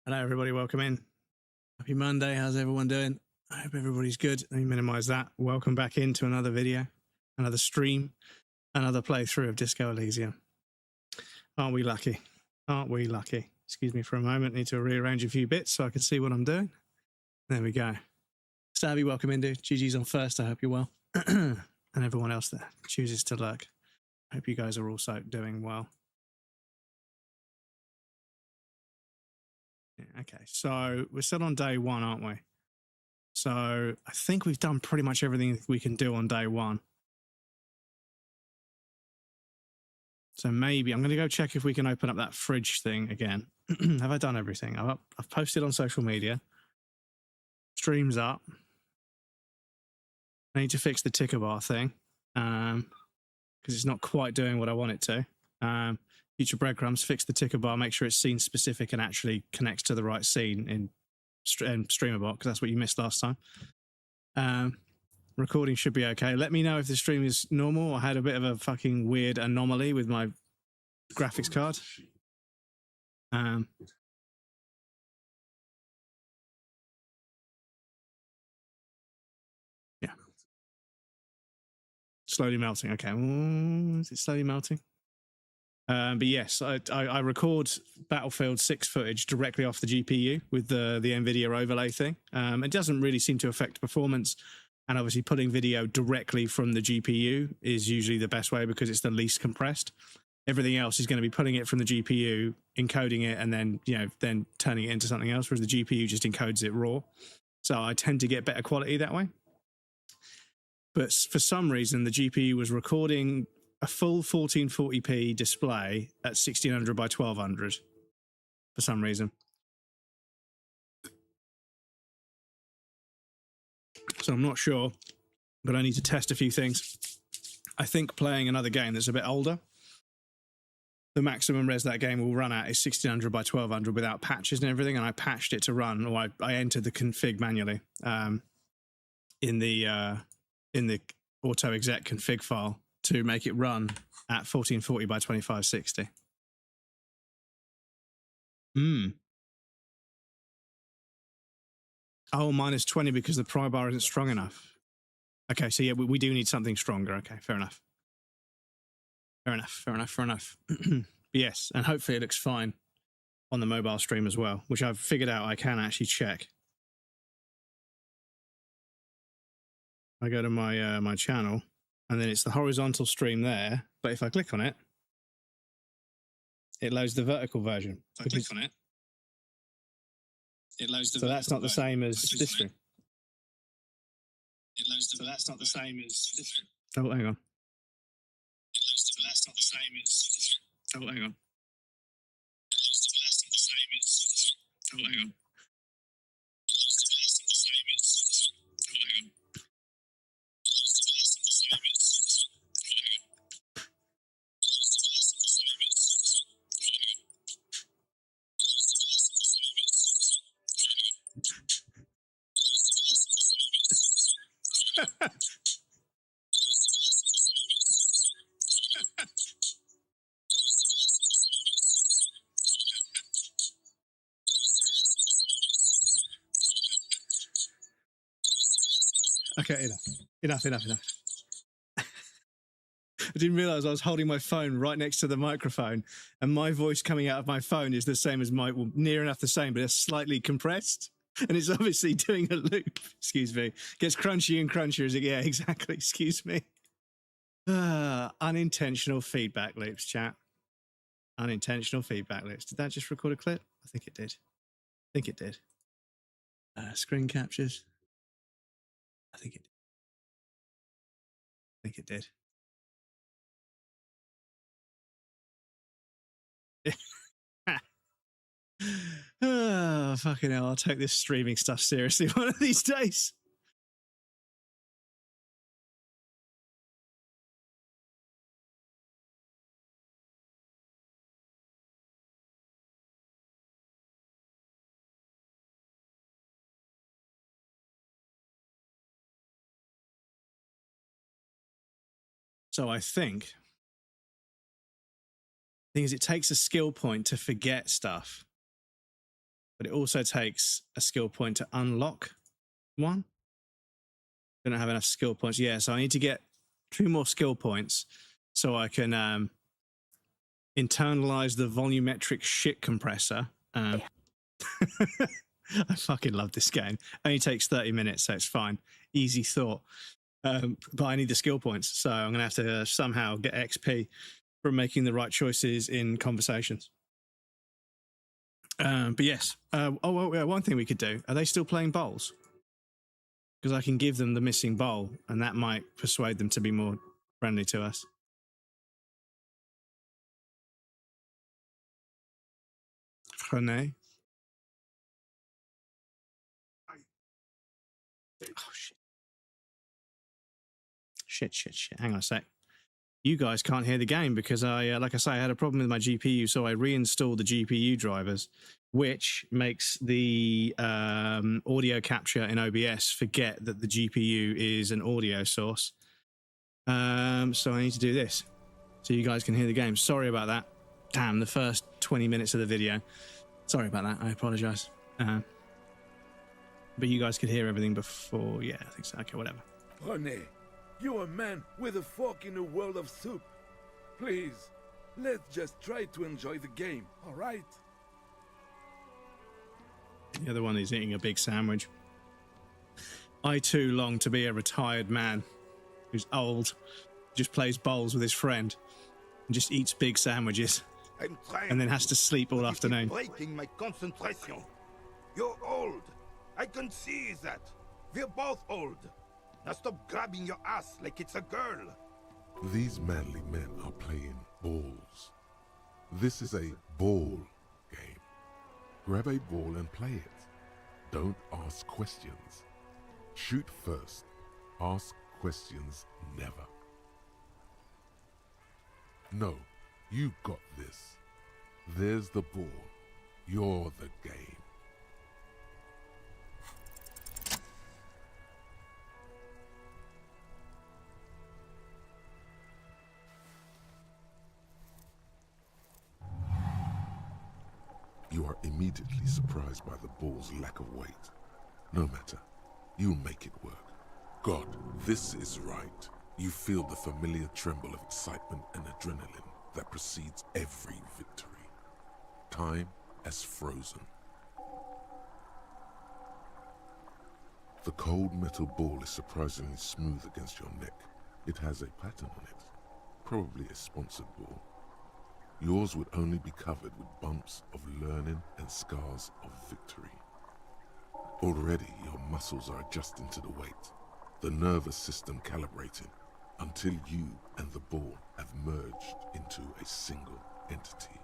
Hello, everybody. Welcome in. Happy Monday. How's everyone doing? I hope everybody's good. Let me minimize that. Welcome back into another video, another stream, another playthrough of Disco Elysium. Aren't we lucky? Aren't we lucky? Excuse me for a moment. Need to rearrange a few bits so I can see what I'm doing. There we go. Stabby, welcome in, dude. GG's on first. I hope you're well. And everyone else that chooses to lurk. I hope you guys are also doing well. Okay, so we're still on day one, aren't we? So I think we've done pretty much everything we can do on day one. So maybe I'm going to go check if we can open up that fridge thing again. Have I done everything? I've posted on social media. Stream's up. I need to fix the ticker bar thing because it's not quite doing what I want it to. Future breadcrumbs, fix the ticker bar, make sure it's scene specific and actually connects to the right scene in StreamerBot, because that's what you missed last time. Recording should be okay. Let me know if the stream is normal. I had a bit of a fucking weird anomaly with my graphics card. Yeah. Slowly melting. Okay. Is it slowly melting? But yes, I record Battlefield 6 footage directly off the GPU with the NVIDIA overlay thing. It doesn't really seem to affect performance. And obviously putting video directly from the GPU is usually the best way because it's the least compressed. Everything else is going to be putting it from the GPU, encoding it, and then, then turning it into something else, whereas the GPU just encodes it raw. So I tend to get better quality that way. But for some reason, the GPU was recording a full 1440p display at 1600 by 1200 for some reason. So I'm not sure, but I need to test a few things. I think playing another game that's a bit older, the maximum res that game will run at is 1600 by 1200 without patches and everything, and I patched it to run, or I entered the config manually in the auto exec config file to make it run at 1440 by 2560. Oh, minus 20 because the pry bar isn't strong enough. Okay, so yeah, we do need something stronger. Okay, fair enough. Fair enough. Yes, and hopefully it looks fine on the mobile stream as well, which I've figured out I can actually check. I go to my my channel, and then it's the horizontal stream there, but if I click on it, it loads the vertical version. If I click on it, it loads the vertical version. So that's not the same as this stream. So that's not the same as this stream. Oh, hang on. So that's not the same as. Oh, hang on. So that's not the same as. Oh, hang on. So that's not the same as. Oh, hang on. So that's not the same as. Oh, hang on. So that's not the same as. Oh, hang on. So that's not the same as. Oh, hang on. Okay, enough. I didn't realize I was holding my phone right next to the microphone, and my voice coming out of my phone is the same as well, near enough the same, but it's slightly compressed, and it's obviously doing a loop. Excuse me. Gets crunchy and crunchier as it, yeah, exactly. Excuse me. Unintentional feedback loops, chat. Unintentional feedback loops. Did that just record a clip? I think it did. Screen captures. I think it did. Oh, fucking hell. I'll take this streaming stuff seriously one of these days. So I think the thing is, it takes a skill point to forget stuff. but it also takes a skill point to unlock one. I don't have enough skill points. Yeah, so I need to get 2 more skill points so I can internalize the volumetric shit compressor. I fucking love this game. Only takes 30 minutes, so it's fine. Easy thought. But I need the skill points, so I'm going to have to somehow get XP from making the right choices in conversations. But yes. One thing we could do. Are they still playing bowls? Because I can give them the missing bowl, and that might persuade them to be more friendly to us. René? Oh, shit. Shit. Hang on a sec. You guys can't hear the game because like I say, I had a problem with my GPU, so I reinstalled the GPU drivers, which makes the audio capture in OBS forget that the GPU is an audio source. So I need to do this so you guys can hear the game. Sorry about that. Damn, the first 20 minutes of the video. Sorry about that. I apologize. But you guys could hear everything before. Yeah, I think so. Okay, whatever. René, you're a man with a fork in a world of soup. Please, let's just try to enjoy the game, all right? The other one is eating a big sandwich. I too long to be a retired man who's old, just plays bowls with his friend, and just eats big sandwiches, and then has to sleep all afternoon. Breaking my concentration. You're old. I can see that. We're both old. Now stop grabbing your ass like it's a girl. These manly men are playing balls. This is a ball game. Grab a ball and play it. Don't ask questions. Shoot first. Ask questions never. No, you got this. There's the ball. You're the game. You are immediately surprised by the ball's lack of weight. No matter, you'll make it work. God, this is right. You feel the familiar tremble of excitement and adrenaline that precedes every victory. Time has frozen. The cold metal ball is surprisingly smooth against your neck. It has a pattern on it, probably a sponsored ball. Yours would only be covered with bumps of learning and scars of victory. Already your muscles are adjusting to the weight, the nervous system calibrating, until you and the ball have merged into a single entity.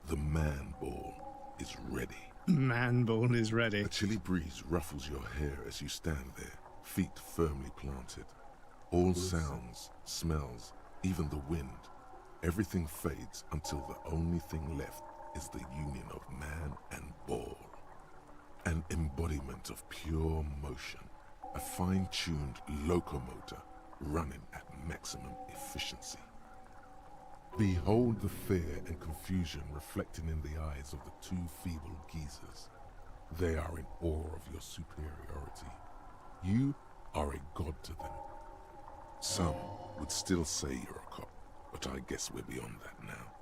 The man ball is ready. Man ball is ready. A chilly breeze ruffles your hair as you stand there, feet firmly planted. All sounds, smells, even the wind, everything fades until the only thing left is the union of man and ball. An embodiment of pure motion, a fine-tuned locomotor running at maximum efficiency. Behold the fear and confusion reflecting in the eyes of the two feeble geezers. They are in awe of your superiority. You are a god to them. Some would still say you're a cop, but I guess we're beyond that now.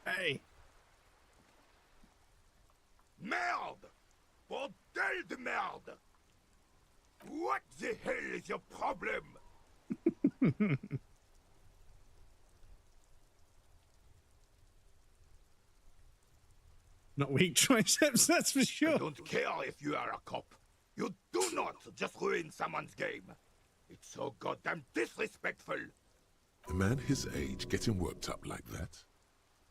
Hey! Merde! Bordel de merde! What the hell is your problem? Not weak triceps, that's for I sure. don't care if you are a cop. You do not just ruin someone's game. It's so goddamn disrespectful. A man his age getting worked up like that?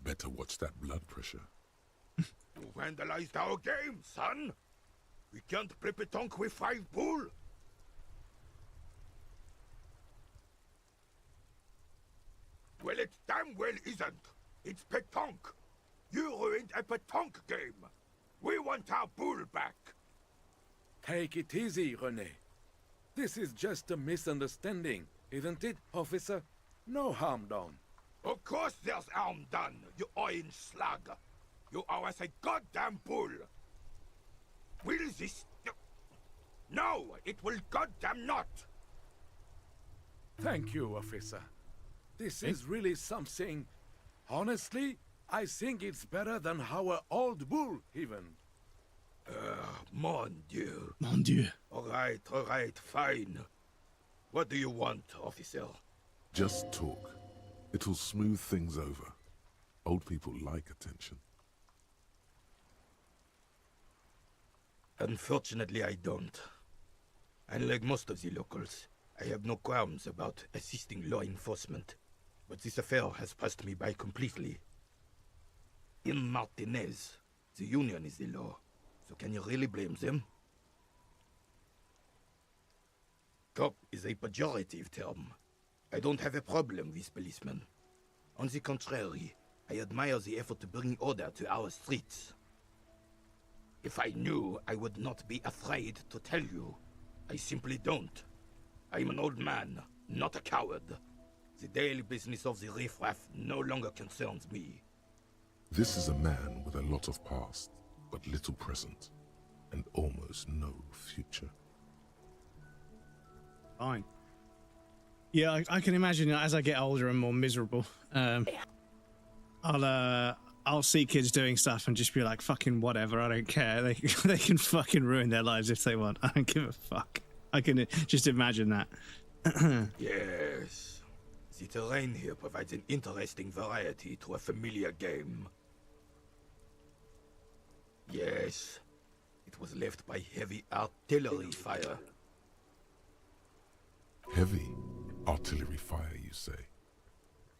Better watch that blood pressure. You vandalized our game, son. We can't play pétanque with 5 bull. Well, it damn well isn't. It's pétanque. You ruined a pétanque game. We want our bull back. Take it easy, René. This is just a misunderstanding, isn't it, officer? No harm done. Of course there's harm done, you orange slug. You are as a goddamn bull. Will this... No, it will goddamn not. Thank you, officer. This is really something. Honestly, I think it's better than our old bull, even. Mon Dieu. Mon Dieu. All right, fine. What do you want, officer? Just talk. It'll smooth things over. Old people like attention. Unfortunately, I don't. Unlike most of the locals, I have no qualms about assisting law enforcement. But this affair has passed me by completely. In Martinez, the Union is the law. So can you really blame them? Cop is a pejorative term. I don't have a problem with policemen. On the contrary, I admire the effort to bring order to our streets. If I knew, I would not be afraid to tell you. I simply don't. I'm an old man, not a coward. The daily business of the riffraff no longer concerns me. This is a man with a lot of past, but little present, and almost no future. Fine. Yeah, I can imagine as I get older and more miserable, I'll see kids doing stuff and just be like, fucking whatever, I don't care. They can fucking ruin their lives if they want. I don't give a fuck. I can just imagine that. Yes. The terrain here provides an interesting variety to a familiar game. Yes. It was left by heavy artillery fire. Heavy artillery fire, you say?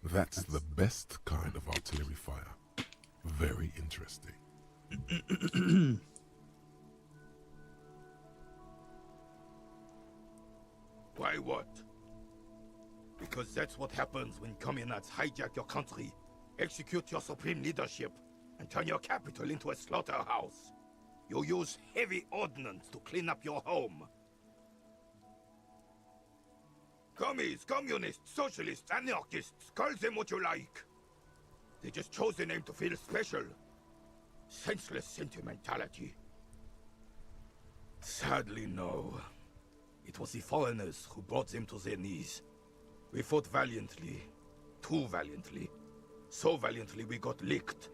That's the best kind of artillery fire. Very interesting. Why what? Because that's what happens when communists hijack your country, execute your supreme leadership, and turn your capital into a slaughterhouse. You use heavy ordnance to clean up your home. Commies, communists, socialists, anarchists, call them what you like. They just chose the name to feel special. Senseless sentimentality. Sadly, no. It was the foreigners who brought them to their knees. We fought valiantly. Too valiantly. So valiantly we got licked.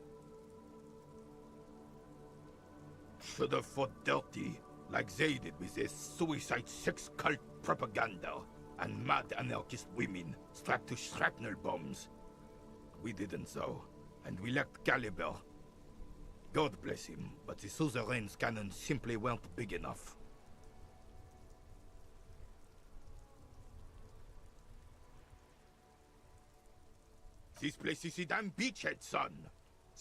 Should have fought dirty, like they did with their suicide sex cult propaganda and mad anarchist women strapped to shrapnel bombs. We didn't so, and we lacked caliber. God bless him, but the suzerain's cannons simply weren't big enough. This place is a damn beachhead, son.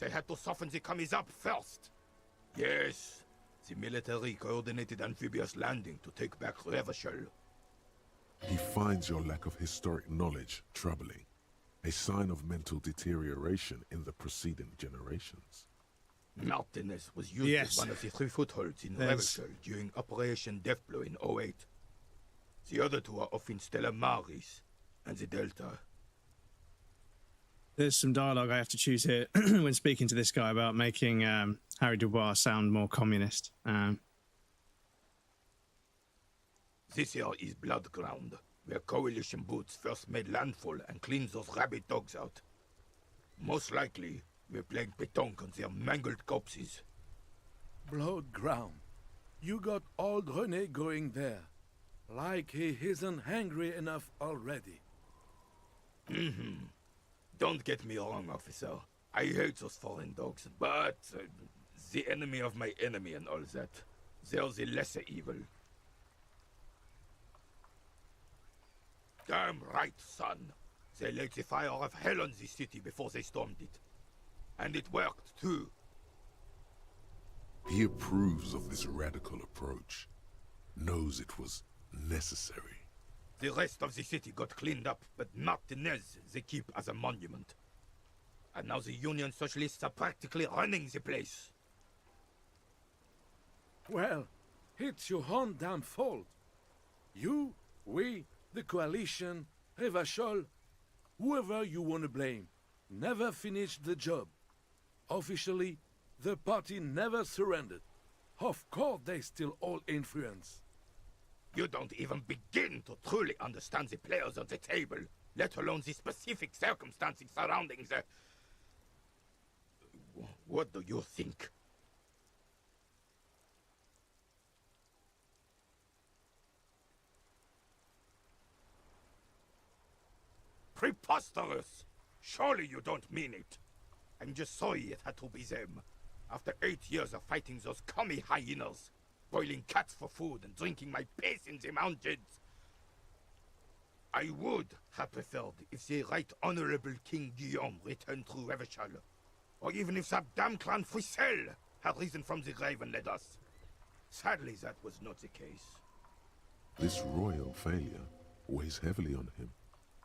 They had to soften the commies up first. Yes, the military coordinated amphibious landing to take back Revachol. He finds your lack of historic knowledge troubling, a sign of mental deterioration in the preceding generations. Martinez was used as one of the 3 footholds in Revachol during Operation Deathblow in 08. The other 2 are off in Stella Maris and the Delta. There's some dialogue I have to choose here when speaking to this guy about making Harry Dubois sound more communist. This here is Blood Ground, where coalition boots first made landfall and cleaned those rabid dogs out. Most likely, we're playing pétanque on their mangled corpses. Blood ground. You got old René going there. Like he isn't hungry enough already. Don't get me wrong, officer. I hate those foreign dogs, but the enemy of my enemy and all that. They're the lesser evil. Damn right, son. They lit the fire of hell on the city before they stormed it. And it worked, too. He approves of this radical approach, knows it was necessary. The rest of the city got cleaned up, but Martinez they keep as a monument. And now the Union Socialists are practically running the place. Well, it's your own damn fault. You, we, the coalition, Revachol, whoever you want to blame, never finished the job. Officially, the party never surrendered. Of course they still all influence. You don't even begin to truly understand the players at the table, let alone the specific circumstances surrounding the... What do you think? Preposterous! Surely you don't mean it. I'm just sorry it had to be them. After 8 years of fighting those commie hyenas, boiling cats for food and drinking my piss in the mountains. I would have preferred if the Right Honorable King Guillaume returned through Revachol, or even if that damn clan Frisel had risen from the grave and led us. Sadly, that was not the case. This royal failure weighs heavily on him.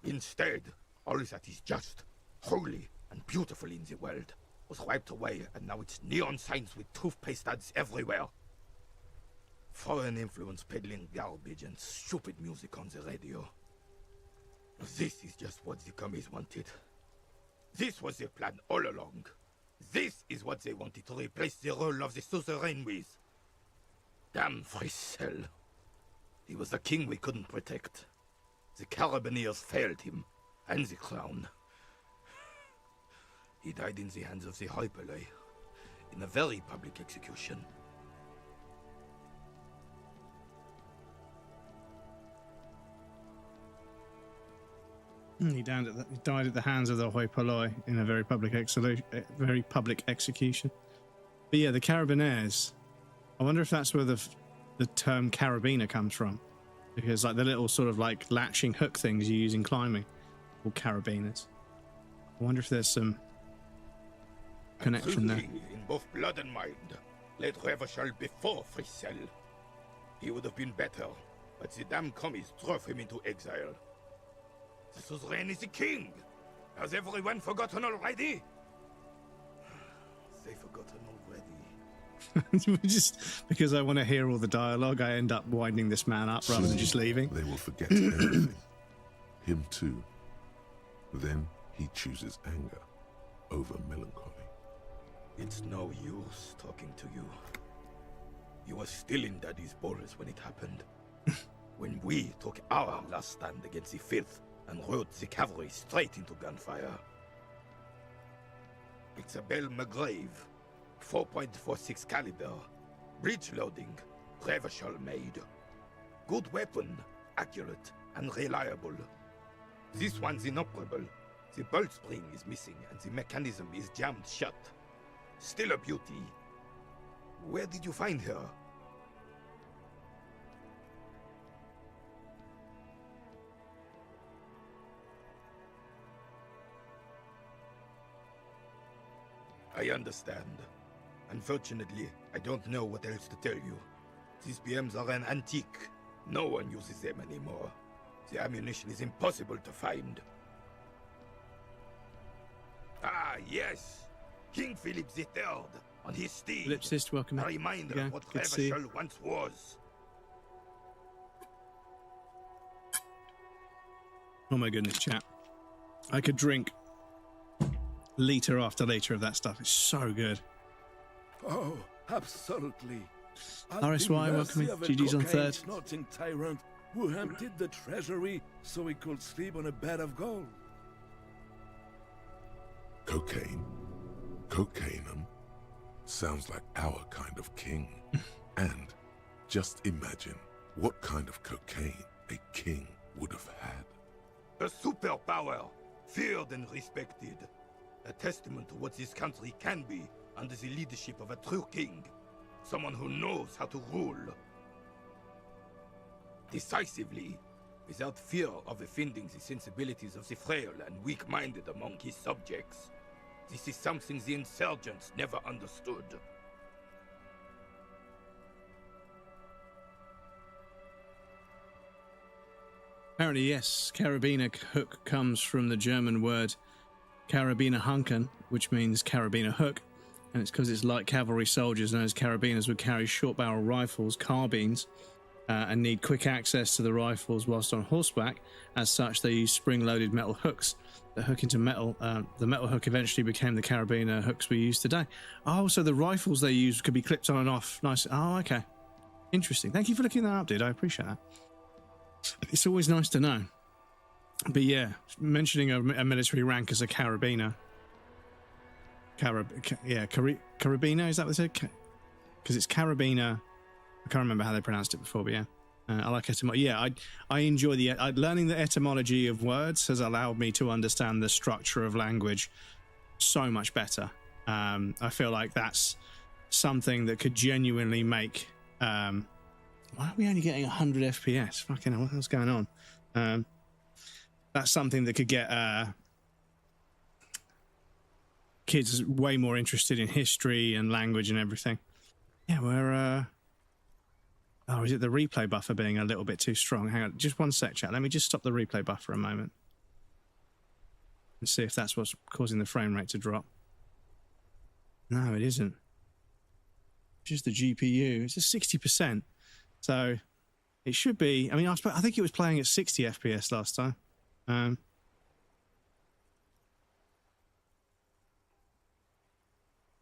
Instead, all that is just, holy, and beautiful in the world was wiped away, and now it's neon signs with toothpaste ads everywhere. Foreign influence peddling garbage and stupid music on the radio. This is just what the commies wanted. This was their plan all along. This is what they wanted to replace the role of the suzerain with. Damn Frisel. He was the king we couldn't protect. The Carabineers failed him, and the crown. He died in the hands of the Hyperlay, in a very public execution. He died at the hands of the hoi polloi in a very public execution. But yeah, the Carabineers. I wonder if that's where the term carabiner comes from, because like the little sort of like latching hook things you use in climbing, called carabiners. I wonder if there's some connection there. In both blood and mind, led Revachol before Frisel. He would have been better, but the damn commies drove him into exile. The suzerain is the king! Has everyone forgotten already? They've forgotten already. Just because I want to hear all the dialogue, I end up winding this man up rather than just leaving. They will forget everything. Him too. Then he chooses anger over melancholy. It's no use talking to you. You were still in Daddy's bowls when it happened. When we took our last stand against the filth and rode the cavalry straight into gunfire. It's a Belle McGrave, 4.46 caliber, breech loading, Revachol made. Good weapon, accurate and reliable. This one's inoperable. The bolt spring is missing and the mechanism is jammed shut. Still a beauty. Where did you find her? I understand. Unfortunately, I don't know what else to tell you. These BMs are an antique. No one uses them anymore. The ammunition is impossible to find. Ah, yes! King Philip III, on his steed. Ellipsist, welcome. A reminder of what Revachol once was. Oh my goodness, chat. I could drink liter after liter of that stuff. It's so good. Oh, absolutely. RSY, welcome in. GG's on third. Snorting tyrant who emptied the treasury so he could sleep on a bed of gold. Cocaine? Cocainum? Sounds like our kind of king. And just imagine what kind of cocaine a king would have had. A superpower, feared and respected. A testament to what this country can be under the leadership of a true king. Someone who knows how to rule. Decisively, without fear of offending the sensibilities of the frail and weak-minded among his subjects. This is something the insurgents never understood. Apparently, yes, carabiner hook comes from the German word Karabiner Hunken, which means carabiner hook, and it's because it's light cavalry soldiers known as carabiners would carry short barrel rifles, carbines, and need quick access to the rifles whilst on horseback. As such, they use spring-loaded metal hooks that hook into metal. The metal hook eventually became the carabiner hooks we use today. Oh, so the rifles they use could be clipped on and off. Nice. Oh, okay. Interesting. Thank you for looking that up, dude. I appreciate that. It's always nice to know. But yeah, mentioning a military rank as a carabiner. Carabiner, is that what they said? Because it's carabiner. I can't remember how they pronounced it before, but yeah. I like etymology. Yeah, I enjoy learning the etymology of words has allowed me to understand the structure of language so much better. I feel like that's something that could genuinely make... why are we only getting 100 FPS? Fucking hell, what's going on? That's something that could get kids way more interested in history and language and everything. Yeah, we're... Oh, is it the replay buffer being a little bit too strong? Hang on, just one sec, chat. Let me just stop the replay buffer a moment. And see if that's what's causing the frame rate to drop. No, it isn't. It's just the GPU. It's a 60%. So it should be... I mean, I think it was playing at 60 FPS last time.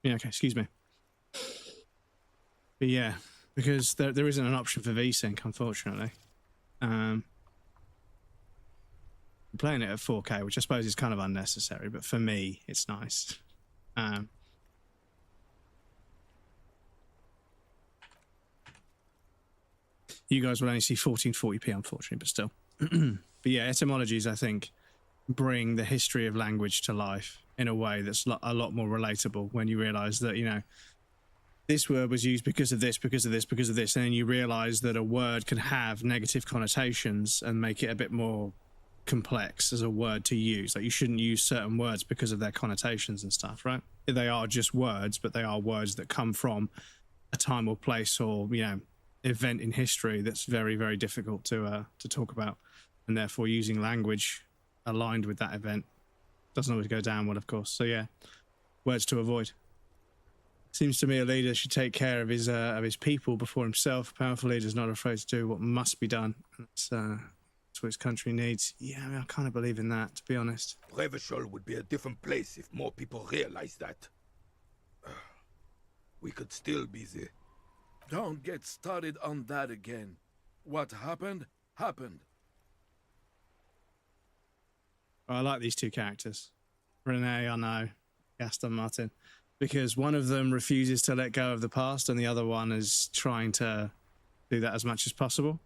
Yeah, okay, excuse me. But yeah... Because there isn't an option for VSync, unfortunately. I'm playing it at 4K, which I suppose is kind of unnecessary, but for me, it's nice. You guys will only see 1440p, unfortunately, but still. But yeah, etymologies, I think, bring the history of language to life in a way that's a lot more relatable when you realise that, you know, this word was used because of this, because of this, because of this, and then you realise that a word can have negative connotations and make it a bit more complex as a word to use. Like, you shouldn't use certain words because of their connotations and stuff, right? They are just words, but they are words that come from a time or place or, you know, event in history that's very, very difficult to talk about, and therefore using language aligned with that event doesn't always go down well, of course. So yeah, words to avoid. Seems to me a leader should take care of his people before himself. A powerful leader is not afraid to do what must be done. That's what his country needs. Yeah, I mean, I kind of believe in that, to be honest. Revachol would be a different place if more people realize that. We could still be there. Don't get started on that again. What happened, happened. I like these two characters. Renee, I know. Gaston Martin. Because one of them refuses to let go of the past and the other one is trying to do that as much as possible.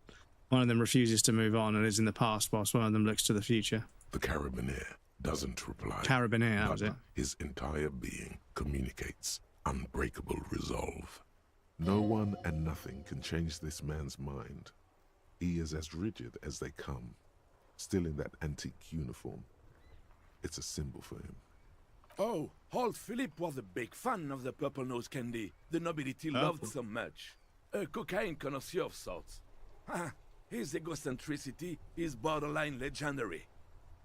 One of them refuses to move on and is in the past, whilst one of them looks to the future. The Carabiner doesn't reply. Carabiner, that was it. His entire being communicates unbreakable resolve. No one and nothing can change this man's mind. He is as rigid as they come, still in that antique uniform. It's a symbol for him. Oh, old Philip was a big fan of the purple nose candy the nobility loved so much. A cocaine connoisseur of sorts. His egocentricity is borderline legendary.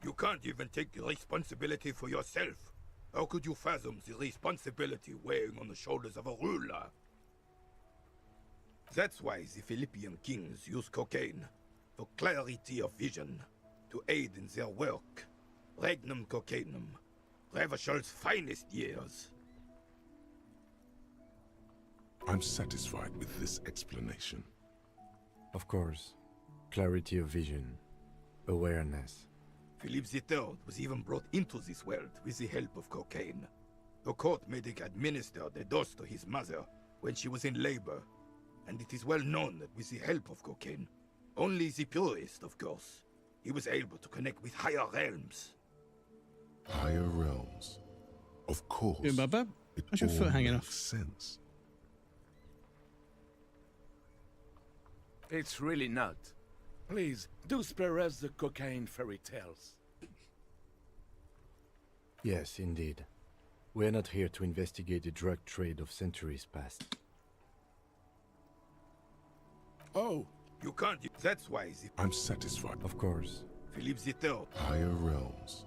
You can't even take responsibility for yourself. How could you fathom the responsibility weighing on the shoulders of a ruler? That's why the Philippian kings use cocaine, for clarity of vision, to aid in their work. Regnum cocainum. Revachol's finest years. I'm satisfied with this explanation. Of course. Clarity of vision. Awareness. Philip III was even brought into this world with the help of cocaine. The court medic administered a dose to his mother when she was in labor, and it is well known that with the help of cocaine, only the purest, of course, he was able to connect with higher realms. Higher realms. Of course. Yeah, Bubba. It Why's your foot all hanging makes off? sense. It's really not. Please, do spare us the cocaine fairy tales. Yes, indeed. We're not here to investigate the drug trade of centuries past. Oh, you can't. That's why I'm satisfied. Of course. Philip III. Higher realms.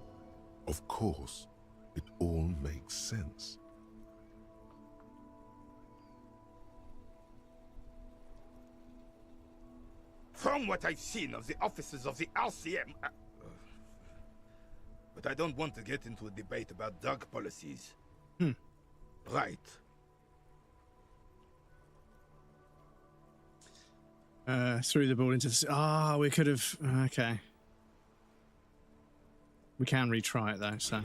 Of course, it all makes sense. From what I've seen of the officers of the RCM... but I don't want to get into a debate about drug policies. Right. Threw the ball into the... we could have... Okay. We can retry it, though, so...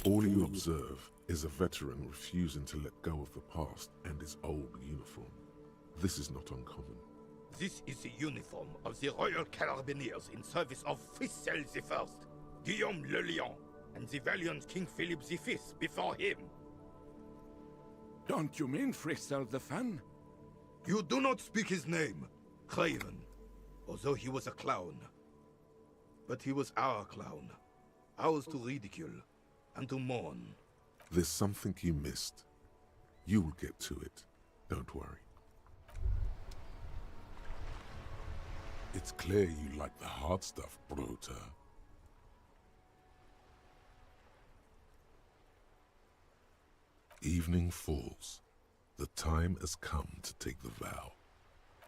All you observe is a veteran refusing to let go of the past and his old uniform. This is not uncommon. This is the uniform of the Royal Carabineers in service of Frissel I, Guillaume le Lion, and the valiant King Philip V before him. Don't you mean Frissel the Fan? You do not speak his name, Craven, although he was a clown. But he was our clown, ours to ridicule and to mourn. There's something you missed. You'll get to it. Don't worry. It's clear you like the hard stuff, Bruta. Evening falls. The time has come to take the vow.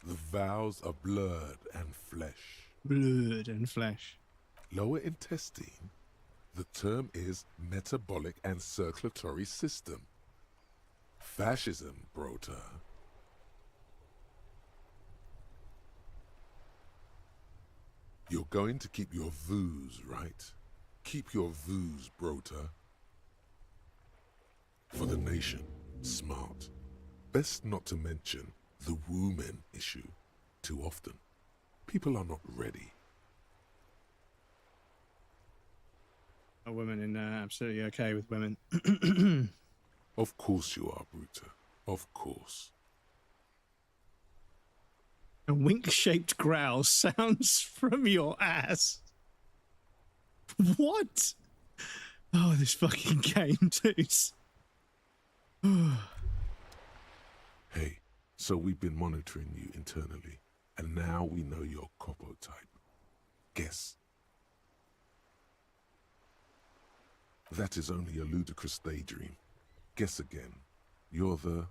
The vows are blood and flesh. Blood and flesh. Lower intestine? The term is metabolic and circulatory system. Fascism, Brota. You're going to keep your views, right? Keep your views, Brota. For the nation, smart. Best not to mention the woman issue too often. People are not ready. Women in absolutely okay with women. Of course you are, Bruta. Of course. A wink-shaped growl sounds from your ass. What? Oh, this fucking game, dudes. Hey, so we've been monitoring you internally, and now we know your Copo type. Guess. That is only a ludicrous daydream. Guess again. You're the...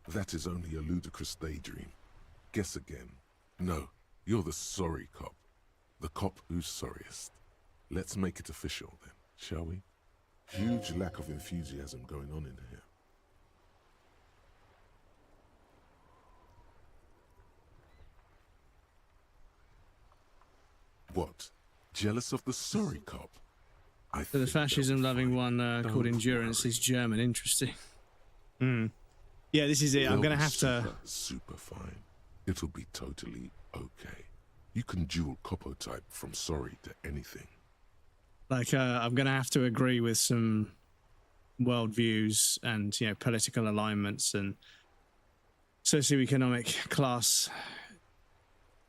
That is only a ludicrous daydream. Guess again. No, you're the sorry cop. The cop who's sorriest. Let's make it official then, shall we? Huge lack of enthusiasm going on in here. What? Jealous of the sorry cop? So the fascism-loving one called Endurance is German. Interesting. Yeah, this is it. I'm going to have to... Super fine. It'll be totally okay. You can dual Copo type from sorry to anything. Like, I'm going to have to agree with some worldviews and, you know, political alignments and socioeconomic class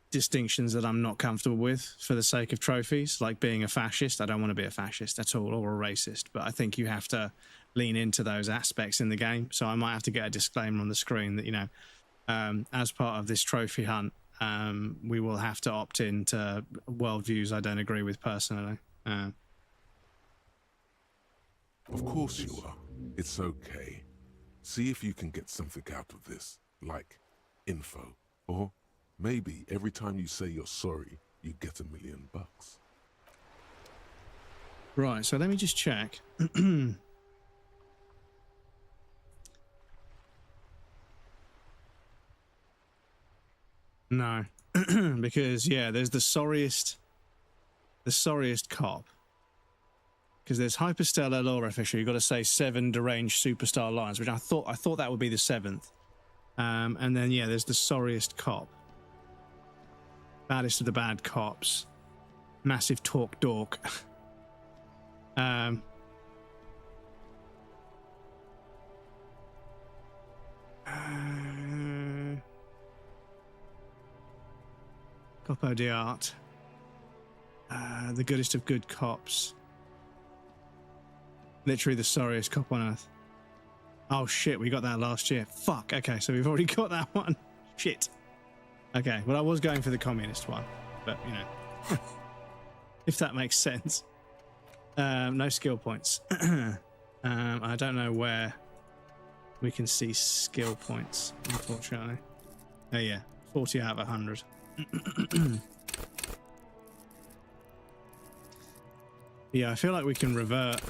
distinctions that I'm not comfortable with for the sake of trophies, like being a fascist. I don't want to be a fascist at all, or a racist, but I think you have to lean into those aspects in the game. So I might have to get a disclaimer on the screen that, you know, as part of this trophy hunt, we will have to opt into worldviews I don't agree with personally. Of course you are. It's okay. See if you can get something out of this, like info, or maybe every time you say you're sorry, you get $1 million. Right, so let me just check. No, because yeah, there's the sorriest cop. Because there's Hyperstellar Law Official. You've got to say 7 deranged superstar lines, which I thought that would be the 7th. And then yeah, there's the sorriest cop. Baddest of the bad cops. Massive talk dork. Copo de Art. The goodest of good cops. Literally the sorriest cop on earth. Oh shit, we got that last year. Fuck, okay, so we've already got that one. Shit. Okay, well I was going for the communist one, but you know. If that makes sense. No skill points. I don't know where we can see skill points, unfortunately. Oh yeah, 40 out of 100. Yeah, I feel like we can revert.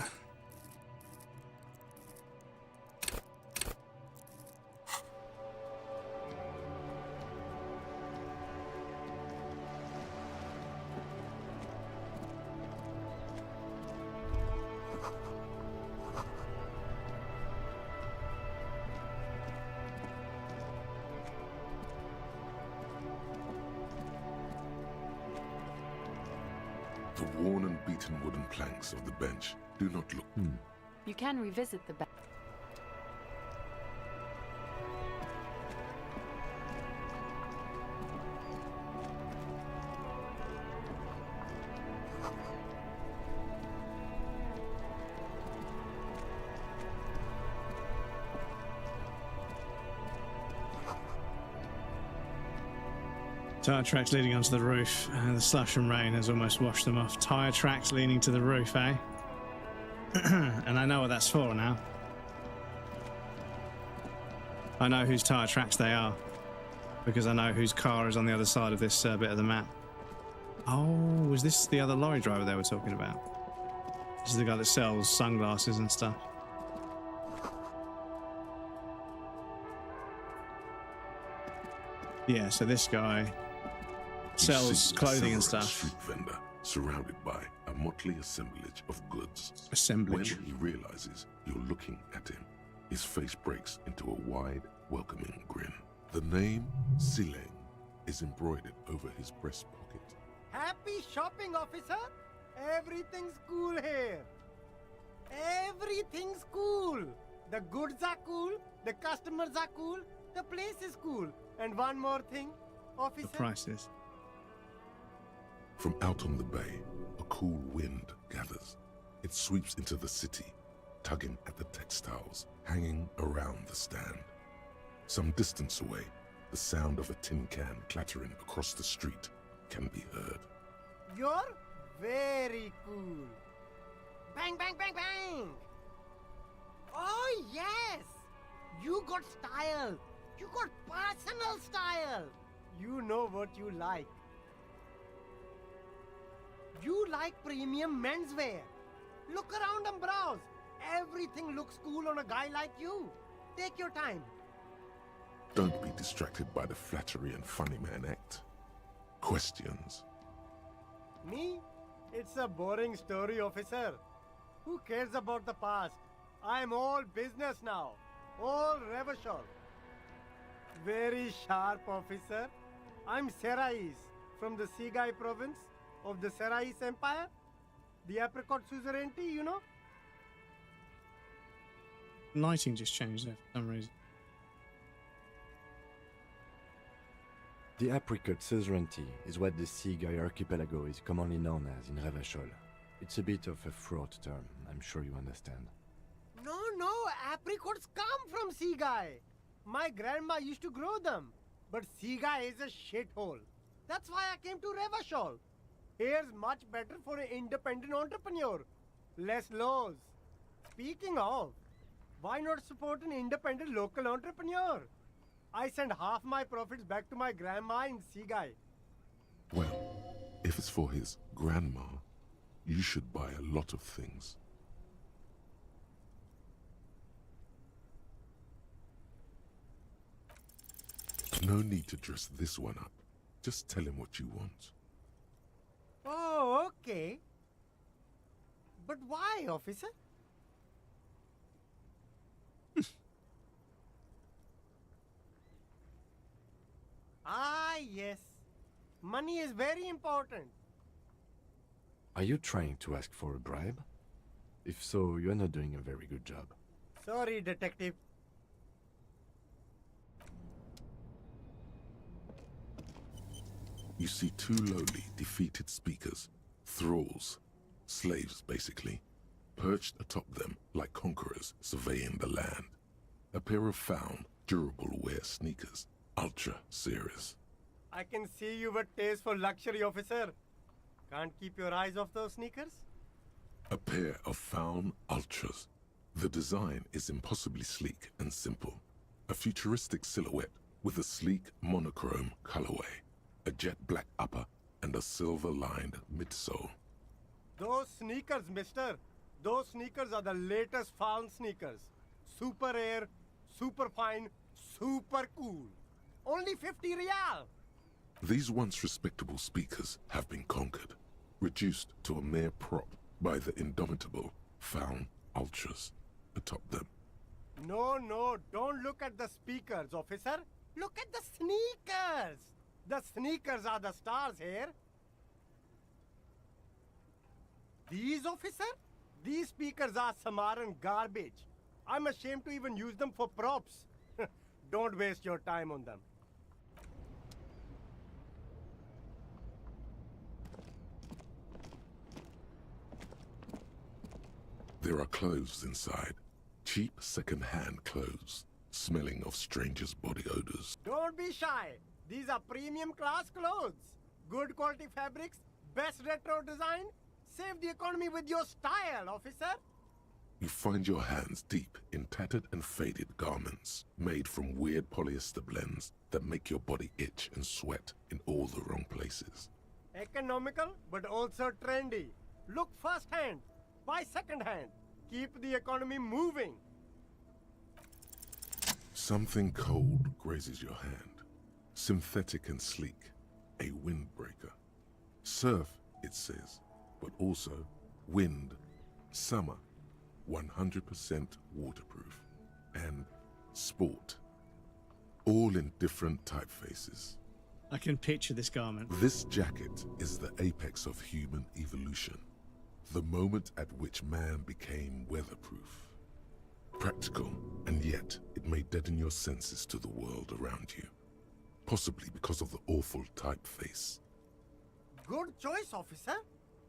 The worn and beaten wooden planks of the bench do not look. You can revisit the back. Tire tracks leading onto the roof, and the slush and rain has almost washed them off. Tire tracks leaning to the roof, eh? And I know what that's for now. I know whose tire tracks they are, because I know whose car is on the other side of this bit of the map. Oh, was this the other lorry driver they were talking about? This is the guy that sells sunglasses and stuff. Yeah, so this guy sells clothing and stuff. Street vendor surrounded by a motley assemblage of goods. Assemblage. When he realizes you're looking at him, his face breaks into a wide, welcoming grin. The name Sileng is embroidered over his breast pocket. Happy shopping, officer! Everything's cool here. Everything's cool. The goods are cool, the customers are cool, the place is cool. And one more thing, officer. The prices. From out on the bay, a cool wind gathers. It sweeps into the city, tugging at the textiles hanging around the stand. Some distance away, the sound of a tin can clattering across the street can be heard. You're very cool. Bang, bang, bang, bang! Oh, yes! You got style. You got personal style. You know what you like. You like premium menswear. Look around and browse. Everything looks cool on a guy like you. Take your time. Don't be distracted by the flattery and funny man act. Questions? Me? It's a boring story, officer. Who cares about the past? I'm all business now. All Revachol. Very sharp, officer. I'm Serais, from the Sigai province of the Serais Empire. The apricot suzerainty, you know? Lighting just changed there for some reason. The apricot suzerainty is what the Sigai archipelago is commonly known as in Revachol. It's a bit of a fraught term, I'm sure you understand. No, apricots come from Sigai. My grandma used to grow them. But Sigai is a shithole. That's why I came to Revachol. Here's much better for an independent entrepreneur. Less laws. Speaking of, why not support an independent local entrepreneur? I send half my profits back to my grandma in Sigai. Well, if it's for his grandma, you should buy a lot of things. No need to dress this one up. Just tell him what you want. Oh, okay. But why, officer? Ah, yes. Money is very important. Are you trying to ask for a bribe? If so, you're not doing a very good job. Sorry, detective. You see two lowly, defeated speakers, thralls, slaves basically, perched atop them like conquerors surveying the land. A pair of found, durable wear sneakers, ultra series. I can see you've a taste for luxury, officer. Can't keep your eyes off those sneakers? A pair of found ultras. The design is impossibly sleek and simple. A futuristic silhouette with a sleek monochrome colorway, a jet black upper, and a silver-lined midsole. Those sneakers, mister. Those sneakers are the latest found sneakers. Super air, super fine, super cool. Only 50 real. These once respectable speakers have been conquered, reduced to a mere prop by the indomitable Faun Ultras atop them. No, don't look at the speakers, officer. Look at the sneakers. The sneakers are the stars here. These, officer? These speakers are Samaran garbage. I'm ashamed to even use them for props. Don't waste your time on them. There are clothes inside. Cheap second-hand clothes, smelling of strangers' body odors. Don't be shy. These are premium class clothes. Good quality fabrics, best retro design. Save the economy with your style, officer. You find your hands deep in tattered and faded garments made from weird polyester blends that make your body itch and sweat in all the wrong places. Economical, but also trendy. Look first-hand, buy second-hand. Keep the economy moving. Something cold grazes your hand. Synthetic and sleek. A windbreaker. Surf, it says, but also wind, summer, 100% waterproof, and sport. All in different typefaces. I can picture this garment. This jacket is the apex of human evolution. The moment at which man became weatherproof. Practical, and yet it may deaden your senses to the world around you. Possibly because of the awful typeface. Good choice, officer.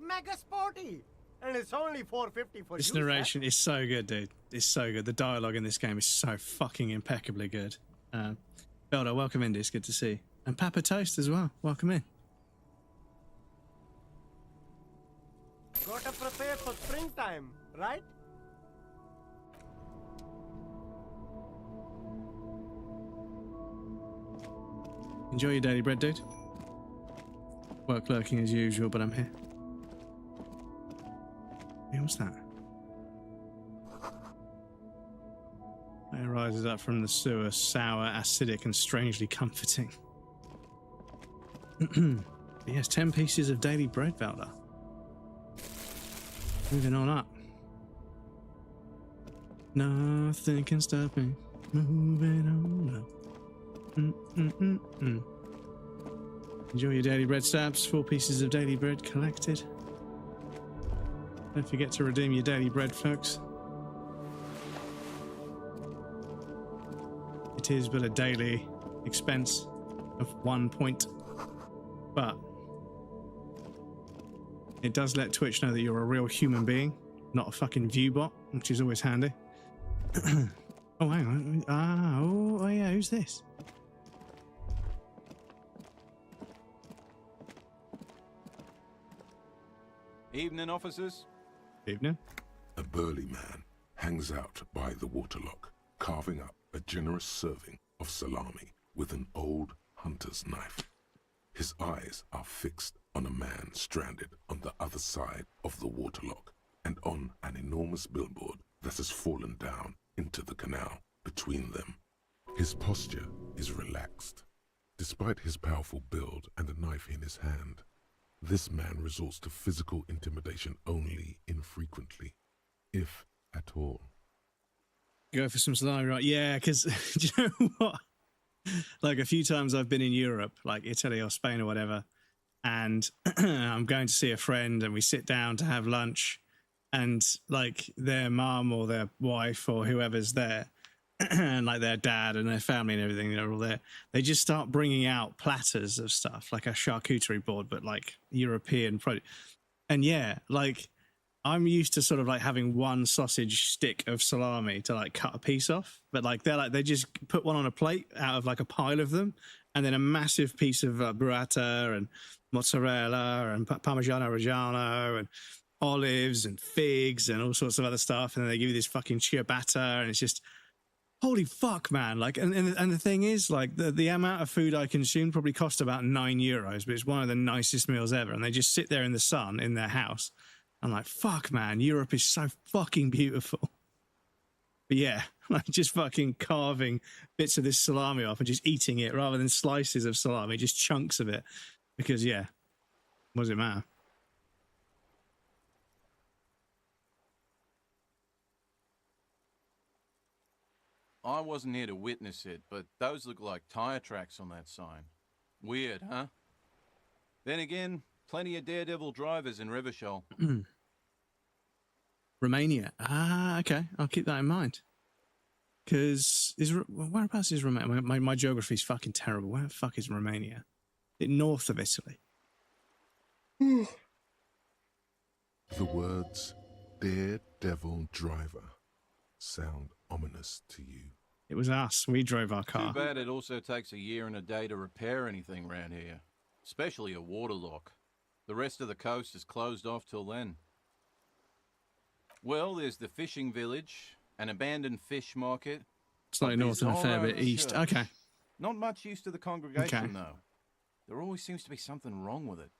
Mega sporty. And it's only $4.50 for This you, narration is so good, dude. It's so good. The dialogue in this game is so fucking impeccably good. Beldo, welcome in, dude. It's good to see you. And Papa Toast as well. Welcome in. Gotta prepare for springtime, right? Enjoy your daily bread, dude. Work lurking as usual, but I'm here. Hey, what's that? It rises up from the sewer, sour, acidic, and strangely comforting. Yes, 10 pieces of daily bread, Velda. Moving on up. Nothing can stop me. Moving on up. Enjoy your daily bread stabs. 4 pieces of daily bread collected. Don't forget to redeem your daily bread, folks. It is but a daily expense of 1 point, but it does let Twitch know that you're a real human being, not a fucking view bot, which is always handy. Oh, hang on. Oh, yeah, who's this? Evening, officers. Evening. A burly man hangs out by the waterlock, carving up a generous serving of salami with an old hunter's knife. His eyes are fixed on a man stranded on the other side of the waterlock and on an enormous billboard that has fallen down into the canal between them. His posture is relaxed. Despite his powerful build and a knife in his hand, this man resorts to physical intimidation only infrequently, if at all. Go for some salami, right? Yeah, because do you know what? Like a few times I've been in Europe, like Italy or Spain or whatever, and I'm going to see a friend and we sit down to have lunch, and like their mum or their wife or whoever's there, and like their dad and their family and everything, they're all there. They just start bringing out platters of stuff, like a charcuterie board, but like European product. And yeah, like I'm used to sort of like having one sausage stick of salami to like cut a piece off, but like they just put one on a plate out of like a pile of them, and then a massive piece of burrata and mozzarella and parmigiano reggiano and olives and figs and all sorts of other stuff, and then they give you this fucking ciabatta, and it's just holy fuck, man. Like, and the thing is, like, the amount of food I consumed probably cost about €9, but it's one of the nicest meals ever. And they just sit there in the sun in their house. I'm like, fuck, man, Europe is so fucking beautiful. But yeah, like just fucking carving bits of this salami off and just eating it rather than slices of salami, just chunks of it. Because, yeah, what does it matter? I wasn't here to witness it, but those look like tire tracks on that sign. Weird, huh? Then again, plenty of daredevil drivers in Revachol. Romania. Ah, okay. I'll keep that in mind. Because whereabouts is Romania? My geography is fucking terrible. Where the fuck is Romania? Is it north of Italy? The words daredevil driver sound ominous to you. It was us. We drove our Too car. bad it also takes a year and a day to repair anything around here. Especially a waterlock. The rest of the coast is closed off till then. Well, there's the fishing village, an abandoned fish market. Slightly north and a fair bit east. Church. Okay. Not much use to the congregation, Okay. though. There always seems to be something wrong with it.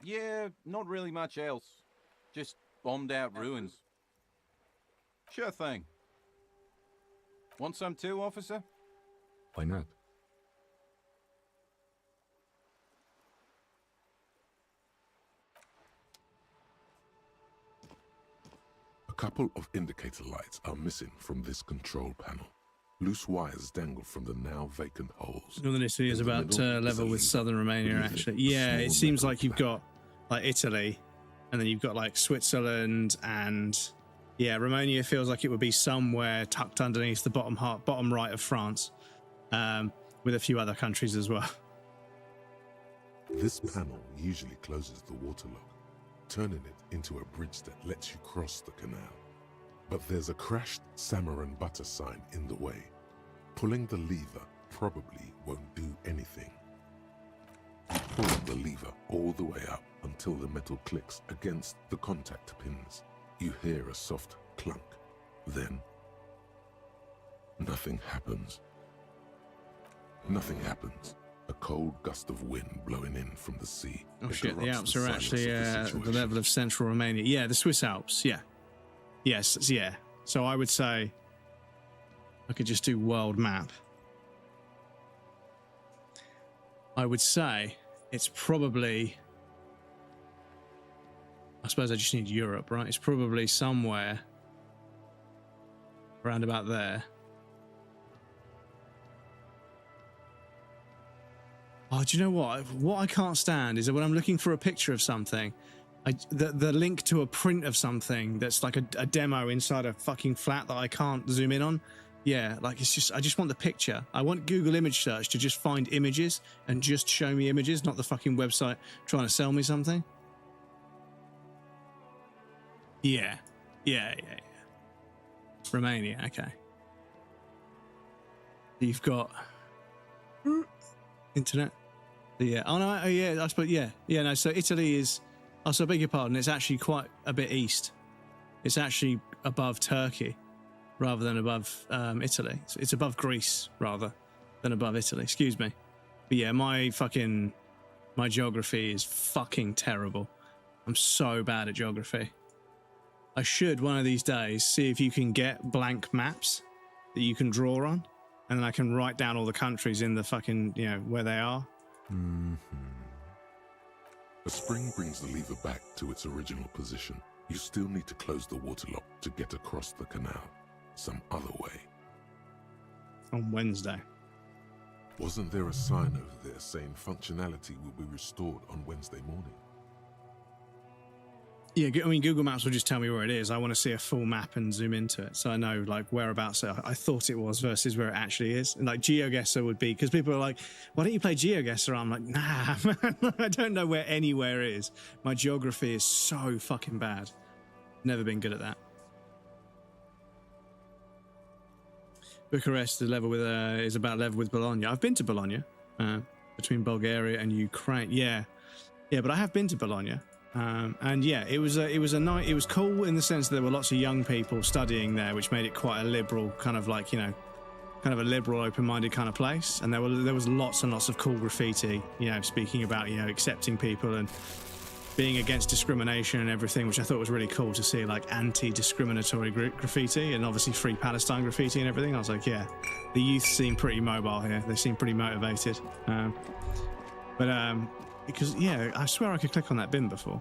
Yeah, not really much else. Just bombed out ruins. Sure thing. Want some too, officer? Why not? A couple of indicator lights are missing from this control panel. Loose wires dangle from the now vacant holes. Northern Italy is In the about middle level is a with lever southern Romania, beneath it, actually. a Yeah, it small seems metal like you've flap. got like Italy, and then you've got like Switzerland, and yeah, Romania feels like it would be somewhere tucked underneath the bottom right of France, with a few other countries as well. This panel usually closes the waterlock, turning it into a bridge that lets you cross the canal. But there's a crashed salmon and butter sign in the way. Pulling the lever probably won't do anything. You pull the lever all the way up until the metal clicks against the contact pins. You hear a soft clunk. Then, nothing happens. Nothing happens. A cold gust of wind blowing in from the sea. Oh shit, the interrupts Alps the are silence actually of the the situation. level of central Romania. Yeah, the Swiss Alps, yeah. Yes, yeah. So I would say I could just do world map. I would say it's probably, I suppose I just need Europe, right? It's probably somewhere around about there. Oh, do you know what? What I can't stand is that when I'm looking for a picture of something, the link to a print of something that's like a demo inside a fucking flat that I can't zoom in on. Yeah, like it's just, I just want the picture. I want Google image search to just find images and just show me images, not the fucking website trying to sell me something. Yeah. Romania, okay. You've got internet. Yeah. Oh no. Yeah. I suppose. Yeah. Yeah. No. So Italy is. Oh, so I beg your pardon. It's actually quite a bit east. It's actually above Turkey, rather than above Italy. It's above Greece rather than above Italy. Excuse me. But yeah, my geography is fucking terrible. I'm so bad at geography. I should one of these days see if you can get blank maps that you can draw on, and then I can write down all the countries in the fucking, you know, where they are. A spring brings the lever back to its original position. You still need to close the waterlock to get across the canal. Some other way. On Wednesday. Wasn't there a sign over there saying functionality will be restored on Wednesday morning? Yeah, I mean, Google Maps will just tell me where it is. I want to see a full map and zoom into it, so I know like whereabouts I thought it was versus where it actually is. And like GeoGuessr would be, because people are like, "Why don't you play GeoGuessr?" I'm like, "Nah, man, I don't know where anywhere is. My geography is so fucking bad. Never been good at that." Bucharest is about level with Bologna. I've been to Bologna, between Bulgaria and Ukraine. Yeah, but I have been to Bologna. And yeah, it was a night. It was cool in the sense that there were lots of young people studying there, which made it quite a liberal kind of like, you know, kind of a liberal, open-minded kind of place. And there was lots and lots of cool graffiti, you know, speaking about, you know, accepting people and being against discrimination and everything, which I thought was really cool to see, like anti-discriminatory graffiti and obviously free Palestine graffiti and everything. I was like, yeah, the youth seem pretty mobile here. They seem pretty motivated. Because yeah, I swear I could click on that bin before.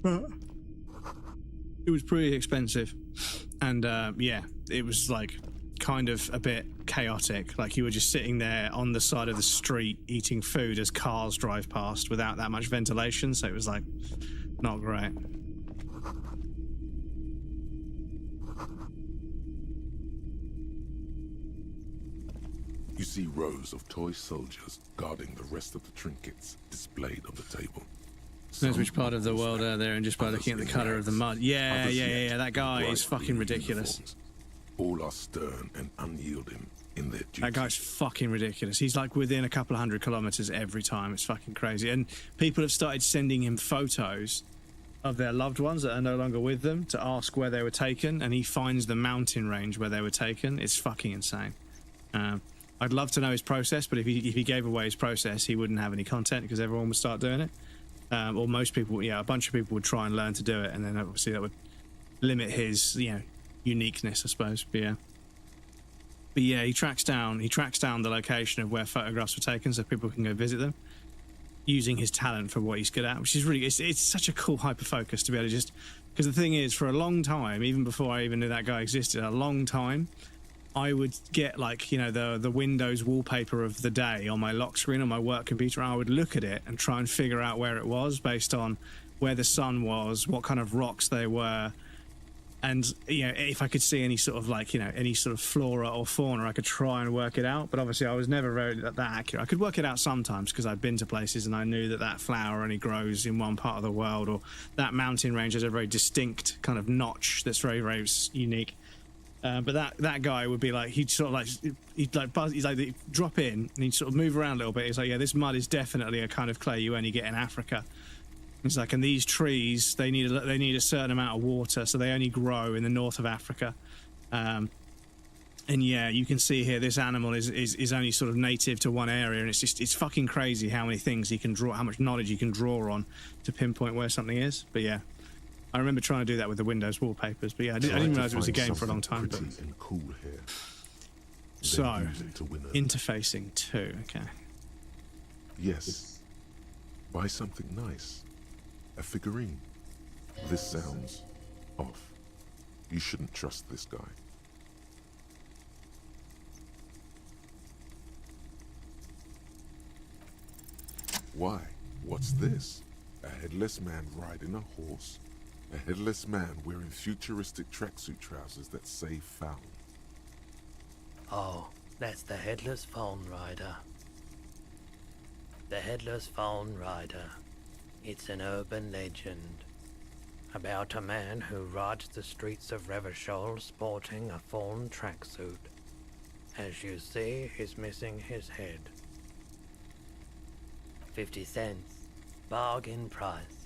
But it was pretty expensive, and yeah, it was like kind of a bit chaotic. Like you were just sitting there on the side of the street eating food as cars drive past without that much ventilation, so it was like not great. You see rows of toy soldiers guarding the rest of the trinkets displayed on the table. Depends which part of the world are there, and just by looking at the colour of the mud. Yeah, that guy is fucking ridiculous. All are stern and unyielding in their duty. That guy's fucking ridiculous. He's like within a couple of 100 kilometres every time. It's fucking crazy. And people have started sending him photos of their loved ones that are no longer with them to ask where they were taken, and he finds the mountain range where they were taken. It's fucking insane. I'd love to know his process, but if he gave away his process, he wouldn't have any content because everyone would start doing it. Or most people, yeah, a bunch of people would try and learn to do it, and then obviously that would limit his, you know, uniqueness, I suppose. But yeah, he tracks down the location of where photographs were taken, so people can go visit them, using his talent for what he's good at, which is really, it's such a cool hyper focus to be able to just, because the thing is, for a long time, even before I even knew that guy existed, a long time, I would get like, you know, the Windows wallpaper of the day on my lock screen on my work computer, and I would look at it and try and figure out where it was based on where the sun was, what kind of rocks they were, and, you know, if I could see any sort of like, you know, any sort of flora or fauna, I could try and work it out. But obviously I was never very that accurate. I could work it out sometimes because I'd been to places and I knew that that flower only grows in one part of the world, or that mountain range has a very distinct kind of notch that's very, very unique. But that guy would be like, he'd drop in and he'd sort of move around a little bit. He's like, yeah, this mud is definitely a kind of clay you only get in Africa. He's like, and these trees, they need a certain amount of water, so they only grow in the north of Africa. And yeah, you can see here, this animal is only sort of native to one area, and it's fucking crazy how many things he can draw, how much knowledge you can draw on to pinpoint where something is. But yeah, I remember trying to do that with the Windows wallpapers, but yeah, I didn't realize it was a game for a long time. But... and cool here. So, interfacing 2, okay. Yes. Buy something nice. A figurine. This sounds off. You shouldn't trust this guy. Why? What's this? A headless man riding a horse? A headless man wearing futuristic tracksuit trousers that say found. Oh, that's the Headless Phone Rider. The Headless Phone Rider. It's an urban legend about a man who rides the streets of Revachol sporting a fawn tracksuit. As you see, he's missing his head. 50 cents. Bargain price.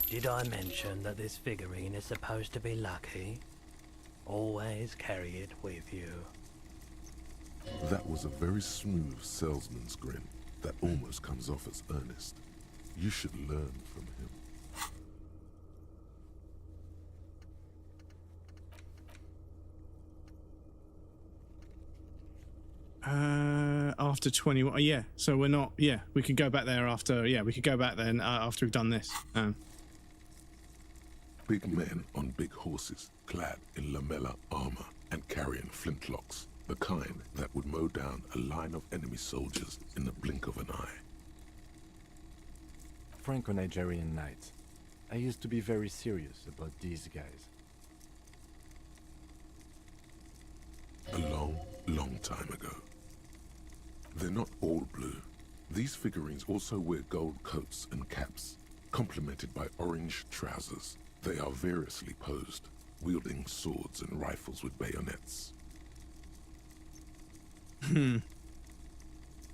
Did I mention that this figurine is supposed to be lucky? Always carry it with you. That was a very smooth salesman's grin that almost comes off as earnest. You should learn from him. After 21, yeah. So we're not. Yeah, we could go back there after. Yeah, we could go back then after we've done this. Big men on big horses, clad in lamella armor and carrying flintlocks, the kind that would mow down a line of enemy soldiers in the blink of an eye. Franco-Nigerian knights. I used to be very serious about these guys. A long, long time ago. They're not all blue. These figurines also wear gold coats and caps, complemented by orange trousers. They are variously posed, wielding swords and rifles with bayonets.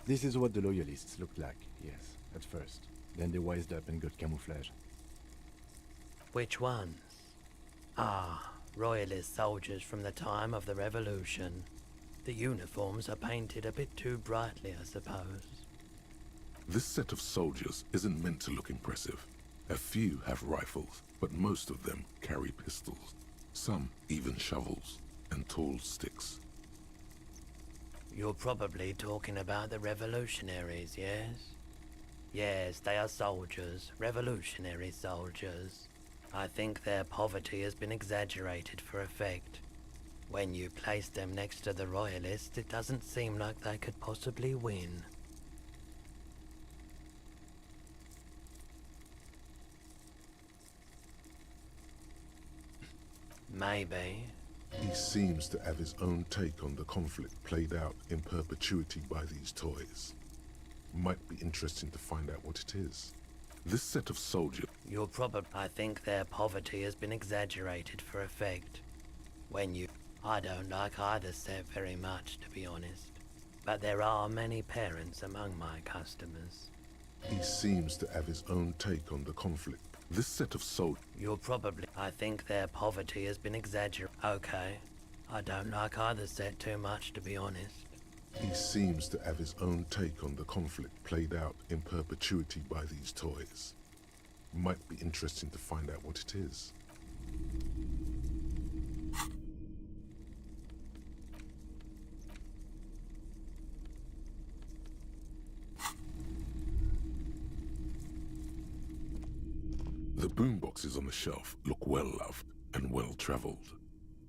This is what the Loyalists looked like, yes, at first. Then they wised up and got camouflage. Which ones? Ah, Royalist soldiers from the time of the Revolution. The uniforms are painted a bit too brightly, I suppose. This set of soldiers isn't meant to look impressive. A few have rifles, but most of them carry pistols. Some even shovels and tall sticks. You're probably talking about the revolutionaries, yes? Yes, they are soldiers, revolutionary soldiers. I think their poverty has been exaggerated for effect. When you place them next to the Royalists, it doesn't seem like they could possibly win. Maybe. He seems to have his own take on the conflict played out in perpetuity by these toys. Might be interesting to find out what it is. This set of soldiers... You're probably... I think their poverty has been exaggerated for effect. When you... I don't like either set very much, to be honest. But there are many parents among my customers. He seems to have his own take on the conflict. This set of soldiers... You're probably... I think their poverty has been exaggerated. Okay. I don't like either set too much, to be honest. He seems to have his own take on the conflict played out in perpetuity by these toys. Might be interesting to find out what it is. The boomboxes on the shelf look well-loved and well-traveled.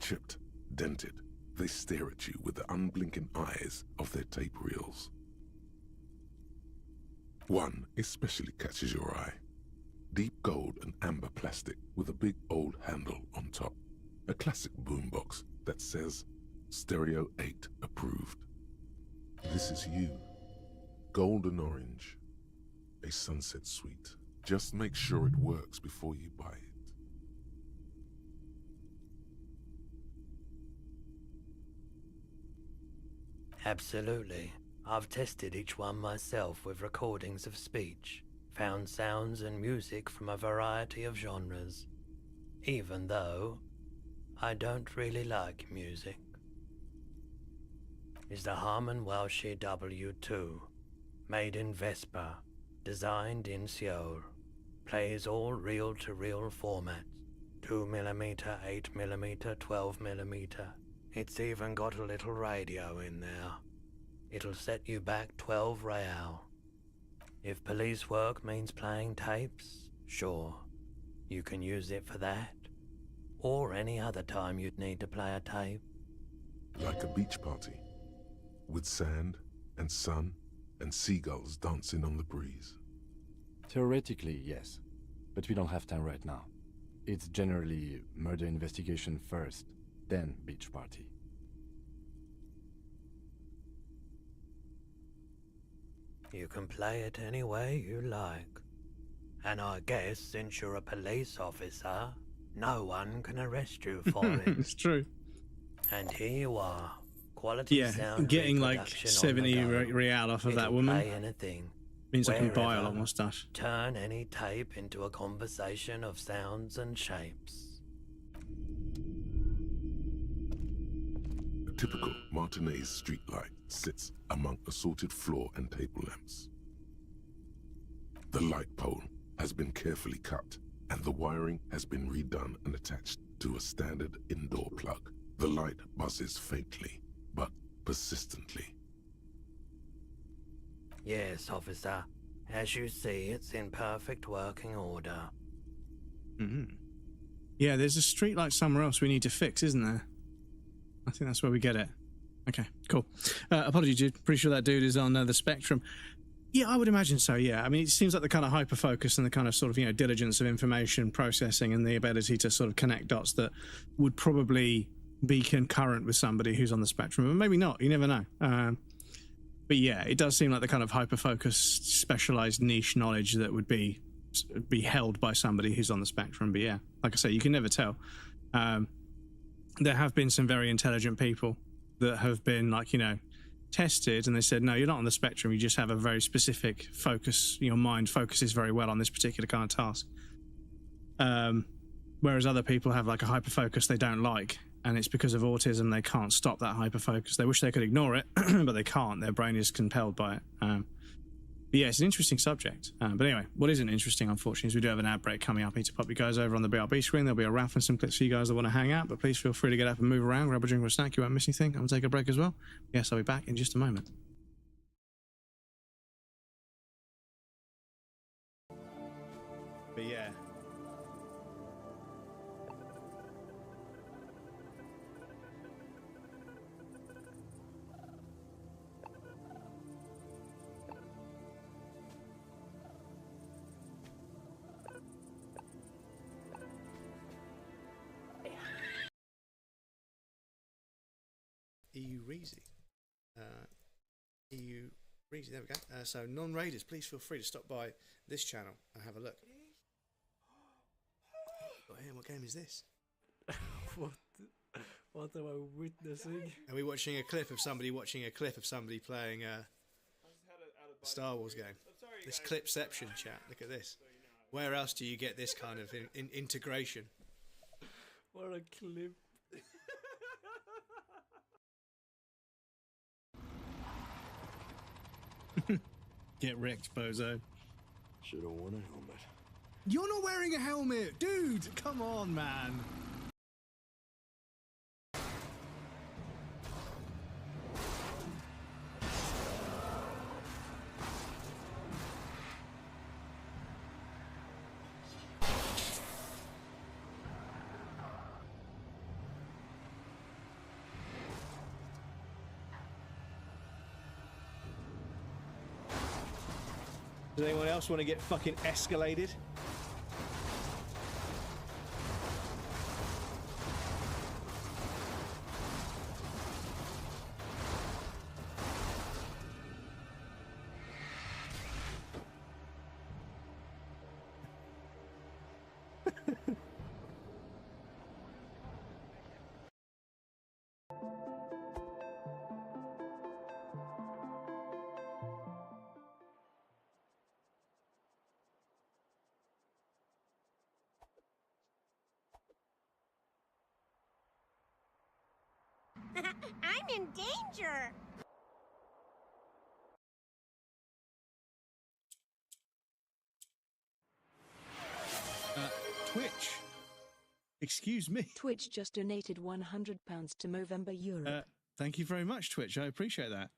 Chipped, dented, they stare at you with the unblinking eyes of their tape reels. One especially catches your eye. Deep gold and amber plastic with a big old handle on top. A classic boombox that says, Stereo 8 approved. This is you. Golden orange. A sunset suite. Just make sure it works before you buy it. Absolutely. I've tested each one myself with recordings of speech, found sounds and music from a variety of genres, even though I don't really like music. Is the Harman Welsh W2, made in Vespa, designed in Seoul, plays all reel-to-reel formats, 2mm, 8mm, 12mm. It's even got a little radio in there. It'll set you back 12 real. If police work means playing tapes, sure, you can use it for that. Or any other time you'd need to play a tape. Like a beach party, with sand and sun and seagulls dancing on the breeze. Theoretically, yes, but we don't have time right now. It's generally murder investigation first, then beach party. You can play it any way you like. And I guess since you're a police officer, no one can arrest you for it. It's true. And here you are. Quality sound getting like reproduction 70 on the go. real off of It'll that woman play anything, means I can buy a wherever. lot more stuff. Turn any tape into a conversation of sounds and shapes. A typical Martinez streetlight sits among assorted floor and table lamps. The light pole has been carefully cut, and the wiring has been redone and attached to a standard indoor plug. The light buzzes faintly, but persistently. Yes, officer. As you see, it's in perfect working order. Mm-hmm. Yeah, there's a street light somewhere else we need to fix, isn't there? I think that's where we get it. Okay, cool. Apologies, dude. Pretty sure that dude is on the Spectrum. Yeah, I would imagine so, yeah. I mean, it seems like the kind of hyper-focus and the kind of sort of, diligence of information processing and the ability to sort of connect dots that would probably be concurrent with somebody who's on the Spectrum, but maybe not. You never know. But yeah, it does seem like the kind of hyper-focused, specialized niche knowledge that would be held by somebody who's on the Spectrum. But yeah, like I say, you can never tell. There have been some very intelligent people that have been tested, and they said, no, you're not on the spectrum. You just have a very specific focus. Your mind focuses very well on this particular kind of task. Whereas other people have like a hyperfocus they don't like, and it's because of autism they can't stop that hyperfocus. They wish they could ignore it, but they can't. Their brain is compelled by it. But yeah, it's an interesting subject. But anyway, what isn't interesting, unfortunately, is we do have an ad break coming up. I need to pop you guys over on the BRB screen. There'll be a raffle and some clips for you guys that want to hang out, but please feel free to get up and move around, grab a drink or a snack. You won't miss anything. I'm going to take a break as well. Yes, I'll be back in just a moment. But yeah. EU Reezy. EU Reezy, there we go. So non-raiders, please feel free to stop by this channel and have a look. Oh, yeah, what game is this? What am I witnessing? Are we watching a clip of somebody playing a Star Wars game? This clipception chat, look at this. Where else do you get this kind of integration? What a clip. Get wrecked, bozo. Should have worn a helmet. You're not wearing a helmet! Dude, come on, man. Does anyone else want to get fucking escalated? I'm in danger! Twitch. Excuse me. Twitch just donated £100 to Movember Europe. Thank you very much, Twitch. I appreciate that.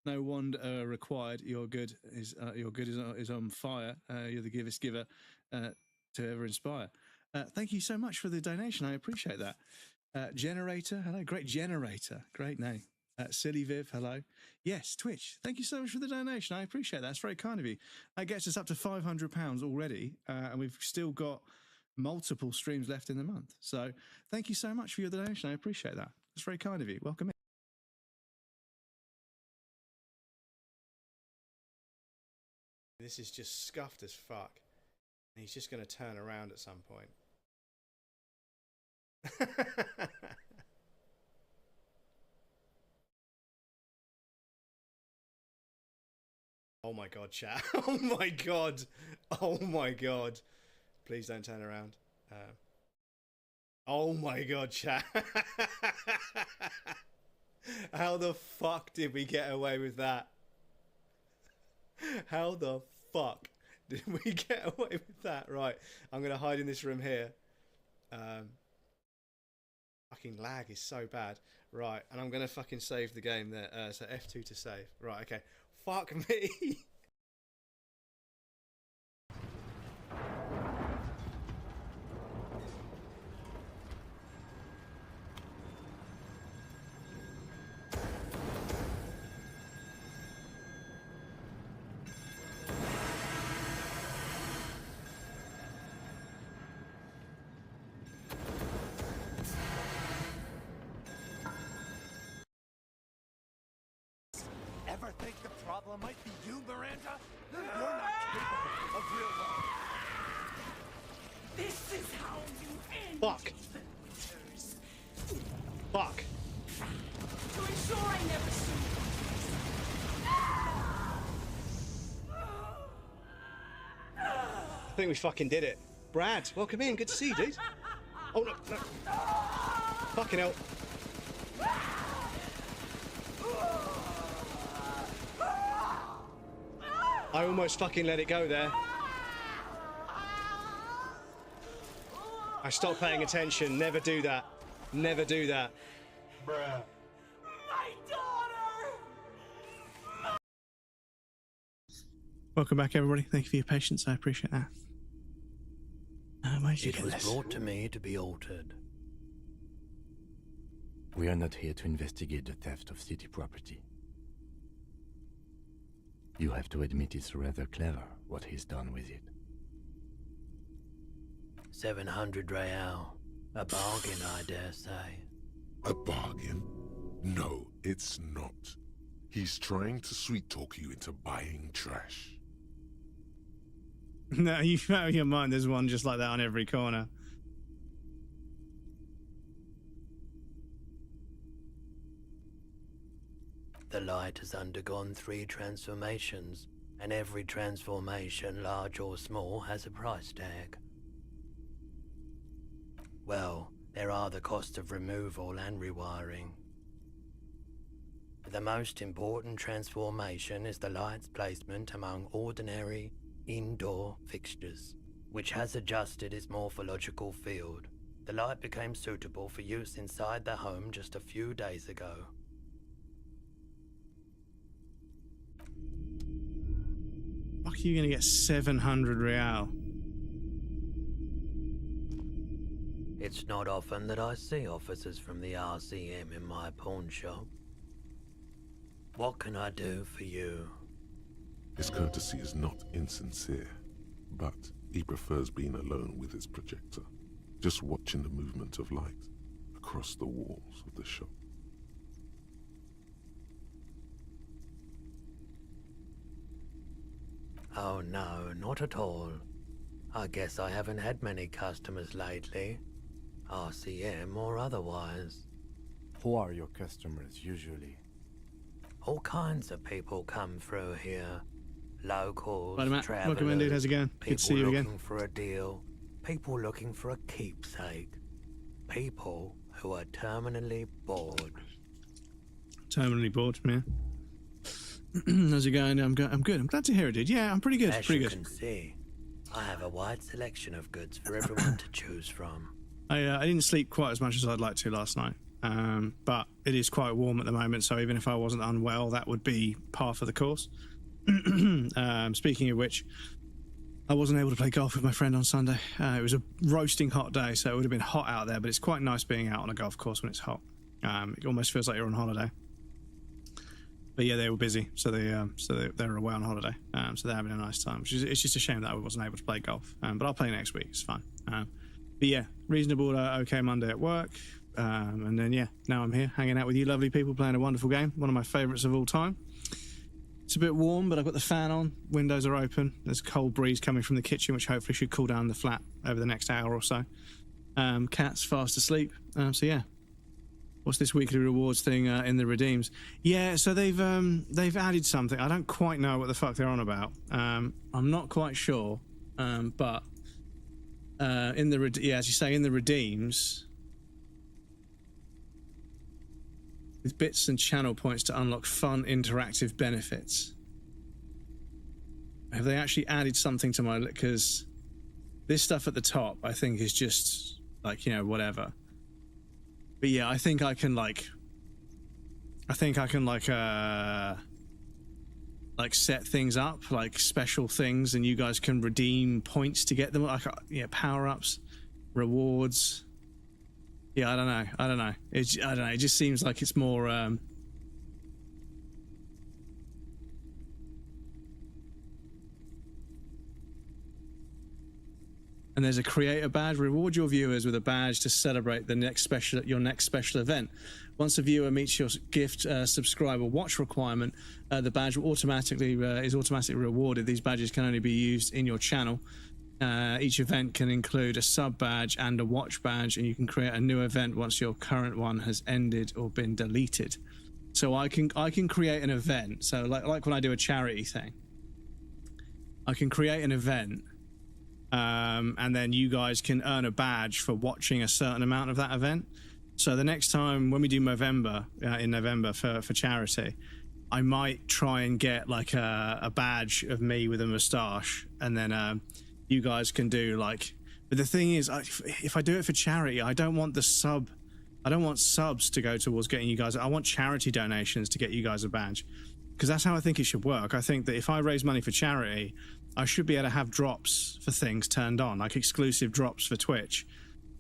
No wand required. Your good is on fire. You're the givest giver to ever inspire. Thank you so much for the donation. I appreciate that. Generator, hello. Great Generator. Great name. Silly Viv, hello. Yes, Twitch. Thank you so much for the donation. I appreciate that. That's very kind of you. That gets us up to £500 already, and we've still got multiple streams left in the month. So thank you so much for your donation. I appreciate that. That's very kind of you. Welcome in. This is just scuffed as fuck. And he's just going to turn around at some point. Oh my god, chat. Oh my god. Oh my god. Please don't turn around. Oh my god, chat. How the fuck did we get away with that? How the fuck did we get away with that? Right, I'm going to hide in this room here. Fucking lag is so bad. Right, and I'm going to fucking save the game there. So F2 to save. Right, okay. Fuck me. Ever think the problem might be you, Miranda? You're not capable of real love. This is how you end Fuck. the Winters. Fuck. To ensure I never see you think we fucking did it. Brad, welcome in. Good to see you, dude. Oh, no, no. Fucking hell. I almost fucking let it go there. I stopped paying attention. Never do that. Never do that. Bruh. My daughter! Welcome back, everybody. Thank you for your patience. I appreciate that. Where did you It get was this? brought to me to be altered. We are not here to investigate the theft of city property. You have to admit it's rather clever what he's done with it. 700 real. A bargain, I dare say. A bargain? No, it's not. He's trying to sweet-talk you into buying trash. No, you out of your mind. There's one just like that on every corner. The light has undergone 3 transformations, and every transformation, large or small, has a price tag. Well, there are the costs of removal and rewiring. The most important transformation is the light's placement among ordinary indoor fixtures, which has adjusted its morphological field. The light became suitable for use inside the home just a few days ago. Fuck, are you gonna get 700 real? It's not often that I see officers from the RCM in my pawn shop. What can I do for you? His courtesy is not insincere, but he prefers being alone with his projector, just watching the movement of light across the walls of the shop. Oh no, not at all. I guess I haven't had many customers lately, RCM or otherwise. Who are your customers usually? All kinds of people come through here. Locals, Right, Matt. travelers, Welcome in, dude. How's it going? Good to see you people again. looking for a deal, people looking for a keepsake, people who are terminally bored. Terminally bored, man. How's it going? I'm good. I'm glad to hear it, dude. Yeah, I'm pretty good. As Pretty you good. can see, I have a wide selection of goods for everyone to choose from. I didn't sleep quite as much as I'd like to last night, but it is quite warm at the moment. So even if I wasn't unwell, that would be par for the course. Speaking of which, I wasn't able to play golf with my friend on Sunday. It was a roasting hot day, so it would have been hot out there. But it's quite nice being out on a golf course when it's hot. It almost feels like you're on holiday. But yeah, they were busy, so they were away on holiday. So they're having a nice time. It's just a shame that I wasn't able to play golf. But I'll play next week. It's fine. But yeah, reasonable, okay Monday at work. And then yeah, now I'm here hanging out with you lovely people, playing a wonderful game. One of my favourites of all time. It's a bit warm, but I've got the fan on. Windows are open. There's a cold breeze coming from the kitchen, which hopefully should cool down the flat over the next hour or so. Cat's fast asleep. So yeah. What's this weekly rewards thing in the redeems? Yeah, so they've added something. I don't quite know what the fuck they're on about. I'm not quite sure. But in the as you say, in the redeems, with bits and channel points to unlock fun interactive benefits. Have they actually added something to my? Because this stuff at the top, I think, is just like, you know, whatever. But yeah, I think I can like set things up, like special things, and you guys can redeem points to get them, like power-ups, rewards. Yeah, I don't know. It just seems like it's more and there's a creator badge. Reward your viewers with a badge to celebrate your next special event. Once a viewer meets your gift subscribe or watch requirement, the badge will automatically rewarded. These badges can only be used in your channel. Each event can include a sub badge and a watch badge, and you can create a new event once your current one has ended or been deleted. So I can create an event. So like when I do a charity thing, I can create an event. and then you guys can earn a badge for watching a certain amount of that event. So the next time when we do Movember, in November for charity, I might try and get like a badge of me with a moustache, and then you guys can do like. But the thing is, if I do it for charity, I don't want subs to go towards getting you guys. I want charity donations to get you guys a badge, because that's how I think it should work. I think that if I raise money for charity, I should be able to have drops for things turned on, like exclusive drops for Twitch,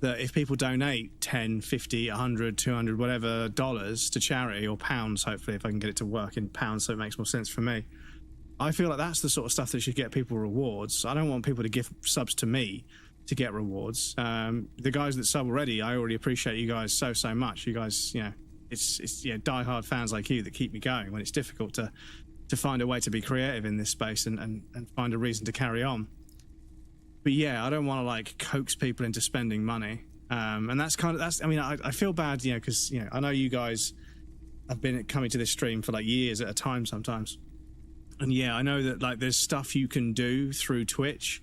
that if people donate 10, 50, 100, 200, whatever dollars to charity, or pounds, hopefully, if I can get it to work in pounds so it makes more sense for me, I feel like that's the sort of stuff that should get people rewards. I don't want people to give subs to me to get rewards. The guys that sub already, I already appreciate you guys so much. You guys, you know, it's diehard fans like you that keep me going when it's difficult to find a way to be creative in this space and find a reason to carry on. But yeah, I don't want to like coax people into spending money. And that's I mean, I feel bad, you know, because, you know, I know you guys have been coming to this stream for like years at a time sometimes. And yeah, I know that like there's stuff you can do through Twitch,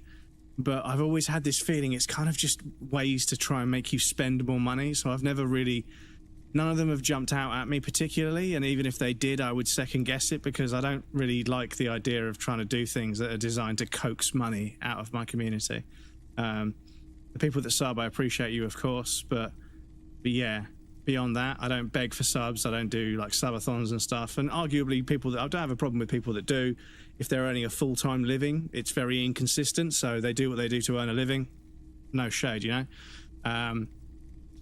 but I've always had this feeling it's kind of just ways to try and make you spend more money. So I've never really, none of them have jumped out at me particularly. And even if they did, I would second guess it, because I don't really like the idea of trying to do things that are designed to coax money out of my community. The people that sub, I appreciate you, of course, but yeah, beyond that, I don't beg for subs. I don't do like subathons and stuff. And arguably people that, I don't have a problem with people that do. If they're earning a full-time living, it's very inconsistent. So they do what they do to earn a living. No shade, you know?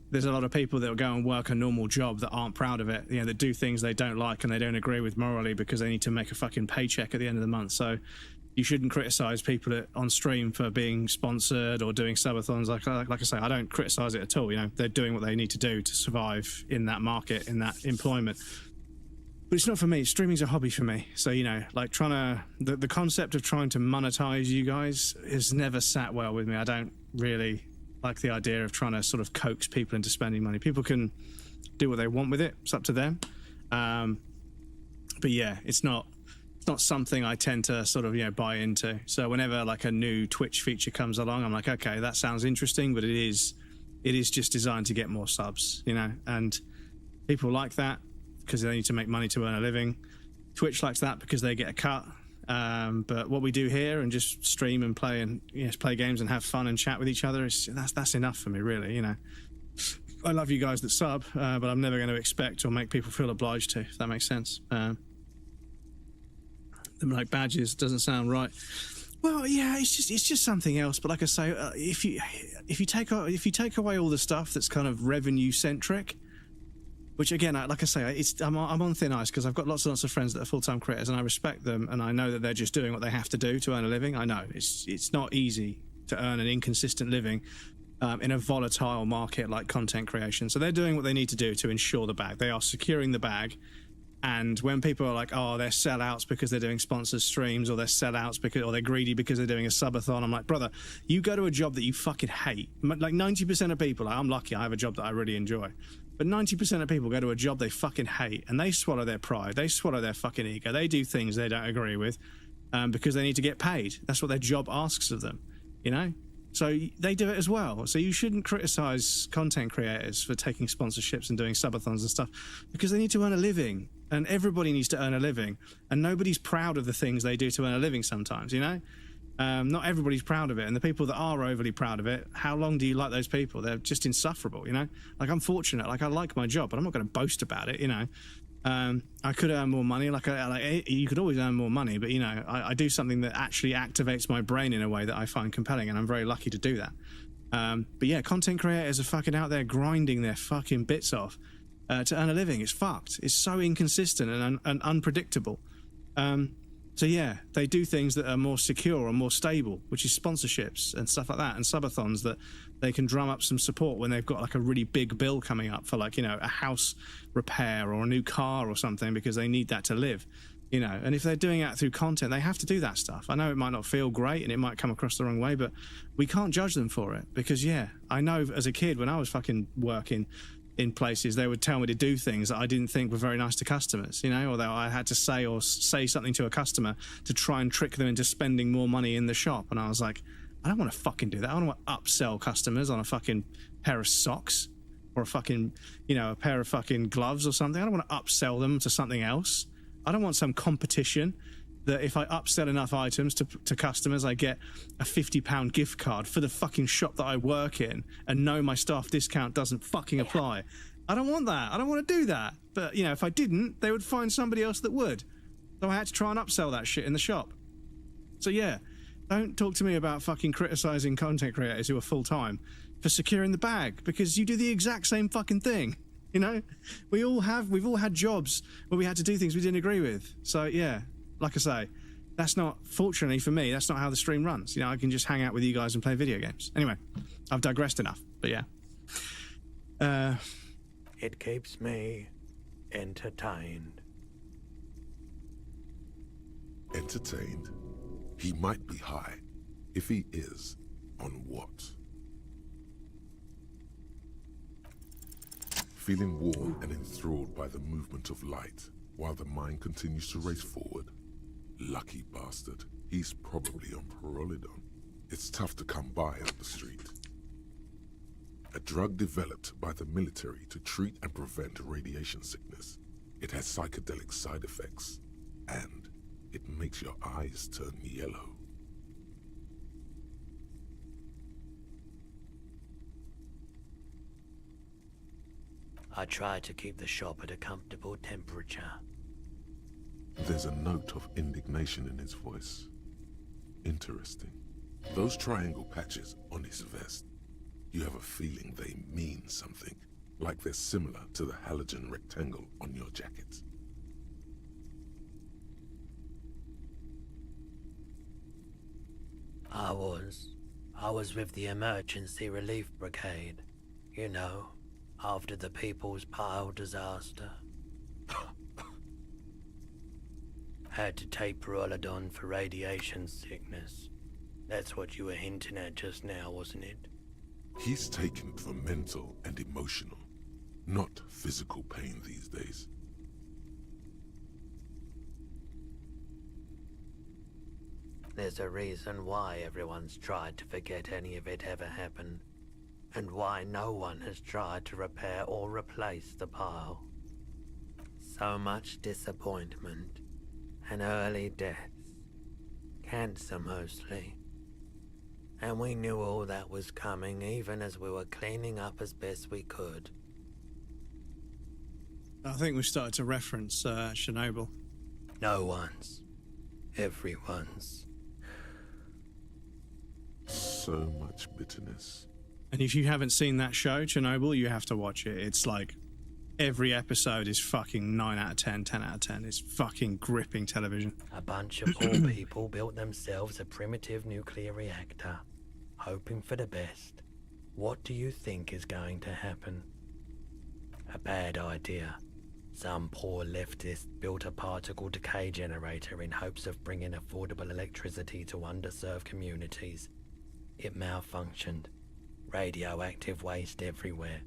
There's a lot of people that will go and work a normal job that aren't proud of it, you know, that do things they don't like and they don't agree with morally because they need to make a fucking paycheck at the end of the month. So you shouldn't criticize people on stream for being sponsored or doing subathons. Like I say, I don't criticize it at all. You know, they're doing what they need to do to survive in that market, in that employment. But it's not for me. Streaming's a hobby for me. So, you know, like the concept of trying to monetize you guys has never sat well with me. I don't really like the idea of trying to sort of coax people into spending money. People can do what they want with it. It's up to them. But yeah, it's not something I tend to sort of, you know, buy into. So whenever like a new Twitch feature comes along, I'm like, okay, that sounds interesting, but it is just designed to get more subs, you know, and people like that because they need to make money to earn a living. Twitch likes that because they get a cut. But what we do here and just stream and play and, you know, play games and have fun and chat with each other, that's enough for me, really, you know. I love you guys that sub, but I'm never going to expect or make people feel obliged to, if that makes sense. Like badges doesn't sound right. Well, yeah, it's just something else. But like I say, if you take away all the stuff that's kind of revenue centric, which again, like I say, I'm on thin ice because I've got lots and lots of friends that are full-time creators, and I respect them, and I know that they're just doing what they have to do to earn a living. I know it's not easy to earn an inconsistent living in a volatile market like content creation. So they're doing what they need to do to ensure the bag. They are securing the bag. And when people are like, oh, they're sellouts because they're doing sponsored streams, or they're sellouts because, or they're greedy because they're doing a subathon, I'm like, brother, you go to a job that you fucking hate. Like 90% of people, I'm lucky, I have a job that I really enjoy. But 90% of people go to a job they fucking hate, and they swallow their pride, they swallow their fucking ego, they do things they don't agree with because they need to get paid. That's what their job asks of them, you know? So they do it as well. So you shouldn't criticize content creators for taking sponsorships and doing subathons and stuff, because they need to earn a living, and everybody needs to earn a living, and nobody's proud of the things they do to earn a living sometimes, you know? Not everybody's proud of it, and the people that are overly proud of it, how long do you like those people? They're just insufferable, you know? Like, I'm fortunate, like, I like my job, but I'm not going to boast about it, you know? I could earn more money, like you could always earn more money, but, you know, I do something that actually activates my brain in a way that I find compelling, and I'm very lucky to do that. But yeah, content creators are fucking out there grinding their fucking bits off to earn a living. It's fucked. It's so inconsistent and unpredictable. So yeah, they do things that are more secure or more stable, which is sponsorships and stuff like that, and subathons that they can drum up some support when they've got like a really big bill coming up for, like, you know, a house repair or a new car or something, because they need that to live, you know. And if they're doing that through content, they have to do that stuff. I know it might not feel great and it might come across the wrong way, but we can't judge them for it, because yeah, I know as a kid when I was fucking working in places, they would tell me to do things that I didn't think were very nice to customers, you know, or that I had to say something to a customer to try and trick them into spending more money in the shop. And I was like, I don't want to fucking do that. I don't want to upsell customers on a fucking pair of socks or a fucking, you know, a pair of fucking gloves or something. I don't want to upsell them to something else. I don't want some competition that if I upsell enough items to customers, I get a £50 gift card for the fucking shop that I work in and know my staff discount doesn't fucking apply. I don't want that. I don't want to do that. But, you know, if I didn't, they would find somebody else that would. So I had to try and upsell that shit in the shop. So yeah, don't talk to me about fucking criticizing content creators who are full-time for securing the bag, because you do the exact same fucking thing. You know, we've all had jobs where we had to do things we didn't agree with. So yeah, like I say, that's not, fortunately for me, that's not how the stream runs. You know, I can just hang out with you guys and play video games. Anyway, I've digressed enough, but yeah. It keeps me entertained. Entertained? He might be high. If he is, on what? Feeling warm and enthralled by the movement of light, while the mind continues to race forward. Lucky bastard. He's probably on Pyrrolidon. It's tough to come by on the street. A drug developed by the military to treat and prevent radiation sickness. It has psychedelic side effects, and it makes your eyes turn yellow. I try to keep the shop at a comfortable temperature. There's a note of indignation in his voice. Interesting. Those triangle patches on his vest, you have a feeling they mean something, like they're similar to the halogen rectangle on your jacket. I was with the Emergency Relief Brigade, you know, after the People's Pile disaster. Had to take Pyrrolidon for radiation sickness. That's what you were hinting at just now, wasn't it? He's taken it for mental and emotional, not physical pain these days. There's a reason why everyone's tried to forget any of it ever happened, and why no one has tried to repair or replace the pile. So much disappointment, and early deaths. Cancer mostly. And we knew all that was coming even as we were cleaning up as best we could. I think we started to reference Chernobyl. No one's. Everyone's. So much bitterness. And if you haven't seen that show, Chernobyl, you have to watch it. It's like every episode is fucking 9 out of 10, 10 out of 10. It's fucking gripping television. A bunch of poor people built themselves a primitive nuclear reactor, hoping for the best. What do you think is going to happen? A bad idea. Some poor leftist built a particle decay generator in hopes of bringing affordable electricity to underserved communities. It malfunctioned. Radioactive waste everywhere.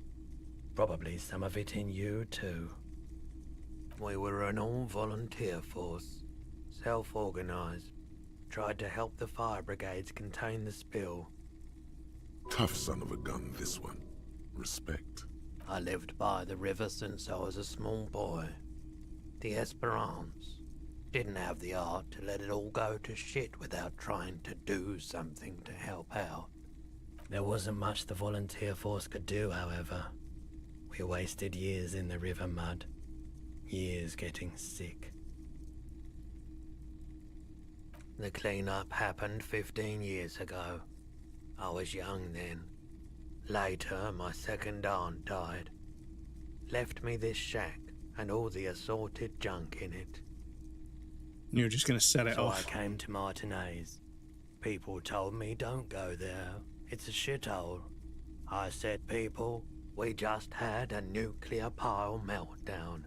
Probably some of it in you too. We were an all-volunteer force. Self-organized. Tried to help the fire brigades contain the spill. Tough son of a gun, this one. Respect. I lived by the river since I was a small boy. The Esperance. Didn't have the art to let it all go to shit without trying to do something to help out. There wasn't much the volunteer force could do, however. We wasted years in the river mud. Years getting sick. The cleanup happened 15 years ago. I was young then. Later, my second aunt died. Left me this shack and all the assorted junk in it. You were just going to set it off. So I came to Martinez. People told me don't go there. It's a shithole. I said, people, we just had a nuclear pile meltdown.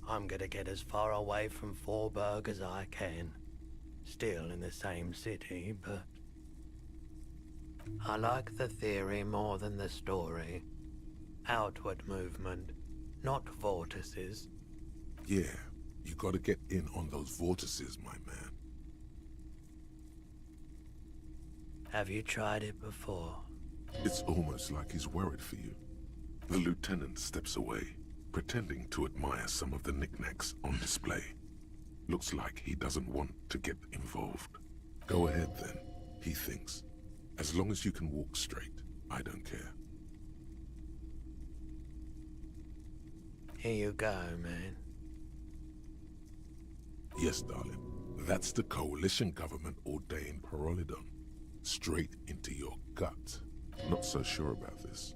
I'm gonna get as far away from Forburg as I can. Still in the same city, but... I like the theory more than the story. Outward movement, not vortices. Yeah, you gotta get in on those vortices, my man. Have you tried it before? It's almost like he's worried for you. The lieutenant steps away, pretending to admire some of the knickknacks on display. Looks like he doesn't want to get involved. Go ahead then, he thinks. As long as you can walk straight, I don't care. Here you go, man. Yes, darling. That's the coalition government ordained Parolidon. Straight into your gut. Not so sure about this.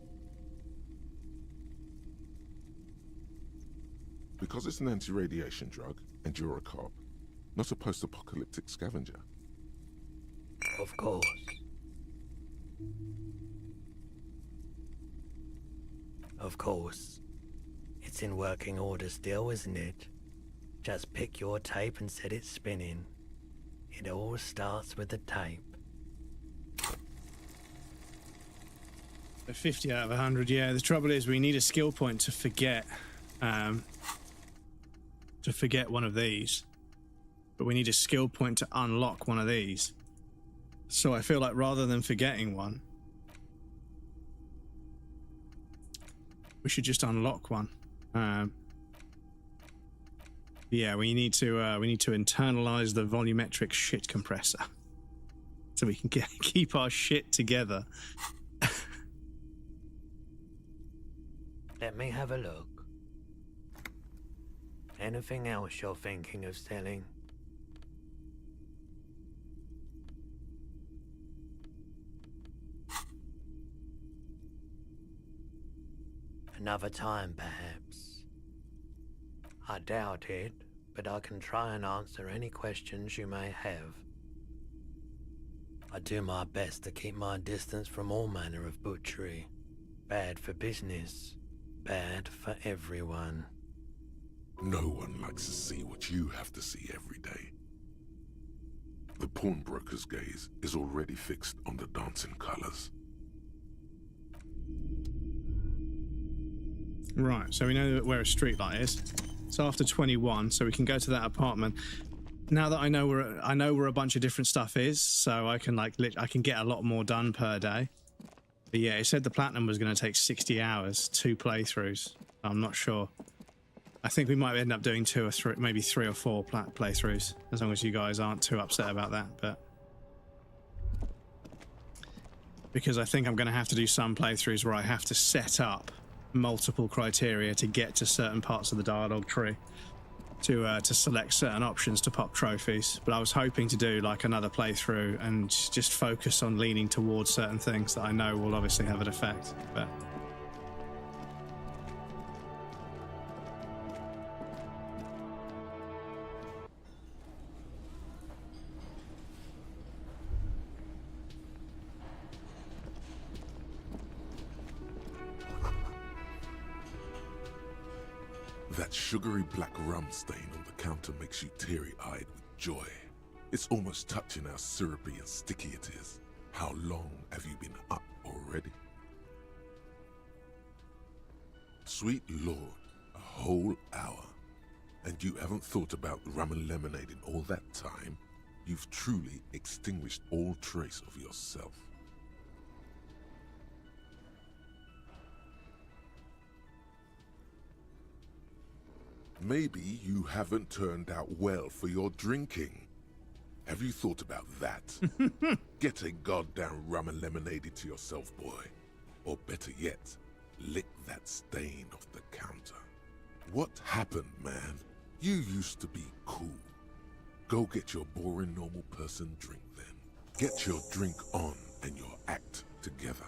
Because it's an anti-radiation drug, and you're a cop, not a post-apocalyptic scavenger. Of course. Of course. It's in working order still, isn't it? Just pick your tape and set it spinning. It all starts with the tape. A 50 out of 100, yeah. The trouble is we need a skill point to forget one of these. But we need a skill point to unlock one of these. So I feel like rather than forgetting one, we should just unlock one. Yeah, we need to internalize the volumetric shit compressor so we can keep our shit together. Let me have a look. Anything else you're thinking of selling? Another time, perhaps. I doubt it, but I can try and answer any questions you may have. I do my best to keep my distance from all manner of butchery. Bad for business, bad for everyone. No one likes to see what you have to see every day. The pawnbroker's gaze is already fixed on the dancing colors. Right, so we know where a streetlight is. It's after 21, so we can go to that apartment. Now that I know where a bunch of different stuff is, so I can I can get a lot more done per day. But yeah, it said the platinum was going to take 60 hours, 2 playthroughs. I'm not sure. I think we might end up doing 2 or 3, maybe 3 or 4 playthroughs, as long as you guys aren't too upset about that. But because I think I'm going to have to do some playthroughs where I have to set up multiple criteria to get to certain parts of the dialogue tree to select certain options to pop trophies. But I was hoping to do like another playthrough and just focus on leaning towards certain things that I know will obviously have an effect. But That sugary black rum stain on the counter makes you teary-eyed with joy. It's almost touching how syrupy and sticky it is. How long have you been up already? Sweet Lord, a whole hour. And you haven't thought about rum and lemonade in all that time? You've truly extinguished all trace of yourself. Maybe you haven't turned out well for your drinking. Have you thought about that? Get a goddamn rum and lemonade to yourself, boy. Or better yet, lick that stain off the counter. What happened, man? You used to be cool. Go get your boring normal person drink then. Get your drink on and your act together.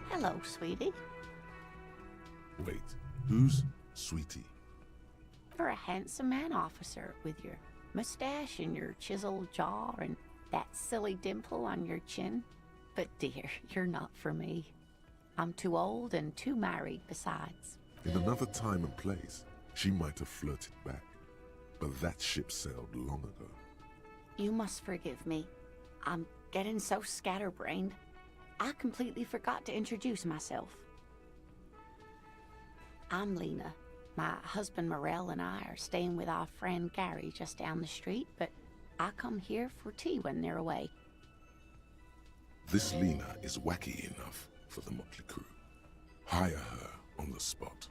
Hello, sweetie. Wait, who's Sweetie? You're a handsome man, officer, with your mustache and your chiseled jaw and that silly dimple on your chin. But dear, you're not for me. I'm too old and too married besides. In another time and place, she might have flirted back. But that ship sailed long ago. You must forgive me. I'm getting so scatterbrained, I completely forgot to introduce myself. I'm Lena. My husband Morel and I are staying with our friend Gary just down the street, but I come here for tea when they're away. This Lena is wacky enough for the motley crew. Hire her on the spot.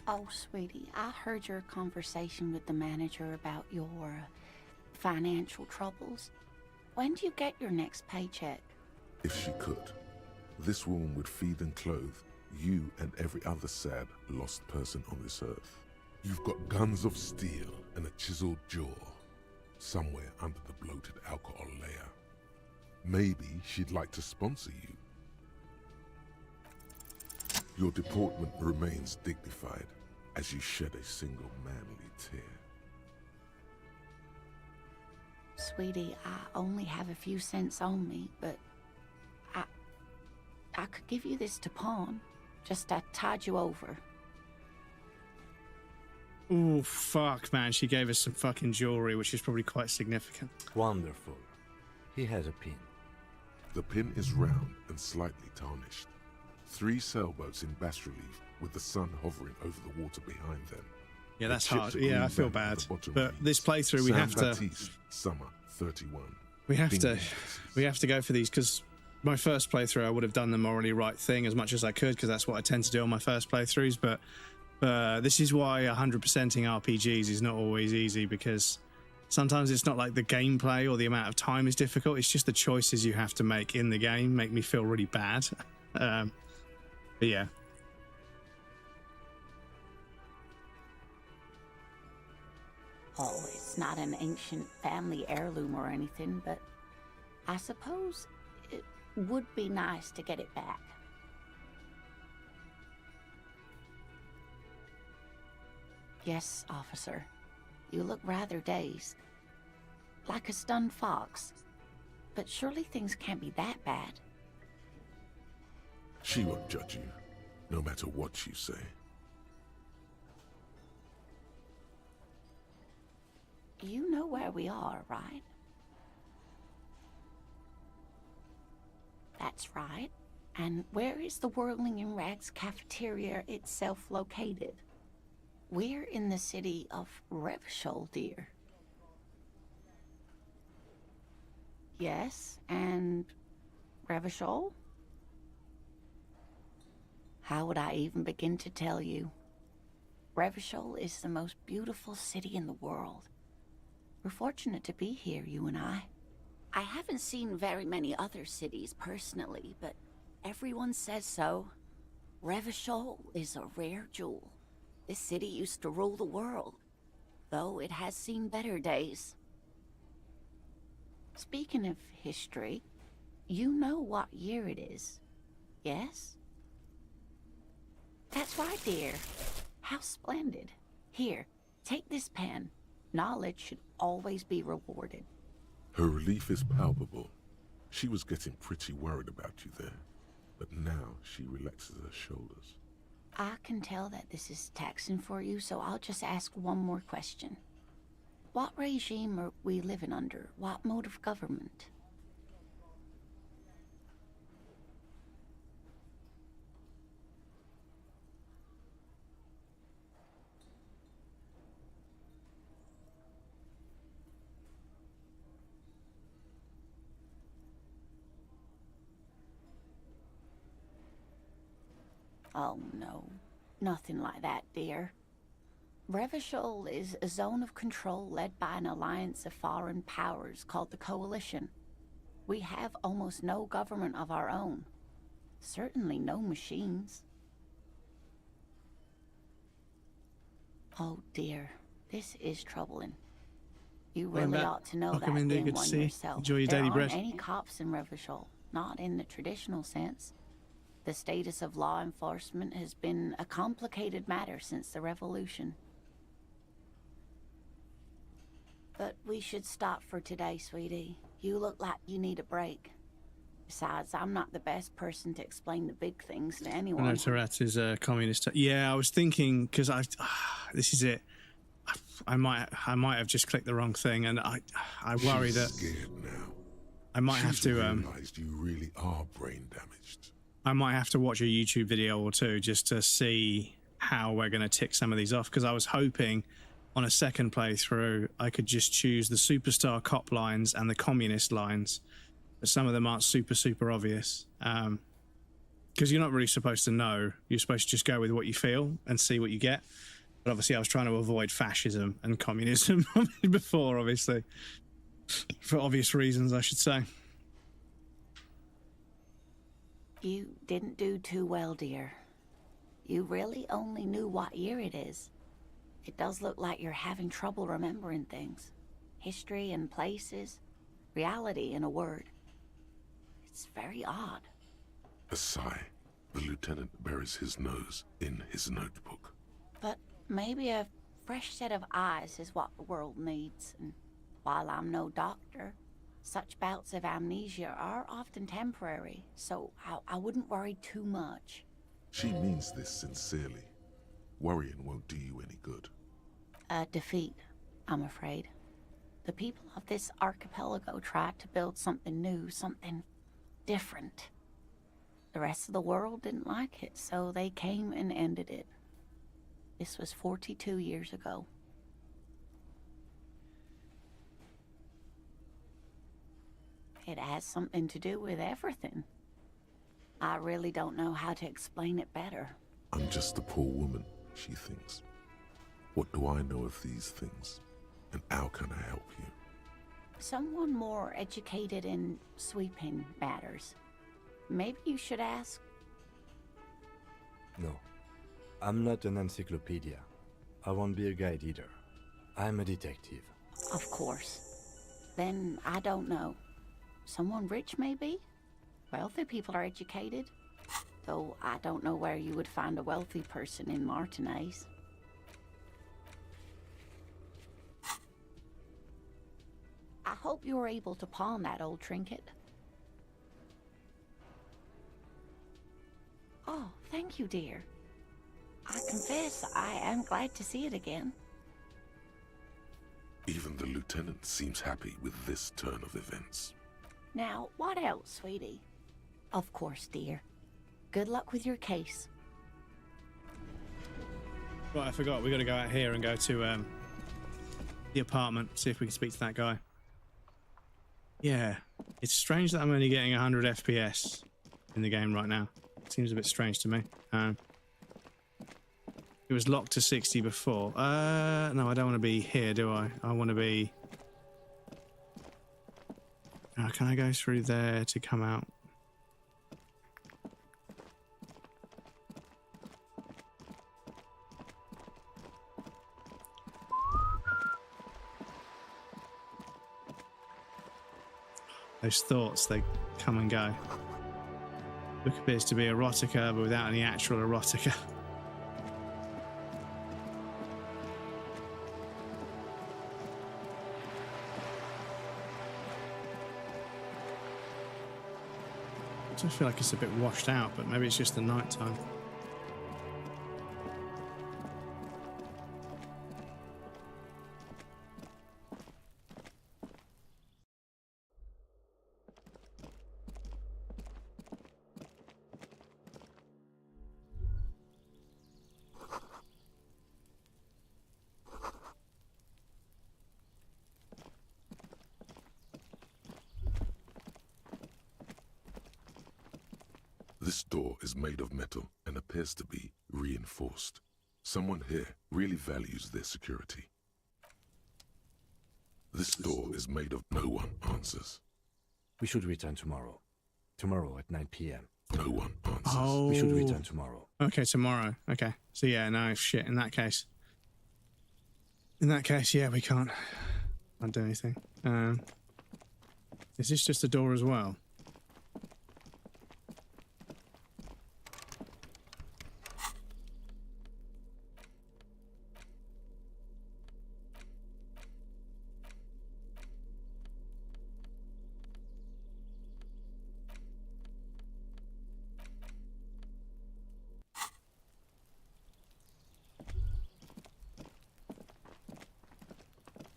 Oh, sweetie, I heard your conversation with the manager about your financial troubles. When do you get your next paycheck? If she could, this woman would feed and clothe you and every other sad, lost person on this earth. You've got guns of steel and a chiseled jaw, somewhere under the bloated alcohol layer. Maybe she'd like to sponsor you. Your deportment remains dignified as you shed a single manly tear. Sweetie, I only have a few cents on me, but I could give you this to pawn. Just to tide you over. Oh, fuck, man. She gave us some fucking jewelry, which is probably quite significant. Wonderful. He has a pin. The pin is round and slightly tarnished. 3 sailboats in bas relief with the sun hovering over the water behind them. Yeah, that's The hard. chips Yeah, are I feel green bad. at the bottom But reads, this playthrough, we San have to... Baptiste, Summer 31. We have to Bingo. go for these, because my first playthrough, I would have done the morally right thing as much as I could, because that's what I tend to do on my first playthroughs. But this is why 100%ing RPGs is not always easy, because sometimes it's not like the gameplay or the amount of time is difficult. It's just the choices you have to make in the game make me feel really bad. But yeah. Oh, it's not an ancient family heirloom or anything, but I suppose it would be nice to get it back. Yes, officer. You look rather dazed. Like a stunned fox. But surely things can't be that bad. She won't judge you, no matter what you say. You know where we are, right? That's right. And where is the Whirling in Rags cafeteria itself located? We're in the city of Revachol, dear. Yes, and Revachol? How would I even begin to tell you? Revachol is the most beautiful city in the world. We're fortunate to be here, you and I. I haven't seen very many other cities personally, but everyone says so. Revachol is a rare jewel. This city used to rule the world, though it has seen better days. Speaking of history, you know what year it is, yes? That's right, dear. How splendid. Here, take this pen. Knowledge should always be rewarded. Her relief is palpable. She was getting pretty worried about you there, but now she relaxes her shoulders. I can tell that this is taxing for you, so I'll just ask one more question. What regime are we living under? What mode of government? Oh no, nothing like that, dear. Revachol is a zone of control led by an alliance of foreign powers called the Coalition. We have almost no government of our own. Certainly no machines. Oh dear, this is troubling. You really ought to know that being one yourself. Enjoy your There daily aren't bread. any cops in Revachol, not in the traditional sense. The status of law enforcement has been a complicated matter since the revolution. But we should stop for today, sweetie. You look like you need a break. Besides, I'm not the best person to explain the big things to anyone. No, Tarat is a communist. Yeah, I was thinking, because this is it. I might have just clicked the wrong thing, and I worry that scared now. I might have She's to realized you really are brain damaged. I might have to watch a YouTube video or two just to see how we're going to tick some of these off, because I was hoping on a second playthrough I could just choose the superstar cop lines and the communist lines, but some of them aren't super obvious, because you're not really supposed to know. You're supposed to just go with what you feel and see what you get. But obviously I was trying to avoid fascism and communism before, obviously, for obvious reasons, I should say. You didn't do too well, dear. You really only knew what year it is. It does look like you're having trouble remembering things. History and places. Reality, in a word. It's very odd. A sigh. The lieutenant buries his nose in his notebook. But maybe a fresh set of eyes is what the world needs. And while I'm no doctor, such bouts of amnesia are often temporary, so I wouldn't worry too much. She means this sincerely. Worrying won't do you any good. A defeat, I'm afraid. The people of this archipelago tried to build something new, something different. The rest of the world didn't like it, so they came and ended it. This was 42 years ago. It has something to do with everything. I really don't know how to explain it better. I'm just a poor woman, she thinks. What do I know of these things? And how can I help you? Someone more educated in sweeping matters. Maybe you should ask. No. I'm not an encyclopedia. I won't be a guide either. I'm a detective. Of course. Then I don't know. Someone rich, maybe? Wealthy people are educated. Though I don't know where you would find a wealthy person in Martinez. I hope you were able to pawn that old trinket. Oh, thank you, dear. I confess I am glad to see it again. Even the lieutenant seems happy with this turn of events. Now, what else, sweetie? Of course, dear. Good luck with your case. Right, I forgot. We got to go out here and go to the apartment, see if we can speak to that guy. Yeah, it's strange that I'm only getting 100 FPS in the game right now. It seems a bit strange to me. It was locked to 60 before. No, I don't want to be here, do I? I want to be... can I go through there to come out? Those thoughts, they come and go. Book appears to be erotica, but without any actual erotica. I just feel like it's a bit washed out, but maybe it's just the night time. This door is made of metal and appears to be reinforced. Someone here really values their security. This door is made of... No one answers. We should return tomorrow. Tomorrow at 9 p.m. No one answers. Oh. We should return tomorrow. Okay, tomorrow. Okay. So yeah, no, shit, in that case. In that case, yeah, we can't do anything. Is this just a door as well?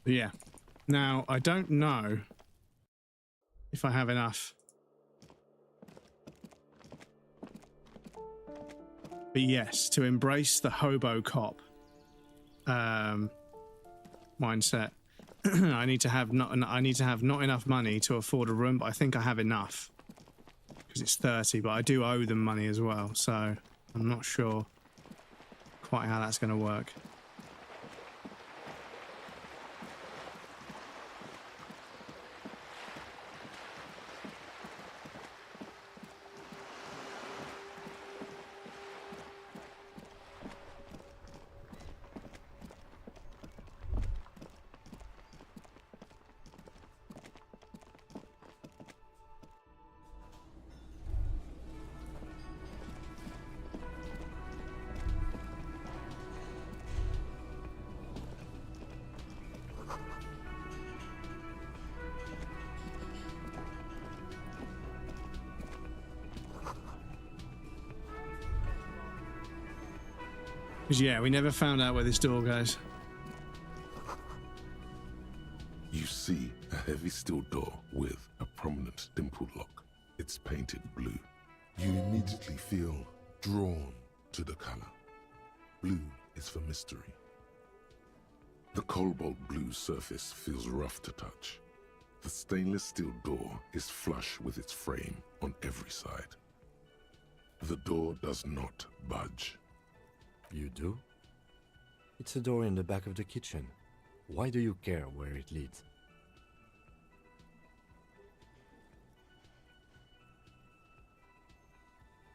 But yeah. Now, I don't know if I have enough. But yes, to embrace the hobo cop mindset, I need to have not enough money to afford a room, but I think I have enough because it's 30. But I do owe them money as well, so I'm not sure quite how that's going to work. 'Cause, yeah, we never found out where this door goes. You see a heavy steel door with a prominent dimple lock. It's painted blue. You immediately feel drawn to the color. Blue is for mystery. The cobalt blue surface feels rough to touch. The stainless steel door is flush with its frame on every side. The door does not budge. You do? It's a door in the back of the kitchen. Why do you care where it leads?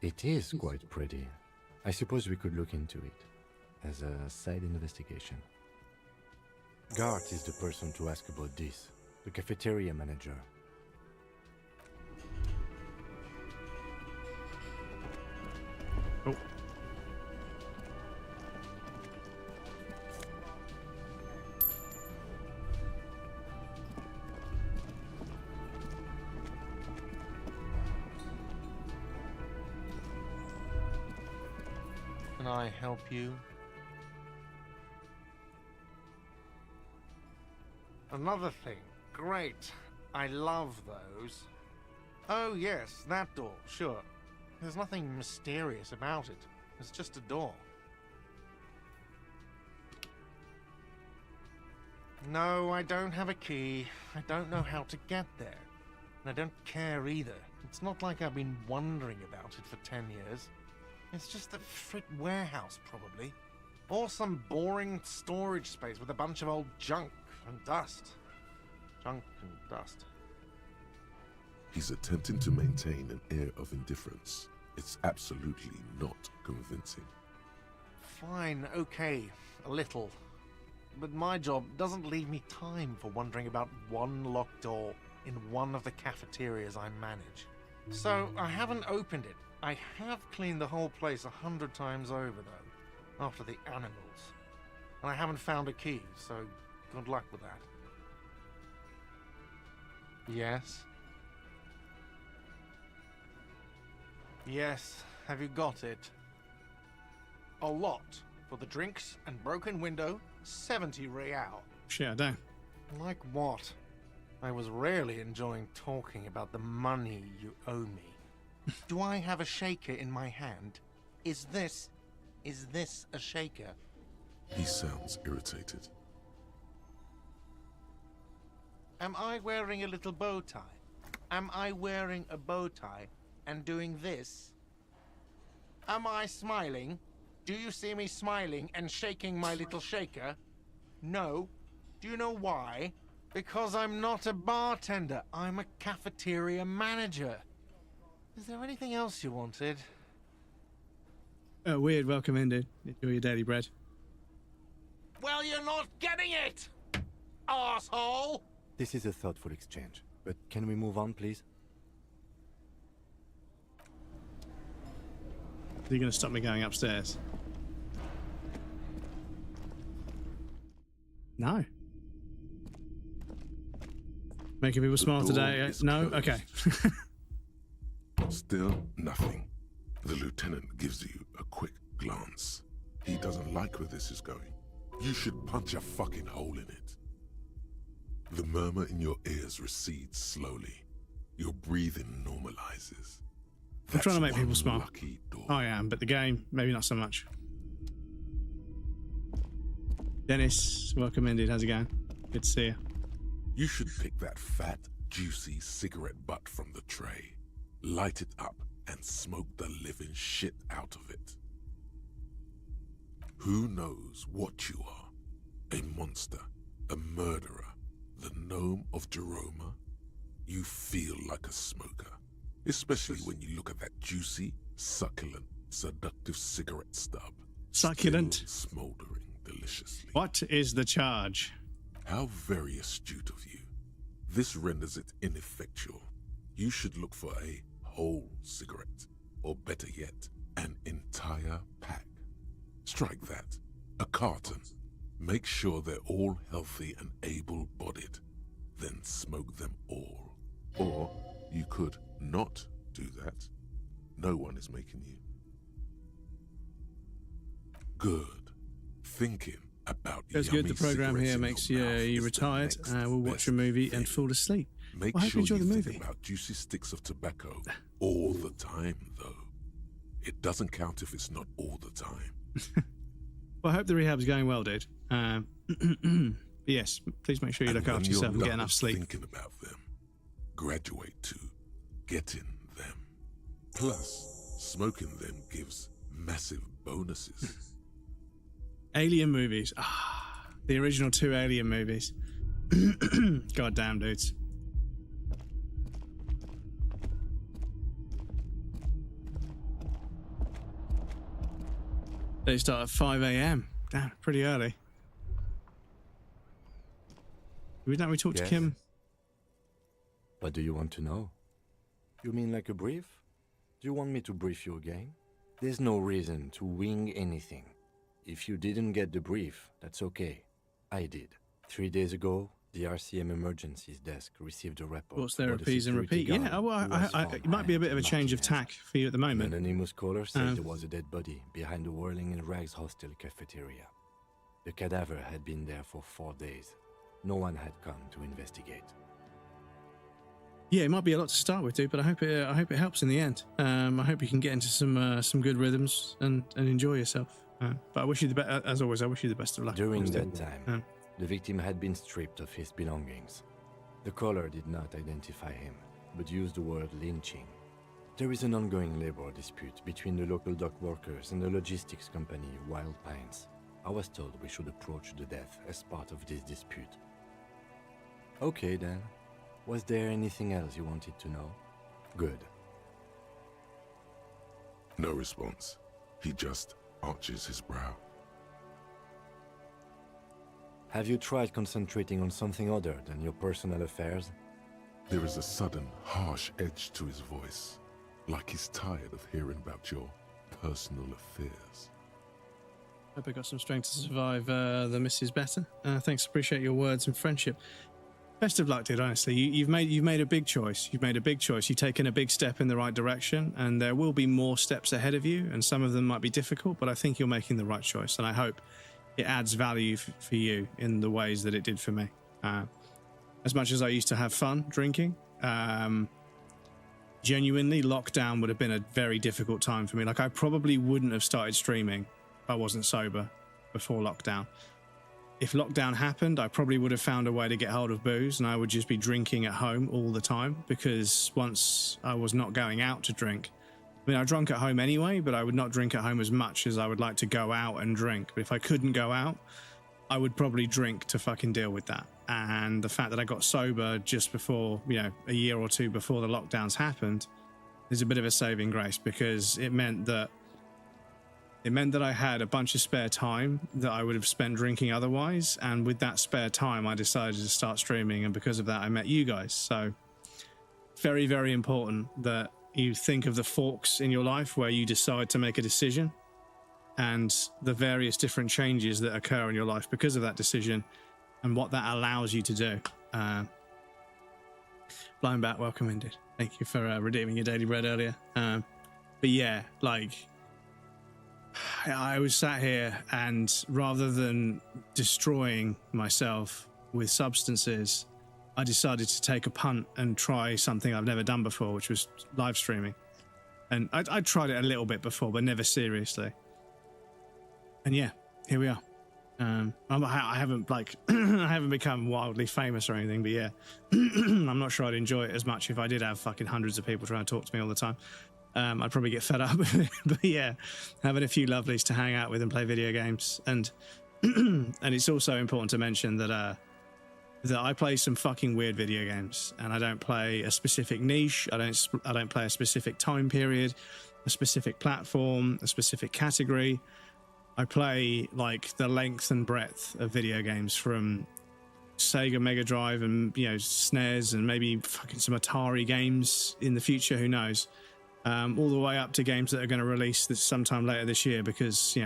It is quite pretty. I suppose we could look into it as a side investigation. Gart is the person to ask about this, the cafeteria manager. Oh. Can I help you? Another thing. Great. I love those. Oh yes, that door, sure. There's nothing mysterious about it. It's just a door. No, I don't have a key. I don't know how to get there. And I don't care either. It's not like I've been wondering about it for 10 years. It's just a frit warehouse, probably. Or some boring storage space with a bunch of old junk and dust. Junk and dust. He's attempting to maintain an air of indifference. It's absolutely not convincing. Fine, okay, a little. But my job doesn't leave me time for wondering about one locked door in one of the cafeterias I manage. So I haven't opened it. I have cleaned the whole place 100 times over, though, after the animals. And I haven't found a key, so good luck with that. Yes? Yes, have you got it? A lot. For the drinks and broken window, 70 real. Shit, I don't. Like what? I was rarely enjoying talking about the money you owe me. Do I have a shaker in my hand? Is this a shaker? He sounds irritated. Am I wearing a little bow tie? Am I wearing a bow tie and doing this? Am I smiling? Do you see me smiling and shaking my little shaker? No. Do you know why? Because I'm not a bartender. I'm a cafeteria manager. Is there anything else you wanted? Weird, welcome in, dude. Enjoy your daily bread. Well, you're not getting it, asshole! This is a thoughtful exchange, but can we move on, please? Are you going to stop me going upstairs? No. Making people smile today? No? Okay. Still nothing. The lieutenant gives you a quick glance. He doesn't like where this is going. You should punch a fucking hole in it. The murmur in your ears recedes slowly. Your breathing normalizes. I'm trying to make That's people one smile. lucky door. I am, but the game, maybe not so much. Dennis, welcome indeed. How's it going? Good to see you. You should pick that fat, juicy cigarette butt from the tray, light it up, and smoke the living shit out of it. Who knows what you are? A monster, a murderer, the gnome of Jeroma? You feel like a smoker, especially when you look at that juicy, succulent, seductive cigarette stub. Succulent? Still smoldering deliciously. What is the charge? How very astute of you. This renders it ineffectual. You should look for a whole cigarette, or better yet, an entire pack. Strike that. A carton. Make sure they're all healthy and able-bodied. Then smoke them all. Or you could not do that. No one is making you. Good. Thinking about It's good. The program here makes you retired. We'll watch a movie and fall asleep. Make Well, I hope sure you enjoy you the think movie. about juicy sticks of tobacco all the time, though. It doesn't count if it's not all the time. Well, I hope the rehab's going well, dude. Yes, please make sure you look when after you're yourself and get done enough sleep. Thinking about them, graduate to getting them. Plus, smoking them gives massive bonuses. Alien movies. The original 2 Alien movies. God damn, dudes. They start at 5 a.m. Damn, pretty early. Don't we talk to Yes. Kim? What do you want to know? You mean like a brief? Do you want me to brief you again? There's no reason to wing anything. If you didn't get the brief, that's okay. I did. 3 days ago, the RCM Emergencies Desk received a report. What's about a therapies and security repeat? Yeah, guard well, who was it might be a bit of a change of tack for you at the An moment. anonymous caller said there was a dead body behind the Whirling in Rags hostel cafeteria. The cadaver had been there for 4 days. No one had come to investigate. Yeah, it might be a lot to start with, dude, but I hope it helps in the end. I hope you can get into some good rhythms and enjoy yourself. But I wish you the best. As always, I wish you the best of luck. During that time, the victim had been stripped of his belongings. The caller did not identify him, but used the word lynching. There is an ongoing labor dispute between the local dock workers and the logistics company Wild Pines. I was told we should approach the death as part of this dispute. Okay then. Was there anything else you wanted to know? Good. No response. He just arches his brow. Have you tried concentrating on something other than your personal affairs? There is a sudden, harsh edge to his voice, like he's tired of hearing about your personal affairs. Hope I got some strength to survive the misses better. Thanks, appreciate your words and friendship. Best of luck, dude. Honestly, you've made a big choice. You've made a big choice. You've taken a big step in the right direction, and there will be more steps ahead of you, and some of them might be difficult. But I think you're making the right choice, and I hope it adds value for you in the ways that it did for me. As much as I used to have fun drinking, genuinely, lockdown would have been a very difficult time for me. Like, I probably wouldn't have started streaming if I wasn't sober before lockdown. If lockdown happened, I probably would have found a way to get hold of booze, and I would just be drinking at home all the time, because once I was not going out to drink, I mean, I drank at home anyway, but I would not drink at home as much as I would like to go out and drink. But if I couldn't go out, I would probably drink to fucking deal with that. And the fact that I got sober just before, a year or two before the lockdowns happened is a bit of a saving grace, because it meant that I had a bunch of spare time that I would have spent drinking otherwise. And with that spare time, I decided to start streaming. And because of that, I met you guys. So very, very important that you think of the forks in your life where you decide to make a decision, and the various different changes that occur in your life because of that decision and what that allows you to do. Blind Bat, welcome indeed. Thank you for redeeming your daily bread earlier. But yeah, I was sat here, and rather than destroying myself with substances, I decided to take a punt and try something I've never done before, which was live streaming. And I tried it a little bit before, but never seriously. And yeah, here we are. I haven't like I haven't become wildly famous or anything, but yeah, I'm not sure I'd enjoy it as much if I did have fucking hundreds of people trying to talk to me all the time. I'd probably get fed up with it. But yeah, having a few lovelies to hang out with and play video games, and and it's also important to mention that that I play some fucking weird video games, and I don't play a specific niche. I don't play a specific time period, a specific platform, a specific category. I play like the length and breadth of video games, from Sega Mega Drive and SNES and maybe fucking some Atari games in the future, who knows, all the way up to games that are going to release this sometime later this year, because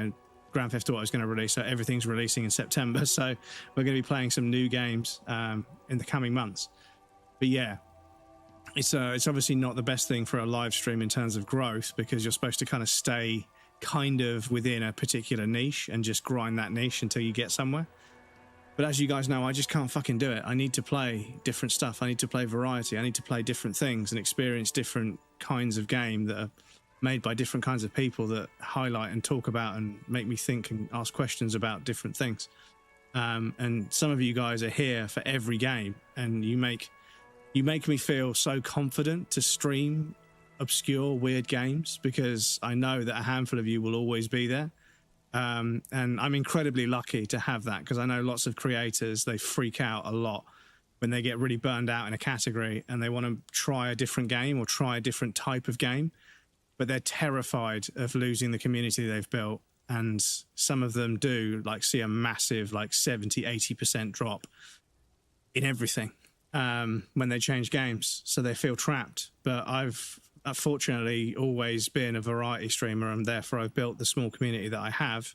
Grand Theft Auto is going to release, so everything's releasing in September, so we're going to be playing some new games in the coming months. But yeah, it's obviously not the best thing for a live stream in terms of growth, because you're supposed to kind of stay kind of within a particular niche and just grind that niche until you get somewhere. But as you guys know, I just can't fucking do it. I need to play different stuff. I need to play variety. I need to play different things and experience different kinds of game that are made by different kinds of people that highlight and talk about and make me think and ask questions about different things. And some of you guys are here for every game, and you make me feel so confident to stream obscure, weird games, because I know that a handful of you will always be there. And I'm incredibly lucky to have that, because I know lots of creators, they freak out a lot when they get really burned out in a category and they want to try a different game or try a different type of game, but they're terrified of losing the community they've built. And some of them do like see a massive like 70-80% drop in everything when they change games, so they feel trapped. But I've fortunately always been a variety streamer, and therefore I've built the small community that I have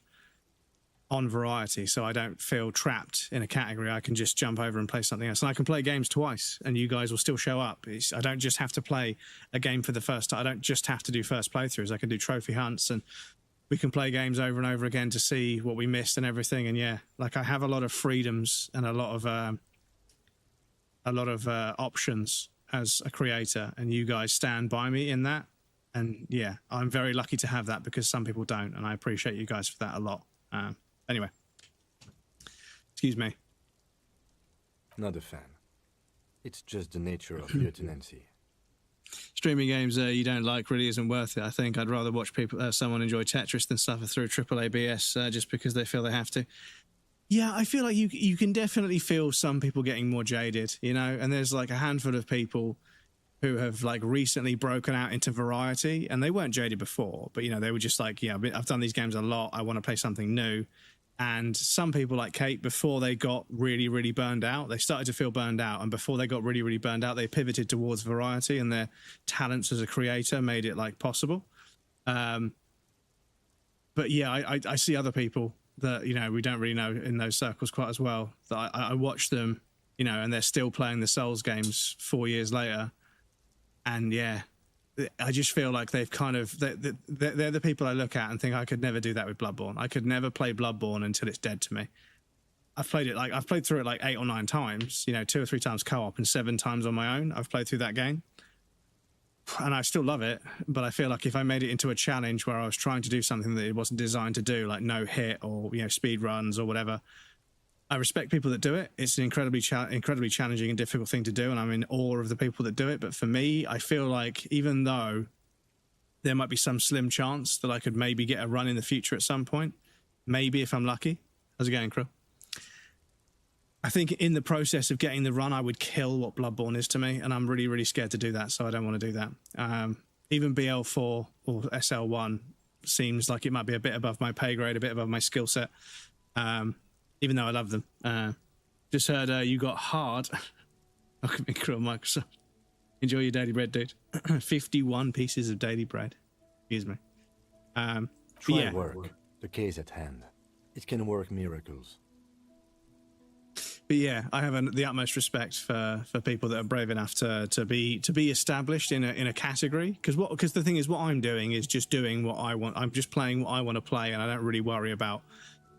on variety, so I don't feel trapped in a category. I can just jump over and play something else, and I can play games twice and you guys will still show up. I don't just have to play a game for the first time. I don't just have to do first playthroughs. I can do trophy hunts, and we can play games over and over again to see what we missed and everything. And yeah, like I have a lot of freedoms and a lot of options as a creator, and you guys stand by me in that. And yeah, I'm very lucky to have that, because some people don't, and I appreciate you guys for that a lot. Anyway, excuse me. Not a fan. It's just the nature of your tenancy. Streaming games you don't like really isn't worth it. I think I'd rather watch someone enjoy Tetris than suffer through AAA BS just because they feel they have to. Yeah, I feel like you can definitely feel some people getting more jaded, and there's like a handful of people who have like recently broken out into variety, and they weren't jaded before, but they were just like, yeah, I've done these games a lot, I want to play something new. And some people like Kate, before they got really, really burned out, they started to feel burned out, and before they got really, really burned out, they pivoted towards variety, and their talents as a creator made it like possible. But yeah, I see other people that we don't really know in those circles quite as well, that I watch them, and they're still playing the Souls games 4 years later, and yeah, I just feel like they've kind of they're the people I look at and think, I could never do that with Bloodborne. I could never play Bloodborne until it's dead to me. I've played through it like 8 or 9 times, 2 or 3 times co-op and 7 times on my own. I've played through that game, and I still love it, but I feel like if I made it into a challenge where I was trying to do something that it wasn't designed to do, like no hit or speed runs or whatever, I respect people that do it. It's an incredibly challenging and difficult thing to do, and I'm in awe of the people that do it. But for me, I feel like even though there might be some slim chance that I could maybe get a run in the future at some point, maybe if I'm lucky. How's it going, Krill? I think in the process of getting the run, I would kill what Bloodborne is to me, and I'm really, really scared to do that, so I don't want to do that. Even BL4 or SL1 seems like it might be a bit above my pay grade, a bit above my skill set. Even though I love them. Just heard you got hard. Welcome in, Krill Microsoft. Enjoy your daily bread, dude. 51 pieces of daily bread. Excuse me. Try work. The case at hand. It can work miracles. But yeah, I have the utmost respect for people that are brave enough to be established in a category. Because the thing is, what I'm doing is just doing what I want. I'm just playing what I want to play, and I don't really worry about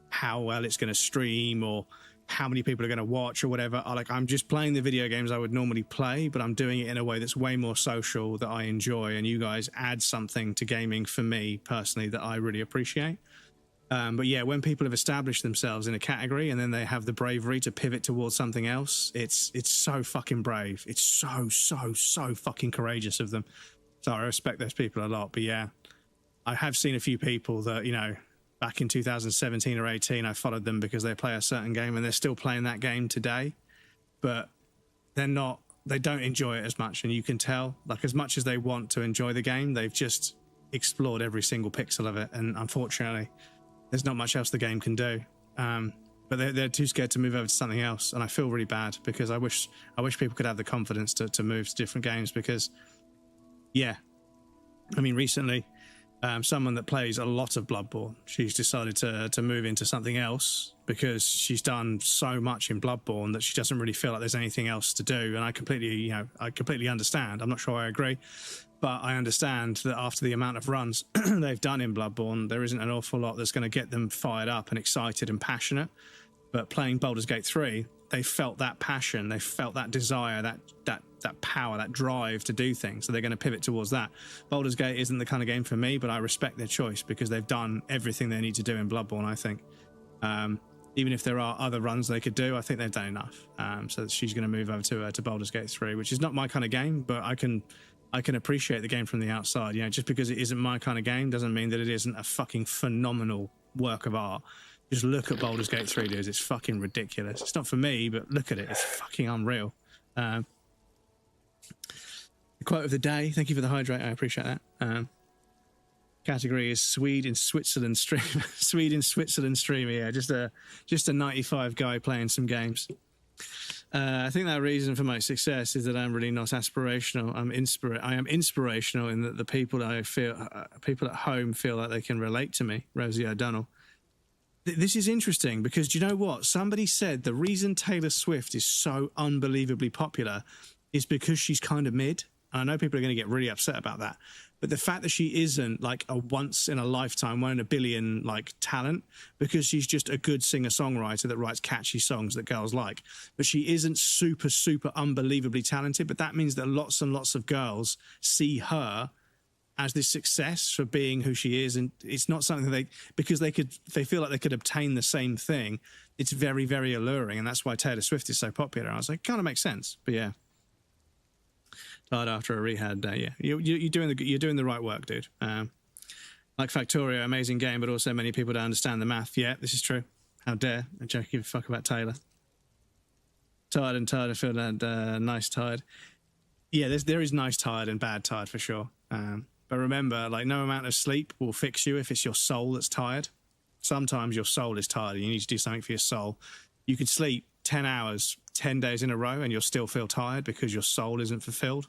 how well it's going to stream or how many people are going to watch or whatever. I'm just playing the video games I would normally play, but I'm doing it in a way that's way more social that I enjoy. And you guys add something to gaming for me personally that I really appreciate. But yeah, when people have established themselves in a category and then they have the bravery to pivot towards something else, it's so fucking brave. It's so fucking courageous of them. So I respect those people a lot. But yeah, I have seen a few people that, you know, back in 2017 or 18, I followed them because they play a certain game and they're still playing that game today, but they don't enjoy it as much. And you can tell, like, as much as they want to enjoy the game, they've just explored every single pixel of it. And unfortunately, there's not much else the game can do. But they're too scared to move over to something else. And I feel really bad because I wish people could have the confidence to move to different games because, yeah, I mean, recently, someone that plays a lot of Bloodborne, she's decided to move into something else because she's done so much in Bloodborne that she doesn't really feel like there's anything else to do. And I completely understand. I'm not sure I agree, but I understand that after the amount of runs they've done in Bloodborne, there isn't an awful lot that's going to get them fired up and excited and passionate. But playing Baldur's Gate 3, they felt that passion, they felt that desire, that power, that drive to do things. So they're going to pivot towards that. Baldur's Gate isn't the kind of game for me, but I respect their choice because they've done everything they need to do in Bloodborne, I think. Even if there are other runs they could do, I think they've done enough. So she's going to move over to Baldur's Gate 3, which is not my kind of game, but I can appreciate the game from the outside. You know, just because it isn't my kind of game doesn't mean that it isn't a fucking phenomenal work of art. Just look at Baldur's Gate 3, dudes. It's fucking ridiculous. It's not for me, but look at it. It's fucking unreal. The quote of the day. Thank you for the hydrate. I appreciate that. Category is Swede in Switzerland streamer. Swede in Switzerland streamer. Yeah, just a 95 guy playing some games. I think that reason for my success is that I'm really not aspirational. I am inspirational in that the people that I feel, people at home feel like they can relate to me. Rosie O'Donnell. This is interesting because do you know what? Somebody said the reason Taylor Swift is so unbelievably popular is because she's kind of mid. And I know people are going to get really upset about that. But the fact that she isn't like a once in a lifetime, one in a billion like talent, because she's just a good singer-songwriter that writes catchy songs that girls like. But she isn't super, super unbelievably talented. But that means that lots and lots of girls see her as this success for being who she is, and it's not something they feel like they could obtain the same thing. It's very, very alluring, and that's why Taylor Swift is so popular. I was like, kind of makes sense, but yeah. Tired after a rehab day, yeah. You're doing the right work, dude. Like Factorio, amazing game, but also many people don't understand the math. Yeah, this is true. How dare I don't give a fuck about Taylor. Tired, I feel that nice tired. Yeah, there is nice tired and bad tired for sure. But remember, like, no amount of sleep will fix you if it's your soul that's tired. Sometimes your soul is tired and you need to do something for your soul. You could sleep 10 hours, 10 days in a row and you'll still feel tired because your soul isn't fulfilled.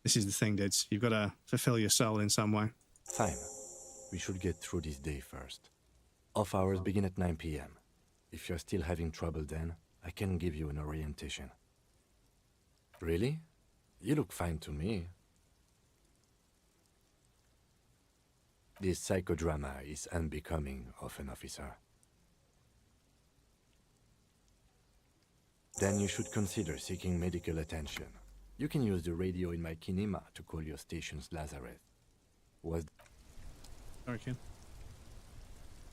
This is the thing, dudes. You've got to fulfill your soul in some way. Fine. We should get through this day first. Off hours begin at 9 p.m. If you're still having trouble then, I can give you an orientation. Really? You look fine to me. This psychodrama is unbecoming of an officer. Then you should consider seeking medical attention. You can use the radio in my kinema to call your station's Lazareth. Sorry, Kim.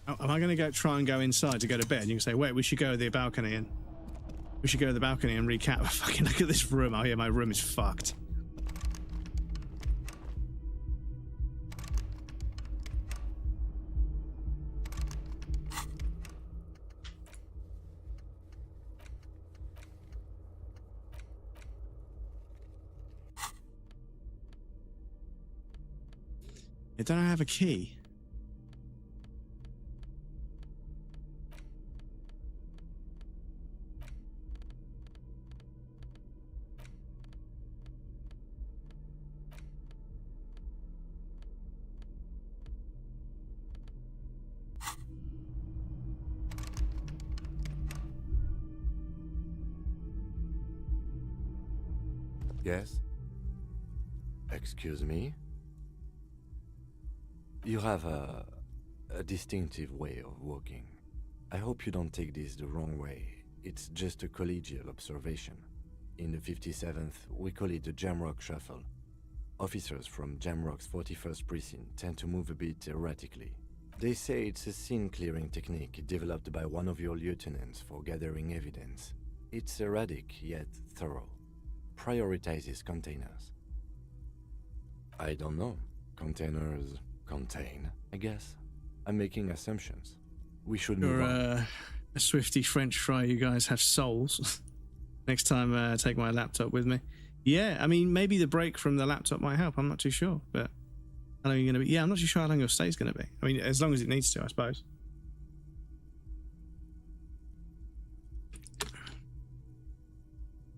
Am I going to try and go inside to go to bed? You can say, wait, we should go to the balcony and recap. Fucking look at this room. Oh yeah, my room is fucked. Don't I have a key? Yes? Excuse me? You have a distinctive way of walking. I hope you don't take this the wrong way. It's just a collegial observation. In the 57th, we call it the Jamrock Shuffle. Officers from Jamrock's 41st Precinct tend to move a bit erratically. They say it's a scene-clearing technique developed by one of your lieutenants for gathering evidence. It's erratic, yet thorough. Prioritizes containers. I don't know. Containers contain, I guess. I'm making assumptions. We should move on. You're a swifty French fry. You guys have souls. Next time, take my laptop with me. Yeah, I mean, maybe the break from the laptop might help. I'm not too sure, but how long are you going to be? Yeah, I'm not too sure how long your stay's going to be. I mean, as long as it needs to, I suppose.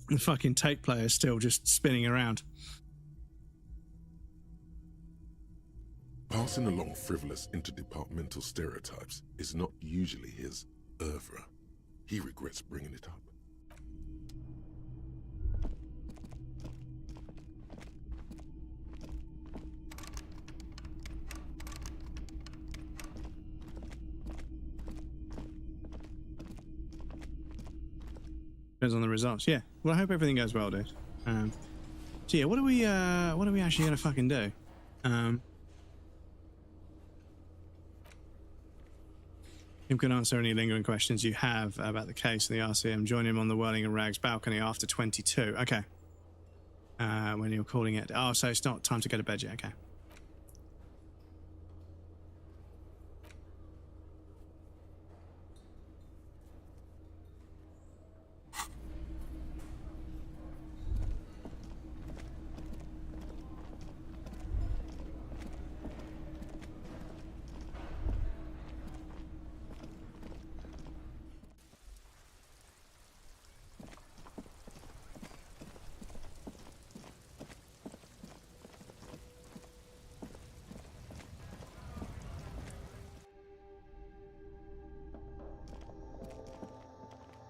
The fucking tape player is still just spinning around. Passing along frivolous interdepartmental stereotypes is not usually his oeuvre. He regrets bringing it up. Depends on the results. Yeah. Well, I hope everything goes well, dude. So yeah, what are we actually gonna fucking do? Him can answer any lingering questions you have about the case and the RCM. Join him on the Whirling and Rags balcony after 22. Okay. When you're calling it. Oh, so it's not time to go to bed yet. Okay.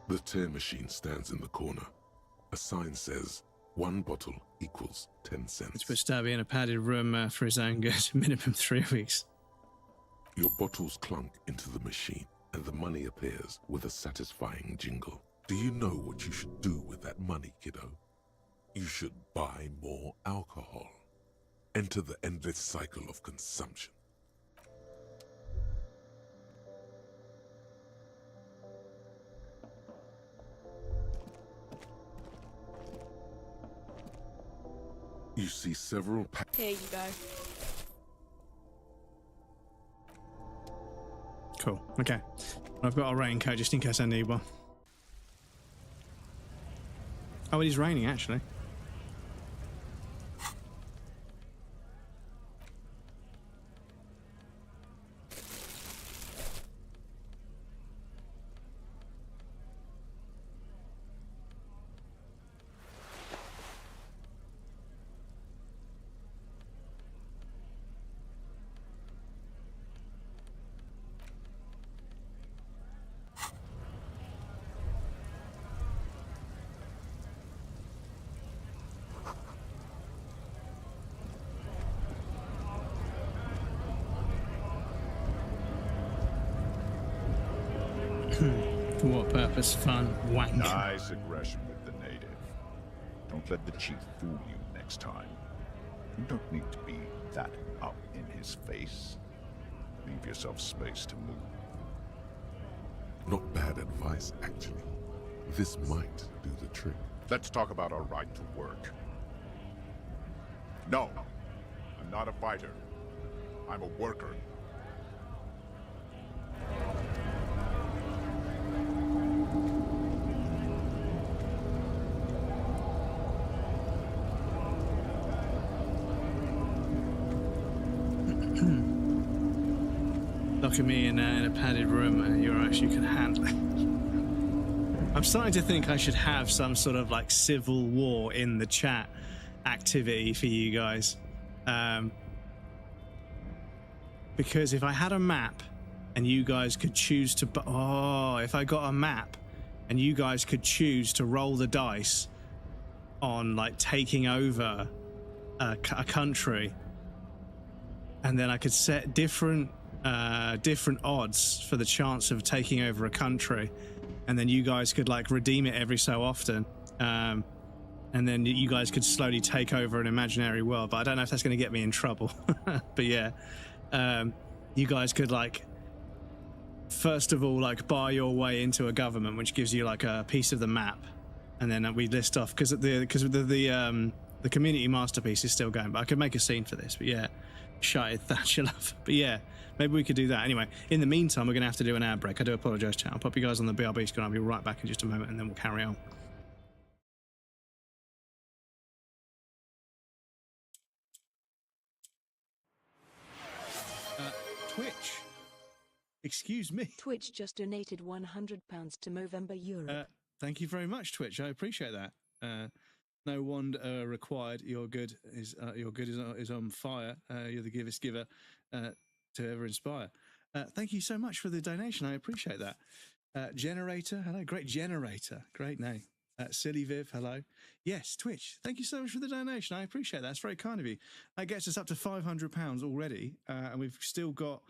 The tear machine stands in the corner. A sign says, 1 bottle equals 10 cents. Let's put Stabby in a padded room for his own good. Minimum 3 weeks. Your bottles clunk into the machine, and the money appears with a satisfying jingle. Do you know what you should do with that money, kiddo? You should buy more alcohol. Enter the endless cycle of consumption. You see several Here you go. Cool. Okay. I've got a raincoat just in case I need one. Oh, it is raining actually. For what purpose? Fun. Wank. Nice aggression with the native. Don't let the chief fool you next time. You don't need to be that up in his face. Leave yourself space to move. Not bad advice, actually. This might do the trick. Let's talk about our right to work. No, I'm not a fighter. I'm a worker. Locking me in a padded room and you can handle it. I'm starting to think I should have some sort of like civil war in the chat activity for you guys. Because if I had a map and you guys could choose to... if I got a map and you guys could choose to roll the dice on like taking over a country, and then I could set different odds for the chance of taking over a country, and then you guys could like redeem it every so often, and then you guys could slowly take over an imaginary world. But I don't know if that's going to get me in trouble. But yeah, you guys could like first of all like buy your way into a government, which gives you like a piece of the map, and then we list off because the community masterpiece is still going. But I could make a scene for this. But yeah, shite Thatcher love. But yeah, maybe we could do that. Anyway, in the meantime, we're gonna have to do an ad break. I do apologise, chat. I'll pop you guys on the BRB screen. I'll be right back in just a moment, and then we'll carry on. Twitch. Excuse me. Twitch just donated £100 to Movember Europe. Thank you very much, Twitch. I appreciate that. No wand required. Your good is on fire. You're the givest giver to ever inspire. Thank you so much for the donation. I appreciate that. Generator, hello. Great Generator. Great name. Silly Viv, hello. Yes, Twitch. Thank you so much for the donation. I appreciate that. That's very kind of you. That gets us up to £500 already, and we've still got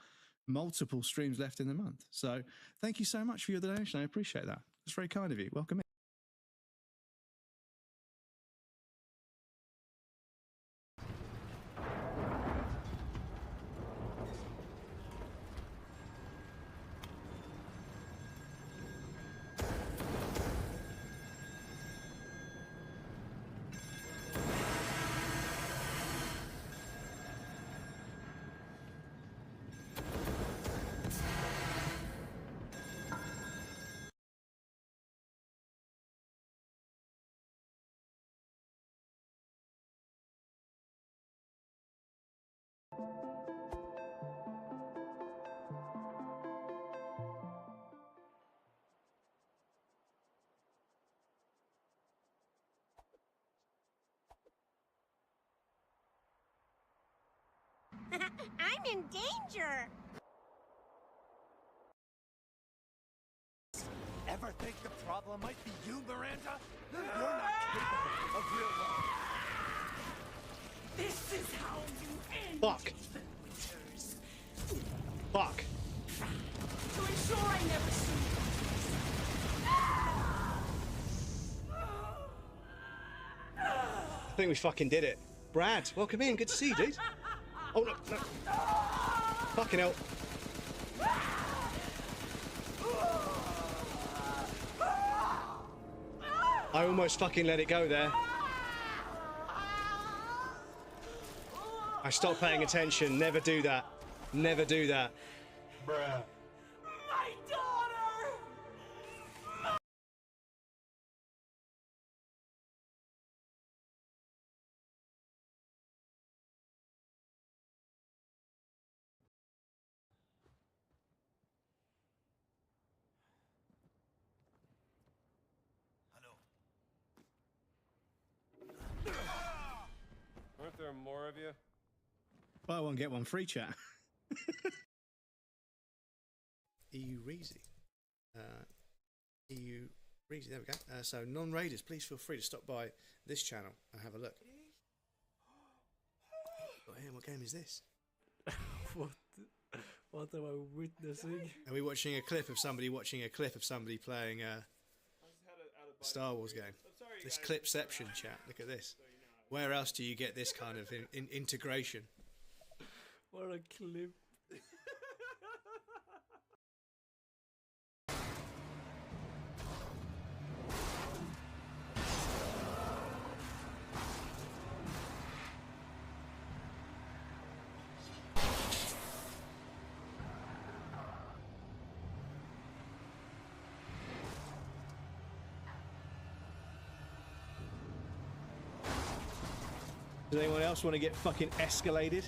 multiple streams left in the month. So thank you so much for your donation. I appreciate that. It's very kind of you. Welcome in. I'm in danger! Ever think the problem might be you, Miranda? You're not capable of real love. This is how you end Fuck. the winters. Fuck. To ensure I never see I think we fucking did it. Brad, welcome in. Good to see you, dude. Oh, no, no. Fucking hell. I almost fucking let it go there. I stopped paying attention. Never do that. Never do that. Bruh. my daughter! Aren't there more of you? Buy one, get one free, chat. EU Reezy. EU Reezy, there we go. So, non-raiders, please feel free to stop by this channel and have a look. Oh, yeah, what game is this? What am I witnessing? Are we watching a clip of somebody playing a Star Wars game? This Clipception, chat. Look at this. Where else do you get this kind of integration? What a clip. Does anyone else want to get fucking escalated?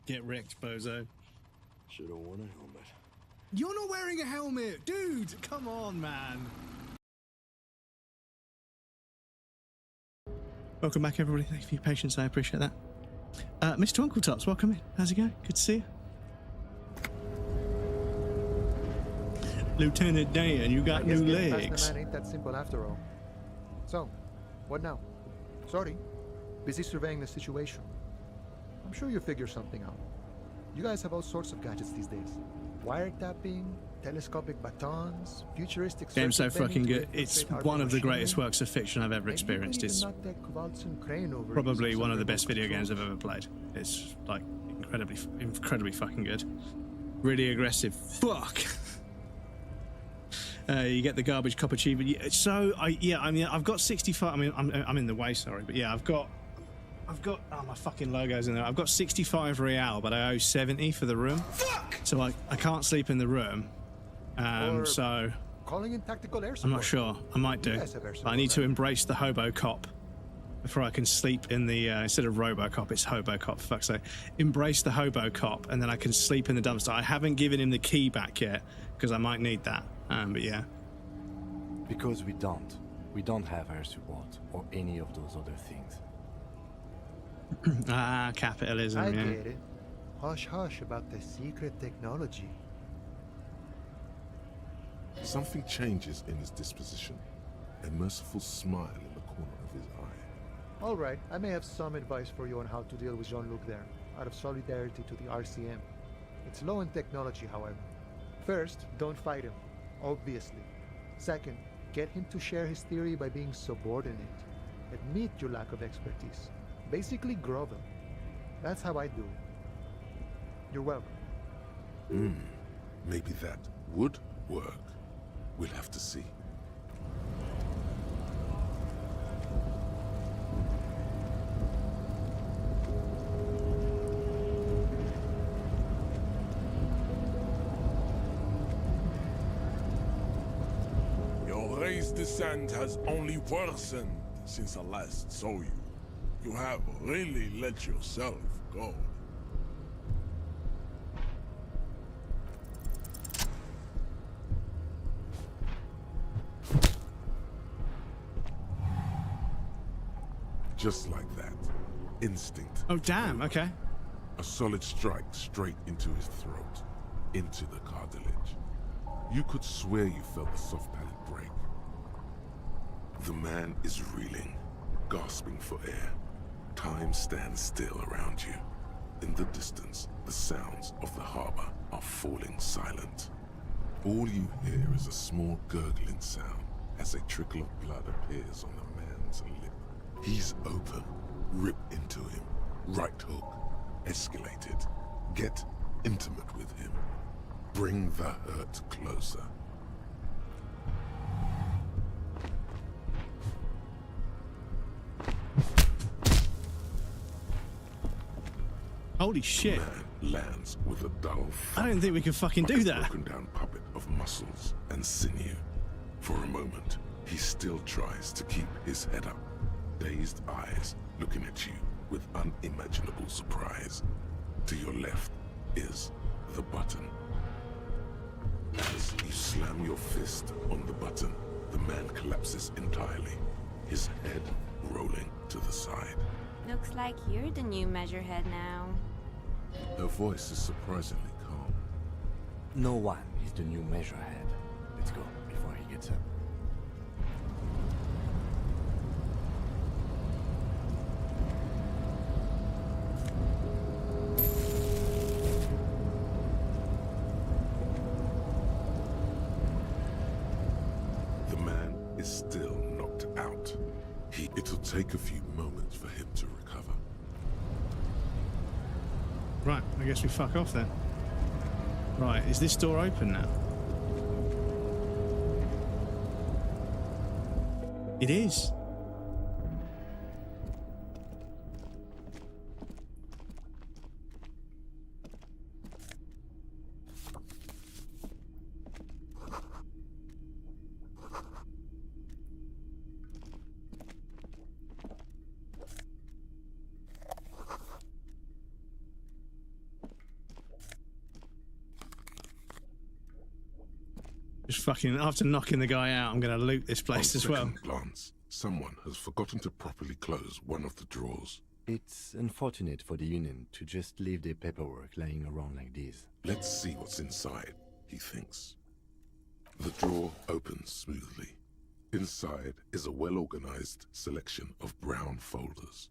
Get wrecked, bozo. Should have worn a helmet. You're not wearing a helmet, dude. Come on, man. Welcome back, everybody. Thank you for your patience. I appreciate that. Mr. Uncle Tops, welcome in. How's it going? Good to see you. Lieutenant Dan, you got new legs. The man ain't that simple after all. So, what now? Sorry, busy surveying the situation. I'm sure you'll figure something out. You guys have all sorts of gadgets these days. Wiretapping, telescopic batons, futuristic... Game's so fucking good. It's one of the greatest works of fiction I've ever experienced. It's probably one of the best video games I've ever played. It's like incredibly fucking good. Really aggressive. Fuck! You get the garbage cop achievement. So I've got 65. I mean, I'm in the way. Sorry, but yeah, I've got. Oh, my fucking logo's in there. I've got 65 real, but I owe 70 for the room. Fuck! So I can't sleep in the room. So calling in tactical air support. I'm not sure. I might do. But I need to embrace the hobo cop before I can sleep in the instead of RoboCop, it's hobo cop. For fuck's sake, embrace the hobo cop, and then I can sleep in the dumpster. I haven't given him the key back yet because I might need that. But yeah. Because we don't have air support or any of those other things. Capitalism. I get it. Hush hush about the secret technology. Something changes in his disposition. A merciful smile in the corner of his eye. All right, I may have some advice for you on how to deal with Jean-Luc there, out of solidarity to the RCM. It's low in technology, however. First, don't fight him, obviously. Second, get him to share his theory by being subordinate. Admit your lack of expertise. Basically grovel. That's how I do it. You're welcome. Maybe that would work. We'll have to see. Your race descent has only worsened since I last saw you. You have really let yourself go. Just like that. Instinct. Oh, damn, okay. A solid strike straight into his throat. Into the cartilage. You could swear you felt the soft palate break. The man is reeling, gasping for air. Time stands still around you. In the distance, the sounds of the harbor are falling silent. All you hear is a small gurgling sound as a trickle of blood appears on the man's lip. He's open. Rip into him. Right hook. Escalated. Get intimate with him. Bring the hurt closer. Holy shit. Man lands with a dull I don't think we can fucking do that. Broken down puppet of muscles and sinew. For a moment, he still tries to keep his head up. Dazed eyes looking at you with unimaginable surprise. To your left is the button. As you slam your fist on the button, the man collapses entirely, his head rolling to the side. Looks like you're the new measurehead now. Her voice is surprisingly calm. No one is the new measurehead. Let's go before he gets up. The man is still knocked out. It'll take a few moments for him to recover. Right, I guess we fuck off then. Right, is this door open now? It is. Just fucking, after knocking the guy out, I'm going to loot this place as well. Glance, Someone has forgotten to properly close one of the drawers. It's unfortunate for the Union to just leave their paperwork lying around like this. Let's see what's inside, he thinks. The drawer opens smoothly. Inside is a well-organized selection of brown folders.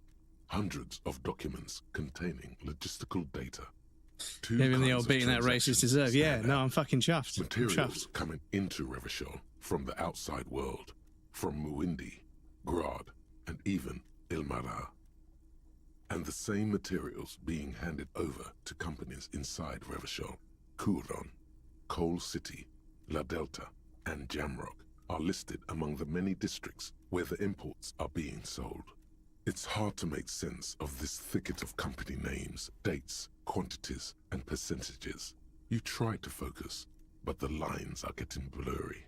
Hundreds of documents containing logistical data. Gave him the old beating that racists deserve. Yeah, no, I'm fucking chuffed. Materials coming into Revachol from the outside world. From Muindi, Grad, and even Ilmara. And the same materials being handed over to companies inside Revachol. Kuron, Coal City, La Delta, and Jamrock are listed among the many districts where the imports are being sold. It's hard to make sense of this thicket of company names, dates, quantities, and percentages. You try to focus, but the lines are getting blurry.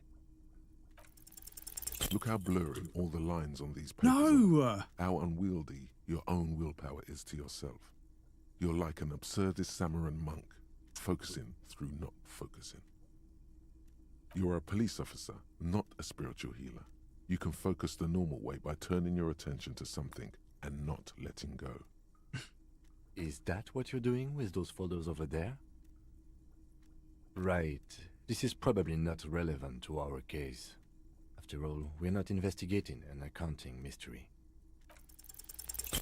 Look how blurry all the lines on these papers are. How unwieldy your own willpower is to yourself. You're like an absurdist Samaran monk, focusing through not focusing. You're a police officer, not a spiritual healer. You can focus the normal way by turning your attention to something and not letting go. Is that what you're doing with those folders over there? Right. This is probably not relevant to our case. After all, we're not investigating an accounting mystery.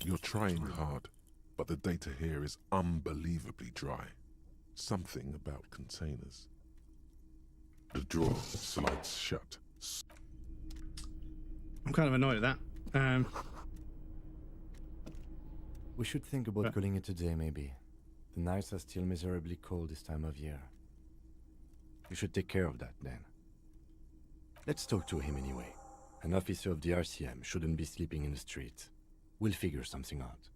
You're trying hard, but the data here is unbelievably dry. Something about containers. The drawer slides shut. I'm kind of annoyed at that. We should think about calling it a day, maybe. The nights are still miserably cold this time of year. You should take care of that, then. Let's talk to him anyway. An officer of the RCM shouldn't be sleeping in the street. We'll figure something out.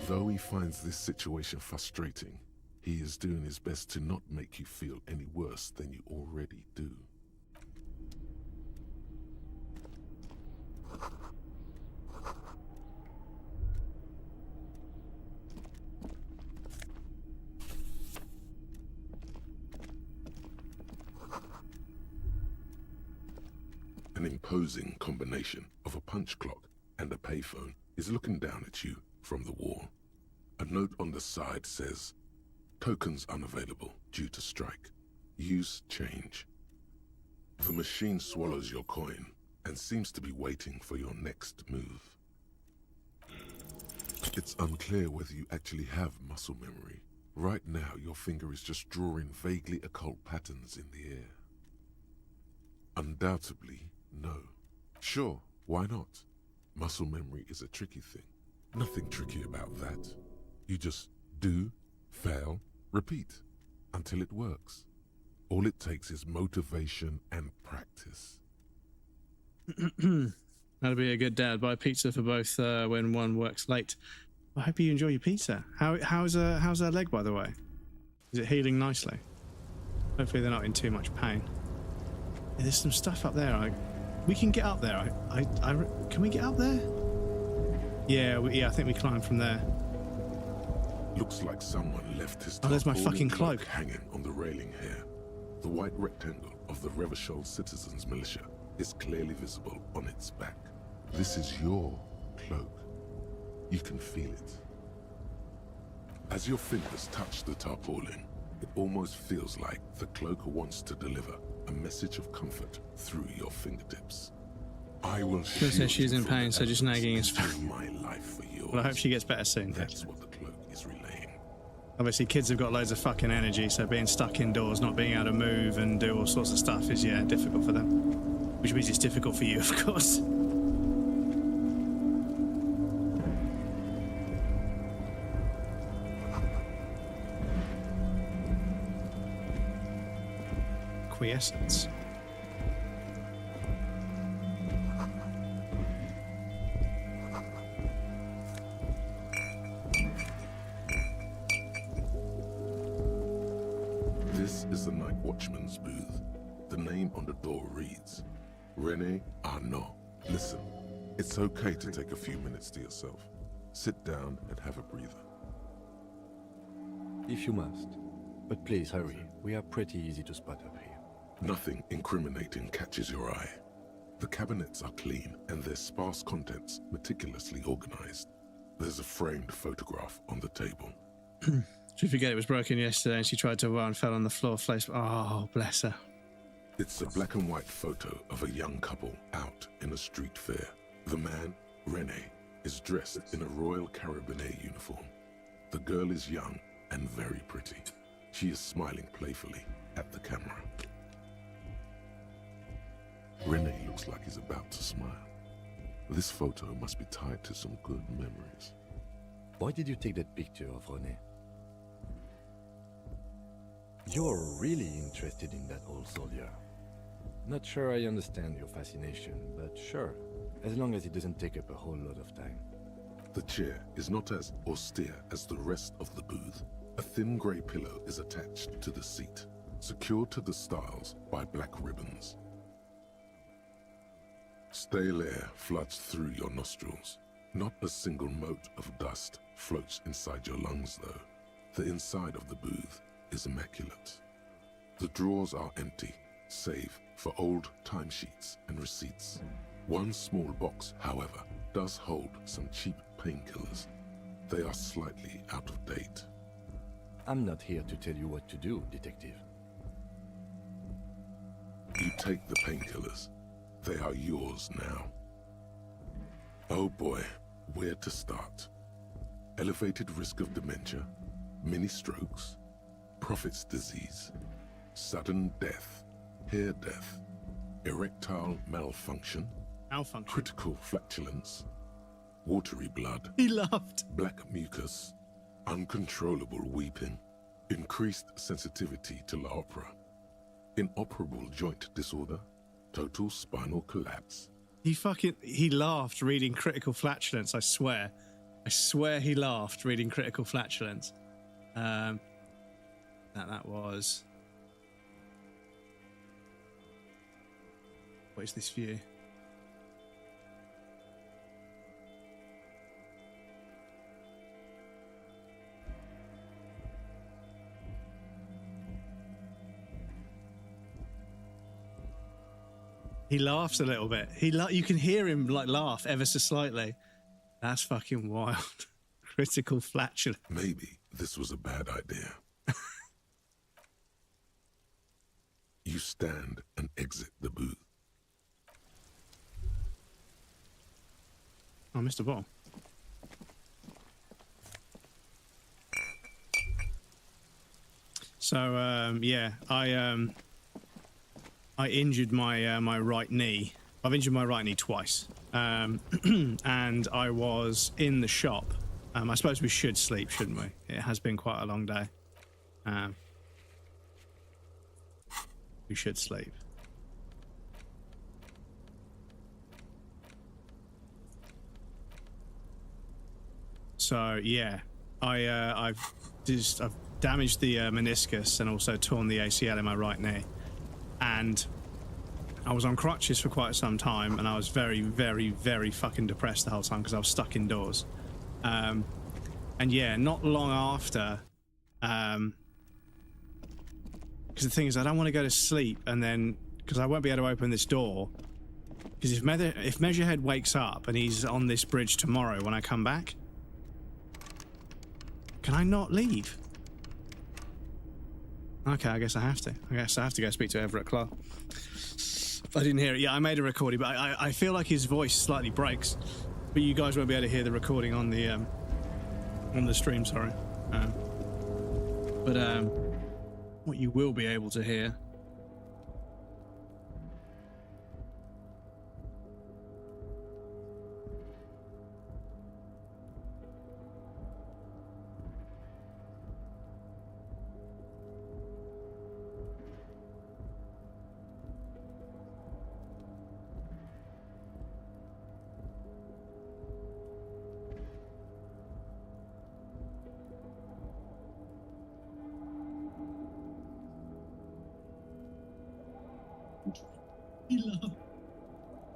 Though he finds this situation frustrating, he is doing his best to not make you feel any worse than you already do. An imposing combination of a punch clock and a payphone is looking down at you from the wall. A note on the side says, "Tokens unavailable due to strike. Use change." The machine swallows your coin and seems to be waiting for your next move. It's unclear whether you actually have muscle memory. Right now, your finger is just drawing vaguely occult patterns in the air. Undoubtedly, no. Sure, why not? Muscle memory is a tricky thing. Nothing tricky about that. You just do, fail, repeat, until it works. All it takes is motivation and practice. That'll be a good dad. Buy pizza for both when one works late. I hope you enjoy your pizza. How's her leg, by the way? Is it healing nicely? Hopefully they're not in too much pain. Yeah, there's some stuff up there. We can get up there. Can we get up there? Yeah, I think we climb from there. Looks like someone left his there's my fucking cloak hanging on the railing here. The white rectangle of the Revachol Citizens Militia is clearly visible on its back. This is your cloak. You can feel it. As your fingers touch the tarpaulin, it almost feels like the cloak wants to deliver a message of comfort through your fingertips. I will shield she's in pain, so just nagging is fine. My life for yours. Well, I hope she gets better soon. That's what the cloak is relaying. Obviously, kids have got loads of fucking energy, so being stuck indoors, not being able to move and do all sorts of stuff is, difficult for them. Which means it's difficult for you, of course. Quiescence. This is the night watchman's booth. The name on the door reads, René Arnaud. Listen, it's okay to take a few minutes to yourself. Sit down and have a breather. If you must. But please hurry. We are pretty easy to spot up here. Nothing incriminating catches your eye. The cabinets are clean and their sparse contents meticulously organized. There's a framed photograph on the table. She forget it was broken yesterday and she tried to run and fell on the floor. Oh, bless her. It's a black and white photo of a young couple out in a street fair. The man, Rene, is dressed in a Royal Carabinier uniform. The girl is young and very pretty. She is smiling playfully at the camera. Rene looks like he's about to smile. This photo must be tied to some good memories. Why did you take that picture of Rene? You're really interested in that old soldier. Not sure I understand your fascination, but sure, as long as it doesn't take up a whole lot of time. The chair is not as austere as the rest of the booth. A thin grey pillow is attached to the seat, secured to the stiles by black ribbons. Stale air floods through your nostrils. Not a single mote of dust floats inside your lungs, though. The inside of the booth is immaculate. The drawers are empty, save for old timesheets and receipts. One small box, however, does hold some cheap painkillers. They are slightly out of date. I'm not here to tell you what to do, detective. You take the painkillers. They are yours now. Oh boy, where to start? Elevated risk of dementia, mini strokes, Prophet's disease, sudden death, hair death, erectile malfunction, critical flatulence, watery blood. He laughed. Black mucus, uncontrollable weeping, increased sensitivity to La Opera, inoperable joint disorder, total spinal collapse. He laughed reading critical flatulence, I swear. I swear he laughed reading critical flatulence. That was... What is this view? He laughs a little bit. You can hear him like laugh ever so slightly. That's fucking wild. Critical flatulence. Maybe this was a bad idea. You stand and exit the booth. Oh, Mr. Ball. So, yeah, I injured my my right knee. I've injured my right knee twice, and I was in the shop. I suppose we should sleep, shouldn't we? It has been quite a long day. We should sleep. So yeah, I've damaged the meniscus and also torn the ACL in my right knee, and I was on crutches for quite some time, and I was very, very, very fucking depressed the whole time because I was stuck indoors. And yeah, not long after, because the thing is, I don't want to go to sleep, and then because I won't be able to open this door. Because if Measurehead wakes up and he's on this bridge tomorrow when I come back, can I not leave? Okay, I guess I have to. I guess I have to go speak to Everett Clark. I didn't hear it. Yeah, I made a recording, but I feel like his voice slightly breaks. But you guys won't be able to hear the recording on the stream. Sorry. But what you will be able to hear.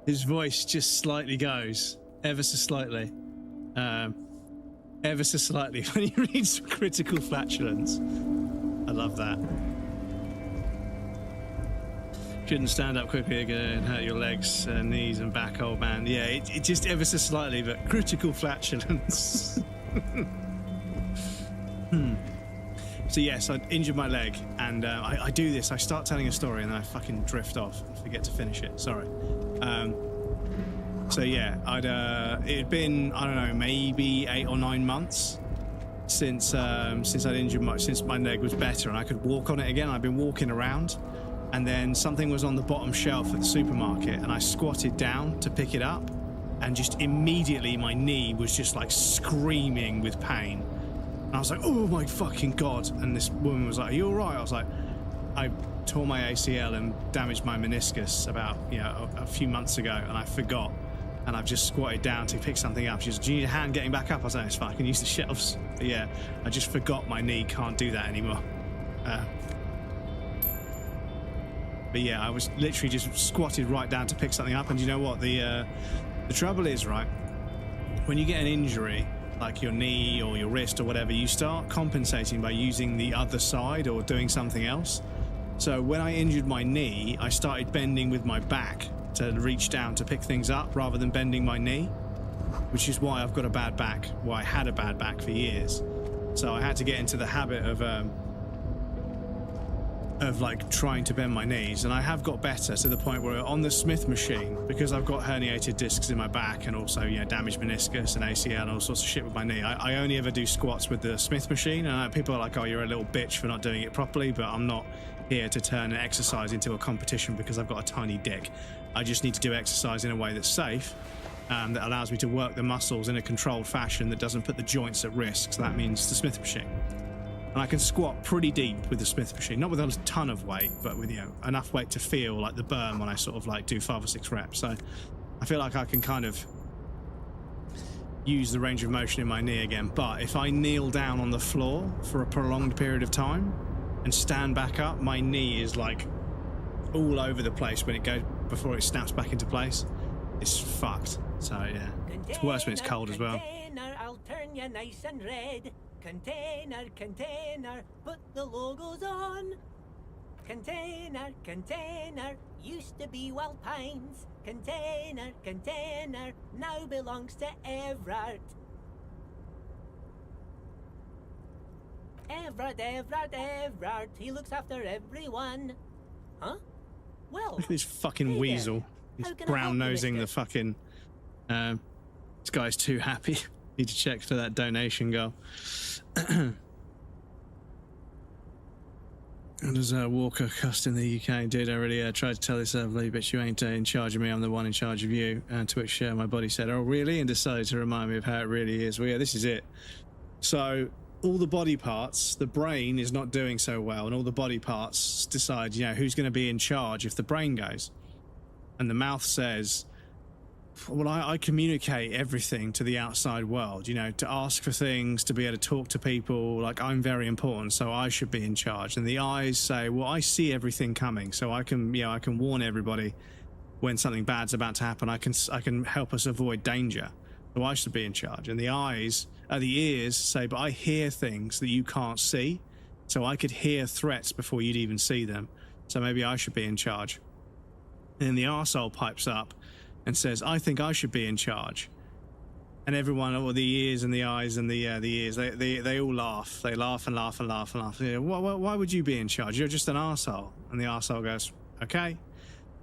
His voice just slightly goes, ever so slightly, ever so slightly when he reads critical flatulence. I love that. Shouldn't stand up quickly again, hurt your legs, knees and back, old man. Yeah, it just ever so slightly, but critical flatulence. So yes, I injured my leg, and I do this. I start telling a story, and then I fucking drift off and forget to finish it. Sorry. So yeah, it had been, I don't know, maybe 8 or 9 months since I'd injured since my leg was better and I could walk on it again. I'd been walking around, and then something was on the bottom shelf at the supermarket, and I squatted down to pick it up, and just immediately my knee was just like screaming with pain. And I was like, oh my fucking God. And this woman was like, are you all right? I was like, I tore my ACL and damaged my meniscus about, a few months ago, and I forgot. And I've just squatted down to pick something up. She was, do you need a hand getting back up? I was like, it's fine, I can use the shelves. But yeah, I just forgot my knee can't do that anymore. But yeah, I was literally just squatted right down to pick something up. And you know what? The trouble is, right, when you get an injury, like your knee or your wrist or whatever, you start compensating by using the other side or doing something else. So when I injured my knee, I started bending with my back to reach down to pick things up rather than bending my knee, which is why I've got a bad back. Well, I had a bad back for years. So I had to get into the habit of like trying to bend my knees, and I have got better to the point where on the Smith machine, because I've got herniated discs in my back and also damaged meniscus and ACL and all sorts of shit with my knee, I only ever do squats with the Smith machine. And people are like, oh, you're a little bitch for not doing it properly, but I'm not here to turn an exercise into a competition because I've got a tiny dick. I just need to do exercise in a way that's safe, that allows me to work the muscles in a controlled fashion that doesn't put the joints at risk. So that means the Smith machine. And I can squat pretty deep with the Smith machine, not with a ton of weight, but with enough weight to feel like the burn when I sort of like do 5 or 6 reps. So I feel like I can kind of use the range of motion in my knee again. But if I kneel down on the floor for a prolonged period of time and stand back up, my knee is like all over the place when it goes before it snaps back into place. It's fucked. So yeah, it's worse when it's cold as well. I'll turn you nice and red. Container, container, put the logos on. Container, container, used to be Wild Pines. Container, container, now belongs to Everard. Everard, he looks after everyone. Huh? Well, look at this fucking weasel. He's brown nosing the fucking. This guy's too happy. Need to check for that donation goal. And as Walker cussed in the UK, dude, I really tried to tell this lovely bitch, you ain't in charge of me, I'm the one in charge of you. To which my body said, oh really? And decided to remind me of how it really is. Well, yeah, this is it. So all the body parts, the brain is not doing so well, and all the body parts decide, who's going to be in charge if the brain goes. And the mouth says, well, I communicate everything to the outside world, to ask for things, to be able to talk to people, like I'm very important, so I should be in charge. And the eyes say, well, I see everything coming, so I can, I can warn everybody when something bad's about to happen. I can help us avoid danger, so I should be in charge. And the ears say, but I hear things that you can't see, so I could hear threats before you'd even see them, so maybe I should be in charge. And then the arsehole pipes up and says, I think I should be in charge. And everyone, all the ears and the eyes and the ears, they all laugh. They laugh and laugh and laugh and laugh. Why would you be in charge? You're just an arsehole. And the arsehole goes, okay.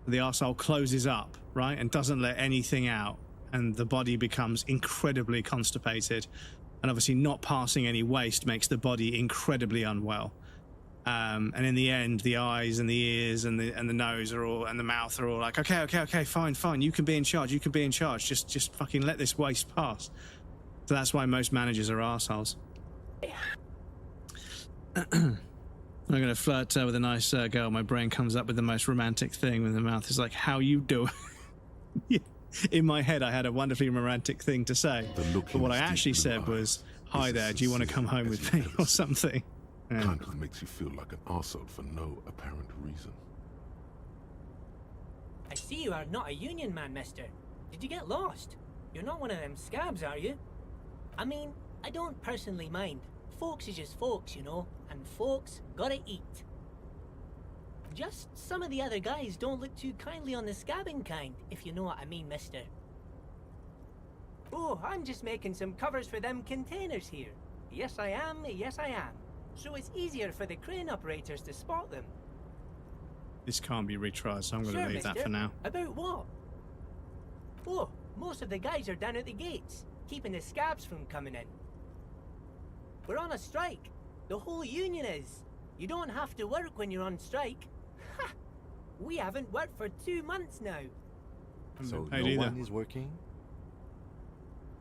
And the arsehole closes up, right, and doesn't let anything out. And the body becomes incredibly constipated. And obviously not passing any waste makes the body incredibly unwell. And in the end, the eyes and the ears and the nose are all, and the mouth are all like, okay, fine, you can be in charge, just fucking let this waste pass. So that's why most managers are arseholes. I'm gonna flirt with a nice girl. My brain comes up with the most romantic thing when the mouth is like, how you doing? In my head, I had a wonderfully romantic thing to say, but what I actually said was, hi there, do you want to come home with me or something? Yeah. Kind of makes you feel like an arsehole for no apparent reason. I see you are not a union man, mister. Did you get lost? You're not one of them scabs, are you? I mean, I don't personally mind. Folks is just folks, and folks gotta eat. Just some of the other guys don't look too kindly on the scabbing kind, if you know what I mean, mister. Oh, I'm just making some covers for them containers here. Yes, I am. Yes, I am. So it's easier for the crane operators to spot them. This can't be retried, so I'm going to Sure, leave that mister. for now. About what? Oh, most of the guys are down at the gates, keeping the scabs from coming in. We're on a strike. The whole union is. You don't have to work when you're on strike. Ha! We haven't worked for 2 months now. So paid no either. one is working?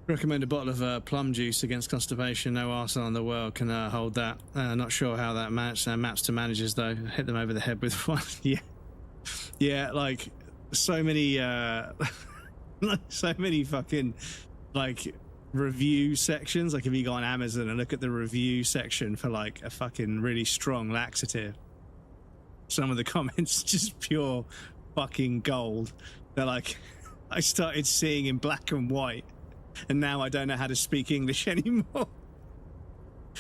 Recommend a bottle of plum juice against constipation. No arsehole in the world can hold that. Not sure how that maps to managers though. Hit them over the head with one. Yeah, like so many, so many fucking like review sections. Like if you go on Amazon and look at the review section for like a fucking really strong laxative, some of the comments just pure fucking gold. They're like, I started seeing in black and white. And now I don't know how to speak English anymore.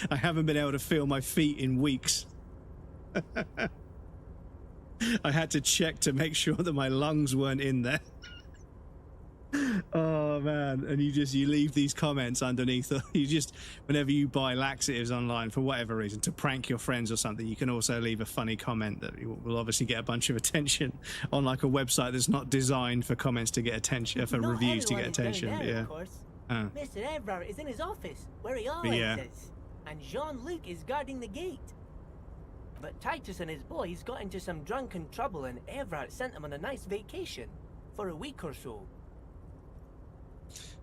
I haven't been able to feel my feet in weeks. I had to check to make sure that my lungs weren't in there. Oh man, and you leave these comments underneath. You just, whenever you buy laxatives online for whatever reason, to prank your friends or something, you can also leave a funny comment that will obviously get a bunch of attention on like a website that's not designed for comments to get attention, for Not reviews to get everyone is down attention. there, Yeah. Of course. Oh. Mr. Everard is in his office, where he always is. And Jean-Luc is guarding the gate. But Titus and his boys got into some drunken trouble and Everard sent them on a nice vacation. For a week or so.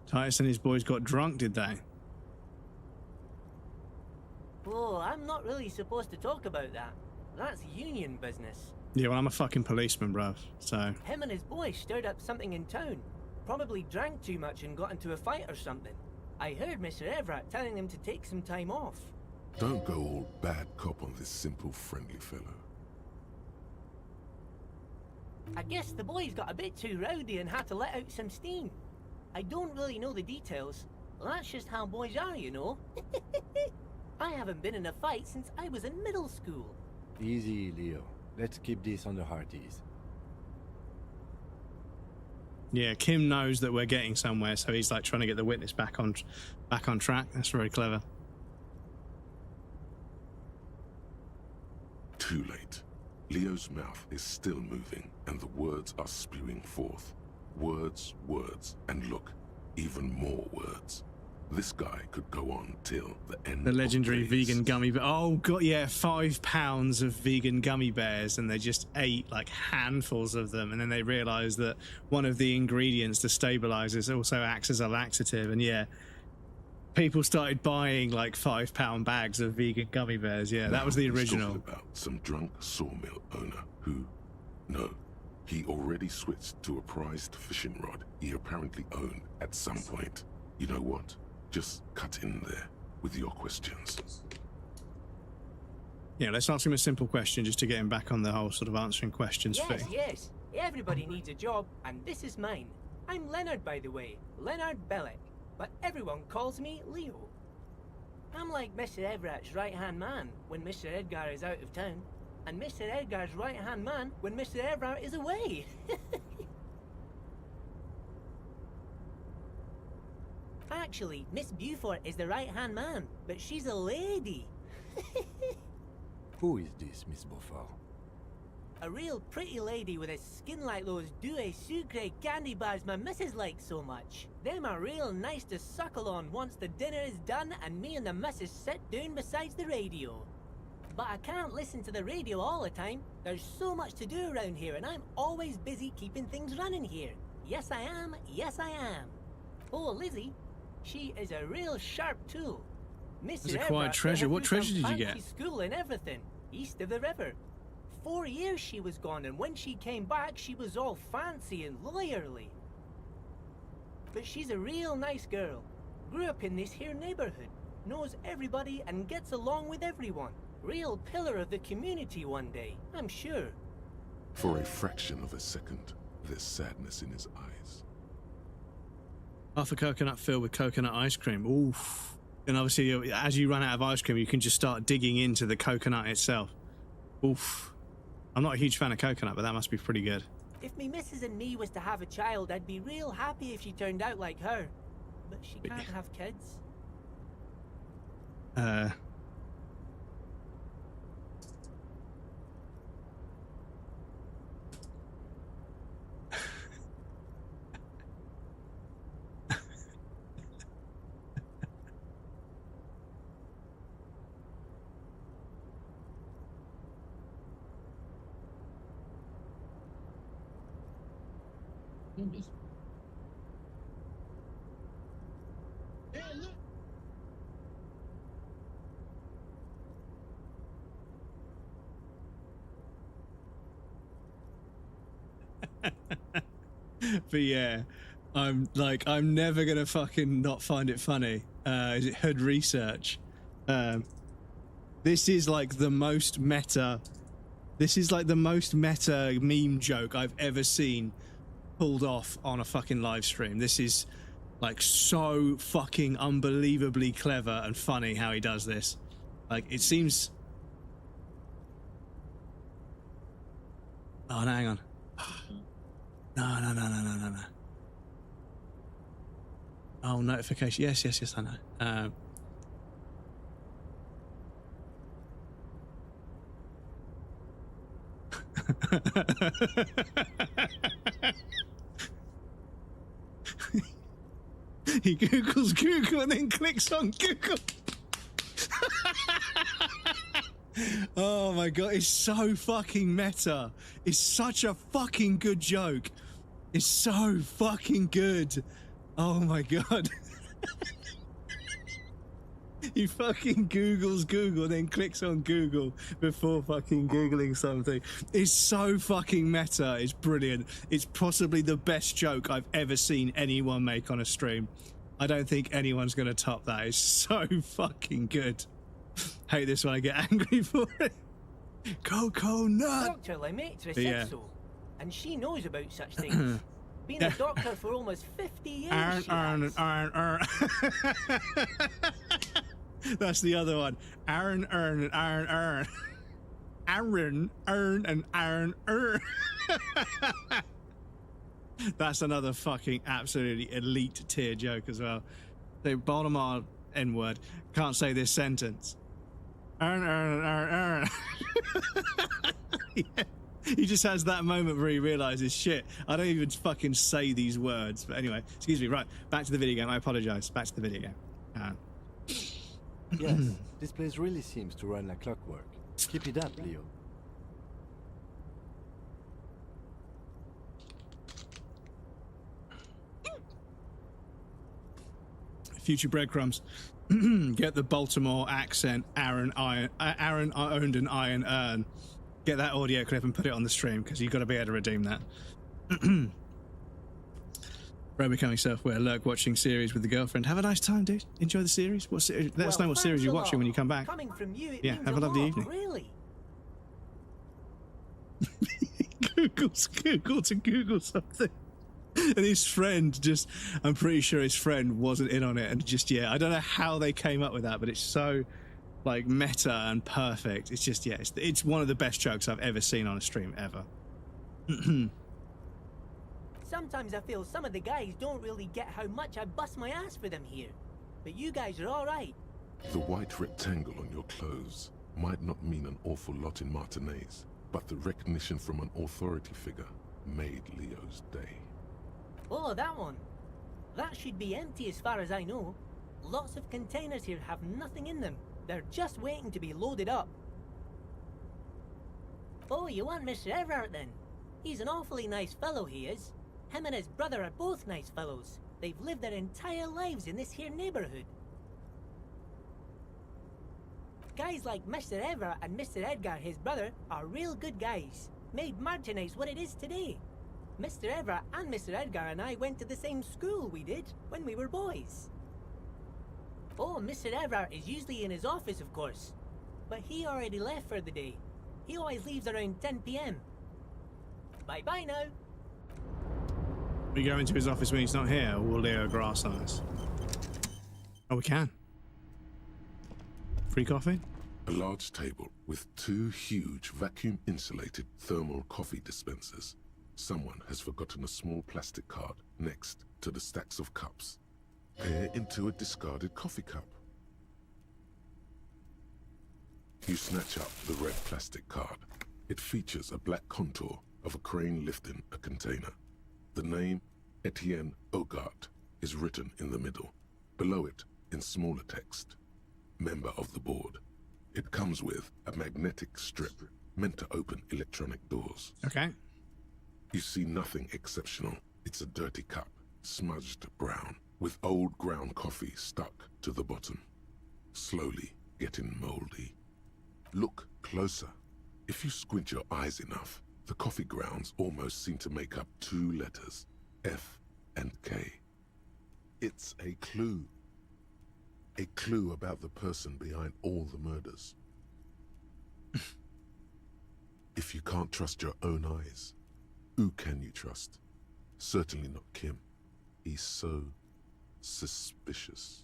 Titus and his boys got drunk, did they? Oh, I'm not really supposed to talk about that. That's union business. Yeah, well, I'm a fucking policeman, bruv, so... Him and his boys stirred up something in town. Probably drank too much and got into a fight or something. I heard Mr. Everett telling them to take some time off. Don't go all bad cop on this simple, friendly fellow. I guess the boys got a bit too rowdy and had to let out some steam. I don't really know the details. That's just how boys are, you know. I haven't been in a fight since I was in middle school. Easy, Leo. Let's keep this on the hearties. Yeah, Kim knows that we're getting somewhere, so he's like trying to get the witness back on track. That's very clever. Too late. Leo's mouth is still moving, and the words are spewing forth. Words, words, and look, even more words. This guy could go on till the end. The legendary of days. vegan gummy bear. Oh god, yeah, 5 pounds of vegan gummy bears, and they just ate like handfuls of them, and then they realized that one of the ingredients, the stabilizers, also acts as a laxative, and yeah, people started buying like 5 pound bags of vegan gummy bears. Yeah, that was the He's original. talking about some drunk sawmill owner who, no, he already switched to a prized fishing rod he apparently owned at some point. You know what? Just cut in there with your questions. Yeah, let's ask him a simple question just to get him back on the whole sort of answering questions Yes, thing. yes. Everybody needs a job, and this is mine. I'm Leonard, by the way. Leonard Bellick. But everyone calls me Leo. I'm like Mr. Everett's right-hand man when Mr. Edgar is out of town, and Mr. Edgar's right-hand man when Mr. Everett is away. Actually, Miss Beaufort is the right-hand man, but she's a lady. Who is this, Miss Beaufort? A real pretty lady with a skin like those Douai Sucre candy bars my missus likes so much. Them are real nice to suckle on once the dinner is done and me and the missus sit down beside the radio. But I can't listen to the radio all the time. There's so much to do around here and I'm always busy keeping things running here. Yes I am, yes I am. Oh, Lizzie, she is a real sharp tool. It's a quiet treasure. What treasure did you get? School and everything, east of the river. 4 years she was gone, and when she came back, she was all fancy and lawyerly. But she's a real nice girl. Grew up in this here neighborhood, knows everybody and gets along with everyone. Real pillar of the community one day, I'm sure. For a fraction of a second, there's sadness in his eyes. Half a coconut filled with coconut ice cream. Oof. And obviously, as you run out of ice cream, you can just start digging into the coconut itself. Oof. I'm not a huge fan of coconut, but that must be pretty good. If me missus and me was to have a child, I'd be real happy if she turned out like her. But she can't have kids. But yeah, I'm never gonna fucking not find it funny. Is it Hood Research? This is like the most meta. This is like the most meta meme joke I've ever seen pulled off on a fucking live stream. This is like so fucking unbelievably clever and funny how he does this. Like it seems. Oh, no, hang on. No. Oh, notification. Yes, I know. He Googles Google and then clicks on Google. Oh my god, it's so fucking meta. It's such a fucking good joke. It's so fucking good. Oh my god. He fucking Googles Google, then clicks on Google before fucking Googling something. It's so fucking meta. It's brilliant. It's possibly the best joke I've ever seen anyone make on a stream. I don't think anyone's going to top that. It's so fucking good. Hate this when I get angry for it. Coco nut. Dr. Lemaître said so, and she knows about such things. Been a doctor for almost 50 years. That's the other one. Aaron, and Aaron. Aaron, and Aaron. That's another fucking absolutely elite tier joke as well. The Baltimore N-word. Can't say this sentence. Aaron. Yeah. He just has that moment where he realizes, shit, I don't even fucking say these words. But anyway, excuse me, right, back to the video game. I apologize. Back to the video game. Yes, this place really seems to run like clockwork. Keep it up, Leo. Future breadcrumbs. Get the Baltimore accent. Aaron owned an iron urn. Get that audio clip and put it on the stream because you've got to be able to redeem that. Bro becoming self-aware, lurk watching series with the girlfriend. Have a nice time, dude. Enjoy the series. Let us know what series you're watching when you come back. Coming from you, yeah, have a lovely evening. Really? Google to Google something. And his friend just, I'm pretty sure his friend wasn't in on it. And just, yeah, I don't know how they came up with that, but it's so like meta and perfect. It's just, yeah, it's one of the best jokes I've ever seen on a stream ever. Sometimes I feel some of the guys don't really get how much I bust my ass for them here. But you guys are all right. The white rectangle on your clothes might not mean an awful lot in Martinez, but the recognition from an authority figure made Leo's day. Oh, that one. That should be empty as far as I know. Lots of containers here have nothing in them. They're just waiting to be loaded up. Oh, you want Mr. Everett then? He's an awfully nice fellow, he is. Him and his brother are both nice fellows. They've lived their entire lives in this here neighborhood. Guys like Mr. Everett and Mr. Edgar, his brother, are real good guys. Made Martinez what it is today. Mr. Everett and Mr. Edgar and I went to the same school we did when we were boys. Oh, Mr. Everett is usually in his office, of course. But he already left for the day. He always leaves around 10 PM. Bye-bye now. We go into his office when he's not here, or will Leo grass on us? Oh, we can. Free coffee? A large table with 2 huge vacuum-insulated thermal coffee dispensers. Someone has forgotten a small plastic card next to the stacks of cups. Peer into a discarded coffee cup. You snatch up the red plastic card. It features a black contour of a crane lifting a container. The name, Etienne Hogarth, is written in the middle. Below it, in smaller text, member of the board. It comes with a magnetic strip meant to open electronic doors. Okay. You see nothing exceptional. It's a dirty cup, smudged brown, with old ground coffee stuck to the bottom. Slowly getting moldy. Look closer. If you squint your eyes enough, the coffee grounds almost seem to make up 2 letters, F and K. It's a clue. A clue about the person behind all the murders. If you can't trust your own eyes, who can you trust? Certainly not Kim. He's so suspicious.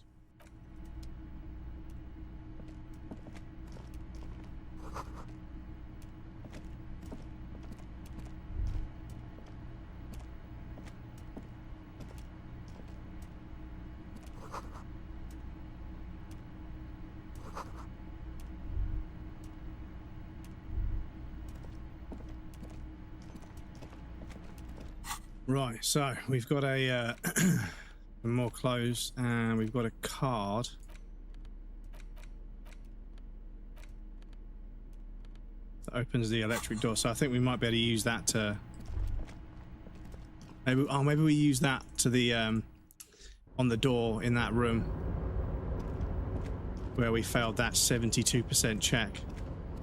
Right, so we've got a some more clothes, and we've got a card. That opens the electric door, so I think we might be able to use that to maybe we use that to the on the door in that room where we failed that 72% check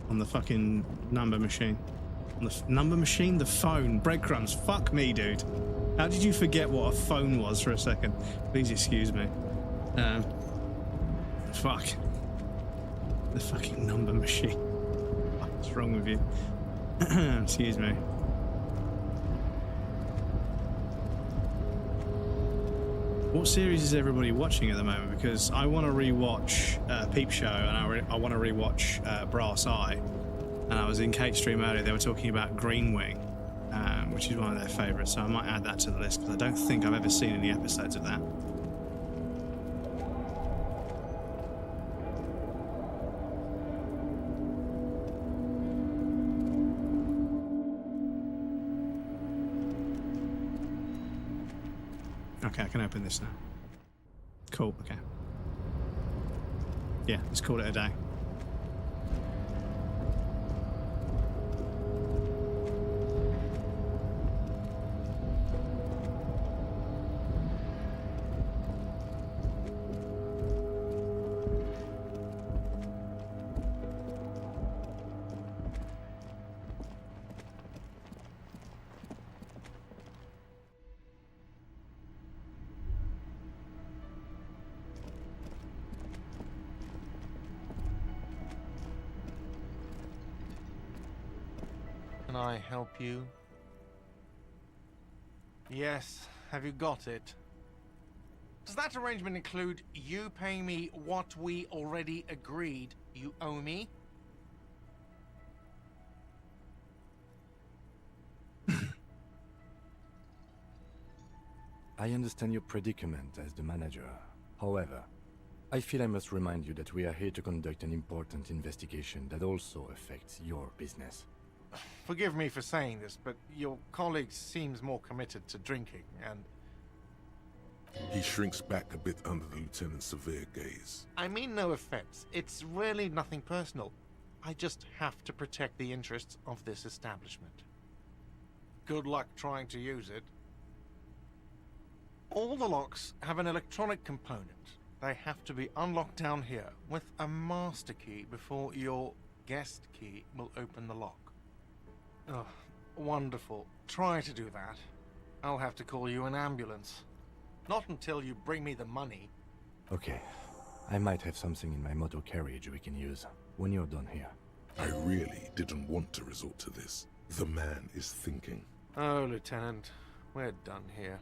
on the fucking number machine. On the number machine? The phone. Breadcrumbs. Fuck me, dude. How did you forget what a phone was for a second? Please excuse me. Fuck. The fucking number machine. What's wrong with you? Excuse me. What series is everybody watching at the moment? Because I want to rewatch Peep Show, and I want to rewatch Brass Eye. And I was in Kate's stream earlier, they were talking about Green Wing, which is one of their favourites, so I might add that to the list, because I don't think I've ever seen any episodes of that. Okay, I can open this now. Cool, okay. Yeah, let's call it a day. Can I help you? Yes, have you got it? Does that arrangement include you paying me what we already agreed you owe me? I understand your predicament as the manager. However, I feel I must remind you that we are here to conduct an important investigation that also affects your business. Forgive me for saying this, but your colleague seems more committed to drinking, and... He shrinks back a bit under the lieutenant's severe gaze. I mean no offense. It's really nothing personal. I just have to protect the interests of this establishment. Good luck trying to use it. All the locks have an electronic component. They have to be unlocked down here with a master key before your guest key will open the lock. Oh, wonderful. Try to do that. I'll have to call you an ambulance. Not until you bring me the money. Okay. I might have something in my motor carriage we can use when you're done here. I really didn't want to resort to this. The man is thinking. Oh, Lieutenant, we're done here.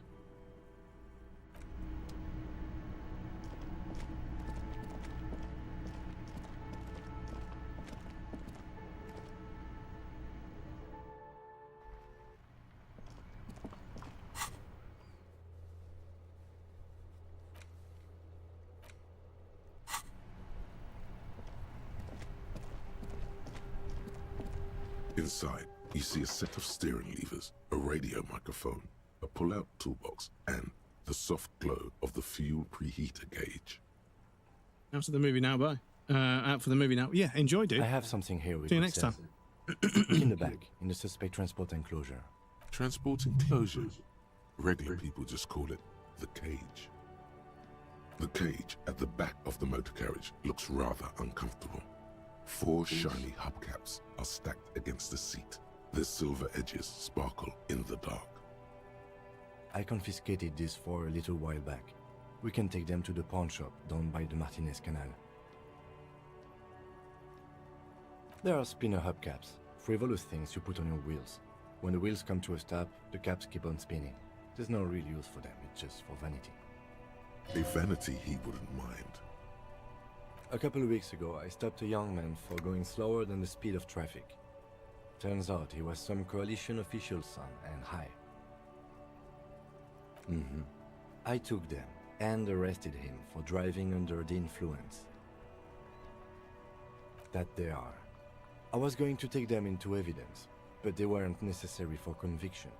Inside, you see a set of steering levers, a radio microphone, a pull-out toolbox, and the soft glow of the fuel preheater gauge. Out to the movie now, bye. Out for the movie now. Yeah, enjoy, dude. I have something here. See you next time. Look in the back, in the suspect transport enclosure. Transport enclosure? Regular people just call it the cage. The cage at the back of the motor carriage looks rather uncomfortable. 4 shiny hubcaps are stacked against the seat. Their silver edges sparkle in the dark. I confiscated these 4 a little while back. We can take them to the pawn shop down by the Martinez Canal. There are spinner hubcaps, frivolous things you put on your wheels. When the wheels come to a stop, the caps keep on spinning. There's no real use for them, it's just for vanity. A vanity he wouldn't mind. A couple of weeks ago, I stopped a young man for going slower than the speed of traffic. Turns out he was some coalition official's son and high. I took them and arrested him for driving under the influence. That they are. I was going to take them into evidence, but they weren't necessary for conviction.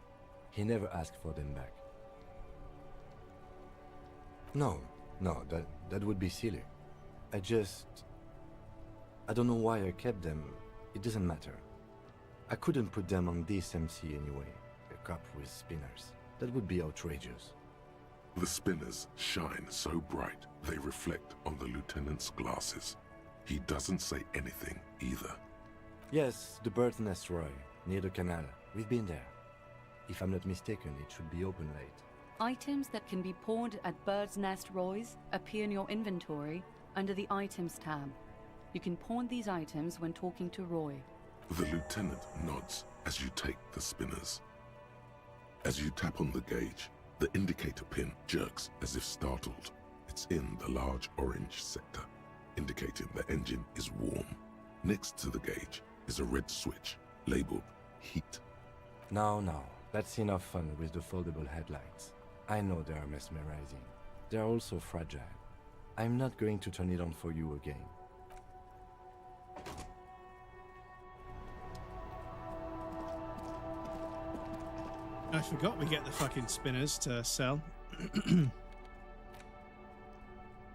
He never asked for them back. No, that would be silly. I don't know why I kept them. It doesn't matter. I couldn't put them on this MC anyway. A cop with spinners. That would be outrageous. The spinners shine so bright they reflect on the lieutenant's glasses. He doesn't say anything either. Yes, the Bird's Nest Roy, near the canal. We've been there. If I'm not mistaken, it should be open late. Items that can be pawned at Bird's Nest Roy's appear in your inventory under the Items tab. You can pawn these items when talking to Roy. The lieutenant nods as you take the spinners. As you tap on the gauge, the indicator pin jerks as if startled. It's in the large orange sector, indicating the engine is warm. Next to the gauge is a red switch labeled heat. Now, that's enough fun with the foldable headlights. I know they are mesmerizing. They are also fragile. I'm not going to turn it on for you again. I forgot we get the fucking spinners to sell.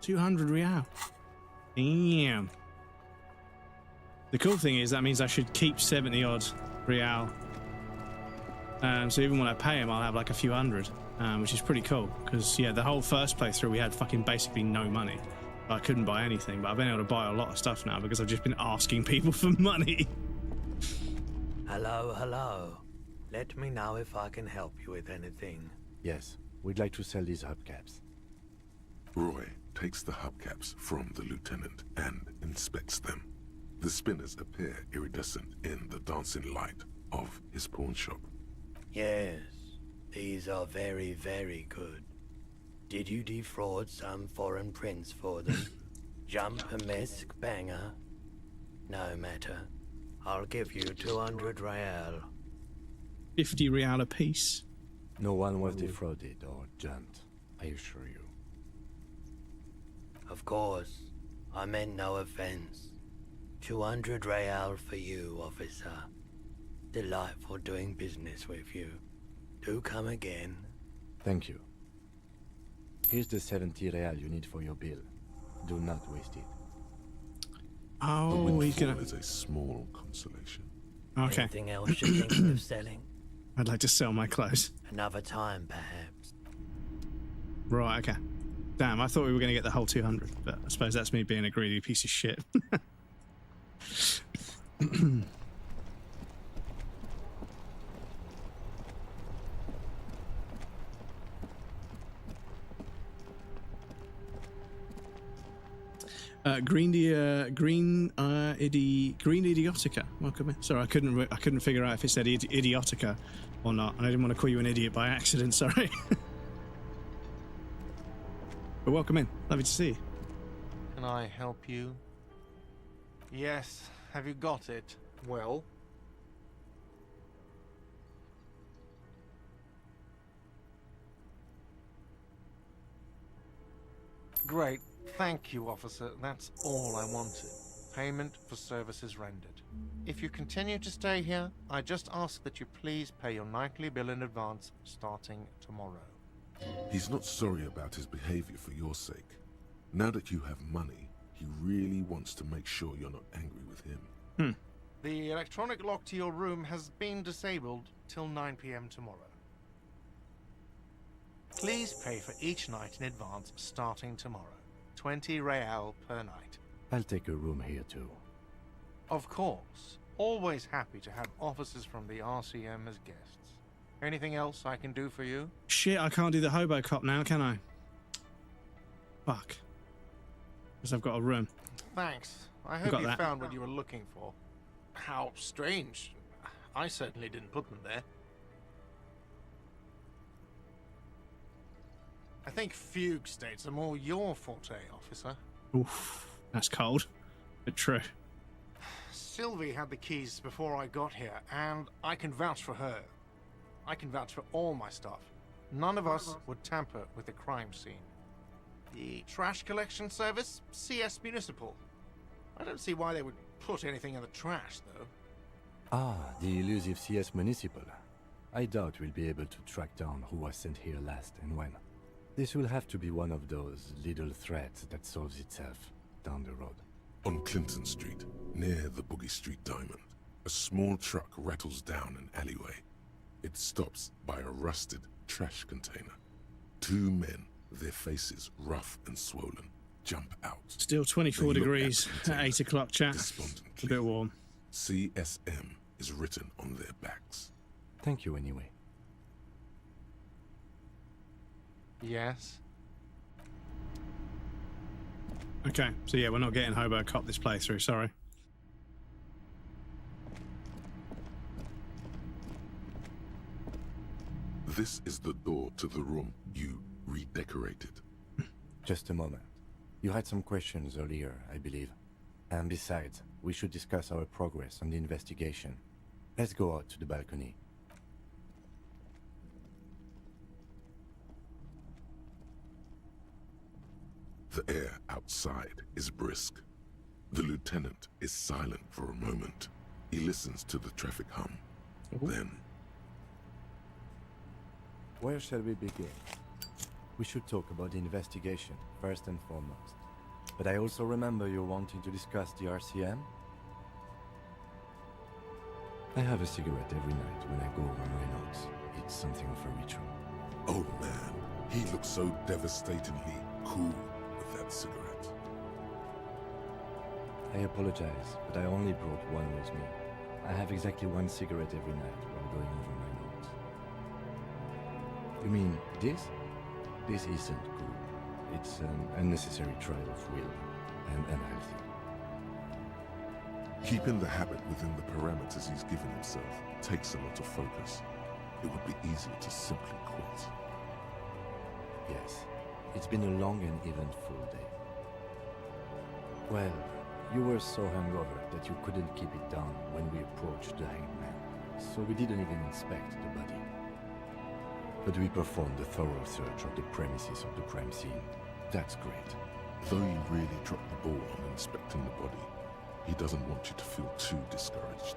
200 real. Damn. The cool thing is that means I should keep 70 odd real. So even when I pay him, I'll have like a few hundred, which is pretty cool. Because yeah, the whole first playthrough we had fucking basically no money. I couldn't buy anything, but I've been able to buy a lot of stuff now because I've just been asking people for money. Hello. Let me know if I can help you with anything. Yes, we'd like to sell these hubcaps. Roy takes the hubcaps from the lieutenant and inspects them. The spinners appear iridescent in the dancing light of his pawn shop. Yes, these are very, very good. Did you defraud some foreign prince for them? Jump-a-misc banger? No matter. I'll give you 200 real. 50 real a piece. No one was defrauded or jumped, I assure you. Of course, I meant no offense. 200 real for you, officer. Delightful doing business with you. Do come again. Thank you. Here's the 70 real you need for your bill. Do not waste it. Oh, he's gonna... is a small consolation. Okay. Anything else you're thinking of selling? I'd like to sell my clothes. Another time, perhaps. Right, okay. Damn, I thought we were going to get the whole 200, but I suppose that's me being a greedy piece of shit. Green Idiotica. Welcome in. Sorry, I couldn't figure out if it said Idiotica or not, and I didn't want to call you an idiot by accident. Sorry. But welcome in. Lovely to see you. Can I help you? Yes. Have you got it? Well? Great. Thank you, officer. That's all I wanted. payment for services rendered. If you continue to stay here, I just ask that you please pay your nightly bill in advance starting tomorrow. He's not sorry about his behavior for your sake. Now that you have money, he really wants to make sure you're not angry with him. The electronic lock to your room has been disabled till 9 p.m. tomorrow. Please pay for each night in advance starting tomorrow. 20 real per night. I'll take a room here too. Of course. Always happy to have officers from the RCM as guests. Anything else I can do for you? Shit, I can't do the hobo cop now, can I? Fuck. Because I've got a room. Thanks. I hope you that. found what you were looking for. How strange. I certainly didn't put them there. I think fugue states are more your forte, officer. Oof, that's cold, but true. Sylvie had the keys before I got here, and I can vouch for her. I can vouch for all my staff. None of us would tamper with the crime scene. The trash collection service, CS Municipal. I don't see why they would put anything in the trash, though. Ah, the elusive CS Municipal. I doubt we'll be able to track down who was sent here last and when. This will have to be one of those little threats that solves itself down the road. On Clinton Street, near the Boogie Street Diamond, a small truck rattles down an alleyway. It stops by a rusted trash container. Two men, their faces rough and swollen, jump out. Still 24 degrees at 8 o'clock, chat. A bit warm. CSM is written on their backs. Thank you anyway. Yes? Okay, so yeah, we're not getting hobo cop this playthrough, sorry. This is the door to the room you redecorated. Just a moment. You had some questions earlier, I believe. And besides, we should discuss our progress on the investigation. Let's go out to the balcony. The air outside is brisk. The lieutenant is silent for a moment. He listens to the traffic hum. Then... Where shall we begin? We should talk about the investigation, first and foremost. But I also remember you wanting to discuss the RCM? I have a cigarette every night when I go over my notes. It's something of a ritual. Oh man, he looks so devastatingly cool with that cigarette. I apologize, but I only brought one with me. I have exactly one cigarette every night while going over my notes. You mean this? This isn't good. It's an unnecessary trial of will and unhealthy. Keeping the habit within the parameters he's given himself takes a lot of focus. It would be easier to simply quit. Yes, it's been a long and eventful day. Well, you were so hungover that you couldn't keep it down when we approached the hanged man, so we didn't even inspect the body. But we performed a thorough search of the premises of the crime scene. That's great. Though you really dropped the ball on inspecting the body, he doesn't want you to feel too discouraged.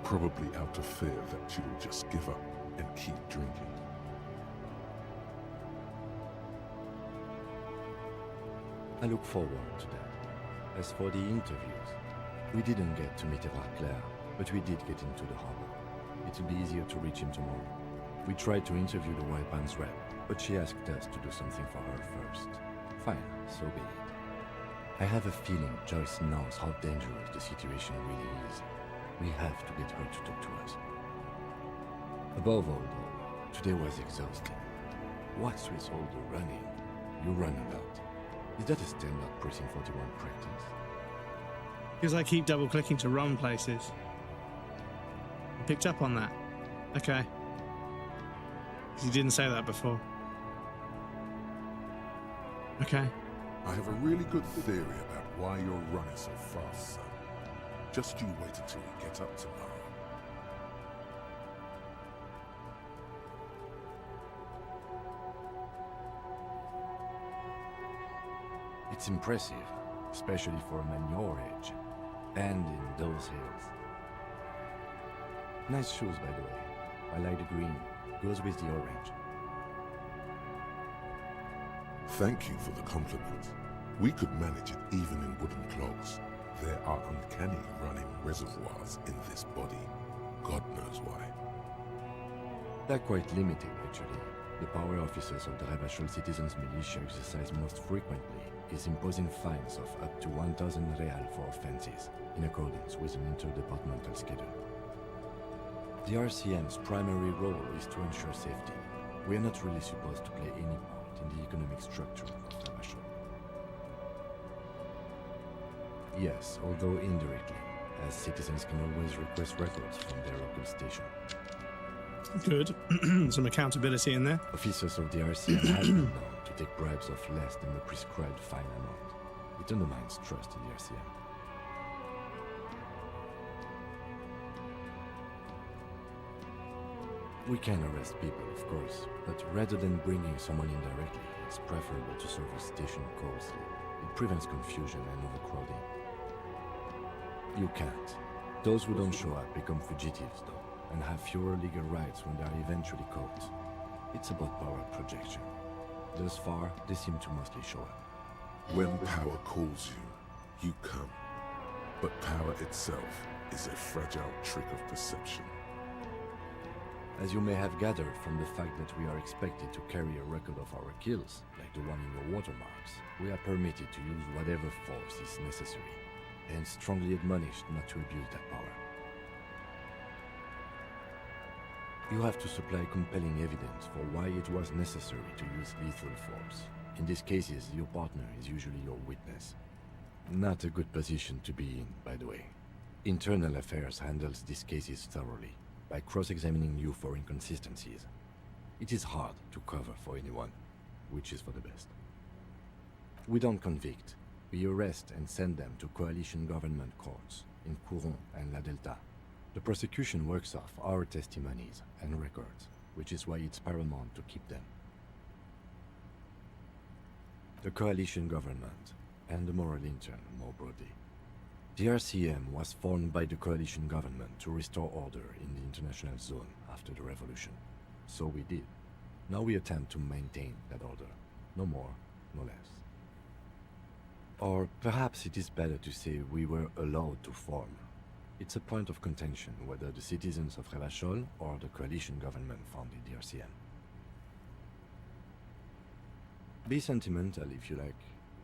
Probably out of fear that you'll just give up and keep drinking. I look forward to that. As for the interviews, we didn't get to meet Claire, but we did get into the harbor. It'll be easier to reach him tomorrow. We tried to interview the White Band's rep, but she asked us to do something for her first. Fine, so be it. I have a feeling Joyce knows how dangerous the situation really is. We have to get her to talk to us. Above all, though, today was exhausting. What's with all the running? You run about. Is that a standard Precinct 41 practice? Because I keep double-clicking to run places. I picked up on that. Okay. You didn't say that before. Okay. I have a really good theory about why you're running so fast, son. Just you wait until we get up tomorrow. It's impressive, especially for a man your age. And in those hills. Nice shoes, by the way. I like the green. Goes with the orange. Thank you for the compliment. We could manage it even in wooden clogs. There are uncanny running reservoirs in this body. God knows why. They're quite limited, actually. The power officers of the Revachol Citizens Militia exercise most frequently is imposing fines of up to 1,000 real for offenses, in accordance with an interdepartmental schedule. The RCM's primary role is to ensure safety. We are not really supposed to play any part in the economic structure of Revachol. Yes, although indirectly, as citizens can always request records from their local station. Good. Some accountability in there. Officers of the RCM have been known to take bribes of less than the prescribed fine amount. It undermines trust in the RCM. We can arrest people, of course, but rather than bringing someone in directly, it's preferable to serve a station closely. It prevents confusion and overcrowding. You can't. Those who don't show up become fugitives, though, and have fewer legal rights when they are eventually caught. It's about power projection. Thus far, they seem to mostly show up. When power calls you, you come. But power itself is a fragile trick of perception. As you may have gathered from the fact that we are expected to carry a record of our kills, like the one in your watermarks, we are permitted to use whatever force is necessary, and strongly admonished not to abuse that power. You have to supply compelling evidence for why it was necessary to use lethal force. In these cases, your partner is usually your witness. Not a good position to be in, by the way. Internal Affairs handles these cases thoroughly, by cross-examining you for inconsistencies. It is hard to cover for anyone, which is for the best. We don't convict. We arrest and send them to coalition government courts in Couron and La Delta. The prosecution works off our testimonies and records, which is why it's paramount to keep them. The coalition government, and the moral intern more broadly. The RCM was formed by the coalition government to restore order in the international zone after the revolution. So we did. Now we attempt to maintain that order. No more, no less. Or perhaps it is better to say we were allowed to form. It's a point of contention whether the citizens of Revachol or the coalition government founded the RCM. Be sentimental if you like.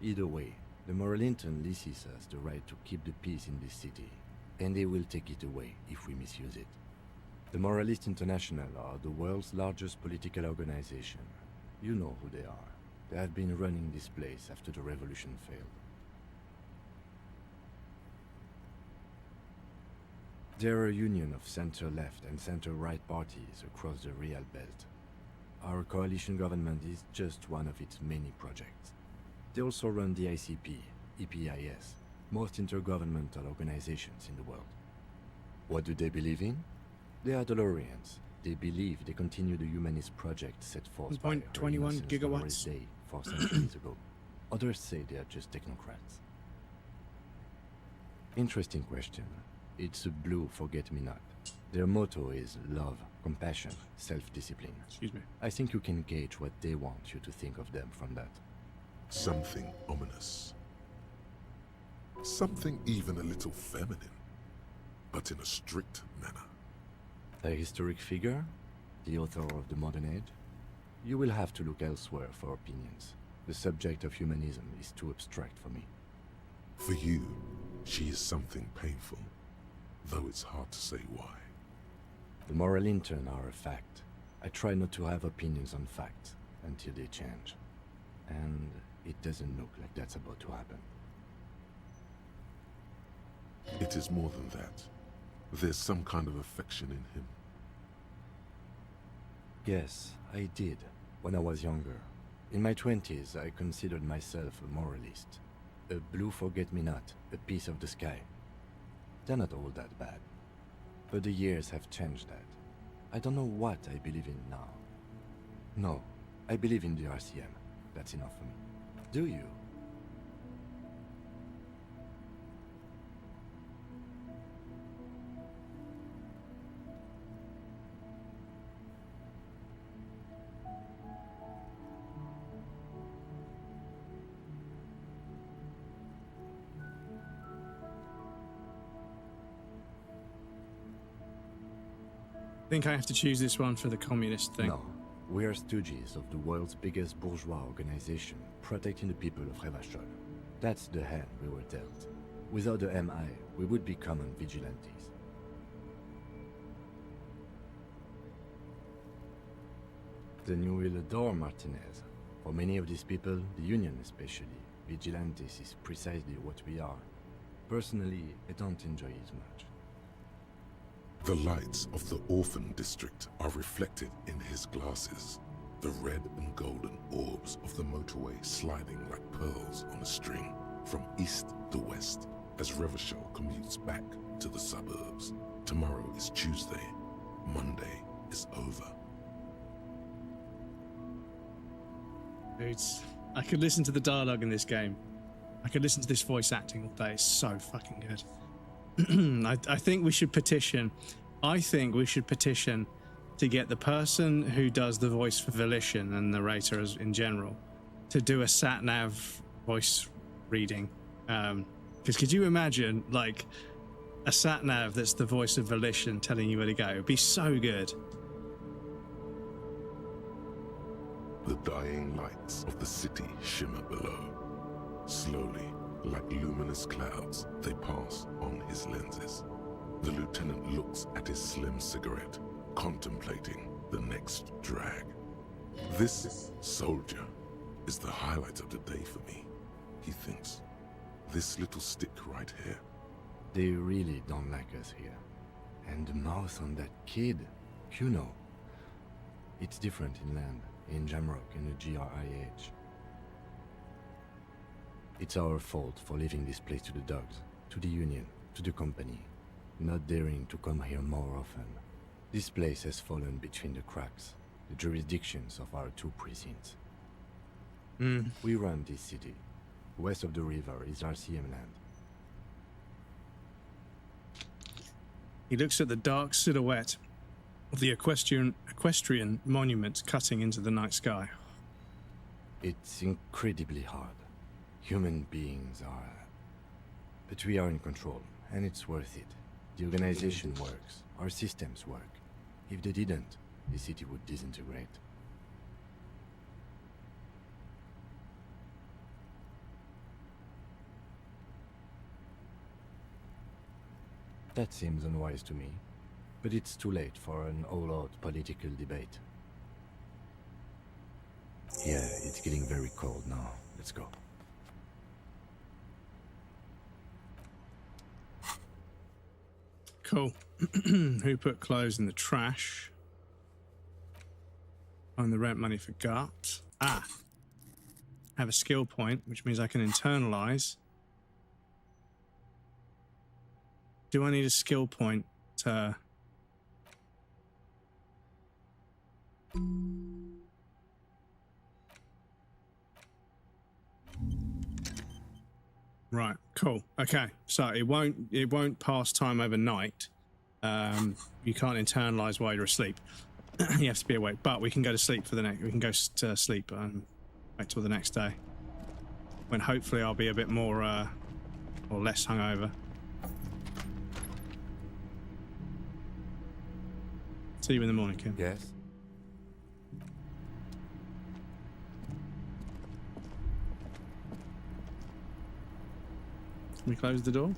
Either way, the moral intern leases us the right to keep the peace in this city, and they will take it away if we misuse it. The Moralist International are the world's largest political organization. You know who they are. They have been running this place after the revolution failed. They're a union of center-left and center-right parties across the Real Belt. Our coalition government is just one of its many projects. They also run the ICP, EPIS, most intergovernmental organizations in the world. What do they believe in? They are DeLoreans. They believe they continue the humanist project set forth by 1.21 gigawatts. Day 4 centuries ago. Others say they are just technocrats. Interesting question. It's a blue forget-me-not. Their motto is love, compassion, self-discipline. Excuse me. I think you can gauge what they want you to think of them from that. Something ominous. Something even a little feminine, but in a strict manner. A historic figure? The author of the modern age? You will have to look elsewhere for opinions. The subject of humanism is too abstract for me. For you, she is something painful, though it's hard to say why. The moral intern are a fact. I try not to have opinions on facts until they change. And it doesn't look like that's about to happen. It is more than that. There's some kind of affection in him. Yes, I did, when I was younger. In my 20s, I considered myself a moralist. A blue forget-me-not, a piece of the sky. They're not all that bad. But the years have changed that. I don't know what I believe in now. No, I believe in the RCM. That's enough for me. Do you? think I have to choose this one for the communist thing. No. We are stooges of the world's biggest bourgeois organization, protecting the people of Revachol. That's the hand we were dealt. Without the MI, we would be common vigilantes. Then you will adore Martinez. For many of these people, the Union especially, vigilantes is precisely what we are. Personally, I don't enjoy it much. The lights of the orphan district are reflected in his glasses. The red and golden orbs of the motorway sliding like pearls on a string from east to west as Revachol commutes back to the suburbs. Tomorrow is Tuesday. Monday is over. Dudes, I could listen to the dialogue in this game. I could listen to this voice acting all day. It's so fucking good. I think we should petition. I think we should petition to get the person who does the voice for Volition and narrator in general to do a sat-nav voice reading. Because could you imagine, like, a sat-nav that's the voice of Volition telling you where to go? It'd be so good. The dying lights of the city shimmer below. Slowly, like luminous clouds, they pass on his lenses. The lieutenant looks at his slim cigarette, contemplating the next drag. This soldier is the highlight of the day for me, he thinks. This little stick right here. They really don't like us here. And the mouth on that kid, Kuno. It's different inland, in Jamrock and the GRIH. It's our fault for leaving this place to the dogs, to the Union, to the company, not daring to come here more often. This place has fallen between the cracks, the jurisdictions of our two precincts. We run this city. West of the river is RCM land. He looks at the dark silhouette of the equestrian monument cutting into the night sky. It's incredibly hard. Human beings are... But we are in control, and it's worth it. The organization works. Our systems work. If they didn't, the city would disintegrate. That seems unwise to me, but it's too late for an all-out political debate. Yeah, it's getting very cold now. Let's go. Cool. Who put clothes in the trash? Own the rent money for gut. Ah. Have a skill point, which means I can internalize. Do I need a skill point to... Right, cool. Okay, so it won't pass time overnight. You can't internalize while you're asleep. You have to be awake, but we can go to sleep for the next. We can go to sleep and wait till the next day, when hopefully I'll be a bit more or less hungover. See you in the morning, Kim. Yes. Can we close the door?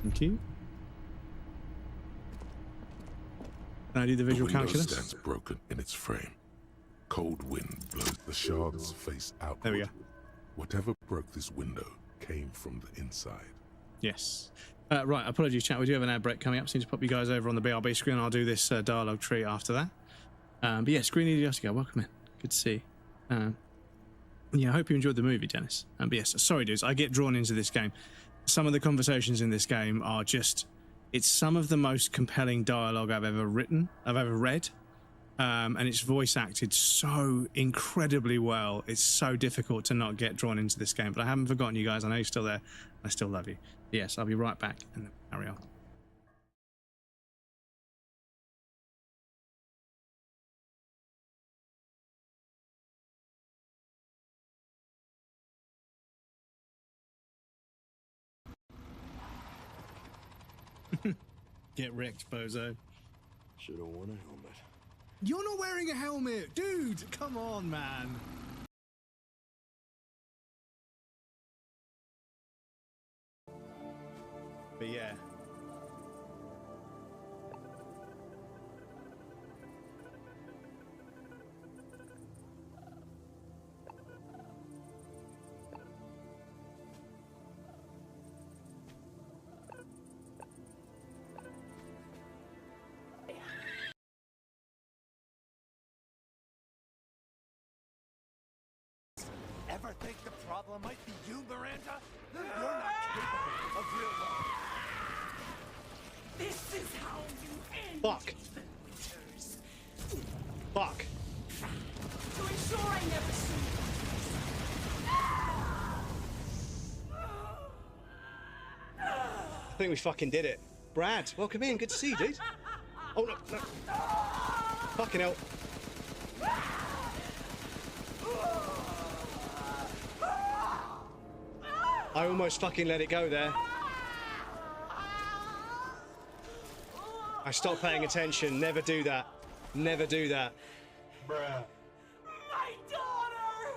Thank you. Can I do the visual window calculus? Stands broken in its frame. Cold wind blows the shards face outward. There we go. Whatever broke this window came from the inside. Yes. Right, apologies, chat. We do have an ad break coming up. So I need to pop you guys over on the BRB screen. I'll do this dialogue tree after that. But yeah, Screen Idiotica, welcome in. Good to see you. Yeah, I hope you enjoyed the movie, Dennis. But yes, sorry, dudes, I get drawn into this game. Some of the conversations in this game are just... It's some of the most compelling dialogue I've ever read. And it's voice acted so incredibly well. It's so difficult to not get drawn into this game. But I haven't forgotten you guys. I know you're still there. I still love you. Yes, I'll be right back and then carry on. Get wrecked, bozo. Should have worn a helmet. You're not wearing a helmet, dude. Come on, man. But yeah. Ever think the problem might be you, Miranda? You're not capable of real love. This is how you end Fuck. winters. Fuck. To ensure I never see I think we fucking did it. Brad, welcome in. Good to see you, dude. Oh, no, no. Fucking hell. I almost fucking let it go there. I stopped paying attention. Never do that. Never do that. Bruh. my daughter!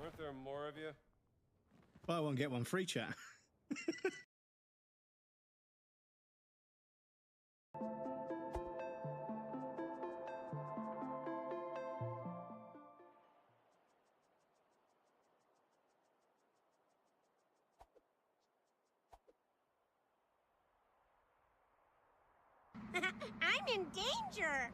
Aren't there more of you? Buy one, get one free, chat. I'm in danger!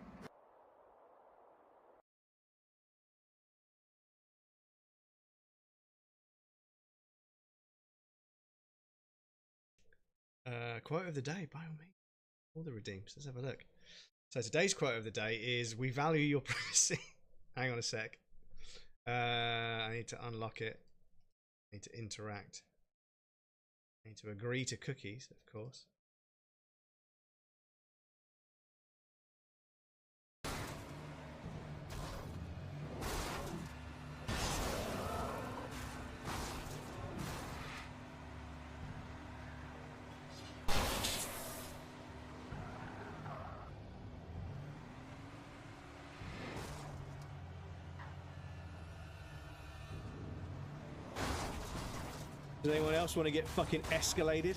Quote of the day, by all means. All the redeems. Let's have a look. So today's quote of the day is, "We value your privacy." Hang on a sec. I need to unlock it. I need to interact. I need to agree to cookies, of course. Does anyone else want to get fucking escalated?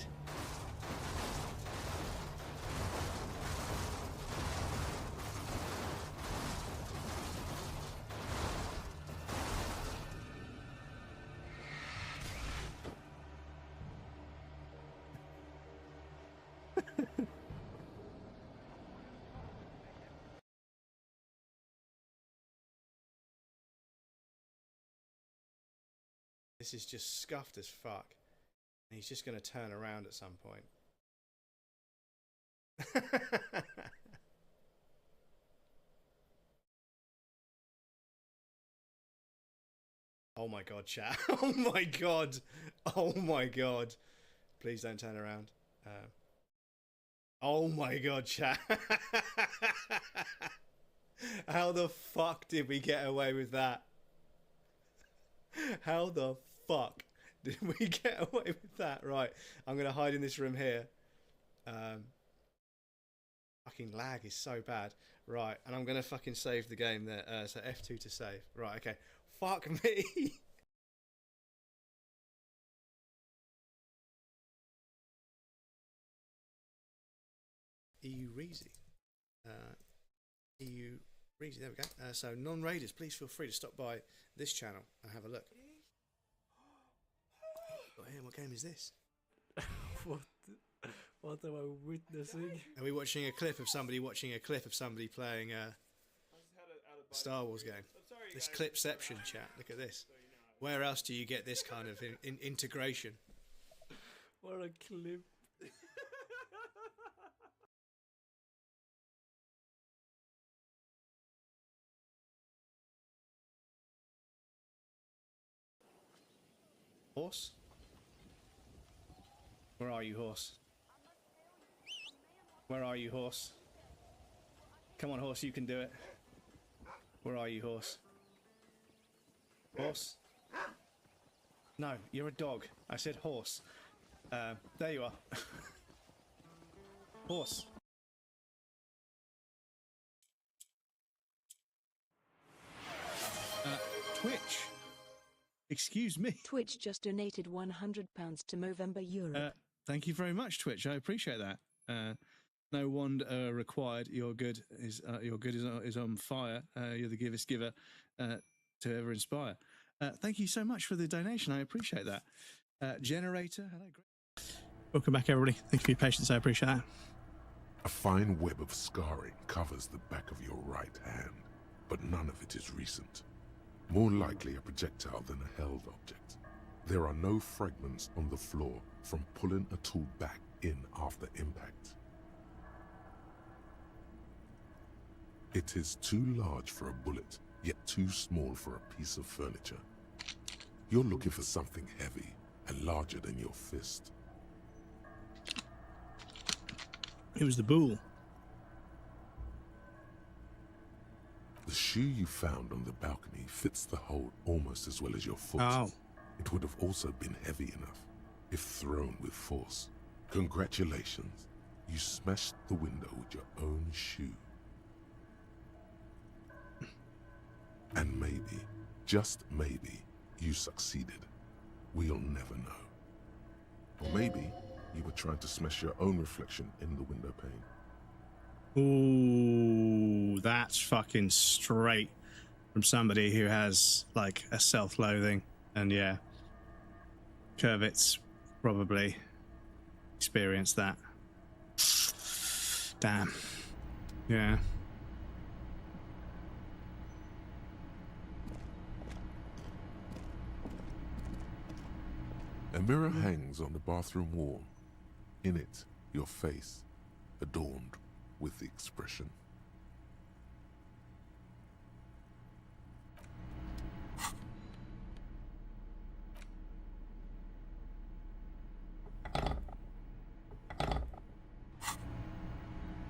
This is just scuffed as fuck. And he's just going to turn around at some point. Oh my god, chat. Oh my god. Oh my god. Please don't turn around. Oh my god, chat. How the fuck did we get away with that? How the fuck did we get away with that? Right, I'm going to hide in this room here. Fucking lag is so bad. Right, and I'm going to fucking save the game there. So F2 to save. Right, okay. Fuck me. EU Reezy. EU Reezy, there we go. So non-raiders, please feel free to stop by this channel and have a look. What game is this? What am I witnessing? Are we watching a clip of somebody playing a Star Wars game? This clipception, chat. Look at this. Where else do you get this kind of integration? What a clip. Horse? Where are you, horse? Where are you, horse? Come on, horse, you can do it. Where are you, horse? Horse? No, you're a dog. I said horse. There you are. Horse. Twitch. Excuse me. Twitch just donated £100 to Movember Europe. Thank you very much, Twitch. I appreciate that. No wonder required. Your good is on fire. You're the givest giver to ever inspire. Thank you so much for the donation. I appreciate that. Generator, hello. Welcome back, everybody. Thank you for your patience. I appreciate that. A fine web of scarring covers the back of your right hand, but none of it is recent. More likely a projectile than a held object. There are no fragments on the floor from pulling a tool back in after impact. It is too large for a bullet, yet too small for a piece of furniture. You're looking for something heavy and larger than your fist. It was the bull. The shoe you found on the balcony fits the hole almost as well as your foot. Oh. It would have also been heavy enough if thrown with force. Congratulations. You smashed the window with your own shoe. And maybe, just maybe, you succeeded. We'll never know. Or maybe you were trying to smash your own reflection in the window pane. Ooh, that's fucking straight from somebody who has like a self-loathing, and yeah, Kervitz probably experienced that. Damn. Yeah. A mirror hangs on the bathroom wall. In it, your face, adorned with the expression.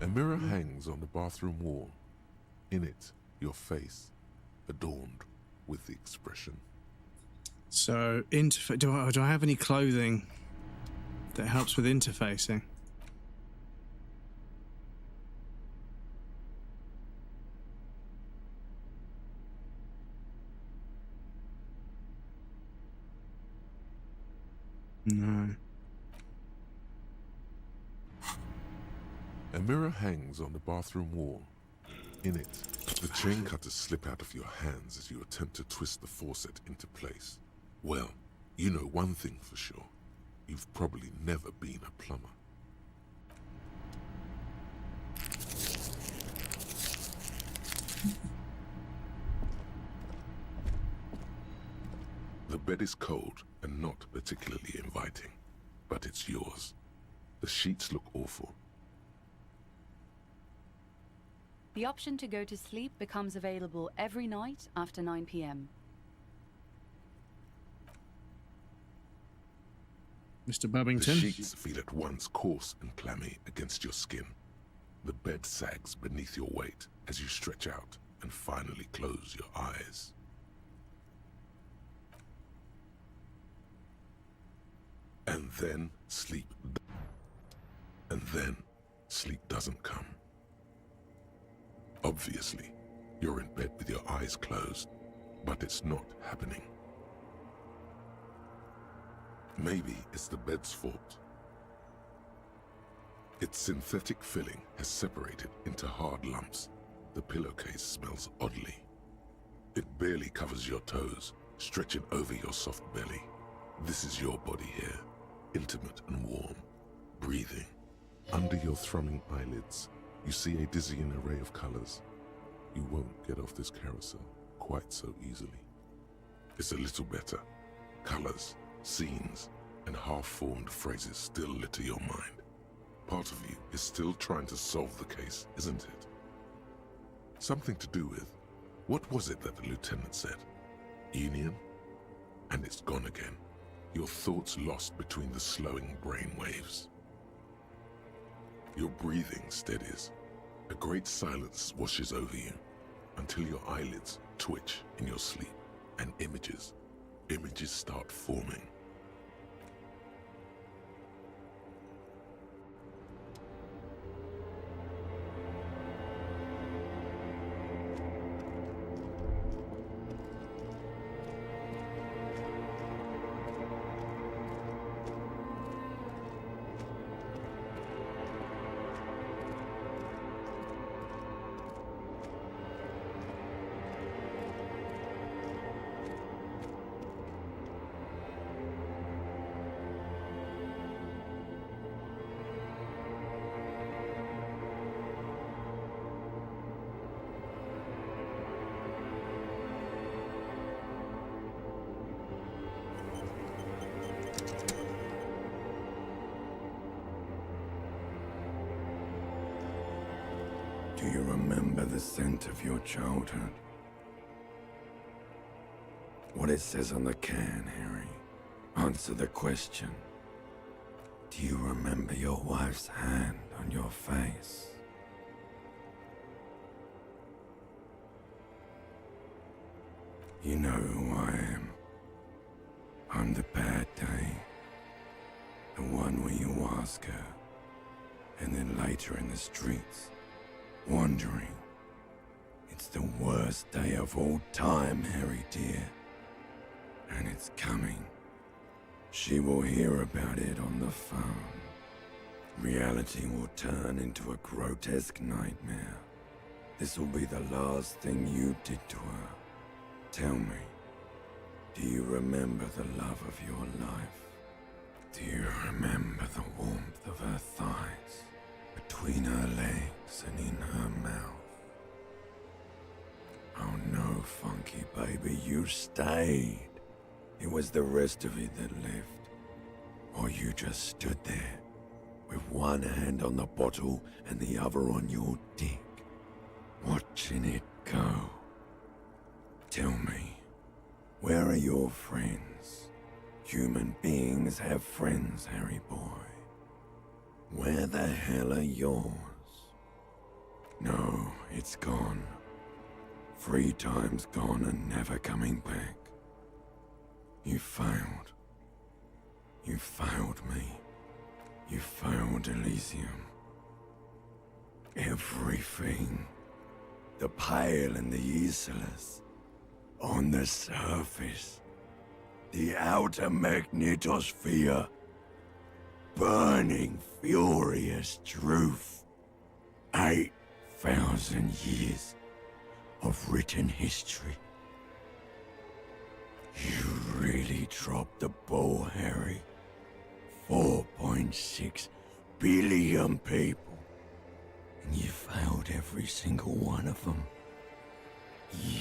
A mirror hangs on the bathroom wall. In it, your face, adorned with the expression. So, do I have any clothing that helps with interfacing? No. A mirror hangs on the bathroom wall. In it, the chain cutters slip out of your hands as you attempt to twist the faucet into place. Well, you know one thing for sure. You've probably never been a plumber. The bed is cold and not particularly inviting, but it's yours. The sheets look awful. The option to go to sleep becomes available every night after 9 p.m. Mr. Bubbington. The sheets feel at once coarse and clammy against your skin. The bed sags beneath your weight as you stretch out and finally close your eyes. And then sleep doesn't come. Obviously, you're in bed with your eyes closed, but it's not happening. Maybe it's the bed's fault. Its synthetic filling has separated into hard lumps. The pillowcase smells oddly. It barely covers your toes, stretching over your soft belly. This is your body here, intimate and warm, breathing. Under your thrumming eyelids, you see a dizzying array of colors. You won't get off this carousel quite so easily. It's a little better. Colors, scenes, and half-formed phrases still litter your mind. Part of you is still trying to solve the case, isn't it? Something to do with, what was it that the lieutenant said? Union? And it's gone again. Your thoughts lost between the slowing brain waves. Your breathing steadies. A great silence washes over you until your eyelids twitch in your sleep and images start forming. Do you remember the scent of your childhood? What it says on the can, Harry? Answer the question. Do you remember your wife's hand on your face? You know who I am. I'm the bad day. The one where you ask her, and then later in the streets, wandering. It's the worst day of all time, Harry dear. And it's coming. She will hear about it on the phone. Reality will turn into a grotesque nightmare. This will be the last thing you did to her. Tell me, do you remember the love of your life? Do you remember the warmth of her thighs, between her legs and in her mouth? Oh no, Funky baby, you stayed. It was the rest of it that left. Or you just stood there, with one hand on the bottle and the other on your dick, watching it go. Tell me, where are your friends? Human beings have friends, Harry boy. Where the hell are yours? No, it's gone. 3 times gone and never coming back. You failed. You failed me. You failed Elysium. Everything. The Pale and the Isolus. On the surface. The outer magnetosphere. Burning, furious truth. 8,000 years of written history. You really dropped the ball, Harry. 4.6 billion people. And you failed every single one of them.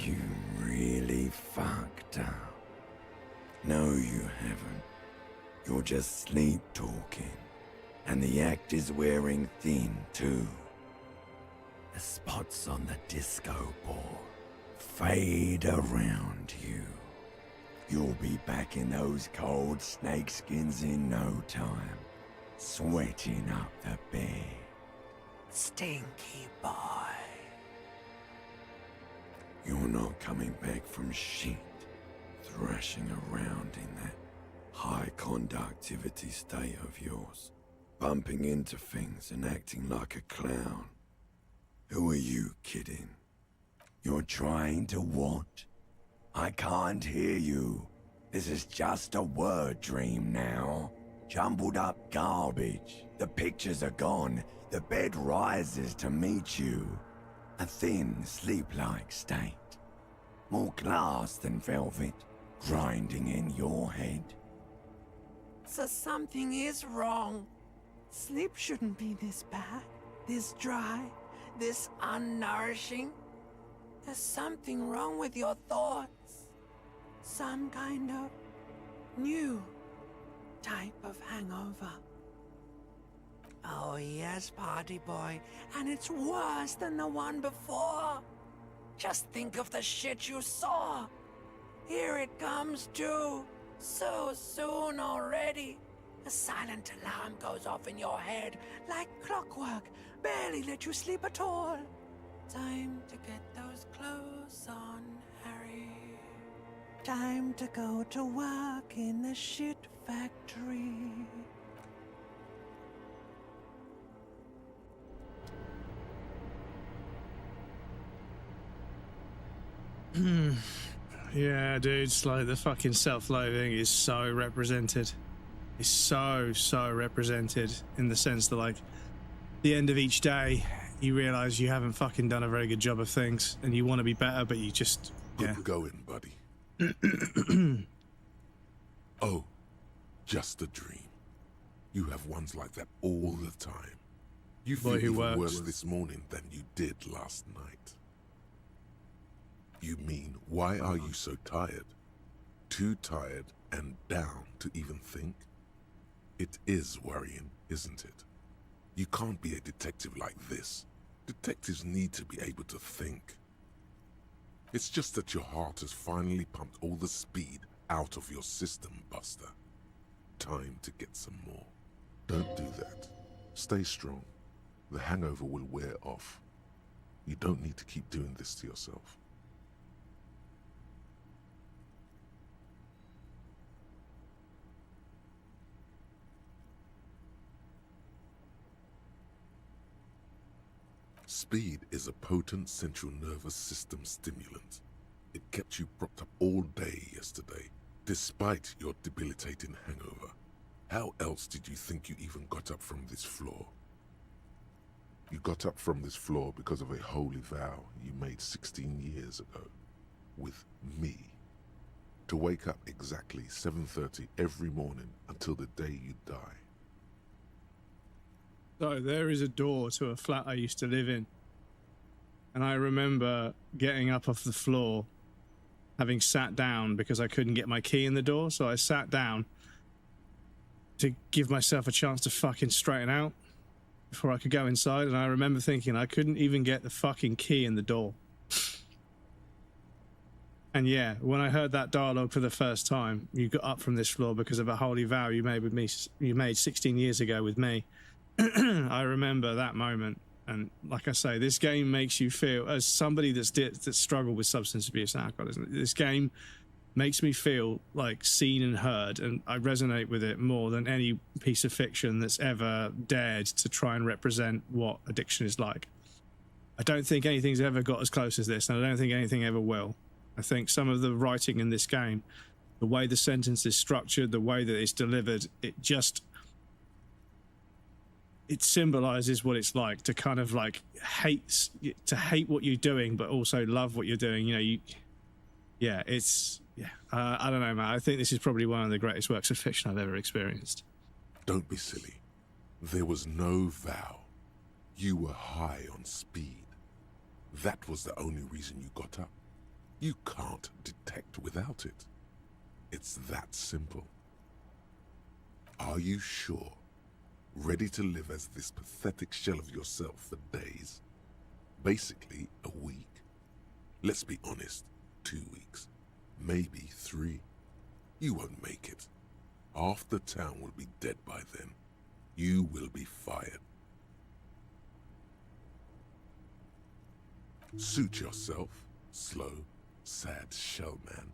You really fucked up. No, you haven't. You're just sleep talking. And the act is wearing thin, too. The spots on the disco ball fade around you. You'll be back in those cold snakeskins in no time, sweating up the bed. Stinky boy. You're not coming back from shit, thrashing around in that high conductivity state of yours, bumping into things and acting like a clown. Who are you kidding? You're trying to what? I can't hear you. This is just a word dream now. Jumbled up garbage. The pictures are gone. The bed rises to meet you. A thin, sleep-like state. More glass than velvet, grinding in your head. So something is wrong. Sleep shouldn't be this bad, this dry, this unnourishing. There's something wrong with your thoughts. Some kind of new type of hangover. Oh yes, party boy, and it's worse than the one before. Just think of the shit you saw. Here it comes too, so soon already. A silent alarm goes off in your head like clockwork, barely let you sleep at all. Time to get those clothes on, Harry. Time to go to work in the shit factory. Yeah, dude, it's like the fucking self-loathing is so represented. It's so represented in the sense that, like, the end of each day, you realise you haven't fucking done a very good job of things, and you want to be better, but you just... Yeah. Good going, buddy. Oh, just a dream. You have ones like that all the time. You feel even worse this morning than you did last night. You mean, why are you so tired? Too tired and down to even think? It is worrying, isn't it? You can't be a detective like this. Detectives need to be able to think. It's just that your heart has finally pumped all the speed out of your system, Buster. Time to get some more. Don't do that. Stay strong. The hangover will wear off. You don't need to keep doing this to yourself. Speed is a potent central nervous system stimulant. It kept you propped up all day yesterday, despite your debilitating hangover. How else did you think you even got up from this floor? You got up from this floor because of a holy vow you made 16 years ago, with me. To wake up exactly 7:30 every morning until the day you die. So there is a door to a flat I used to live in. And I remember getting up off the floor, having sat down because I couldn't get my key in the door. So I sat down to give myself a chance to fucking straighten out before I could go inside. And I remember thinking I couldn't even get the fucking key in the door. And yeah, when I heard that dialogue for the first time, you got up from this floor because of a holy vow you made with me, you made 16 years ago with me. I remember that moment, and like I say, this game makes you feel, as somebody that's struggled with substance abuse and alcoholism, this game makes me feel like seen and heard, and I resonate with it more than any piece of fiction that's ever dared to try and represent what addiction is like. I don't think anything's ever got as close as this, and I don't think anything ever will. I think some of the writing in this game, the way the sentence is structured, the way that it's delivered, it symbolizes what it's like to kind of like hate what you're doing, but also love what you're doing. You know, I don't know, man. I think this is probably one of the greatest works of fiction I've ever experienced. Don't be silly. There was no vow. You were high on speed. That was the only reason you got up. You can't detect without it. It's that simple. Are you sure? Ready to live as this pathetic shell of yourself for days? Basically, a week. Let's be honest, 2 weeks. Maybe 3. You won't make it. Half the town will be dead by then. You will be fired. Suit yourself, slow, sad shell man.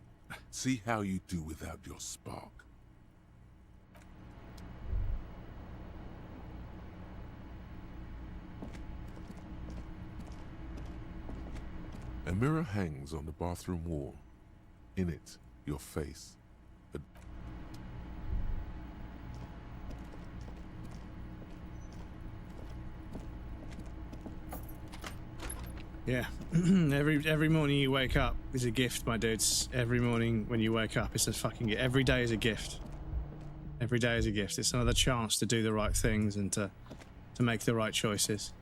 See how you do without your spark. A mirror hangs on the bathroom wall. In it, your face. Yeah, every morning you wake up is a gift, my dudes. Every morning when you wake up, it's a fucking gift. Every day is a gift. Every day is a gift. It's another chance to do the right things and to make the right choices.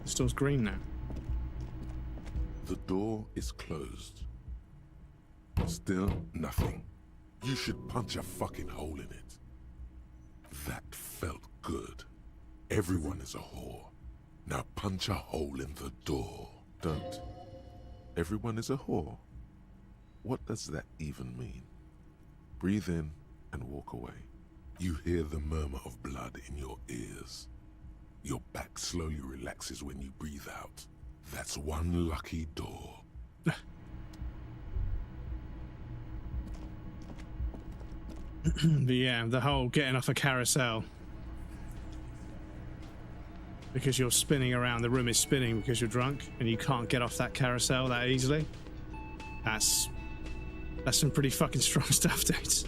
This door's green now. The door is closed. Still nothing. You should punch a fucking hole in it. That felt good. Everyone is a whore. Now punch a hole in the door. Don't. Everyone is a whore. What does that even mean? Breathe in and walk away. You hear the murmur of blood in your ears. Your back slowly relaxes when you breathe out. That's one lucky door. But yeah, the whole getting off a carousel. Because you're spinning around, the room is spinning because you're drunk and you can't get off that carousel that easily. That's some pretty fucking strong stuff, dudes.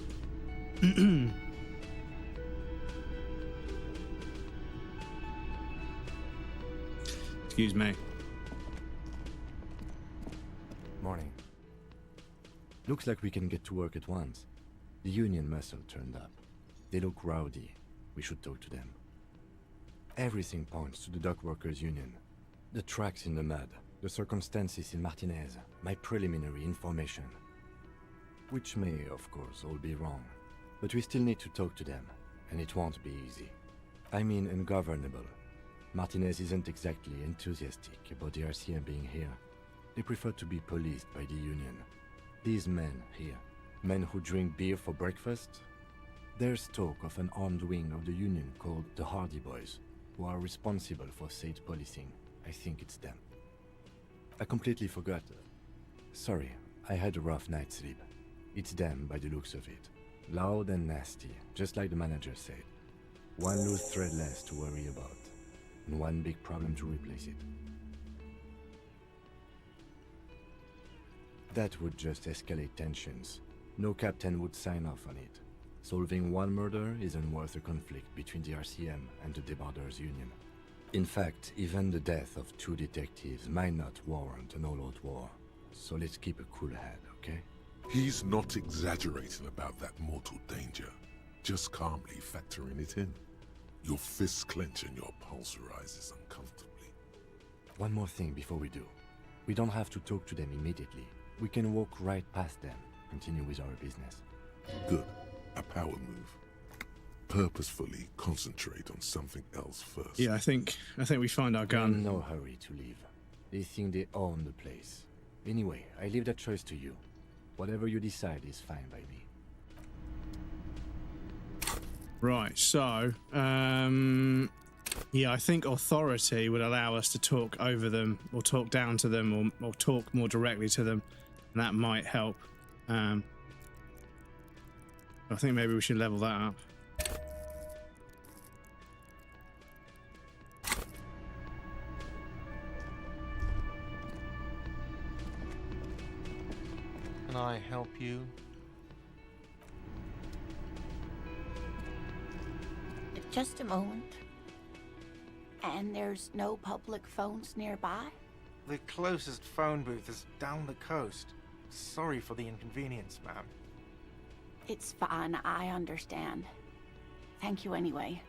Excuse me. Morning. Looks like we can get to work at once. The Union muscle turned up. They look rowdy. We should talk to them. Everything points to the Dock Workers Union. The tracks in the mud, the circumstances in Martinez, my preliminary information. Which may, of course, all be wrong. But we still need to talk to them, and it won't be easy. I mean ungovernable. Martinez isn't exactly enthusiastic about the RCM being here. They prefer to be policed by the Union. These men here, men who drink beer for breakfast? There's talk of an armed wing of the Union called the Hardy Boys, who are responsible for state policing. I think it's them. I completely forgot. Sorry, I had a rough night's sleep. It's them by the looks of it. Loud and nasty, just like the manager said. One loose thread less to worry about, and one big problem to replace it. That would just escalate tensions. No captain would sign off on it. Solving one murder isn't worth a conflict between the RCM and the Debarders Union. In fact, even the death of 2 detectives might not warrant an all-out war. So let's keep a cool head, okay? He's not exaggerating about that mortal danger. Just calmly factoring it in. Your fists clench and your pulse rises uncomfortably. One more thing before we do. We don't have to talk to them immediately. We can walk right past them, continue with our business. Good. A power move. Purposefully concentrate on something else first. Yeah, I think we find our gun. In no hurry to leave. They think they own the place. Anyway, I leave that choice to you. Whatever you decide is fine by me. Right, so, yeah, I think authority would allow us to talk over them, or talk down to them, or talk more directly to them, and that might help. I think maybe we should level that up. Can I help you? Just a moment. And there's no public phones nearby? The closest phone booth is down the coast. Sorry for the inconvenience, ma'am. It's fine, I understand. Thank you anyway.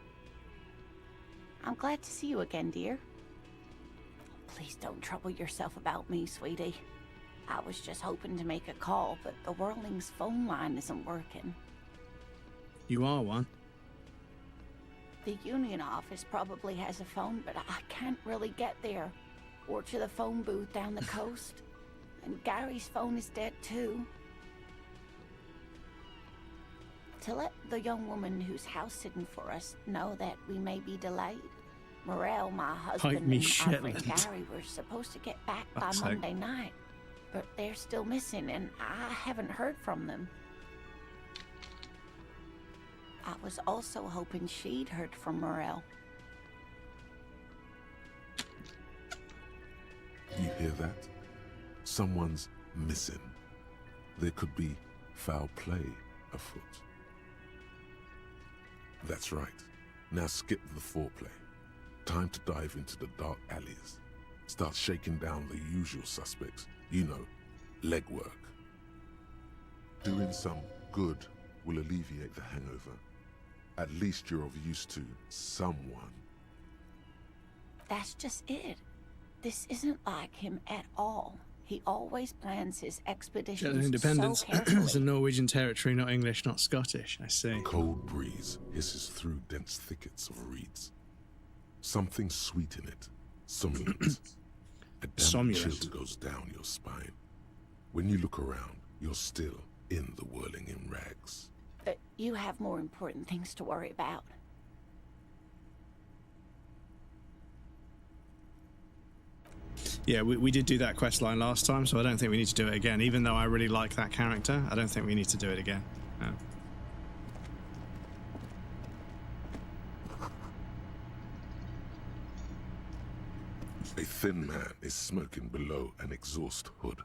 I'm glad to see you again, dear. Please don't trouble yourself about me, sweetie. I was just hoping to make a call, but the Whirling's phone line isn't working. You are one. The Union office probably has a phone, but I can't really get there. Or to the phone booth down the coast. And Gary's phone is dead too. To let the young woman who's house-sitting for us know that we may be delayed. Morel, my husband, and our friend Gary were supposed to get back by Monday night. But they're still missing, and I haven't heard from them. I was also hoping she'd heard from Morel. You hear that? Someone's missing. There could be foul play afoot. That's right. Now skip the foreplay. Time to dive into the dark alleys. Start shaking down the usual suspects. You know, legwork. Doing some good will alleviate the hangover. At least you're of use to someone. That's just it. This isn't like him at all. He always plans his expeditions Independence. so carefully. It's a Norwegian territory, not English, not Scottish. I see. Cold breeze hisses through dense thickets of reeds. Something sweet in it. Somnolent. A damp chill goes down your spine. When you look around, you're still in the whirling in rags. You have more important things to worry about. Yeah, we did do that quest line last time, so I don't think we need to do it again. Even though I really like that character, I don't think we need to do it again. No. A thin man is smoking below an exhaust hood,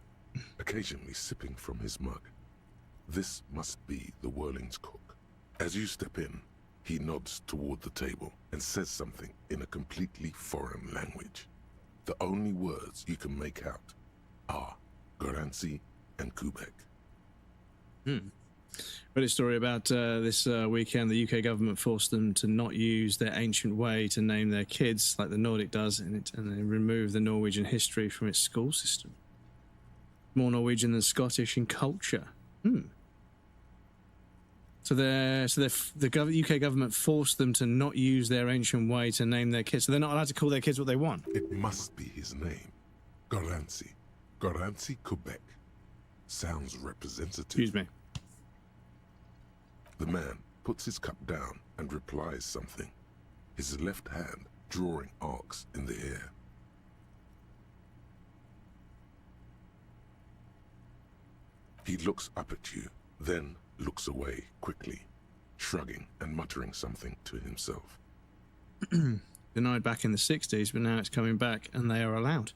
occasionally sipping from his mug. This must be the Whirling's cook. As you step in, he nods toward the table and says something in a completely foreign language. The only words you can make out are Garancy and Quebec. Read a story about this weekend. The UK government forced them to not use their ancient way to name their kids, like the Nordic does, and they remove the Norwegian history from its school system. More Norwegian than Scottish in culture. So the UK government forced them to not use their ancient way to name their kids. So they're not allowed to call their kids what they want. It must be his name. Garancy. Garancy, Quebec. Sounds representative. Excuse me. The man puts his cup down and replies something, his left hand drawing arcs in the air. He looks up at you, then looks away quickly, shrugging and muttering something to himself. Denied back in the 60s, but now it's coming back and they are allowed.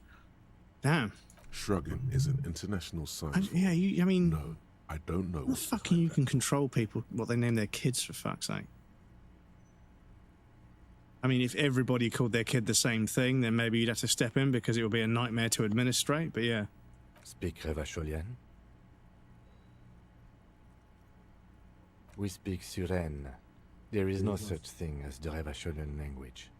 Damn. Shrugging is an international sign. I mean... No, I don't know. How the fuck you can control people, what they name their kids, for fuck's sake? I mean, if everybody called their kid the same thing, then maybe you'd have to step in because it would be a nightmare to administrate, but yeah. Speak Revacholian? We speak Suren. There is no such thing as the Revacholian language.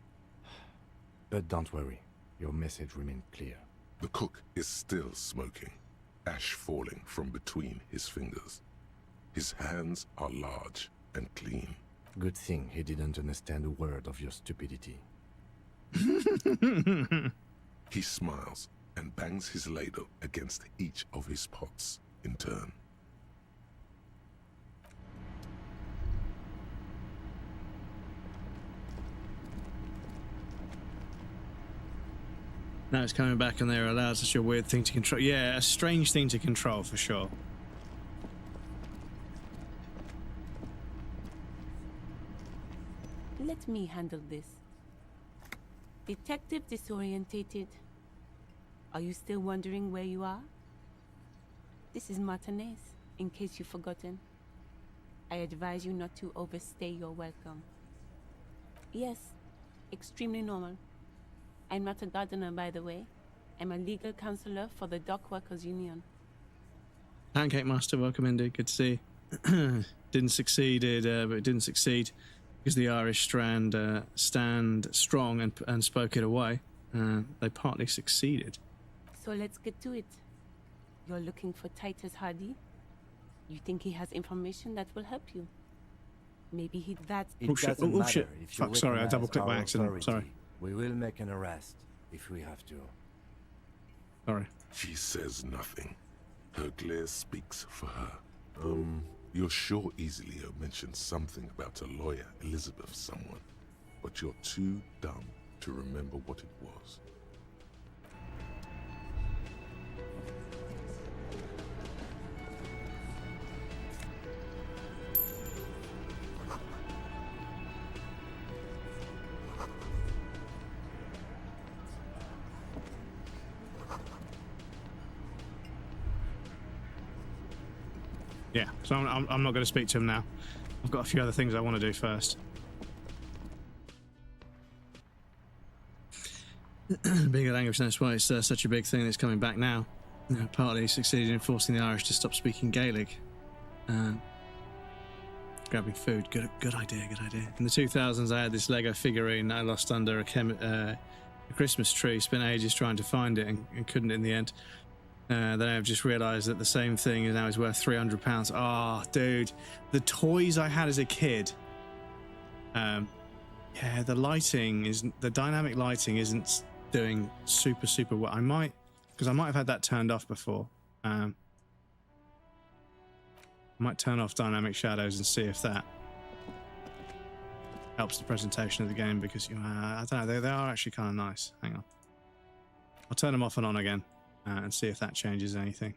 But don't worry, your message remains clear. The cook is still smoking, ash falling from between his fingers. His hands are large and clean. Good thing he didn't understand a word of your stupidity. He smiles and bangs his ladle against each of his pots in turn. Now it's coming back and they're allowed. Such a weird thing to control. Yeah, a strange thing to control for sure. Let me handle this. Detective disorientated. Are you still wondering where you are? This is Martinez, in case you've forgotten. I advise you not to overstay your welcome. Yes, extremely normal. I'm not a gardener, by the way. I'm a legal counselor for the Dock Workers Union. Pancake Master, welcome indeed. Good to see you. Didn't succeed, but it didn't succeed because the Irish stand strong and spoke it away. They partly succeeded. So let's get to it. You're looking for Titus Hardy? You think he has information that will help you? Maybe that's... It doesn't matter if you Fuck, sorry, I recognize double-clicked by our accident. authority. Sorry. We will make an arrest if we have to. Sorry. She says nothing. Her glare speaks for her. You're sure Easilio mentioned something about a lawyer, Elizabeth someone, but you're too dumb to remember what it was. Yeah, so I'm not going to speak to him now. I've got a few other things I want to do first. Being a language, that's why it's such a big thing that's coming back now. Partly succeeded in forcing the Irish to stop speaking Gaelic. Grabbing food, good idea, good idea. In the 2000s, I had this Lego figurine I lost under a the Christmas tree. Spent ages trying to find it and couldn't in the end. Then I've just realised that the same thing now is worth £300. Oh, dude, the toys I had as a kid. Yeah, the lighting isn't, the dynamic lighting isn't doing super well. I might have had that turned off before. I might turn off dynamic shadows and see if that helps the presentation of the game, because I don't know, they are actually kind of nice. Hang on, I'll turn them off and on again and see if that changes anything.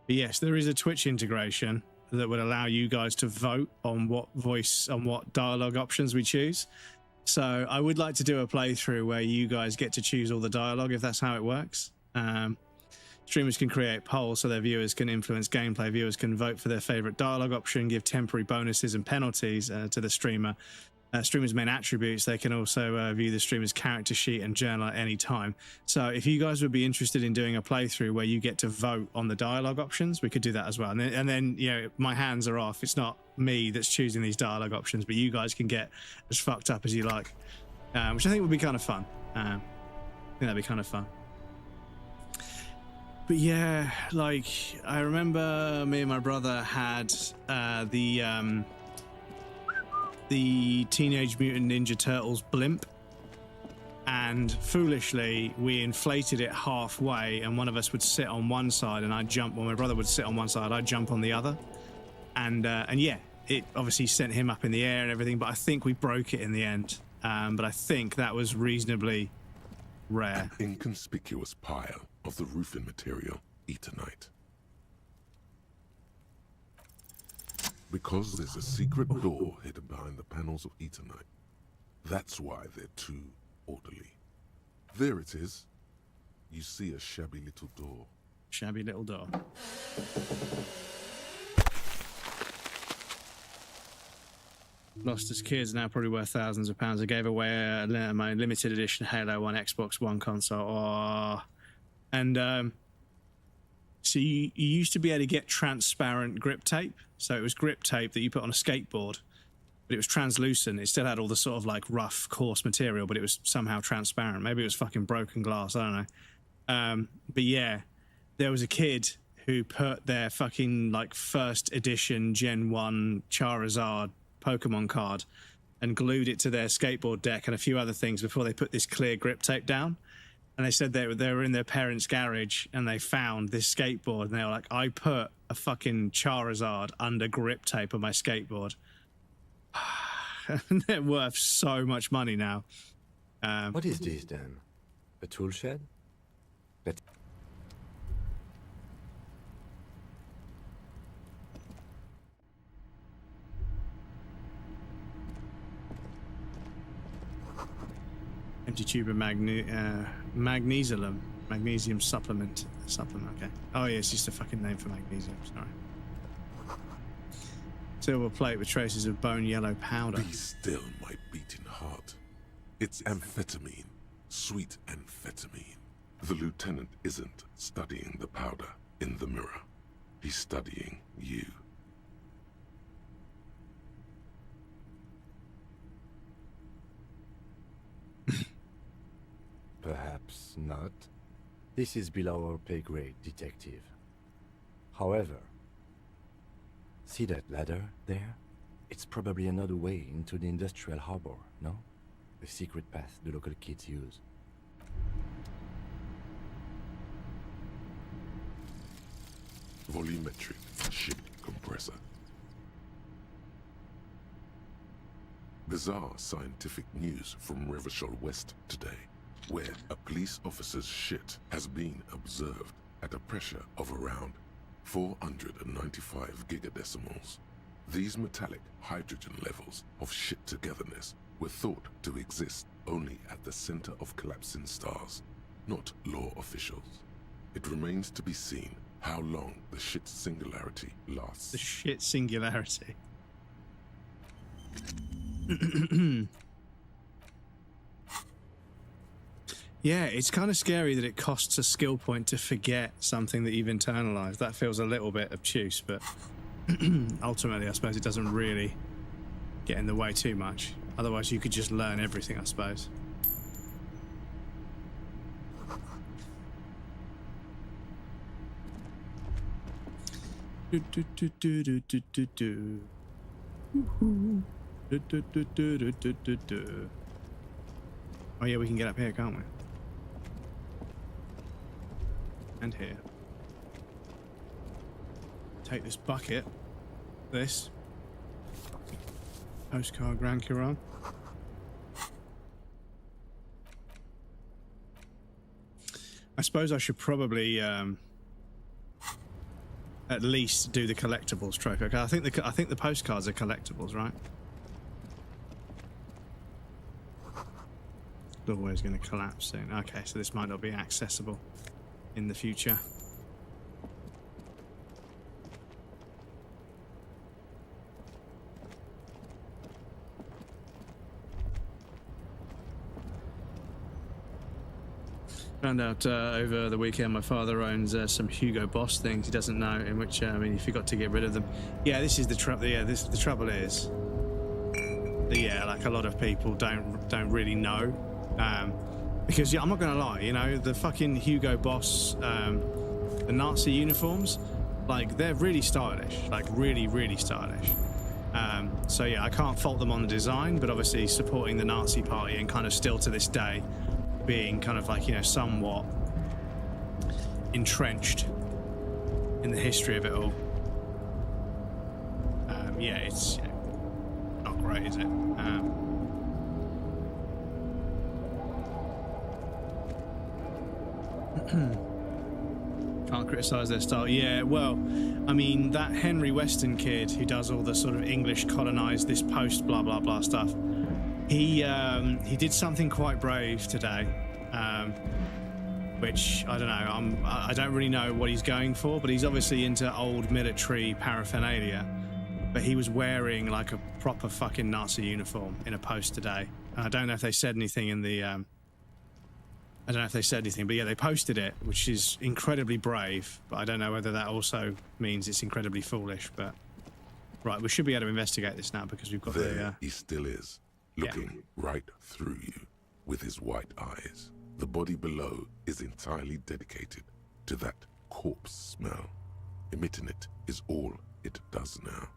But yes, there is a Twitch integration that would allow you guys to vote on what dialogue options we choose. So I would like to do a playthrough where you guys get to choose all the dialogue, if that's how it works. Streamers can create polls so their viewers can influence gameplay. Viewers can vote for their favorite dialogue option, give temporary bonuses and penalties to the streamer. Streamers' main attributes, they can also view the streamer's character sheet and journal at any time. So if you guys would be interested in doing a playthrough where you get to vote on the dialogue options, we could do that as well. And then you know, my hands are off. It's not me that's choosing these dialogue options, but you guys can get as fucked up as you like, which I think would be kind of fun. I think that'd be kind of fun. But yeah, like, I remember me and my brother had the Teenage Mutant Ninja Turtles blimp, and foolishly we inflated it halfway, and one of us would sit on one side and I'd jump, well, my brother would sit on one side, I'd jump on the other, and yeah, it obviously sent him up in the air and everything, but I think we broke it in the end. But I think that was reasonably rare. An inconspicuous pile of the roofing material, Eternite. Because there's a secret door hidden behind the panels of Eternite. That's why they're too orderly. There it is. You see a shabby little door. Shabby little door. Lost as kids, now probably worth thousands of pounds. I gave away my limited edition Halo 1 Xbox One console. Oh. And so you used to be able to get transparent grip tape. So it was grip tape that you put on a skateboard, but it was translucent. It still had all the sort of like rough, coarse material, but it was somehow transparent. Maybe it was fucking broken glass. I don't know. But yeah, there was a kid who put their fucking like first edition Gen 1 Charizard Pokemon card and glued it to their skateboard deck and a few other things before they put this clear grip tape down. And they said they were in their parents' garage and they found this skateboard and they were like, I put a fucking Charizard under grip tape on my skateboard. And they're worth so much money now. What is this then? A tool shed? Empty tube of magnesium supplement. Okay. Oh yeah, it's just a fucking name for magnesium. Sorry. Silver plate with traces of bone yellow powder. Be still, my beating heart. It's amphetamine. Sweet amphetamine. The lieutenant isn't studying the powder in the mirror. He's studying you. Perhaps not. This is below our pay grade, detective. However, see that ladder there? It's probably another way into the industrial harbor, no? A secret path the local kids use. Volumetric ship compressor. Bizarre scientific news from Revachol West today, where a police officer's shit has been observed at a pressure of around 495 gigadecimals. These metallic hydrogen levels of shit togetherness were thought to exist only at the center of collapsing stars, not law officials. It remains to be seen how long the shit singularity lasts. The shit singularity. Yeah, it's kind of scary that it costs a skill point to forget something that you've internalized. That feels a little bit obtuse, but ultimately I suppose it doesn't really get in the way too much. Otherwise, you could just learn everything, I suppose. Do, do, do, do, do, do, do, do. Do, do, do, do, do, do, do, do. Oh yeah, we can get up here, can't we? And here. Take this bucket. This. Postcard Grand Kiran. I suppose I should probably at least do the collectibles trophy. Okay, I think the postcards are collectibles, right? Doorway's going to collapse soon. Okay, so this might not be accessible in the future. Found out over the weekend my father owns some Hugo Boss things he doesn't know, in which I mean he forgot to get rid of them. Yeah, this is the trouble. Yeah, the trouble is, yeah, like a lot of people don't really know, because yeah, I'm not gonna lie, you know, the fucking Hugo Boss, the Nazi uniforms, like they're really stylish, like really stylish. So yeah, I can't fault them on the design, but obviously supporting the Nazi party and kind of still to this day being kind of like, you know, somewhat entrenched in the history of it all. Yeah, it's not great, is it? Can't criticise their style. Yeah, well, I mean, that Henry Weston kid who does all the sort of English colonised this post blah blah blah stuff, he did something quite brave today, which I don't know. I don't really know what he's going for, but he's obviously into old military paraphernalia. But he was wearing like a proper fucking Nazi uniform in a post today. And I don't know if they said anything in the. I don't know if they said anything, but yeah, they posted it, which is incredibly brave. But I don't know whether that also means it's incredibly foolish. But right, we should be able to investigate this now because we've got there he still is. Looking right through you with his white eyes. The body below is entirely dedicated to that corpse smell. Emitting it is all it does now.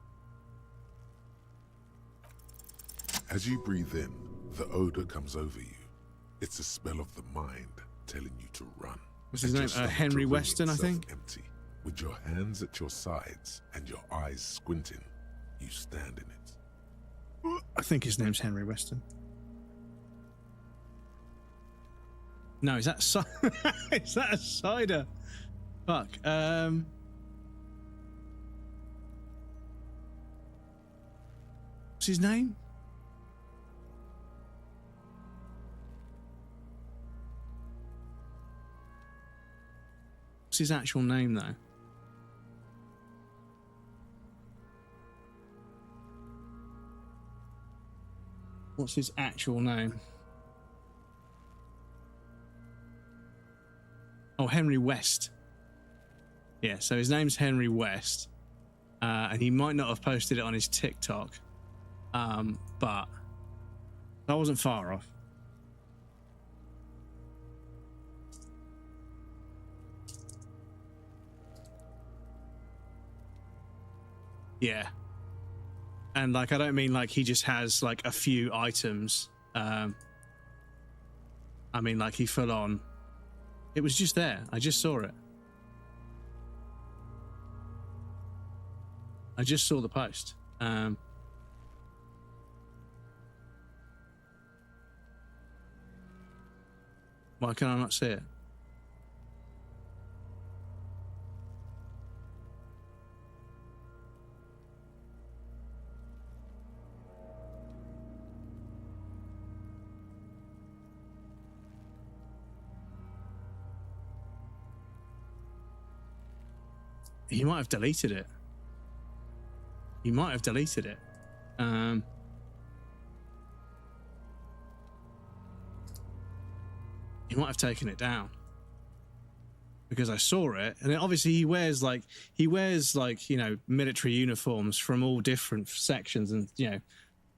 As you breathe in, the odor comes over you. It's a smell of the mind telling you to run. What's his name? Henry Weston, I think? Empty. With your hands at your sides and your eyes squinting, you stand in it. I think his name's Henry Weston. No, is that is that a cider? Fuck. What's his name? What's his actual name, though? What's his actual name? Oh, Henry West. Yeah, so his name's Henry West. And he might not have posted it on his TikTok. But I wasn't far off. Yeah. And like, I don't mean like he just has like a few items. I mean like he full on. It was just there. I just saw it. I just saw the post. Why can I not see it? He might have deleted it. He might have deleted it. He might have taken it down. Because I saw it, and obviously he wears like, you know, military uniforms from all different sections, and, you know,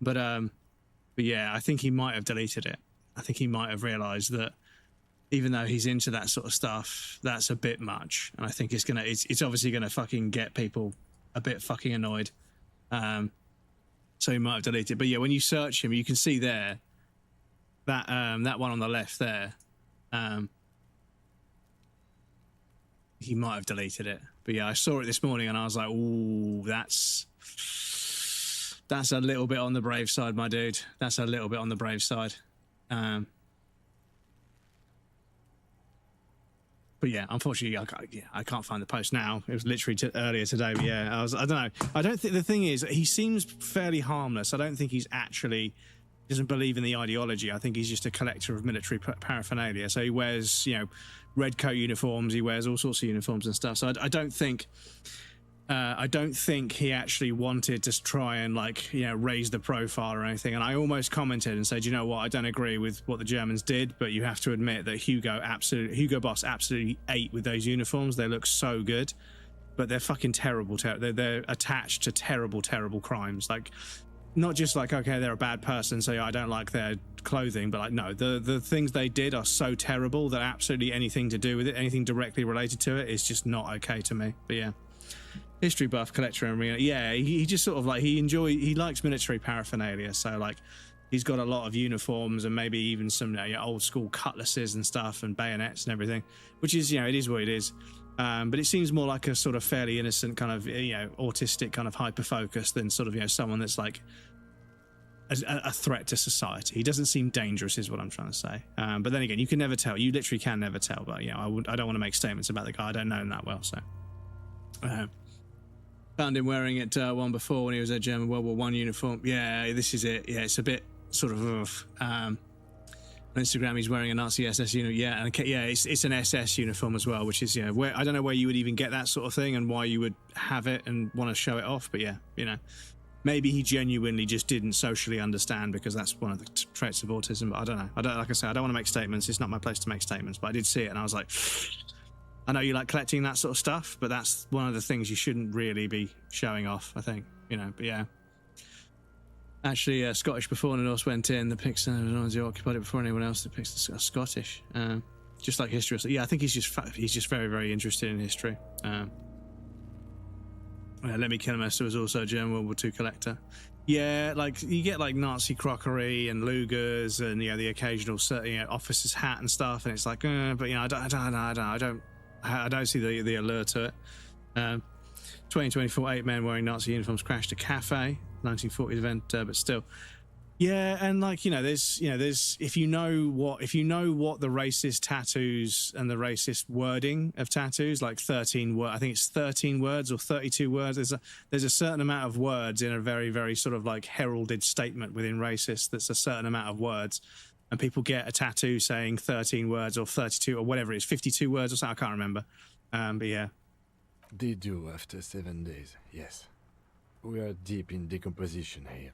But yeah, I think he might have deleted it. I think he might have realised that even though he's into that sort of stuff, that's a bit much, and I think it's obviously gonna fucking get people a bit fucking annoyed. So he might have deleted it. But yeah, when you search him, you can see there that that one on the left there. He might have deleted it. But yeah, I saw it this morning and I was like, ooh, that's a little bit on the brave side, my dude. That's a little bit on the brave side. But yeah, unfortunately, I can't find the post now. It was literally earlier today. But yeah, I don't know. I don't think the thing is, he seems fairly harmless. I don't think he's actually doesn't believe in the ideology. I think he's just a collector of military paraphernalia. So he wears, red coat uniforms. He wears all sorts of uniforms and stuff. So I don't think he actually wanted to try and raise the profile or anything. And I almost commented and said, you know what, I don't agree with what the Germans did, but you have to admit that Hugo Boss absolutely ate with those uniforms. They look so good, but they're fucking terrible. They're attached to terrible, terrible crimes. Like, not just okay, they're a bad person, so I don't like their clothing, but no, the things they did are so terrible that absolutely anything to do with it, anything directly related to it, is just not okay to me. But yeah. History buff, collector, and yeah, he just sort of he likes military paraphernalia, so he's got a lot of uniforms and maybe even some old school cutlasses and stuff and bayonets and everything, which is it is what it is. But it seems more like a sort of fairly innocent kind of autistic kind of hyper focus than sort of someone that's a threat to society. He doesn't seem dangerous, is what I'm trying to say. But then again, you can never tell. You literally can never tell. But I don't want to make statements about the guy. I don't know him that well, so. Found him wearing it one before when he was a German World War I uniform. Yeah, this is it. Yeah, it's a bit sort of on Instagram he's wearing a Nazi SS uniform. Yeah, and yeah, it's an SS uniform as well, which is where I don't know where you would even get that sort of thing and why you would have it and want to show it off. But yeah, maybe he genuinely just didn't socially understand, because that's one of the traits of autism. But I don't know. Like I said, I don't want to make statements. It's not my place to make statements. But I did see it and I was like, I know you like collecting that sort of stuff, but that's one of the things you shouldn't really be showing off, I think, but yeah. Actually, Scottish before the Norse went in, the pics occupied it before anyone else. The pics are Scottish, just like history. Yeah, I think he's just very, very interested in history. Lemmy Kilmister was also a German World War II collector. Yeah, you get Nazi crockery and Lugers and the occasional officer's hat and stuff, and it's but I don't see the allure to it. 2024, 8 men wearing Nazi uniforms crashed a cafe, 1940s event, but still, yeah. And there's if you know what the racist tattoos and the racist wording of tattoos, 13 words, I think it's 13 words or 32 words. There's a certain amount of words in a very, very sort of heralded statement within racist. That's a certain amount of words. And people get a tattoo saying 13 words or 32 or whatever it is, 52 words or something, I can't remember. But yeah. They do after 7 days, yes. We are deep in decomposition here.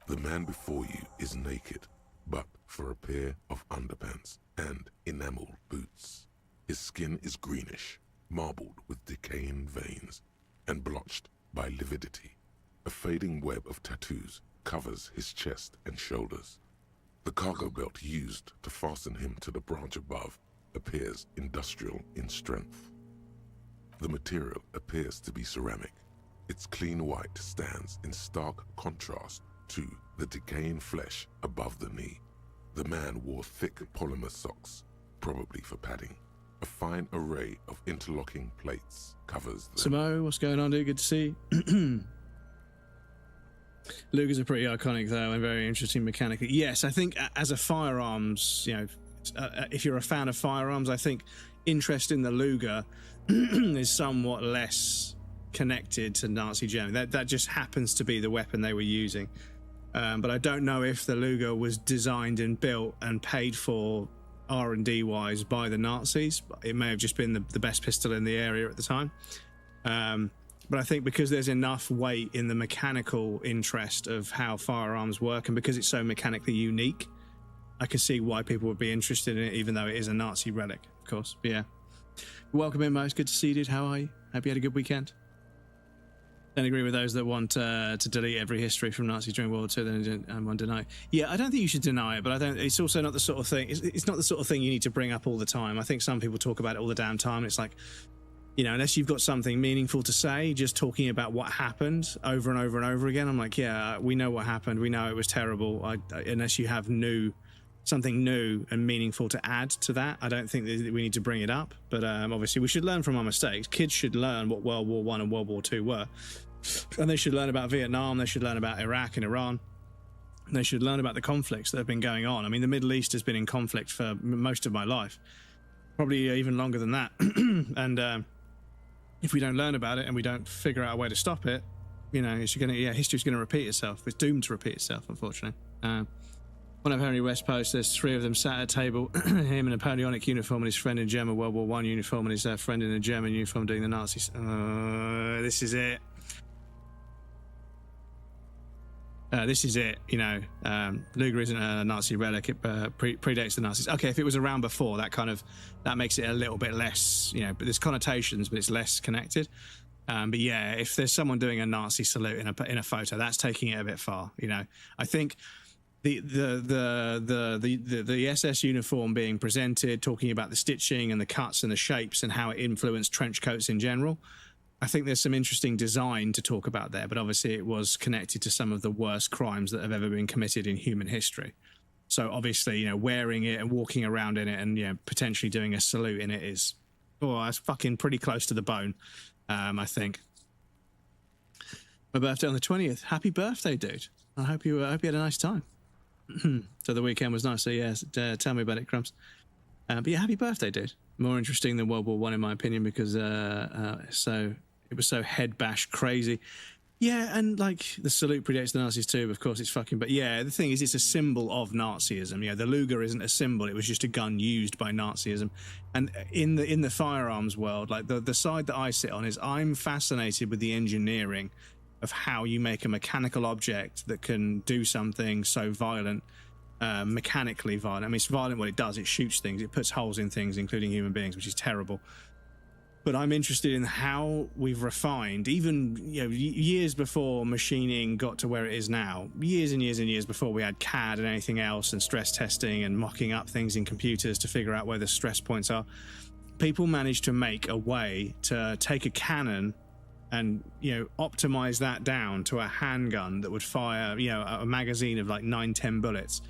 The man before you is naked, but for a pair of underpants and enameled boots. His skin is greenish, marbled with decaying veins, and blotched by lividity. A fading web of tattoos covers his chest and shoulders. The cargo belt used to fasten him to the branch above appears industrial in strength. The material appears to be ceramic. Its clean white stands in stark contrast to the decaying flesh above the knee. The man wore thick polymer socks, probably for padding. A fine array of interlocking plates covers them. Samo, what's going on, dude? Good to see you. Lugers are pretty iconic, though, and very interesting mechanically. Yes, I think as a firearms, if you're a fan of firearms, I think interest in the Luger is somewhat less connected to Nazi Germany. That just happens to be the weapon they were using. But I don't know if the Luger was designed and built and paid for R&D wise by the Nazis. It may have just been the best pistol in the area at the time. But I think because there's enough weight in the mechanical interest of how firearms work, and because it's so mechanically unique, I can see why people would be interested in it, even though it is a Nazi relic, of course. But yeah. Welcome in, Mo. It's good to see you, dude. How are you? Hope you had a good weekend. Don't agree with those that want to delete every history from Nazis during World War II and want to deny it. Yeah, I don't think you should deny it, but I don't. It's also not the sort of thing. It's not the sort of thing you need to bring up all the time. I think some people talk about it all the damn time. It's like, you know, unless you've got something meaningful to say, just talking about what happened over and over and over again. I'm like, yeah, we know what happened. We know it was terrible. Unless you have something new and meaningful to add to that, I don't think that we need to bring it up. But obviously we should learn from our mistakes. Kids should learn what World War I and World War II were, and they should learn about Vietnam. They should learn about Iraq and Iran. They should learn about the conflicts that have been going on. I mean, the Middle East has been in conflict for most of my life, probably even longer than that. And if we don't learn about it and we don't figure out a way to stop it, you know, history's going to repeat itself. It's doomed to repeat itself, unfortunately. One of Henry West's posts, there's three of them sat at a table, him in a Napoleonic uniform and his friend in German World War I uniform and his friend in a German uniform doing the Nazis. This is it. This is it, you know. Luger isn't a Nazi relic. It predates the Nazis. Okay, if it was around before, that makes it a little bit less, you know, but there's connotations, but it's less connected. But yeah, if there's someone doing a Nazi salute in a photo, that's taking it a bit far, you know. I think the SS uniform being presented, talking about the stitching and the cuts and the shapes and how it influenced trench coats in general, I think there's some interesting design to talk about there, but obviously it was connected to some of the worst crimes that have ever been committed in human history. So obviously, you know, wearing it and walking around in it and, you know, potentially doing a salute in it is, that's fucking pretty close to the bone, I think. My birthday on the 20th. Happy birthday, dude. I hope you had a nice time. So the weekend was nice. So yeah, tell me about it, Crumbs. But yeah, happy birthday, dude. More interesting than World War I, in my opinion, because it was so head bash crazy. Yeah, and like the salute predates the Nazis too. Of course, it's fucking. But yeah, the thing is, it's a symbol of Nazism. Yeah, the Luger isn't a symbol; it was just a gun used by Nazism. And in the firearms world, like the side that I sit on is I'm fascinated with the engineering of how you make a mechanical object that can do something so violent. Mechanically violent. I mean, it's violent what it does. It shoots things. It puts holes in things, including human beings, which is terrible. But I'm interested in how we've refined, even, you know, years before machining got to where it is now, years and years and years before we had CAD and anything else and stress testing and mocking up things in computers to figure out where the stress points are. People managed to make a way to take a cannon and, you know, optimize that down to a handgun that would fire, you know, a magazine of like 9-10 bullets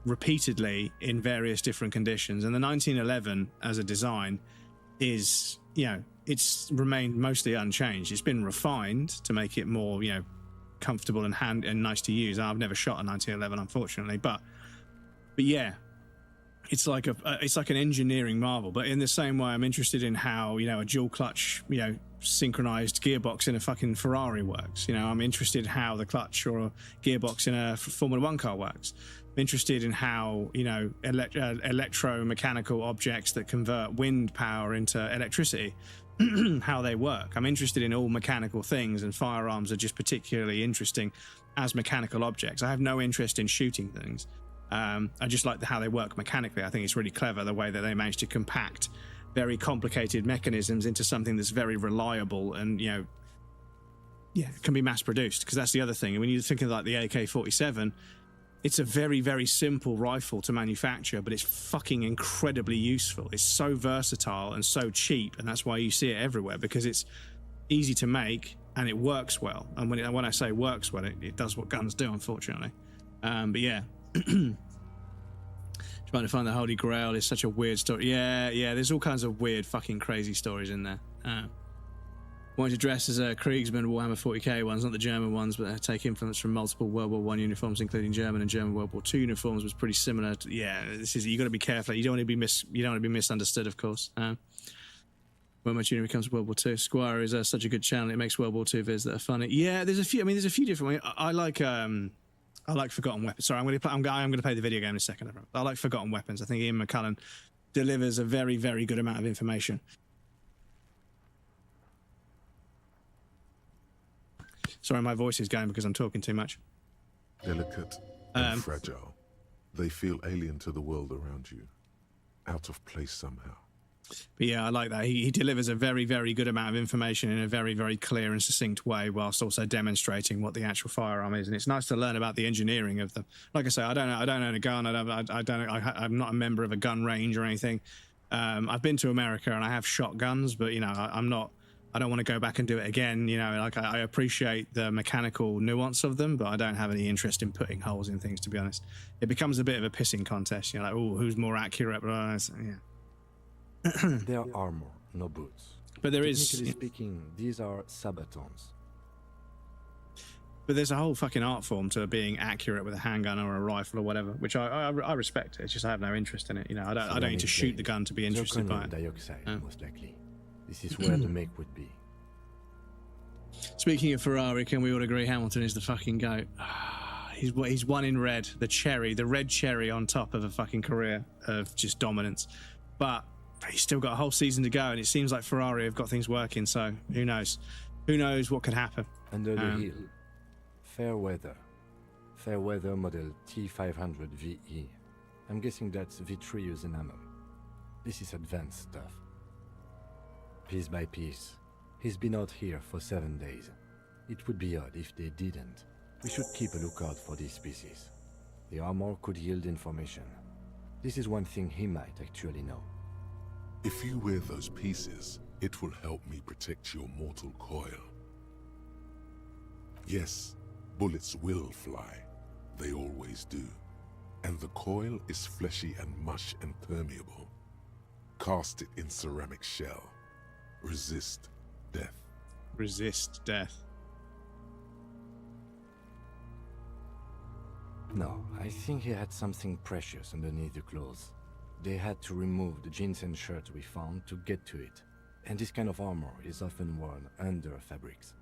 repeatedly in various different conditions. And the 1911 as a design is, you know, it's remained mostly unchanged. It's been refined to make it more, you know, comfortable and nice to use. I've never shot a 1911, unfortunately, but yeah, it's like an engineering marvel. But in the same way, I'm interested in how, you know, a dual clutch, you know, synchronized gearbox in a fucking Ferrari works. You know, I'm interested in how the clutch or a gearbox in a Formula One car works. I'm interested in how, you know, electromechanical objects that convert wind power into electricity, how they work. I'm interested in all mechanical things, and firearms are just particularly interesting as mechanical objects. I have no interest in shooting things. I just like how they work mechanically. I think it's really clever the way that they managed to compact very complicated mechanisms into something that's very reliable and, you know, yeah, can be mass produced. Because that's the other thing. When you think of like the AK-47, it's a very, very simple rifle to manufacture, but it's fucking incredibly useful. It's so versatile and so cheap, and that's why you see it everywhere, because it's easy to make and it works well. And when I say works well, it does what guns do, unfortunately. But yeah. Trying to find the Holy Grail is such a weird story. Yeah, there's all kinds of weird fucking crazy stories in there. Wanted to dress as a Kriegsman Warhammer 40k ones, not the German ones, but take influence from multiple World War I uniforms, including German and German World War II uniforms, was pretty similar to, yeah, this is, you got to be careful. You don't want to be misunderstood, of course. When much unit becomes World War II, Squire is such a good channel. It makes World War II vids that are funny. Yeah, there's a few different ways. I like Forgotten Weapons. Sorry, I'm going to play the video game in a second. I like Forgotten Weapons. I think Ian McCullen delivers a very, very good amount of information. Sorry, my voice is going because I'm talking too much. Delicate and fragile. They feel alien to the world around you. Out of place somehow. But yeah, I like that. He delivers a very, very good amount of information in a very, very clear and succinct way, whilst also demonstrating what the actual firearm is. And it's nice to learn about the engineering of them. Like I say, I don't own a gun. I'm not a member of a gun range or anything. I've been to America and I have shot guns, but you know, I don't want to go back and do it again. You know, like I appreciate the mechanical nuance of them, but I don't have any interest in putting holes in things, to be honest. It becomes a bit of a pissing contest. You know, like, oh, who's more accurate? But yeah. They are armor, no boots. But there is, technically speaking, these are sabatons. But there's a whole fucking art form to being accurate with a handgun or a rifle or whatever, which I respect. It's just I have no interest in it. You know, I don't need to shoot the gun to be interested by it. Dioxide, most likely. This is where the make would be. Speaking of Ferrari, can we all agree Hamilton is the fucking GOAT? He's one in red, the red cherry on top of a fucking career of just dominance. But he's still got a whole season to go, and it seems like Ferrari have got things working, so who knows? Who knows what could happen? Under the hill, fair weather model T500 VE. I'm guessing that's vitreous enamel. This is advanced stuff. Piece by piece. He's been out here for 7 days. It would be odd if they didn't. We should keep a lookout for these pieces. The armor could yield information. This is one thing he might actually know. If you wear those pieces, it will help me protect your mortal coil. Yes, bullets will fly. They always do. And the coil is fleshy and mush and permeable. Cast it in ceramic shell. Resist death. Resist death. No, I think he had something precious underneath the clothes. They had to remove the jeans and shirts we found to get to it. And this kind of armor is often worn under fabrics.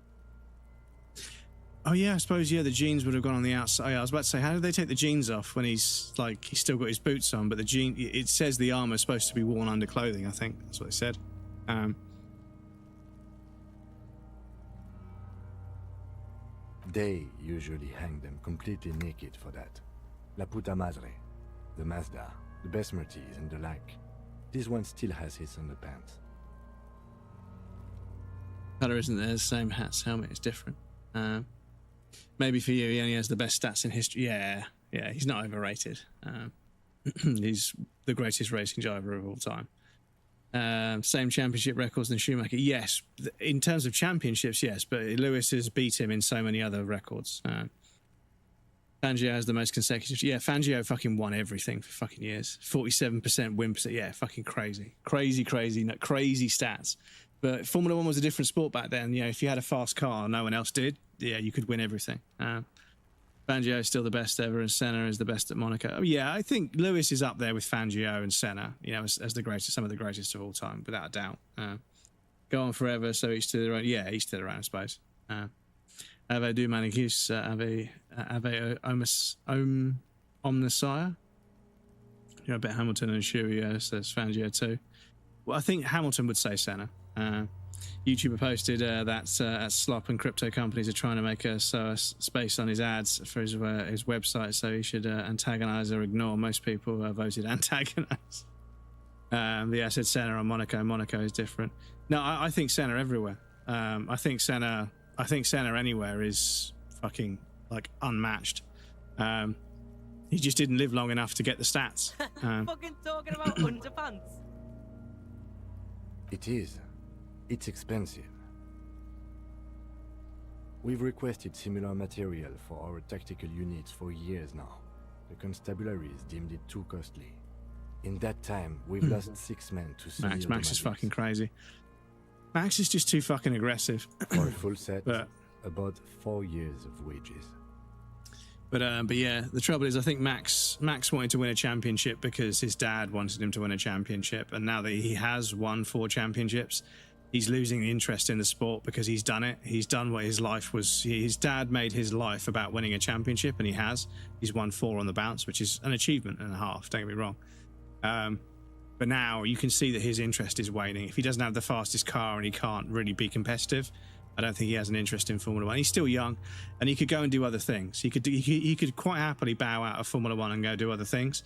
Oh yeah, I suppose, yeah, the jeans would have gone on the outside. I was about to say, how did they take the jeans off when he's still got his boots on, but it says the armor is supposed to be worn under clothing, I think. That's what it said. They usually hang them completely naked for that. La puta madre, the Mazda, the Besmerties and the like. This one still has his underpants. Color isn't there, the same hat's helmet is different. Maybe for you, he only has the best stats in history. Yeah, he's not overrated. He's the greatest racing driver of all time. Same championship records than Schumacher. Yes, in terms of championships, yes, but Lewis has beat him in so many other records. Fangio has the most consecutive. Yeah, Fangio fucking won everything for fucking years. 47% win percent. Yeah, fucking crazy stats. But Formula One was a different sport back then. You know, if you had a fast car, no one else did. Yeah, you could win everything. Fangio is still the best ever, and Senna is the best at Monaco. Oh, yeah, I think Lewis is up there with Fangio and Senna, you know, as the greatest, some of the greatest of all time, without a doubt. Go on forever, so each to their own. Yeah, each to their own, I suppose. Ave du Manicus, Ave Omnisire. You know, I bet Hamilton and Schumacher says Fangio too. Well, I think Hamilton would say Senna. YouTuber posted that Slop and crypto companies are trying to make a space on his ads for his website, so he should antagonize or ignore. Most people voted antagonize. Yeah, I said Senna on Monaco. Monaco is different. No, I think Senna everywhere. I think Senna anywhere is fucking like unmatched. He just didn't live long enough to get the stats. Fucking talking about underpants. It is. It's expensive. We've requested similar material for our tactical units for years now. The constabularies deemed it too costly. In that time, we've lost 6 men to Max is fucking crazy. Max is just too fucking aggressive. For a full set, about 4 years of wages. But yeah, the trouble is, I think Max wanted to win a championship because his dad wanted him to win a championship, and now that he has won 4 championships, he's losing the interest in the sport because he's done it. He's done what his life was. His dad made his life about winning a championship, and he has. He's won 4 on the bounce, which is an achievement and a half, don't get me wrong. But now you can see that his interest is waning. If he doesn't have the fastest car and he can't really be competitive, I don't think he has an interest in Formula One. He's still young, and he could go and do other things. He could quite happily bow out of Formula One and go do other things.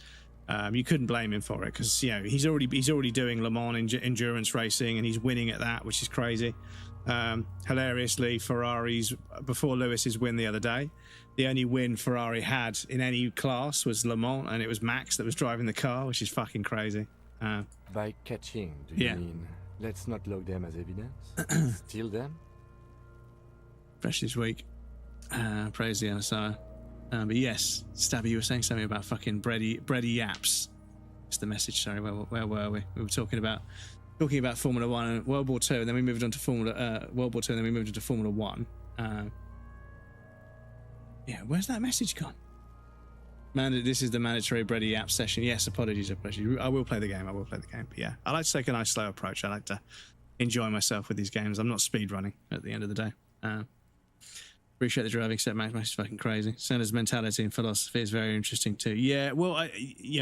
You couldn't blame him for it because he's already doing Le Mans endurance racing and he's winning at that, which is crazy. Hilariously, Ferrari's before Lewis's win the other day, the only win Ferrari had in any class was Le Mans, and it was Max that was driving the car, which is fucking crazy. By catching, do you mean let's not log them as evidence? Steal them? Fresh this week. Praise the NSR. But yes, Stabby, you were saying something about fucking bready yaps. It's the message. Sorry, where were we? We were talking about Formula One and World War II, and then we moved on to World War II, and then we moved into Formula One. Where's that message gone? This is the mandatory bready yap session. Yes, apologies. I will play the game. But yeah, I like to take a nice slow approach. I like to enjoy myself with these games. I'm not speed running at the end of the day. Appreciate the driving set, Max. Max is fucking crazy. Senna's mentality and philosophy is very interesting too. Yeah, well,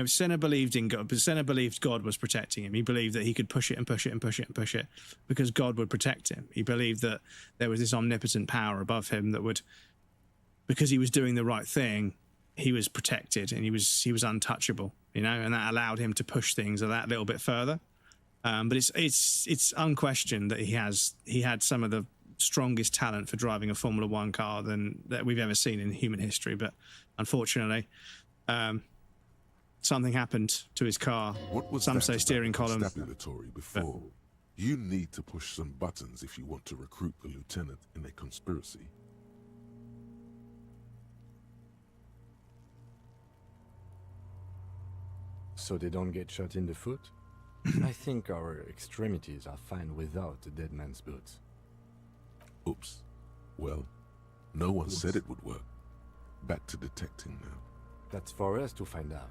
Senna believed in God, but Senna believed God was protecting him. He believed that he could push it and push it and push it and push it because God would protect him. He believed that there was this omnipotent power above him that would, because he was doing the right thing, he was protected and he was untouchable, and that allowed him to push things that little bit further. But it's unquestioned that he had some of the strongest talent for driving a Formula One car that we've ever seen in human history, but unfortunately something happened to his car. What was some say steering column before. You need to push some buttons if you want to recruit the lieutenant in a conspiracy. So they don't get shot in the foot? I think our extremities are fine without a dead man's boots. Oops. Well, no one said it would work. Back to detecting now. That's for us to find out.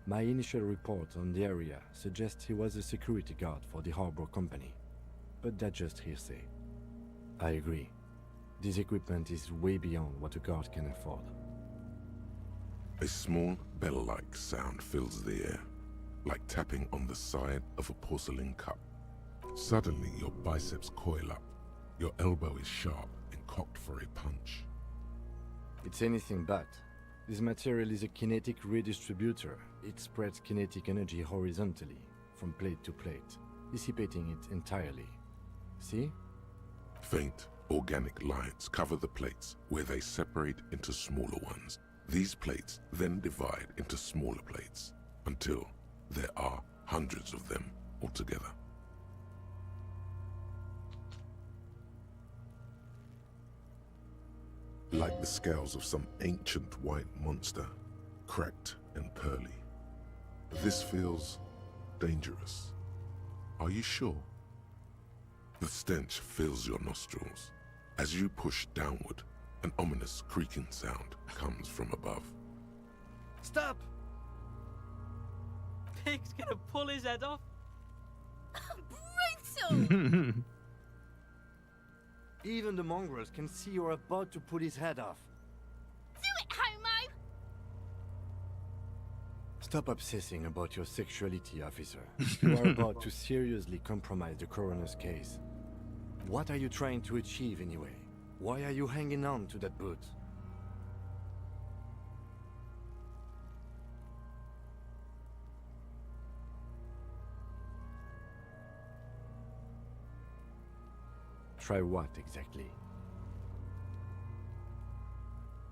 My initial report on the area suggests he was a security guard for the harbor company. But that's just hearsay. I agree. This equipment is way beyond what a guard can afford. A small bell-like sound fills the air, like tapping on the side of a porcelain cup. Suddenly, your biceps coil up. Your elbow is sharp and cocked for a punch. It's anything but. This material is a kinetic redistributor. It spreads kinetic energy horizontally, from plate to plate, dissipating it entirely. See? Faint, organic lines cover the plates where they separate into smaller ones. These plates then divide into smaller plates until there are hundreds of them altogether. Like the scales of some ancient white monster, cracked and pearly. This feels dangerous. Are you sure? The stench fills your nostrils. As you push downward, an ominous creaking sound comes from above. Stop! Pig's gonna pull his head off. Brutal! Even the mongrels can see you're about to pull his head off. Do it, homo! Stop obsessing about your sexuality, officer. You are about to seriously compromise the coroner's case. What are you trying to achieve anyway? Why are you hanging on to that boot? Try what exactly?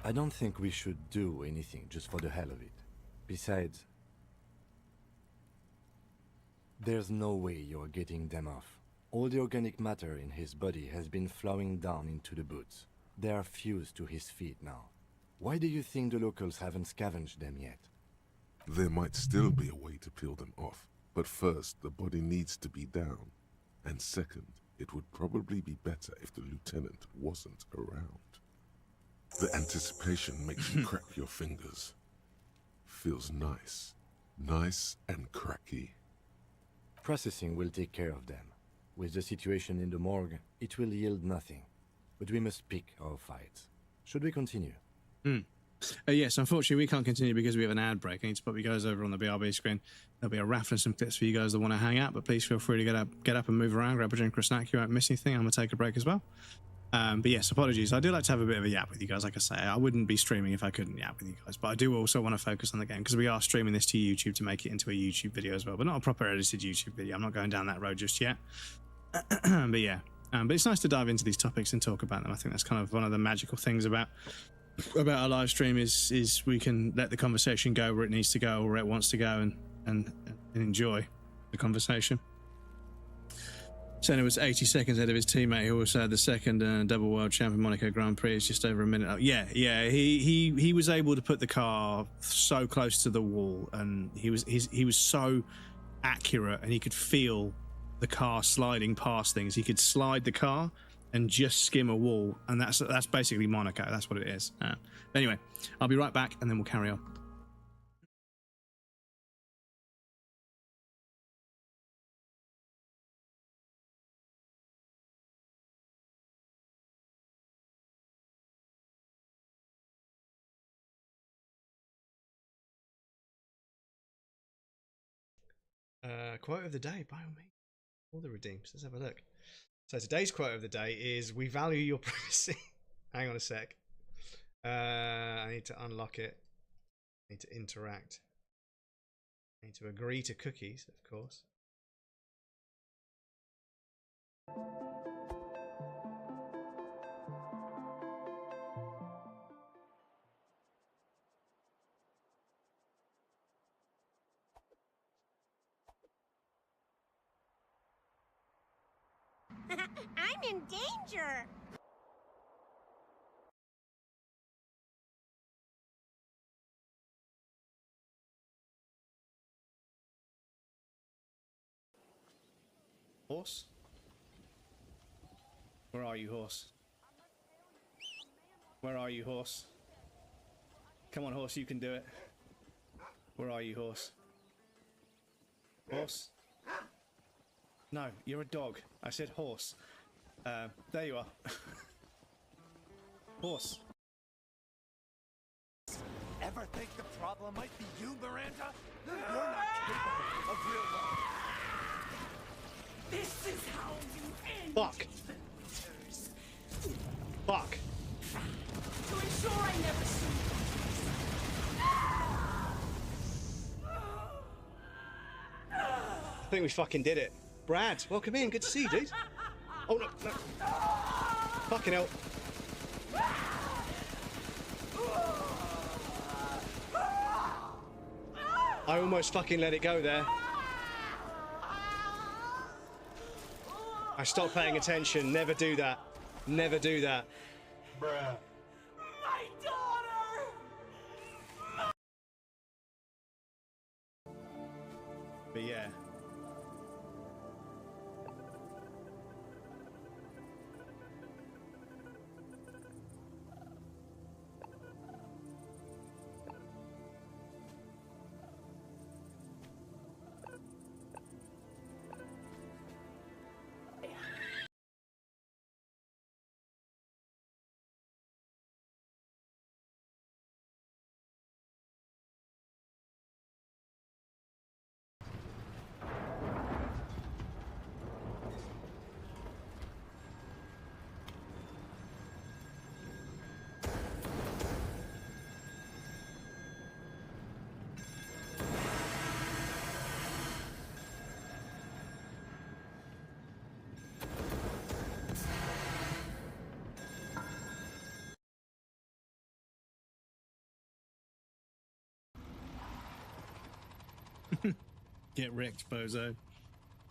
I don't think we should do anything just for the hell of it. Besides, there's no way you're getting them off. All the organic matter in his body has been flowing down into the boots. They are fused to his feet now. Why do you think the locals haven't scavenged them yet? There might still be a way to peel them off, but first the body needs to be down. And second, it would probably be better if the lieutenant wasn't around. The anticipation makes you crack your fingers. Feels nice. Nice and cracky. Processing will take care of them. With the situation in the morgue, it will yield nothing. But we must pick our fights. Should we continue? Yes, unfortunately we can't continue because we have an ad break. I need to put you guys over on the BRB screen. There'll be a raffle and some clips for you guys that want to hang out, but please feel free to get up and move around, grab a drink or a snack. You won't miss anything. I'm going to take a break as well. But yes, apologies. I do like to have a bit of a yap with you guys. Like I say, I wouldn't be streaming if I couldn't yap with you guys. But I do also want to focus on the game because we are streaming this to YouTube to make it into a YouTube video as well. But not a proper edited YouTube video. I'm not going down that road just yet. But yeah. But it's nice to dive into these topics and talk about them. I think that's kind of one of the magical things about a live stream is we can let the conversation go where it needs to go or where it wants to go and enjoy the conversation. Senna was 80 seconds ahead of his teammate who also had the second double world champion Monaco Grand Prix. It's just over a minute. Yeah. He was able to put the car so close to the wall, and he was so accurate, and he could feel the car sliding past things. He could slide the car and just skim a wall, and that's basically Monaco. That's what it is. Anyway, I'll be right back, and then we'll carry on. Quote of the day, by all means. All the redeems. Let's have a look. So today's quote of the day is, "We value your privacy." Hang on a sec. I need to unlock it. I need to interact. I need to agree to cookies, of course. I'm in danger! Horse? Where are you, horse? Where are you, horse? Come on, horse, you can do it. Where are you, horse? Horse? No, you're a dog. I said horse. There you are. Horse. Ever think the problem might be you, Miranda? You're not capable of real love. This is how you end Fuck. adventures. Fuck. To ensure I never see I think we fucking did it. Brad, welcome in. Good to see you, dude. Oh, no. Fucking hell. I almost fucking let it go there. I stopped paying attention. Never do that. Never do that. Bruh. my daughter! But yeah. Get wrecked, bozo.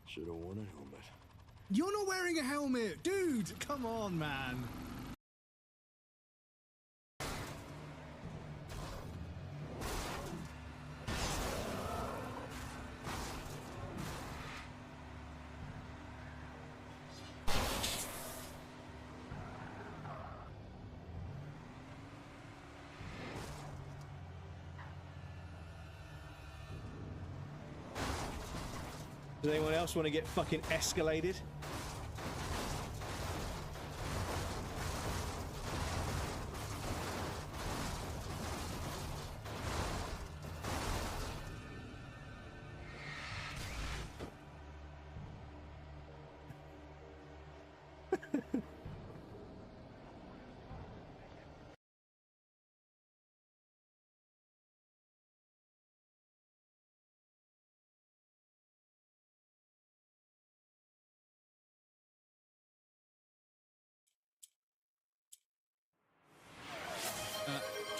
Should have worn a helmet. You're not wearing a helmet! Dude, come on, man. Does anyone else want to get fucking escalated?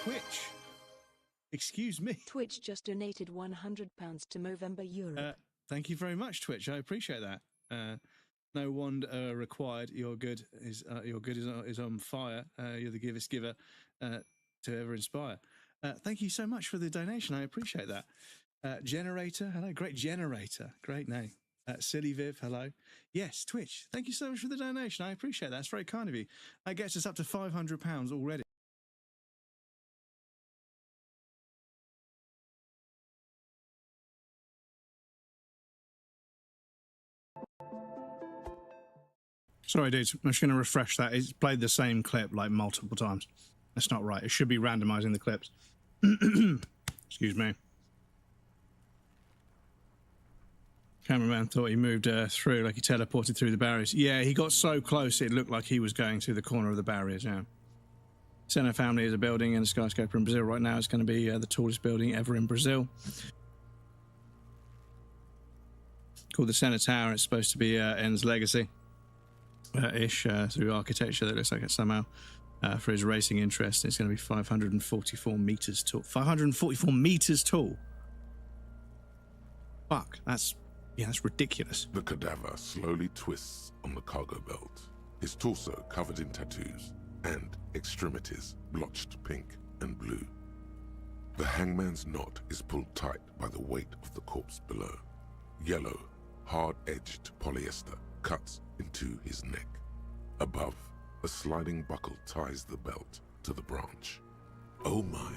Twitch. Excuse me. Twitch just donated £100 to Movember Europe. Thank you very much, Twitch. I appreciate that. No wand required. Your good is on fire. You're the givest giver to ever inspire. Thank you so much for the donation. I appreciate that. Generator, hello. Great Generator. Great name. Silly Viv, hello. Yes, Twitch. Thank you so much for the donation. I appreciate that. It's very kind of you. That gets us up to £500 already. Sorry, dudes. I'm just going to refresh that. It's played the same clip like multiple times. That's not right. It should be randomizing the clips. Excuse me. Cameraman thought he moved through, like he teleported through the barriers. Yeah, he got so close it looked like he was going through the corner of the barriers, yeah. Senna family is a building in a skyscraper in Brazil right now. It's going to be the tallest building ever in Brazil. Called the Senna Tower. It's supposed to be En's legacy. Through architecture that looks like it somehow for his racing interest. It's going to be 544 meters tall. 544 meters tall. Fuck, that's ridiculous. The cadaver slowly twists on the cargo belt, his torso covered in tattoos and extremities blotched pink and blue. The hangman's knot is pulled tight by the weight of the corpse below. Yellow, hard-edged polyester cuts into his neck. Above, a sliding buckle ties the belt to the branch. Oh my,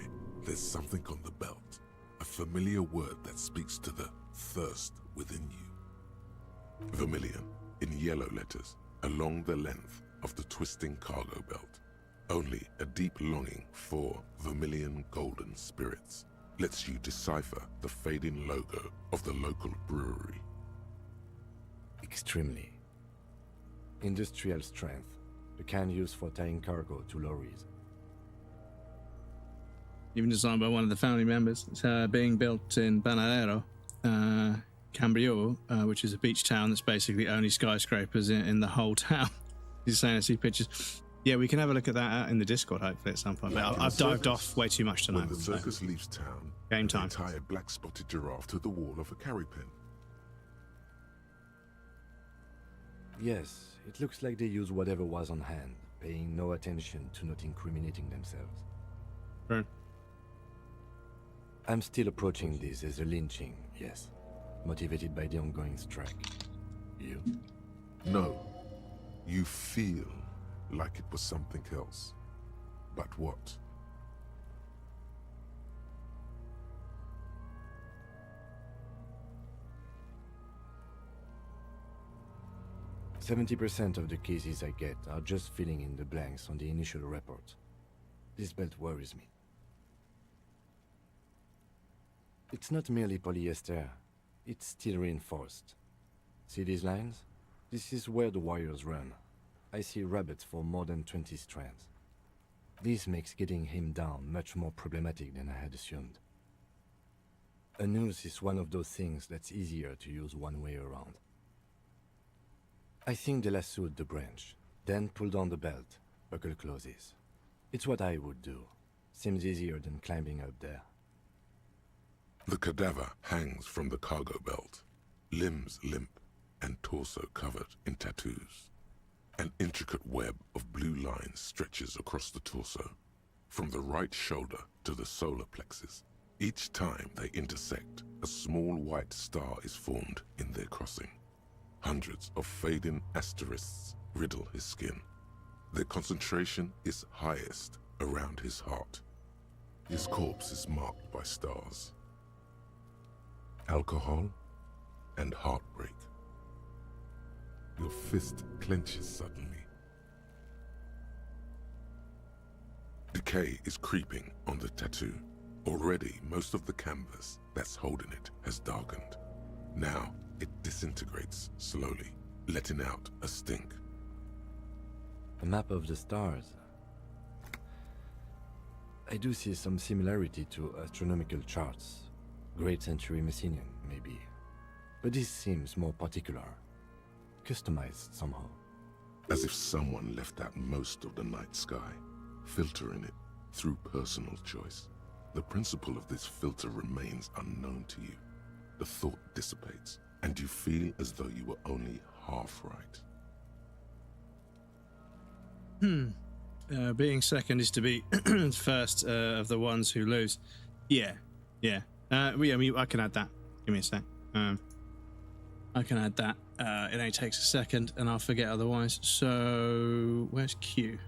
there's something on the belt. A familiar word that speaks to the thirst within you. Vermilion, in yellow letters, along the length of the twisting cargo belt. Only a deep longing for vermilion golden spirits lets you decipher the fading logo of the local brewery. Extremely. Industrial strength, the kind used for tying cargo to lorries. Even designed by one of the family members. It's being built in Banalero, Cambrio, which is a beach town that's basically only skyscrapers in the whole town. He's saying I see pictures. Yeah, we can have a look at that in the Discord hopefully at some point. But I've dived off way too much tonight. When the circus leaves town, game time. They tie a black-spotted giraffe to the wall of a carry pen. Yes, it looks like they used whatever was on hand, paying no attention to not incriminating themselves. Right. I'm still approaching this as a lynching, yes. Motivated by the ongoing strike. You? No. You feel like it was something else. But what? %70% of the cases I get are just filling in the blanks on the initial report. This belt worries me. It's not merely polyester, it's steel reinforced. See these lines? This is where the wires run. I see rabbits for more than 20 strands. This makes getting him down much more problematic than I had assumed. A noose is one of those things that's easier to use one way around. I think they lassoed the branch, then pulled on the belt, buckle closes. It's what I would do. Seems easier than climbing up there. The cadaver hangs from the cargo belt, limbs limp and torso covered in tattoos. An intricate web of blue lines stretches across the torso, from the right shoulder to the solar plexus. Each time they intersect, a small white star is formed in their crossing. Hundreds of fading asterisks riddle his skin. Their concentration is highest around his heart. His corpse is marked by stars. Alcohol and heartbreak. Your fist clenches suddenly. Decay is creeping on the tattoo. Already, most of the canvas that's holding it has darkened. Now, it disintegrates slowly, letting out a stink. A map of the stars. I do see some similarity to astronomical charts. Great Century Messinian, maybe. But this seems more particular. Customized somehow. As if someone left out most of the night sky, filtering it, through personal choice. The principle of this filter remains unknown to you. The thought dissipates, and you feel as though you were only half right. Being second is to be first of the ones who lose. Yeah. I mean, I can add that. Give me a sec. I can add that. It only takes a second, and I'll forget otherwise. So, where's Q?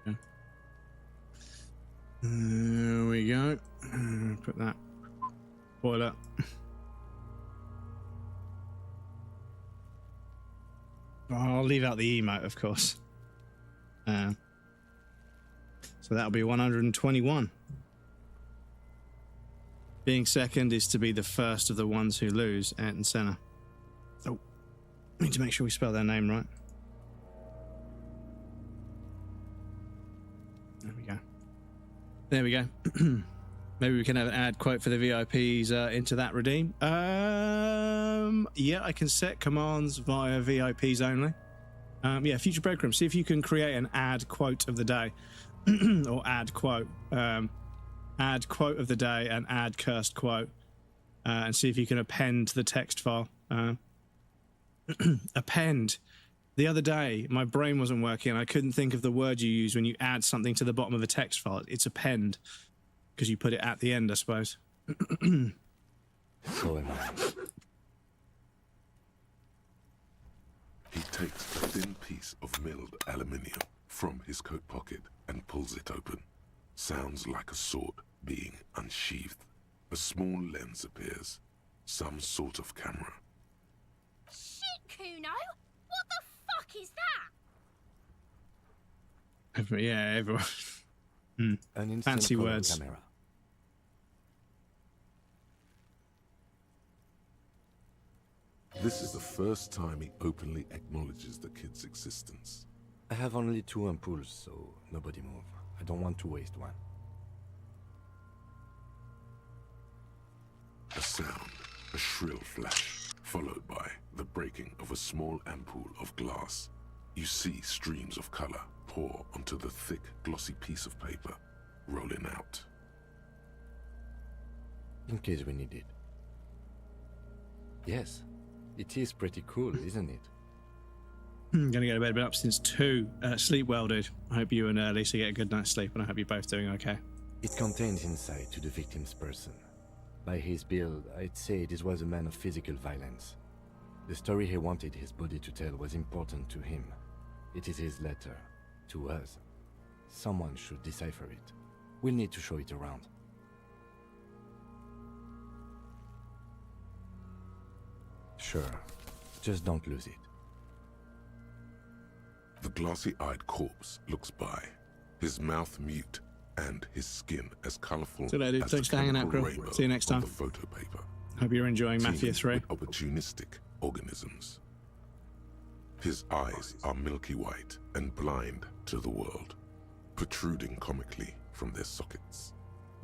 Okay. There we go. Put that boiler. I'll leave out the emote, of course. So that'll be 121. Being second is to be the first of the ones who lose, Ayrton Senna. Oh, we need to make sure we spell their name right. There we go. Maybe we can have an ad quote for the VIPs into that redeem. Yeah, I can set commands via VIPs only. Yeah, future breadcrumbs. See if you can create an ad quote of the day, or ad quote. Add quote of the day and add cursed quote, and see if you can append the text file. Append. The other day, my brain wasn't working. I couldn't think of the word you use when you add something to the bottom of a text file. It's append, because you put it at the end, I suppose. So am I. He takes a thin piece of milled aluminium from his coat pocket and pulls it open. Sounds like a sword being unsheathed. A small lens appears. Some sort of camera. Shit, Kuno! What the fuck is that? Yeah, everyone. An instant Fancy color words. Camera. This is the first time he openly acknowledges the kid's existence. I have only 2 ampoules, so nobody move. I don't want to waste one. A sound, a shrill flash, followed by the breaking of a small ampoule of glass. You see streams of color pour onto the thick, glossy piece of paper, rolling out. In case we need it. Yes, it is pretty cool, isn't it? I'm gonna go to bed. Been up since 2. Sleep well, dude. I hope you and Lisa get a good night's sleep, and I hope you're both doing okay. It contains insight to the victim's person. By his build, I'd say this was a man of physical violence. The story he wanted his body to tell was important to him. It is his letter, to us. Someone should decipher it. We'll need to show it around. Sure, just don't lose it. The glossy-eyed corpse looks by, his mouth mute and his skin as colorful See you later, dude. as Thanks the for hanging out, chemical Grill. rainbow See you next on time. the photo paper. Hope you're enjoying Mafia Teeming 3. with opportunistic organisms. His eyes are milky white and blind to the world, protruding comically from their sockets.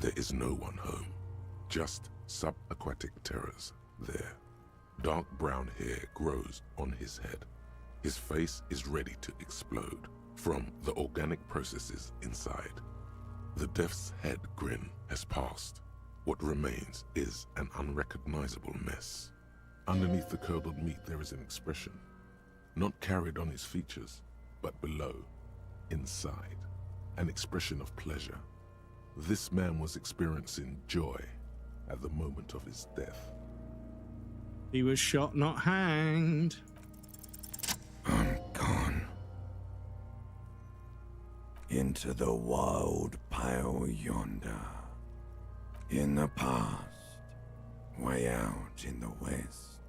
There is no one home, just subaquatic terrors there. Dark brown hair grows on his head. His face is ready to explode from the organic processes inside. The death's head grin has passed. What remains is an unrecognizable mess. Underneath the curdled meat there is an expression, not carried on his features, but below, inside, an expression of pleasure. This man was experiencing joy at the moment of his death. He was shot, not hanged. I'm gone. Into the wild pale yonder. In the past, way out in the west.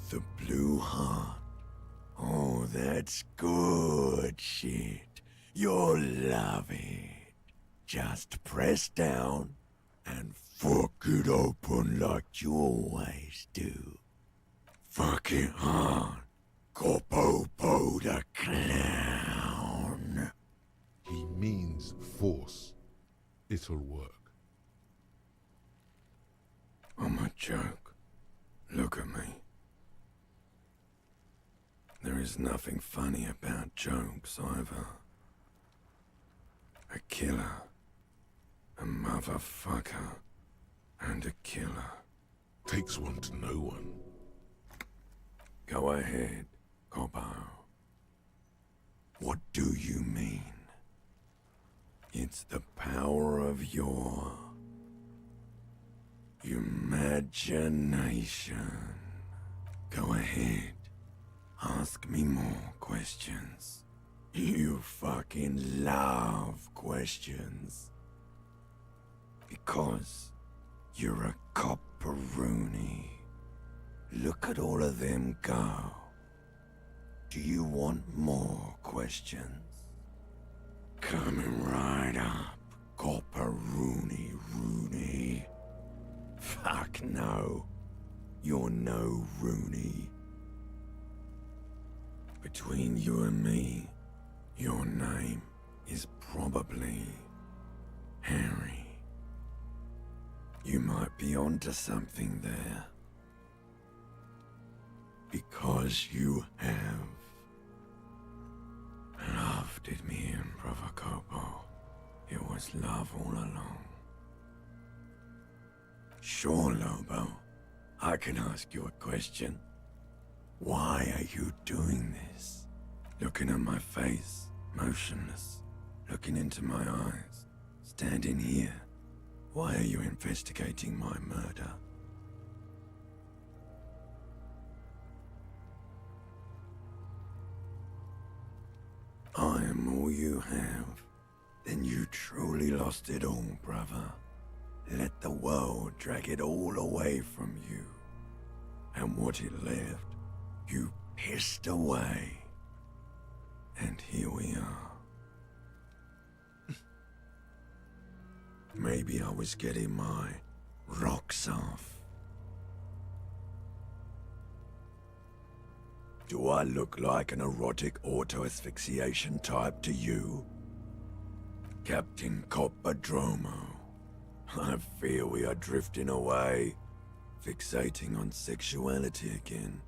The blue heart. Oh, that's good shit. You'll love it. Just press down and fuck it open like you always do. Fuck it hard. Copopo the clown. He means force. It'll work. I'm a joke. Look at me. There is nothing funny about jokes either. A killer, a motherfucker, and a killer. Takes one to know one. Go ahead, Cobbo. What do you mean? It's the power of your imagination. Go ahead. Ask me more questions. You fucking love questions. Because you're a copperoonie. Look at all of them go. Do you want more questions? Coming right up, copperoonie. Fuck no. You're no Rooney. Between you and me, your name is probably Harry. You might be onto something there. Because you have loved it, me and Brother Copo. It was love all along. Sure, Lobo. I can ask you a question. Why are you doing this? Looking at my face, motionless, looking into my eyes, standing here. Why are you investigating my murder? I am all you have. Then you truly lost it all, brother. Let the world drag it all away from you. And what it left, you pissed away. And here we are. Maybe I was getting my rocks off. Do I look like an erotic auto-asphyxiation type to you? Captain Coppodromo, I fear we are drifting away, fixating on sexuality again.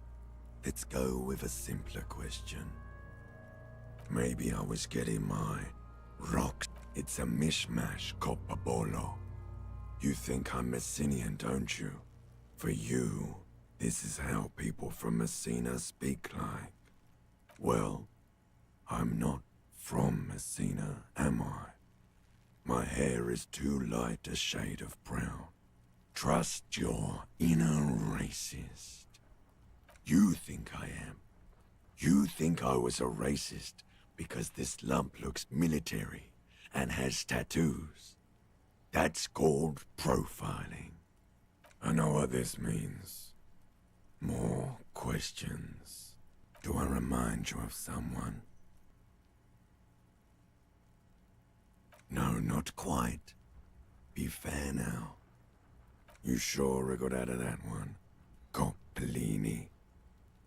Let's go with a simpler question. Maybe I was getting my rocks. It's a mishmash, Coppabolo. You think I'm Messinian, don't you? For you, this is how people from Messina speak like. Well, I'm not from Messina, am I? My hair is too light a shade of brown. Trust your inner racist. You think I am. You think I was a racist because this lump looks military and has tattoos. That's called profiling. I know what this means. More questions. Do I remind you of someone? No, not quite. Be fair now. You sure I got out of that one, Coppellini?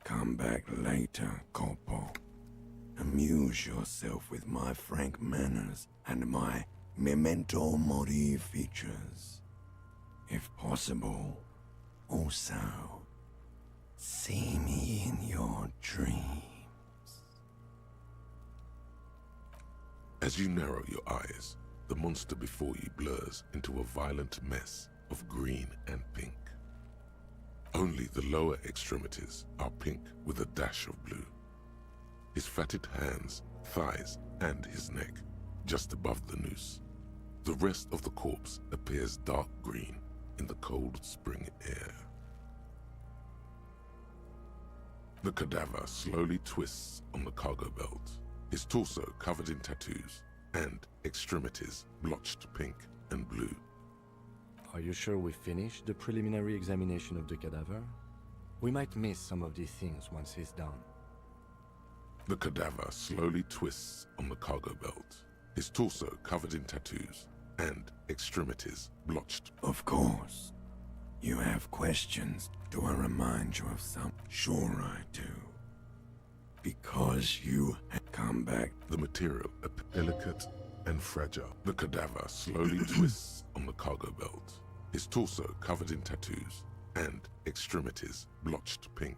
Come back later, Coppo. Amuse yourself with my frank manners and my memento mori features. If possible, also, see me in your dreams. As you narrow your eyes, the monster before you blurs into a violent mess of green and pink. Only the lower extremities are pink with a dash of blue. His fatted hands, thighs, and his neck, just above the noose. The rest of the corpse appears dark green in the cold spring air. The cadaver slowly twists on the cargo belt, his torso covered in tattoos, and extremities blotched pink and blue. Are you sure we finished the preliminary examination of the cadaver? We might miss some of these things once he's done. The cadaver slowly twists on the cargo belt, his torso covered in tattoos, and extremities blotched. Of course. You have questions. Do I remind you of some? Sure I do. Because you have come back. The material delicate and fragile. The cadaver slowly twists on the cargo belt, his torso covered in tattoos, and extremities blotched pink.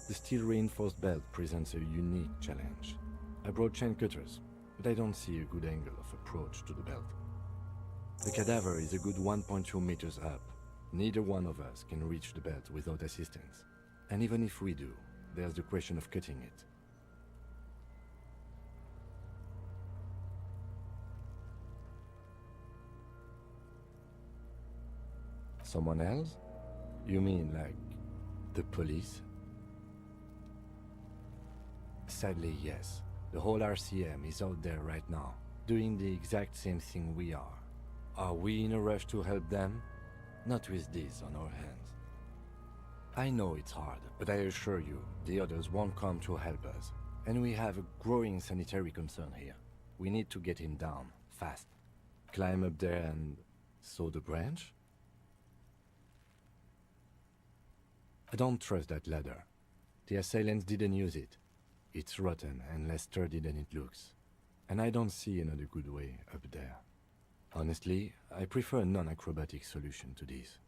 The steel-reinforced belt presents a unique challenge. I brought chain cutters, but I don't see a good angle of approach to the belt. The cadaver is a good 1.2 meters up. Neither one of us can reach the belt without assistance. And even if we do, there's the question of cutting it. Someone else? You mean like the police? Sadly, yes. The whole RCM is out there right now, doing the exact same thing we are. Are we in a rush to help them? Not with this on our hands. I know it's hard, but I assure you, the others won't come to help us. And we have a growing sanitary concern here. We need to get him down, fast. Climb up there and saw the branch? I don't trust that ladder. The assailants didn't use it. It's rotten and less sturdy than it looks. And I don't see another good way up there. Honestly, I prefer a non-acrobatic solution to this.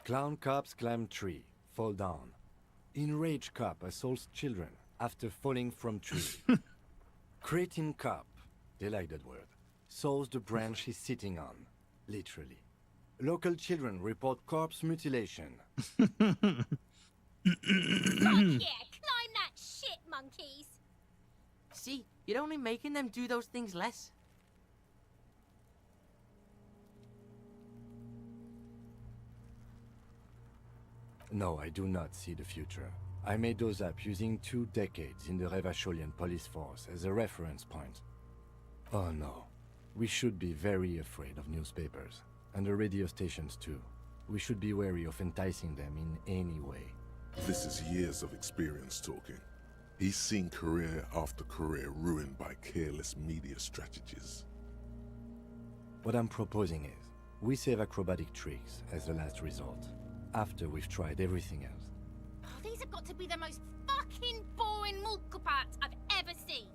Clown cops climb tree, fall down. Enraged cop assaults children after falling from tree. Cretin cop, they like that word, saws the branch he's sitting on, literally. Local children report corpse mutilation. Fuck yeah, climb that shit, monkeys! See, you're only making them do those things less. No, I do not see the future. I made those up using 2 decades in the Revacholian police force as a reference point. Oh no. We should be very afraid of newspapers. And the radio stations too. We should be wary of enticing them in any way. This is years of experience talking. He's seen career after career ruined by careless media strategies. What I'm proposing is, we save acrobatic tricks as the last resort, after we've tried everything else. Oh, these have got to be the most fucking boring mulkapats I've ever seen.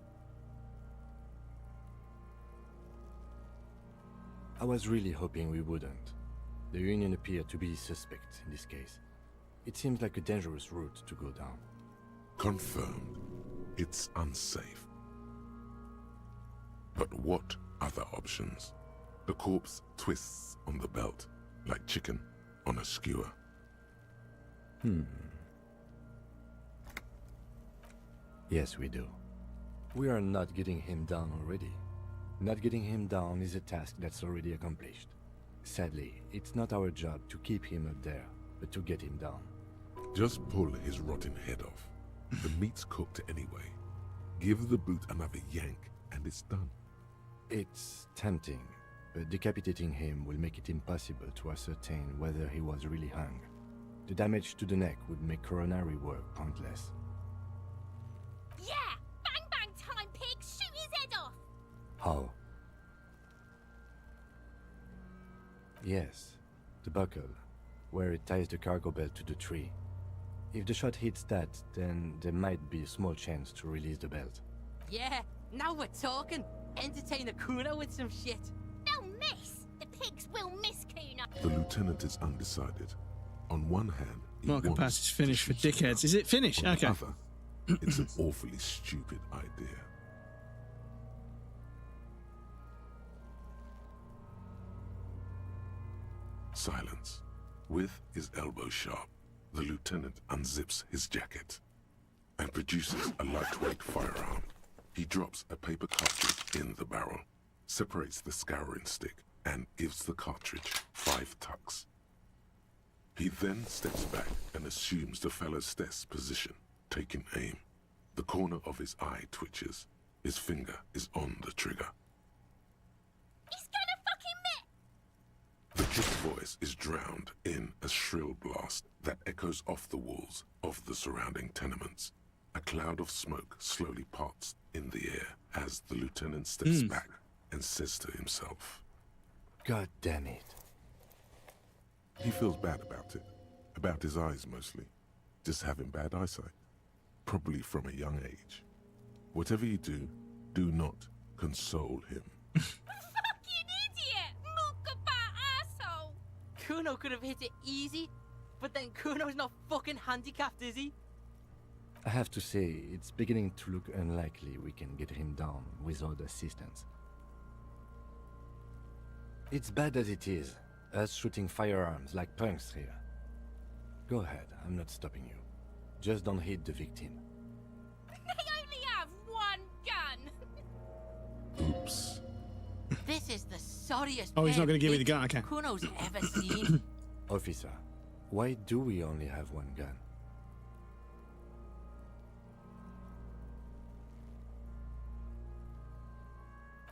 I was really hoping we wouldn't. The Union appeared to be suspect in this case. It seems like a dangerous route to go down. Confirmed. It's unsafe. But what other options? The corpse twists on the belt, like chicken on a skewer. Yes, we do. We are not getting him down already. Not getting him down is a task that's already accomplished. Sadly, it's not our job to keep him up there, but to get him down. Just pull his rotten head off. The meat's cooked anyway. Give the boot another yank, and it's done. It's tempting, but decapitating him will make it impossible to ascertain whether he was really hung. The damage to the neck would make coronary work pointless. Yeah! Bang bang time, pig! Shoot his head off! How? Yes, the buckle, where it ties the cargo belt to the tree. If the shot hits that, then there might be a small chance to release the belt. Yeah, now we're talking. Entertain a Kuno with some shit. They'll miss! The pigs will miss Kuno! The lieutenant is undecided. On one hand, he Market wants pass is finished for dickheads. Is it finished? On Okay. the other, it's an awfully stupid idea. Silence. With his elbow sharp, the lieutenant unzips his jacket and produces a lightweight firearm. He drops a paper cartridge in the barrel, separates the scouring stick, and gives the cartridge 5 tucks. He then steps back and assumes the fellow's desk position, taking aim. The corner of his eye twitches. His finger is on the trigger. He's gonna fucking miss! The kid's voice is drowned in a shrill blast that echoes off the walls of the surrounding tenements. A cloud of smoke slowly parts in the air as the lieutenant steps back and says to himself, God damn it. He feels bad about it. About his eyes mostly. Just having bad eyesight. Probably from a young age. Whatever you do, do not console him. Fucking idiot! Mulkapat asshole! Kuno could have hit it easy, but then Kuno's not fucking handicapped, is he? I have to say, it's beginning to look unlikely we can get him down without assistance. It's bad as it is, us shooting firearms like punks here. Go ahead, I'm not stopping you. Just don't hit the victim. They only have one gun! Oops. This is the sorriest Oh, he's not pair going to give me of the gun, okay. Kuno's ever seen. Officer, why do we only have one gun?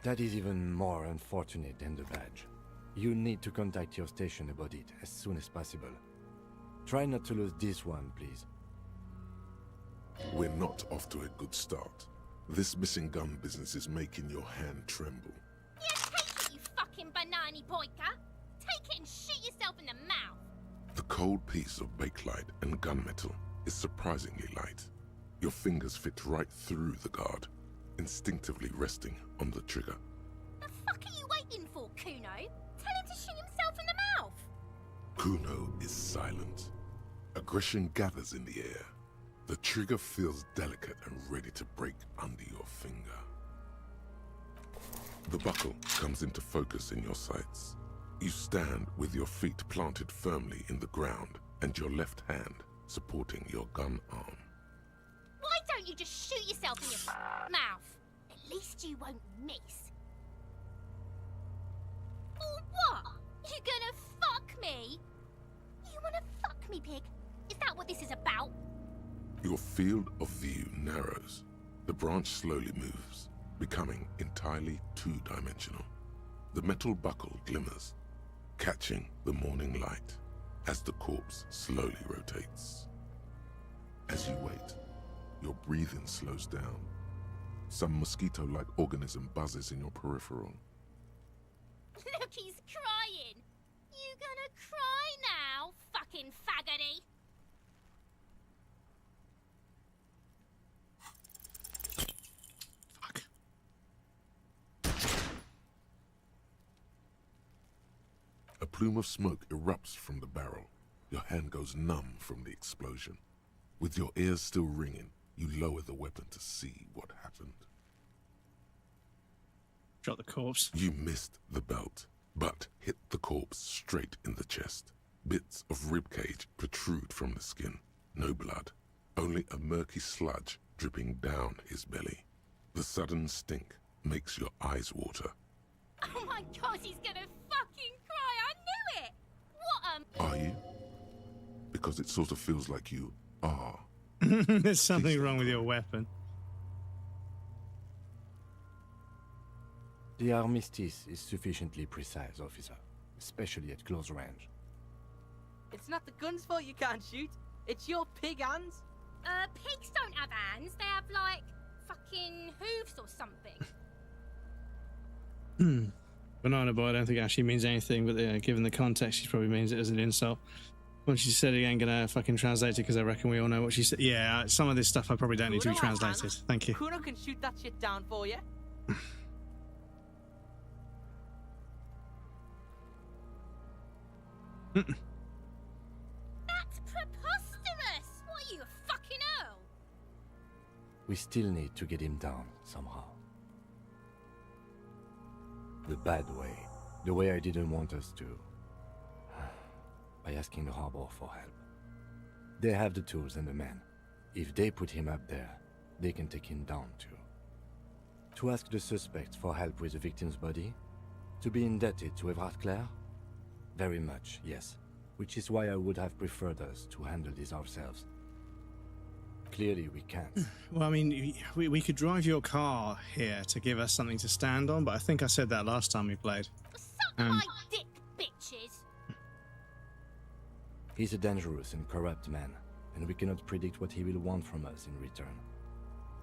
That is even more unfortunate than the badge. You need to contact your station about it as soon as possible. Try not to lose this one, please. We're not off to a good start. This missing gun business is making your hand tremble. Yeah, take it, you fucking banani poika! Take it and shoot yourself in the mouth! The cold piece of bakelite and gunmetal is surprisingly light. Your fingers fit right through the guard, instinctively resting on the trigger. The fuck are you waiting for, Kuno? Tell him to shoot himself in the mouth! Kuno is silent. Aggression gathers in the air. The trigger feels delicate and ready to break under your finger. The buckle comes into focus in your sights. You stand with your feet planted firmly in the ground and your left hand supporting your gun arm. Why don't you just shoot yourself in your mouth? At least you won't miss. Or what? You gonna fuck me? You wanna fuck me, pig? Is that what this is about? Your field of view narrows. The branch slowly moves, becoming entirely two-dimensional. The metal buckle glimmers, catching the morning light as the corpse slowly rotates. As you wait, your breathing slows down. Some mosquito-like organism buzzes in your peripheral. Look, he's crying. You gonna cry now, fucking faggoty? A plume of smoke erupts from the barrel. Your hand goes numb from the explosion. With your ears still ringing, you lower the weapon to see what happened. Shot the corpse. You missed the belt, but hit the corpse straight in the chest. Bits of ribcage protrude from the skin. No blood, only a murky sludge dripping down his belly. The sudden stink makes your eyes water. Oh my god, he's gonna fucking cry! I knew it! What Are you? Because it sort of feels like you are. There's something wrong with your weapon. The armistice is sufficiently precise, officer, especially at close range. It's not the gun's fault you can't shoot. It's your pig hands. Pigs don't have hands. They have, like, fucking hooves or something. Banana boy, I don't think actually means anything, but given the context, she probably means it as an insult. When she said it ain't gonna fucking translate it because I reckon we all know what she said. Yeah, some of this stuff I probably don't need to be translated. Thank you. Kuno can shoot that shit down for you. That's preposterous! What are you, a fucking earl? We still need to get him down somehow. The bad way. The way I didn't want us to. By asking the Harbor for help. They have the tools and the men. If they put him up there, they can take him down too. To ask the suspects for help with the victim's body? To be indebted to Everard Clare? Very much, yes. Which is why I would have preferred us to handle this ourselves. Clearly we can't. Well, I mean, we could drive your car here to give us something to stand on, but I think I said that last time we played. Suck my dick, bitches! He's a dangerous and corrupt man, and we cannot predict what he will want from us in return.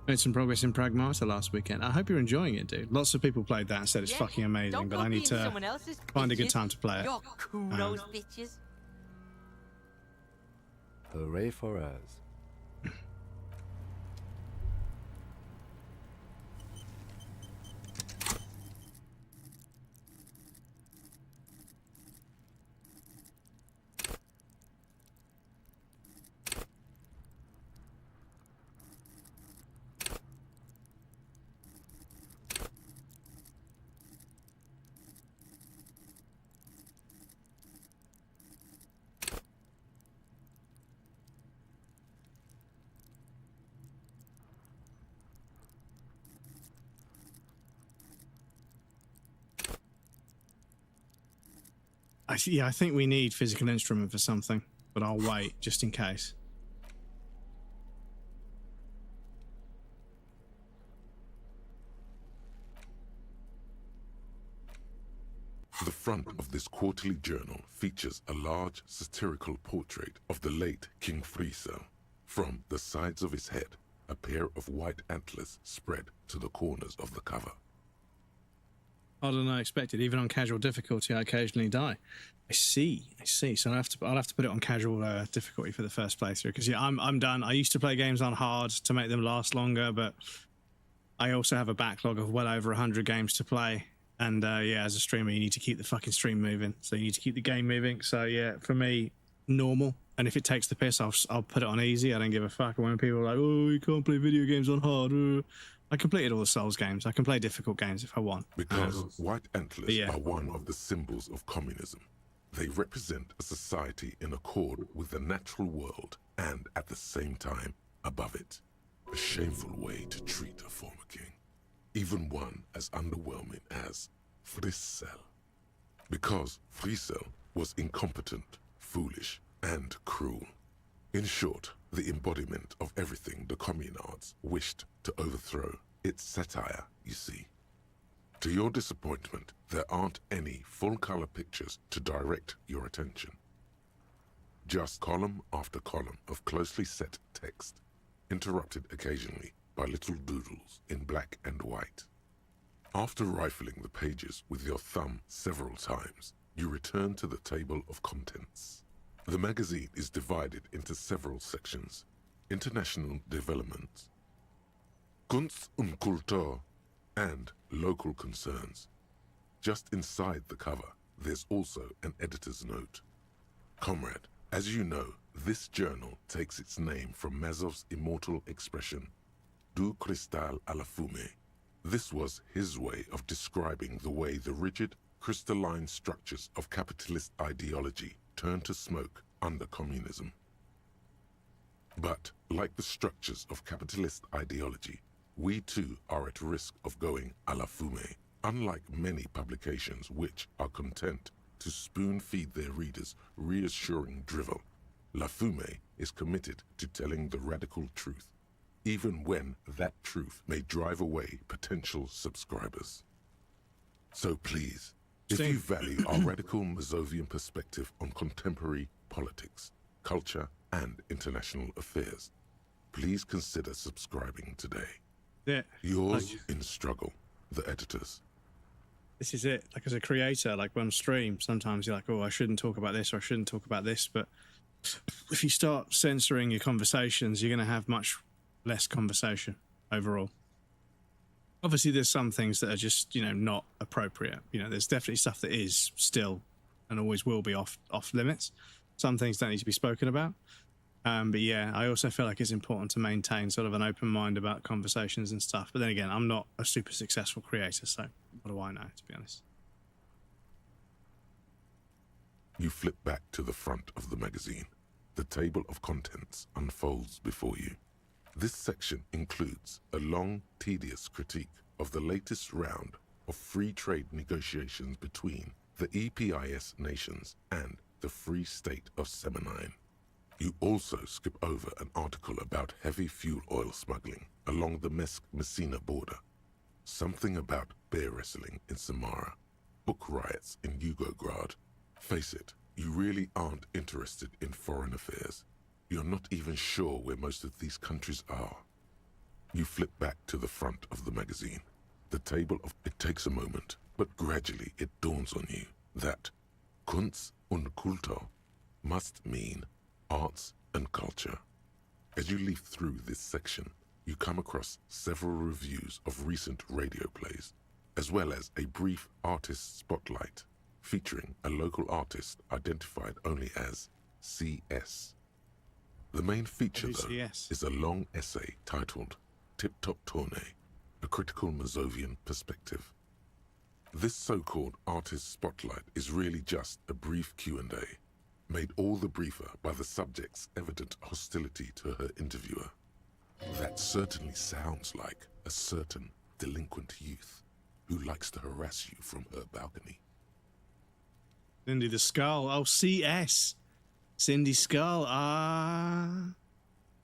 Made some progress in Pragmata last weekend. I hope you're enjoying it, dude. Lots of people played that and said it's fucking amazing, but I need to find a good time to play it. You're Kuno's bitches. Hooray for us. I think we need physical instrument for something, but I'll wait just in case. The front of this quarterly journal features a large satirical portrait of the late King Friesel. From the sides of his head, a pair of white antlers spread to the corners of the cover. Harder than I expected. Even on casual difficulty, I occasionally die. I see. So I'll have to put it on casual difficulty for the first playthrough, because yeah, I'm done. I used to play games on hard to make them last longer, but I also have a backlog of well over 100 games to play. And yeah, as a streamer, you need to keep the fucking stream moving. So you need to keep the game moving. So yeah, for me, normal. And if it takes the piss, I'll put it on easy. I don't give a fuck. And when people are like, oh, you can't play video games on hard, I completed all the Souls games. I can play difficult games if I want. Because white antlers are one of the symbols of communism. They represent a society in accord with the natural world and at the same time above it. A shameful way to treat a former king. Even one as underwhelming as Friesel. Because Friesel was incompetent, foolish, and cruel. In short, the embodiment of everything the communards wished to overthrow. It's satire, you see. To your disappointment, there aren't any full-color pictures to direct your attention. Just column after column of closely set text, interrupted occasionally by little doodles in black and white. After rifling the pages with your thumb several times, you return to the table of contents. The magazine is divided into several sections. International developments, Kunst und Kultur, and local concerns. Just inside the cover, there's also an editor's note. Comrade, as you know, this journal takes its name from Mazov's immortal expression, Du cristal a la fumée. This was his way of describing the way the rigid, crystalline structures of capitalist ideology turn to smoke under communism. But, like the structures of capitalist ideology, we too are at risk of going a la fumée, unlike many publications which are content to spoon-feed their readers reassuring drivel. La Fumée is committed to telling the radical truth, even when that truth may drive away potential subscribers. So please, if you value our radical Mazovian perspective on contemporary politics, culture, and international affairs, please consider subscribing today. Yeah. Yours in struggle, the editors. This is it. Like, as a creator, like on stream, sometimes you're like, oh, I shouldn't talk about this or I shouldn't talk about this. But if you start censoring your conversations, you're going to have much less conversation overall. Obviously, there's some things that are just, not appropriate. There's definitely stuff that is still and always will be off limits. Some things don't need to be spoken about. But yeah, I also feel like it's important to maintain sort of an open mind about conversations and stuff. But then again, I'm not a super successful creator, so what do I know, to be honest? You flip back to the front of the magazine. The table of contents unfolds before you. This section includes a long, tedious critique of the latest round of free trade negotiations between the EPIS nations and the Free State of Semenine. You also skip over an article about heavy fuel oil smuggling along the Messina border, something about bear wrestling in Samara, book riots in Yugograd. Face it, you really aren't interested in foreign affairs. You're not even sure where most of these countries are. You flip back to the front of the magazine. The table of... It takes a moment, but gradually it dawns on you that Kunst und Kultur must mean arts and culture. As you leaf through this section, you come across several reviews of recent radio plays, as well as a brief artist spotlight featuring a local artist identified only as CS. The main feature, though, is a long essay titled Tip Top Tournée, a critical Mazovian perspective. This so-called artist spotlight is really just a brief Q&A, made all the briefer by the subject's evident hostility to her interviewer. That certainly sounds like a certain delinquent youth who likes to harass you from her balcony. Cindy the Skull. Oh, CS. Cindy Skull. Ah.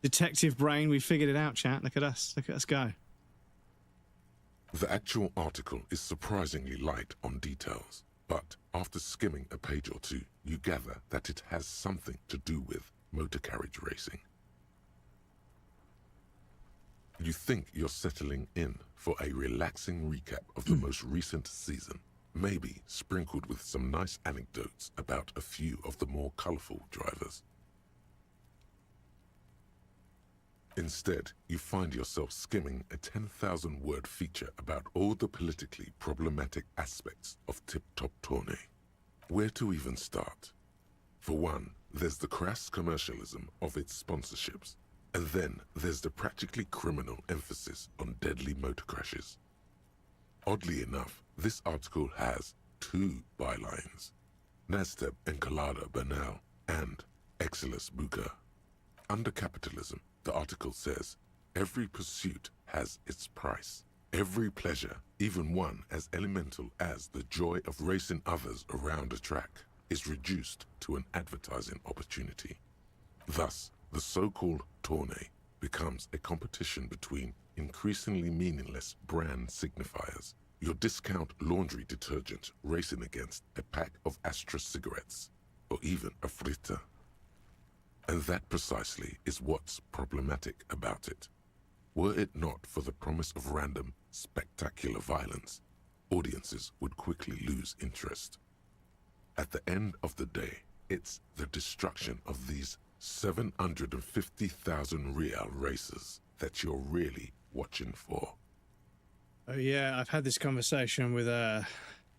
Detective brain, we figured it out, chat. Look at us. Look at us go. The actual article is surprisingly light on details, but after skimming a page or two, you gather that it has something to do with motor carriage racing. You think you're settling in for a relaxing recap of the most recent season, maybe sprinkled with some nice anecdotes about a few of the more colorful drivers. Instead, you find yourself skimming a 10,000-word feature about all the politically problematic aspects of Tip Top Tourney. Where to even start? For one, there's the crass commercialism of its sponsorships, and then there's the practically criminal emphasis on deadly motor crashes. Oddly enough, this article has 2 bylines: Nasteb Encolada Bernal and Exilus Buka. Under capitalism, the article says, every pursuit has its price. Every pleasure, even one as elemental as the joy of racing others around a track, is reduced to an advertising opportunity. Thus, the so-called tourney becomes a competition between increasingly meaningless brand signifiers. Your discount laundry detergent racing against a pack of Astra cigarettes, or even a frita. And that precisely is what's problematic about it. Were it not for the promise of random, spectacular violence, audiences would quickly lose interest. At the end of the day, it's the destruction of these 750,000 real races that you're really watching for. Oh yeah, I've had this conversation with an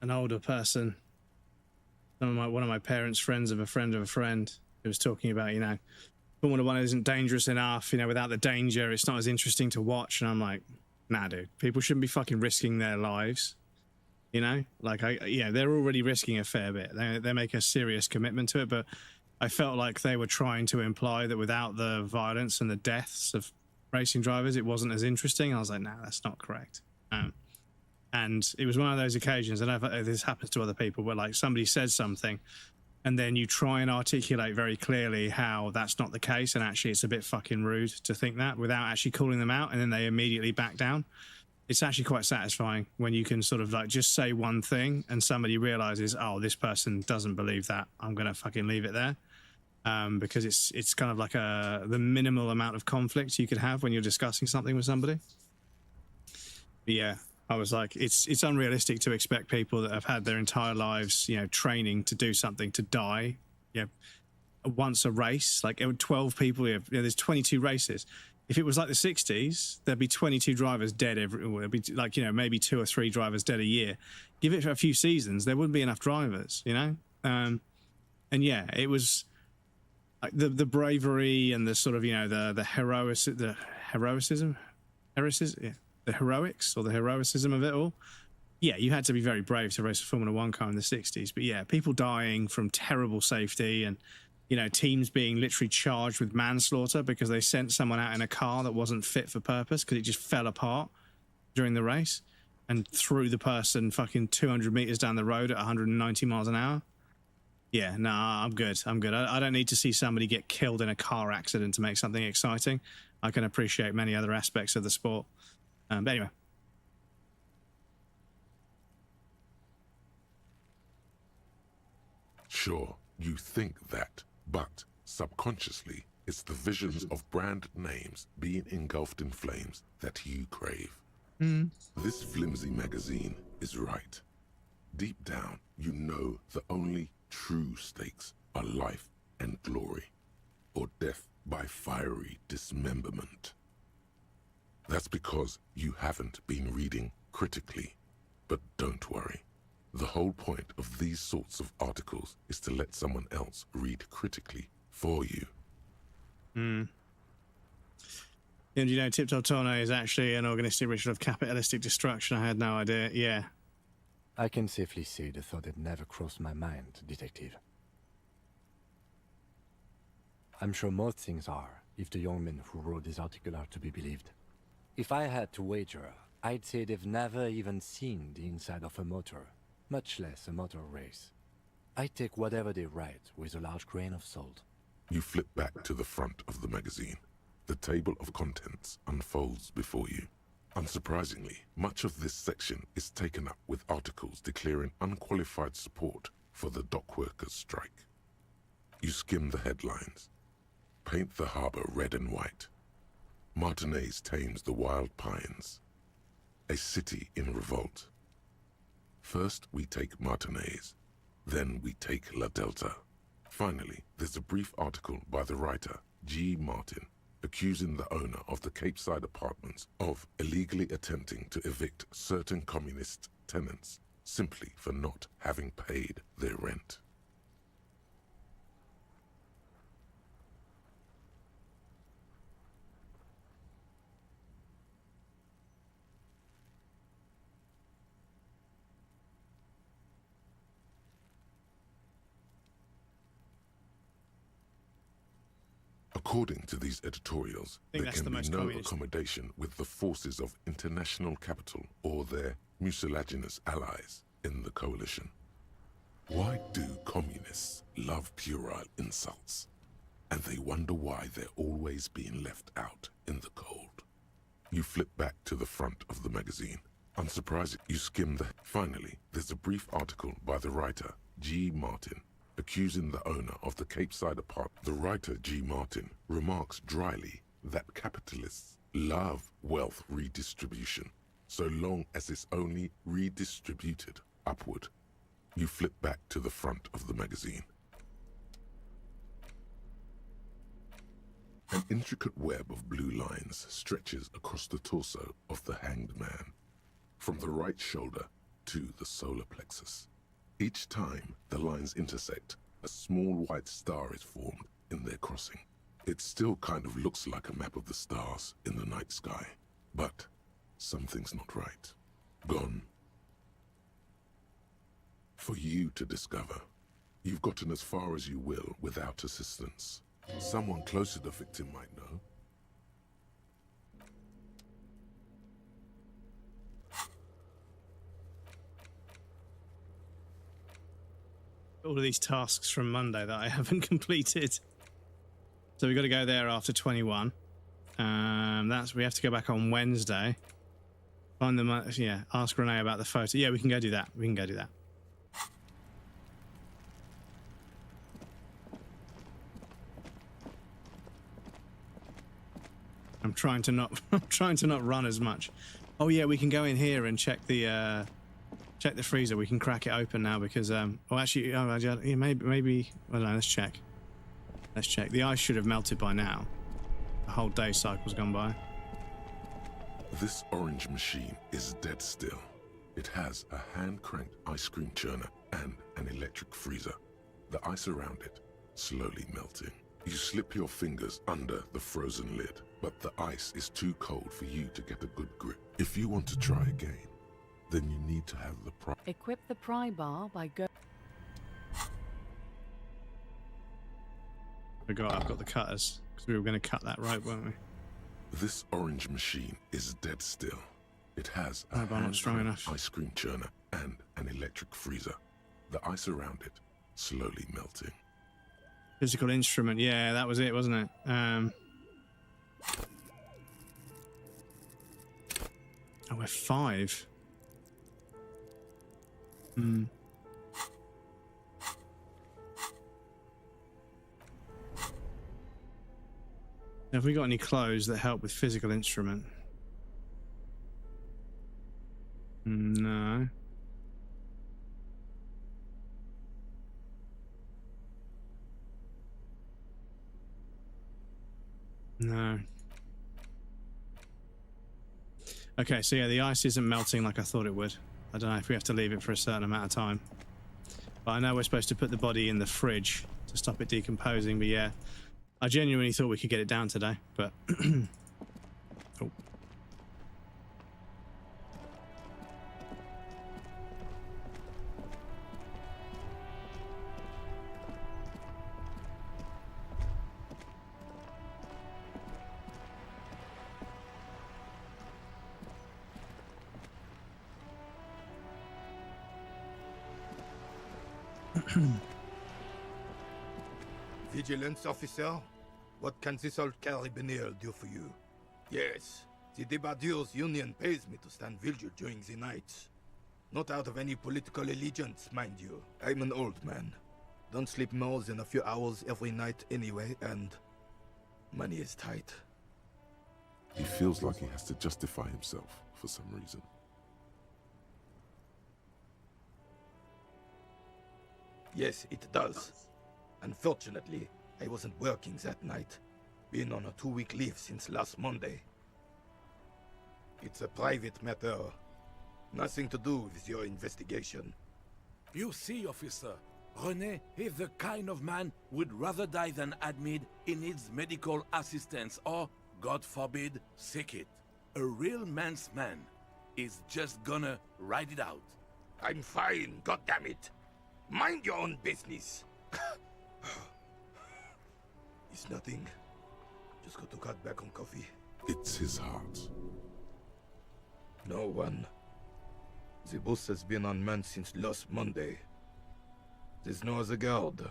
older person. One of my parents' friends of a friend of a friend, who was talking about, Formula One isn't dangerous enough, without the danger, it's not as interesting to watch. And I'm like, nah, dude, people shouldn't be fucking risking their lives. They're already risking a fair bit. They make a serious commitment to it, but I felt like they were trying to imply that without the violence and the deaths of racing drivers, it wasn't as interesting. I was like, nah, that's not correct. And it was one of those occasions, and this happens to other people, where like somebody says something, and then you try and articulate very clearly how that's not the case, and actually it's a bit fucking rude to think that without actually calling them out, and then they immediately back down. It's actually quite satisfying when you can sort of like just say one thing and somebody realizes, oh, this person doesn't believe that, I'm going to fucking leave it there. Because it's kind of like the minimal amount of conflict you could have when you're discussing something with somebody. But yeah, I was like, it's unrealistic to expect people that have had their entire lives, training to do something to die, once a race. Like 12 people, there's 22 races. If it was like the 60s, there'd be 22 drivers dead there'd be like, maybe 2 or 3 drivers dead a year. Give it a few seasons, there wouldn't be enough drivers, And yeah, it was like the bravery and the sort of, the heroicism, the heroics or the heroicism of it all. Yeah, you had to be very brave to race a Formula One car in the 60s. But yeah, people dying from terrible safety and, teams being literally charged with manslaughter because they sent someone out in a car that wasn't fit for purpose because it just fell apart during the race and threw the person fucking 200 meters down the road at 190 miles an hour. Yeah, no, I'm good. I don't need to see somebody get killed in a car accident to make something exciting. I can appreciate many other aspects of the sport. But anyway. Sure, you think that, but subconsciously, it's the visions of brand names being engulfed in flames that you crave. This flimsy magazine is right. Deep down, you know the only true stakes are life and glory, or death by fiery dismemberment. That's because you haven't been reading critically. But don't worry. The whole point of these sorts of articles is to let someone else read critically for you. And Tip Top Tourney is actually an organistic ritual of capitalistic destruction. I had no idea. Yeah. I can safely say the thought had never crossed my mind, Detective. I'm sure most things are, if the young men who wrote this article are to be believed. If I had to wager, I'd say they've never even seen the inside of a motor, much less a motor race. I take whatever they write with a large grain of salt. You flip back to the front of the magazine. The table of contents unfolds before you. Unsurprisingly, much of this section is taken up with articles declaring unqualified support for the dock workers' strike. You skim the headlines. Paint the harbor red and white. Martinez tames the wild pines. A city in revolt. First we take Martinez, then we take La Delta. Finally, there's a brief article by the writer, G. Martin, accusing the owner of the Capeside apartments of illegally attempting to evict certain communist tenants simply for not having paid their rent. According to these editorials, there can be no accommodation with the forces of international capital or their mucilaginous allies in the coalition. Why do communists love puerile insults? And they wonder why they're always being left out in the cold. You flip back to the front of the magazine. Unsurprising, you skim the... Finally, there's a brief article by the writer, G. Martin, accusing the owner of the Capeside apartment. The writer, G. Martin, remarks dryly that capitalists love wealth redistribution, so long as it's only redistributed upward. You flip back to the front of the magazine. An intricate web of blue lines stretches across the torso of the hanged man, from the right shoulder to the solar plexus. Each time the lines intersect, a small white star is formed in their crossing. It still kind of looks like a map of the stars in the night sky, but something's not right. Gone. For you to discover. You've gotten as far as you will without assistance. Someone close to the victim might know. All of these tasks from Monday that I haven't completed. So we've got to go there after 21. We have to go back on Wednesday. Find the yeah. Ask Renee about the photo. Yeah, we can go do that. We can go do that. I'm trying to not run as much. Oh yeah, we can go in here and check the freezer. We can crack it open now because yeah, maybe I don't know. Let's check. The ice should have melted by now. The whole day cycle's gone by. This orange machine is dead still. It has a hand-cranked ice cream churner and an electric freezer. The ice around it slowly melting. You slip your fingers under the frozen lid, but the ice is too cold for you to get a good grip. If you want to try again, then you need to have the Equip the pry bar by go. I've got the cutters because we were going to cut that rope, weren't we? This orange machine is dead still. It has a not strong enough. ice cream churner and an electric freezer. The ice around it slowly melting. Physical instrument, yeah, that was it, wasn't it? Oh, we're 5. Have we got any clothes that help with physical instrument? No. No. Okay, so yeah, the ice isn't melting like I thought it would. I don't know if we have to leave it for a certain amount of time. But I know we're supposed to put the body in the fridge to stop it decomposing, but yeah. I genuinely thought we could get it down today, but... oh. Vigilance officer, what can this old carabinier do for you? Yes, the Debardeurs Union pays me to stand vigil during the night. Not out of any political allegiance, mind you. I'm an old man. Don't sleep more than a few hours every night anyway, and money is tight. He feels like he has to justify himself for some reason. Yes, it does. Unfortunately, I wasn't working that night. Been on a 2-week leave since last Monday. It's a private matter. Nothing to do with your investigation. You see, officer, René is the kind of man who would rather die than admit he needs medical assistance or, God forbid, sick it. A real man's man is just gonna ride it out. I'm fine, goddammit. Mind your own business. It's nothing. Just got to cut back on coffee. It's his heart. No one. The boss has been unmanned since last Monday. There's no other guard.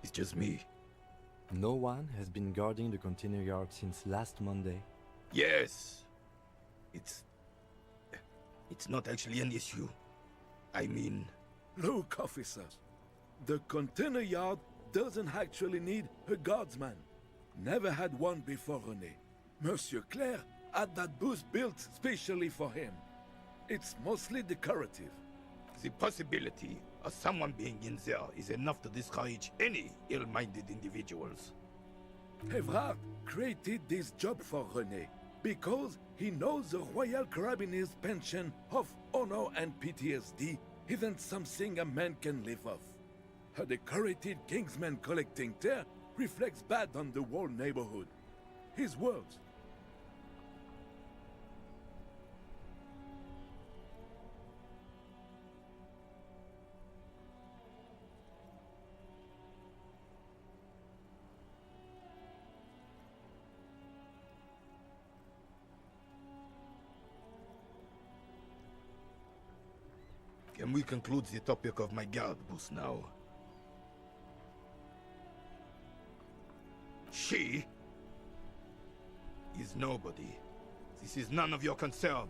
It's just me. No one has been guarding the container yard since last Monday. Yes. It's not actually an issue. I mean... Look, officer. The container yard doesn't actually need a guardsman. Never had one before René. Monsieur Claire had that booth built specially for him. It's mostly decorative. The possibility of someone being in there is enough to discourage any ill-minded individuals. Evrard created this job for René because he knows the Royal Carabiniers' pension of honor and PTSD isn't something a man can live off. A decorated Kingsman collecting tear reflects bad on the whole neighborhood. His words. Can we conclude the topic of my guard boost now? She is nobody. This is none of your concern,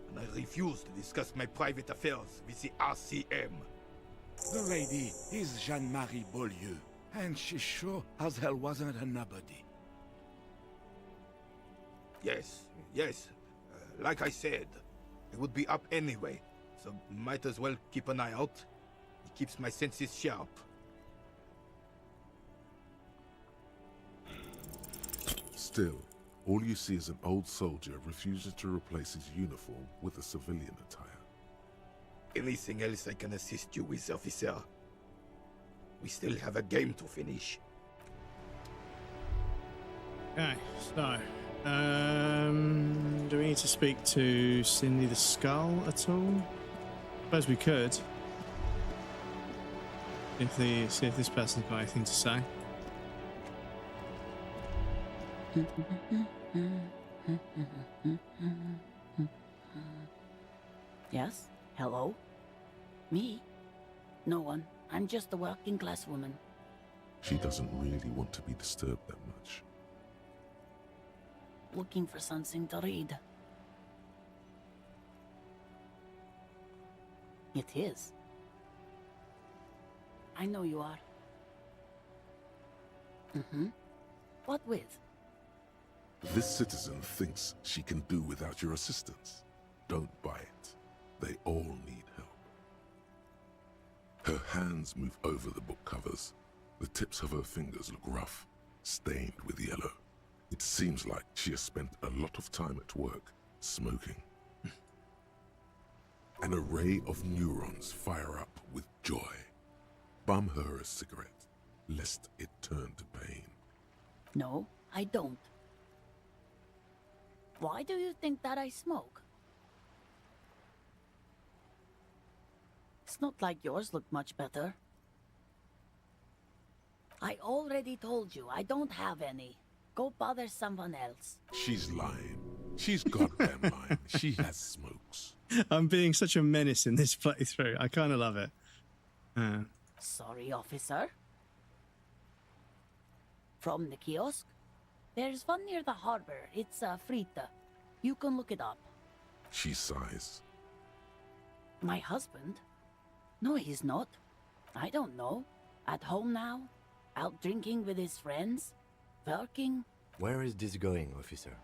and I refuse to discuss my private affairs with the RCM. The lady is Jeanne-Marie Beaulieu, and she sure as hell wasn't a nobody. Yes. Like I said, I would be up anyway, so might as well keep an eye out. It keeps my senses sharp. Still, all you see is an old soldier refusing to replace his uniform with a civilian attire. Anything else I can assist you with, officer? We still have a game to finish. Okay, so, do we need to speak to Cindy the Skull at all? Suppose we could. See if this person's got anything to say. Yes? Hello? Me? No one. I'm just a working class woman. She doesn't really want to be disturbed that much. Looking for something to read. It is. I know you are. What with? This citizen thinks she can do without your assistance. Don't buy it. They all need help. Her hands move over the book covers. The tips of her fingers look rough, stained with yellow. It seems like she has spent a lot of time at work, smoking. An array of neurons fire up with joy. Bum her a cigarette, lest it turn to pain. No, I don't. Why do you think that I smoke? It's not like yours look much better. I already told you I don't have any. Go bother someone else. She's lying. She's goddamn lying. She has smokes. I'm being such a menace in this playthrough. I kind of love it. Sorry, officer. From the kiosk? There's one near the harbor. It's Frita. You can look it up. She sighs. My husband? No, he's not. I don't know. At home now? Out drinking with his friends? Working? Where is this going, officer?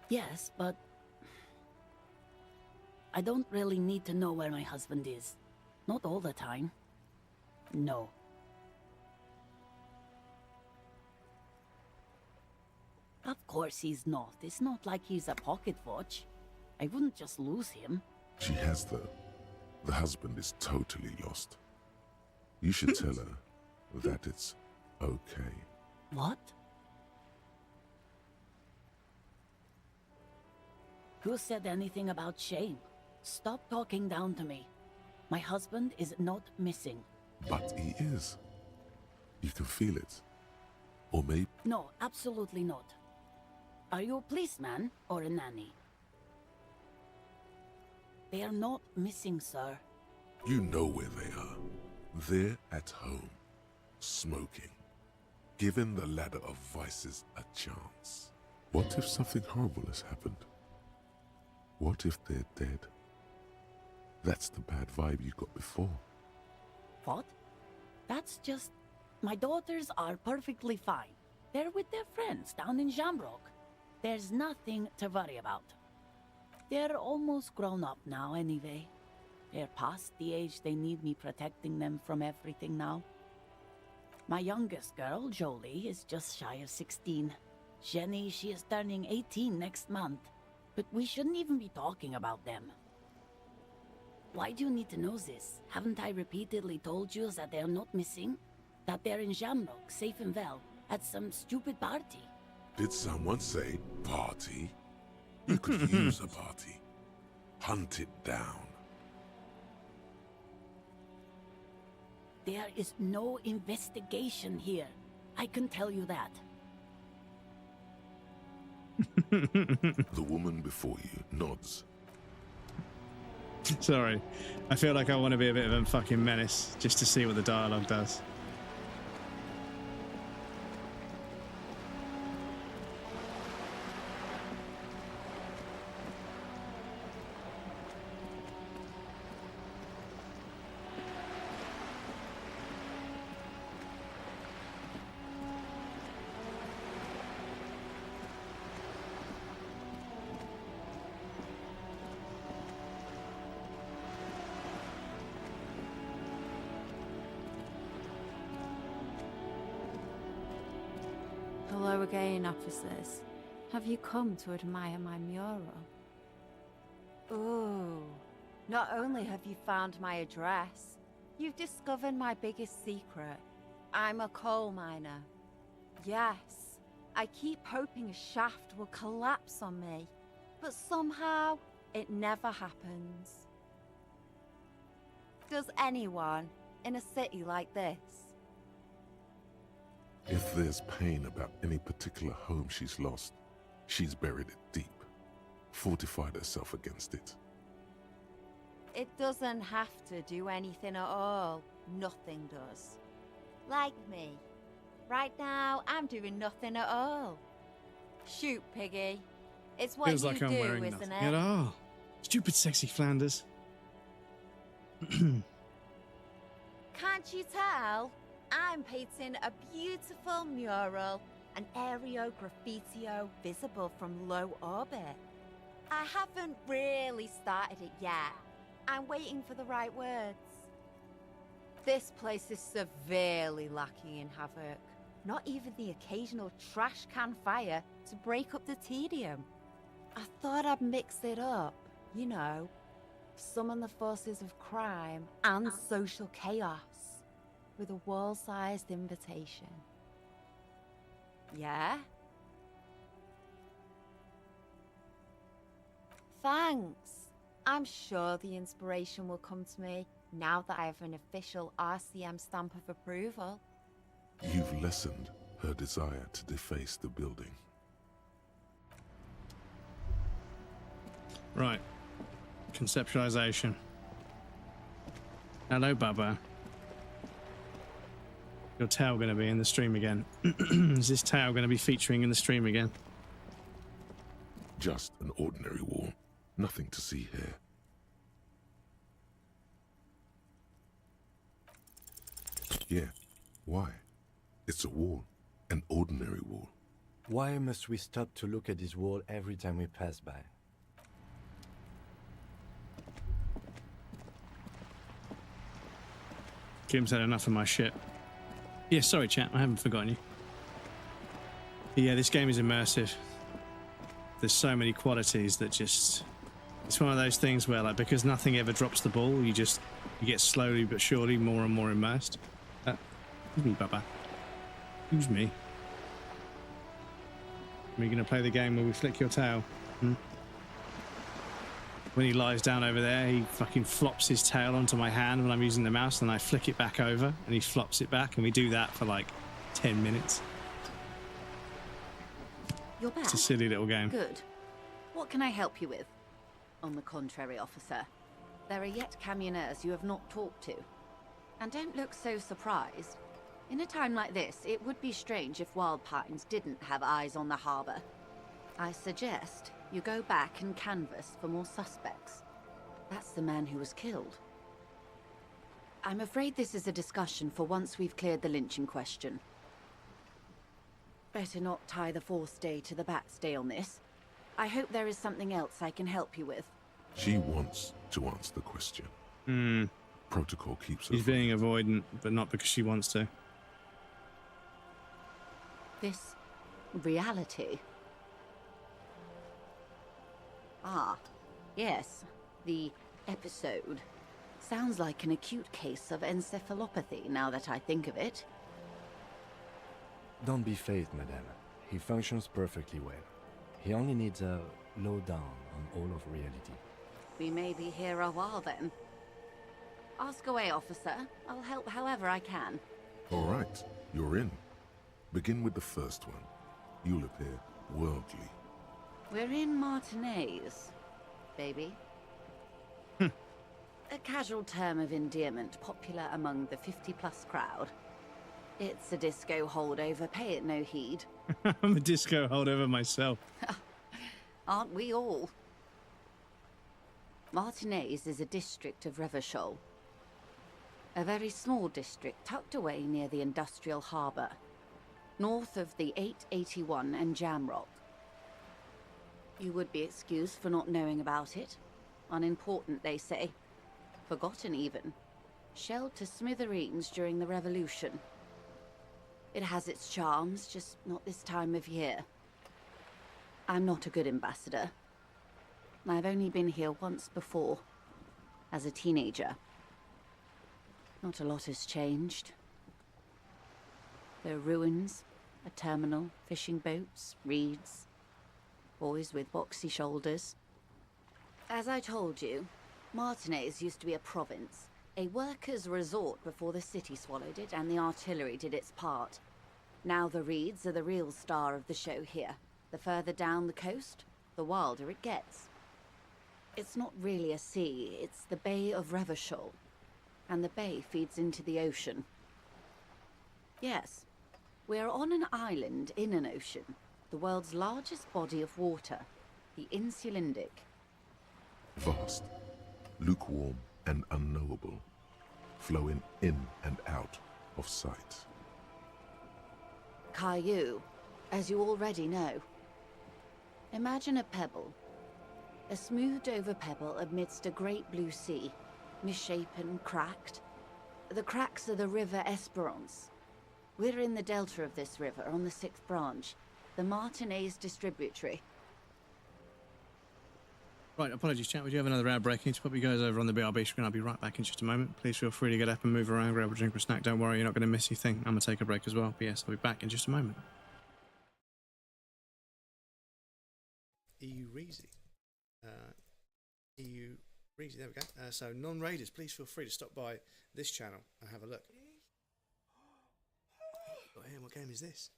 Yes, but... I don't really need to know where my husband is. Not all the time. No. Of course he's not. It's not like he's a pocket watch. I wouldn't just lose him. She has though. The husband is totally lost. You should tell her that it's okay. What? Who said anything about shame? Stop talking down to me. My husband is not missing. But he is. You can feel it. Or maybe... No, absolutely not. Are you a policeman or a nanny? They are not missing, sir. You know where they are. They're at home, smoking, giving the ladder of vices a chance. What if something horrible has happened? What if they're dead? That's the bad vibe you got before. What? That's just... My daughters are perfectly fine. They're with their friends down in Shamrock. There's nothing to worry about. They're almost grown up now anyway. They're past the age they need me protecting them from everything now. My youngest girl, Jolie, is just shy of 16. Jenny, she is turning 18 next month. But we shouldn't even be talking about them. Why do you need to know this? Haven't I repeatedly told you that they're not missing? That they're in Shamrock, safe and well, at some stupid party? Did someone say party? You could use a party. Hunt it down. There is no investigation here. I can tell you that. The woman before you nods. Sorry. I feel like I want to be a bit of a fucking menace just to see what the dialogue does. Hello again, officers. Have you come to admire my mural? Ooh, not only have you found my address, you've discovered my biggest secret. I'm a coal miner. Yes, I keep hoping a shaft will collapse on me, but somehow it never happens. Does anyone in a city like this? If there's pain about any particular home she's lost, she's buried it deep, fortified herself against it. It doesn't have to do anything at all. Nothing does. Like me. Right now, I'm doing nothing at all. Shoot, Piggy. It's what Feels you like I'm do, wearing isn't nothing it? at all. Stupid sexy Flanders. Can't you tell? I'm painting a beautiful mural, an aereo graffitio visible from low orbit. I haven't really started it yet. I'm waiting for the right words. This place is severely lacking in havoc. Not even the occasional trash can fire to break up the tedium. I thought I'd mix it up, you know, summon the forces of crime and social chaos with a wall-sized invitation. Yeah? Thanks. I'm sure the inspiration will come to me now that I have an official RCM stamp of approval. You've lessened her desire to deface the building. Right. Conceptualization. Hello, Bubba. your tail going to be in the stream again? Is this tail going to be featuring in the stream again? Just an ordinary wall. Nothing to see here. Yeah. Why? It's a wall. An ordinary wall. Why must we stop to look at this wall every time we pass by? Kim's had enough of my shit. Yeah, sorry, chat. I haven't forgotten you. But yeah, this game is immersive. There's so many qualities that just... It's one of those things where, like, because nothing ever drops the ball, you get slowly but surely more and more immersed. Excuse me, Baba. Excuse me. Are we going to play the game where we flick your tail? When he lies down over there, he fucking flops his tail onto my hand when I'm using the mouse, and I flick it back over, and he flops it back, and we do that for like 10 minutes. You're back. It's a silly little game. Good. What can I help you with? On the contrary, officer. There are yet camioners you have not talked to. And don't look so surprised. In a time like this, it would be strange if Wild Pines didn't have eyes on the harbor. I suggest you go back and canvass for more suspects. That's the man who was killed. I'm afraid this is a discussion for once we've cleared the lynching question. Better not tie the fourth day to the Bat's day on this. I hope there is something else I can help you with. She wants to answer the question. Protocol keeps her. She's being avoidant, but not because she wants to. This reality. Ah, yes, the episode. Sounds like an acute case of encephalopathy now that I think of it. Don't be phased, madame. He functions perfectly well. He only needs a lowdown on all of reality. We may be here a while then. Ask away, officer. I'll help however I can. All right, you're in. Begin with the first one. You'll appear worldly. We're in Martinez, baby. A casual term of endearment popular among the 50-plus crowd. It's a disco holdover, pay it no heed. I'm a disco holdover myself. Aren't we all? Martinez is a district of Revachol. A very small district tucked away near the industrial harbour, north of the 881 and Jamrock. You would be excused for not knowing about it. Unimportant, they say. Forgotten, even. Shelled to smithereens during the Revolution. It has its charms, just not this time of year. I'm not a good ambassador. I've only been here once before, as a teenager. Not a lot has changed. There are ruins, a terminal, fishing boats, reeds, boys with boxy shoulders. As I told you, Martinez used to be a province, a workers' resort before the city swallowed it and the artillery did its part. Now the reeds are the real star of the show here. The further down the coast, the wilder it gets. It's not really a sea, it's the Bay of Revachol, and the bay feeds into the ocean. Yes, we're on an island in an ocean, the world's largest body of water, the Insulindic. Vast, lukewarm and unknowable, flowing in and out of sight. Caillou, as you already know. Imagine a pebble. A smoothed-over pebble amidst a great blue sea, misshapen, cracked. The cracks are the River Esperance. We're in the delta of this river, on the 6th branch, the Martinez distributary. Right, apologies, chat. We do have another ad break. I need to pop you guys over on the BRB screen. I'll be right back in just a moment. Please feel free to get up and move around, grab a drink or a snack. Don't worry, you're not going to miss anything. I'm going to take a break as well. But yes, I'll be back in just a moment. EU Reezy. EU Reezy, there we go. So, non-raiders, please feel free to stop by this channel and have a look. What game is this?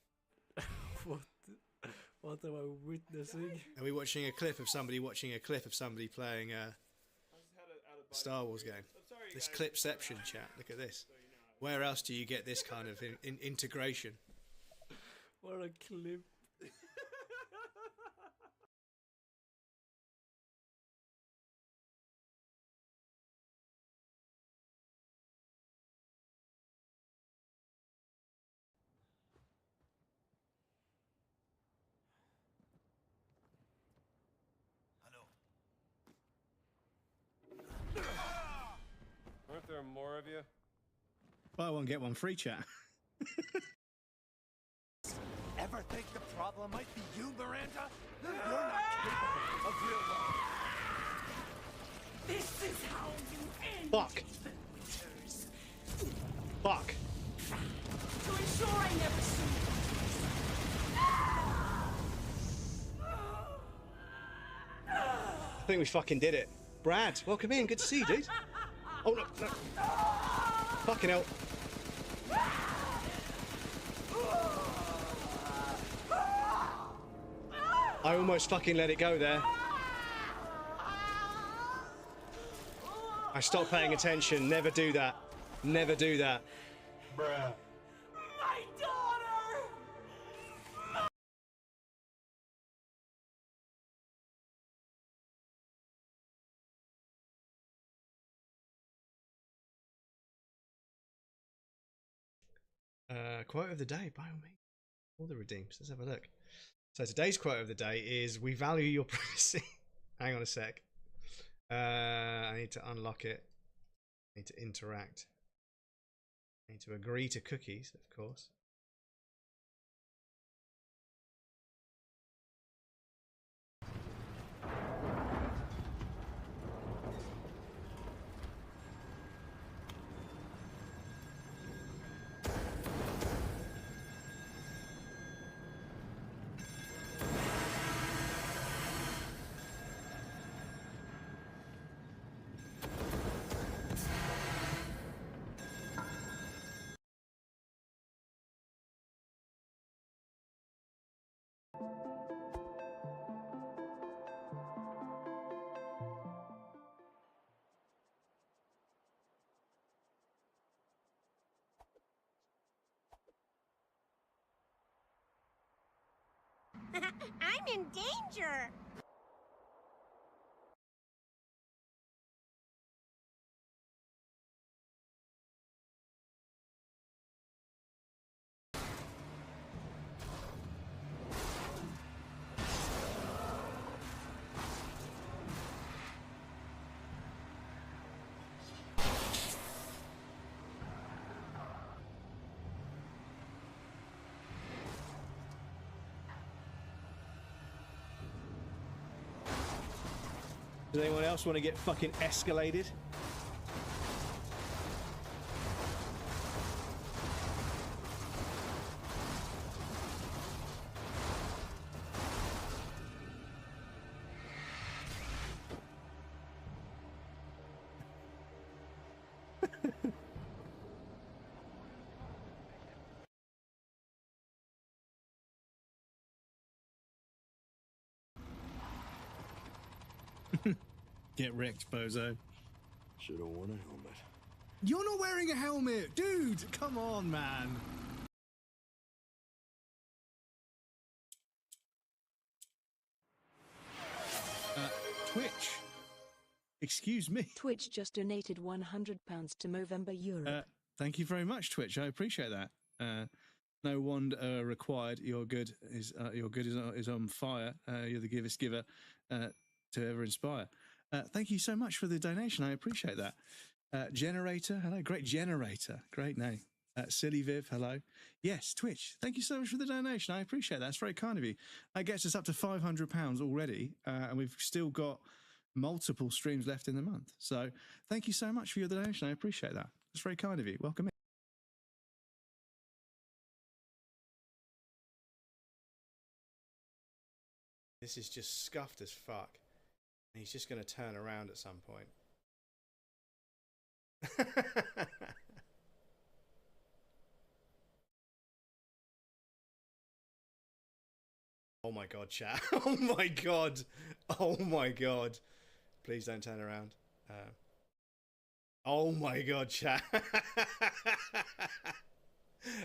What am I witnessing? Are we watching a clip of somebody playing a Star Wars game? This Clipception chat. Look at this. Where else do you get this kind of integration? What a clip. Aren't there more of you? Buy one, get one free, chat. Ever think the problem might be you, Miranda? You're not capable of real love. This is how you end Fuck. the winters. Fuck. To ensure I never see I think we fucking did it. Brad, welcome in. Good to see you, dude. Oh, no, no. Fucking hell. I almost fucking let it go there. I stopped paying attention. Never do that. Never do that. Bruh. My daughter! Quote of the day, by all means. All the redeems. Let's have a look. So today's quote of the day is, "We value your privacy." Hang on a sec. I need to unlock it. I need to interact. I need to agree to cookies, of course. I'm in danger! Does anyone else want to get fucking escalated? Get wrecked, bozo. Should have worn a helmet. You're not wearing a helmet, dude. Come on, man. Twitch. Excuse me. Twitch just donated £100 to Movember Europe. Thank you very much, Twitch. I appreciate that. No wand required. Your good is on fire. You're the givest giver to ever inspire. Thank you so much for the donation. I appreciate that. Generator, hello. Great Generator. Great name. Silly Viv, hello. Yes, Twitch. Thank you so much for the donation. I appreciate that. That's very kind of you. That gets us up to £500 already, and we've still got multiple streams left in the month. So thank you so much for your donation. I appreciate that. That's very kind of you. Welcome in. This is just scuffed as fuck. And he's just going to turn around at some point. Oh my god, chat. Oh my god. Oh my god. Please don't turn around. Oh my god, chat.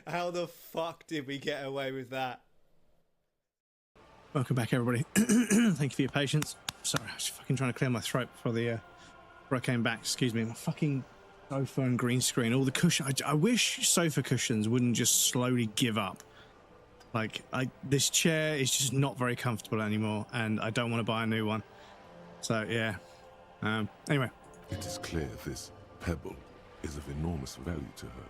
How the fuck did we get away with that? Welcome back, everybody. Thank you for your patience. Sorry, I was fucking trying to clear my throat before I came back. Excuse me. My fucking sofa and green screen, all the cushion. I wish sofa cushions wouldn't just slowly give up. Like, this chair is just not very comfortable anymore, and I don't want to buy a new one. So yeah. Anyway, it is clear this pebble is of enormous value to her.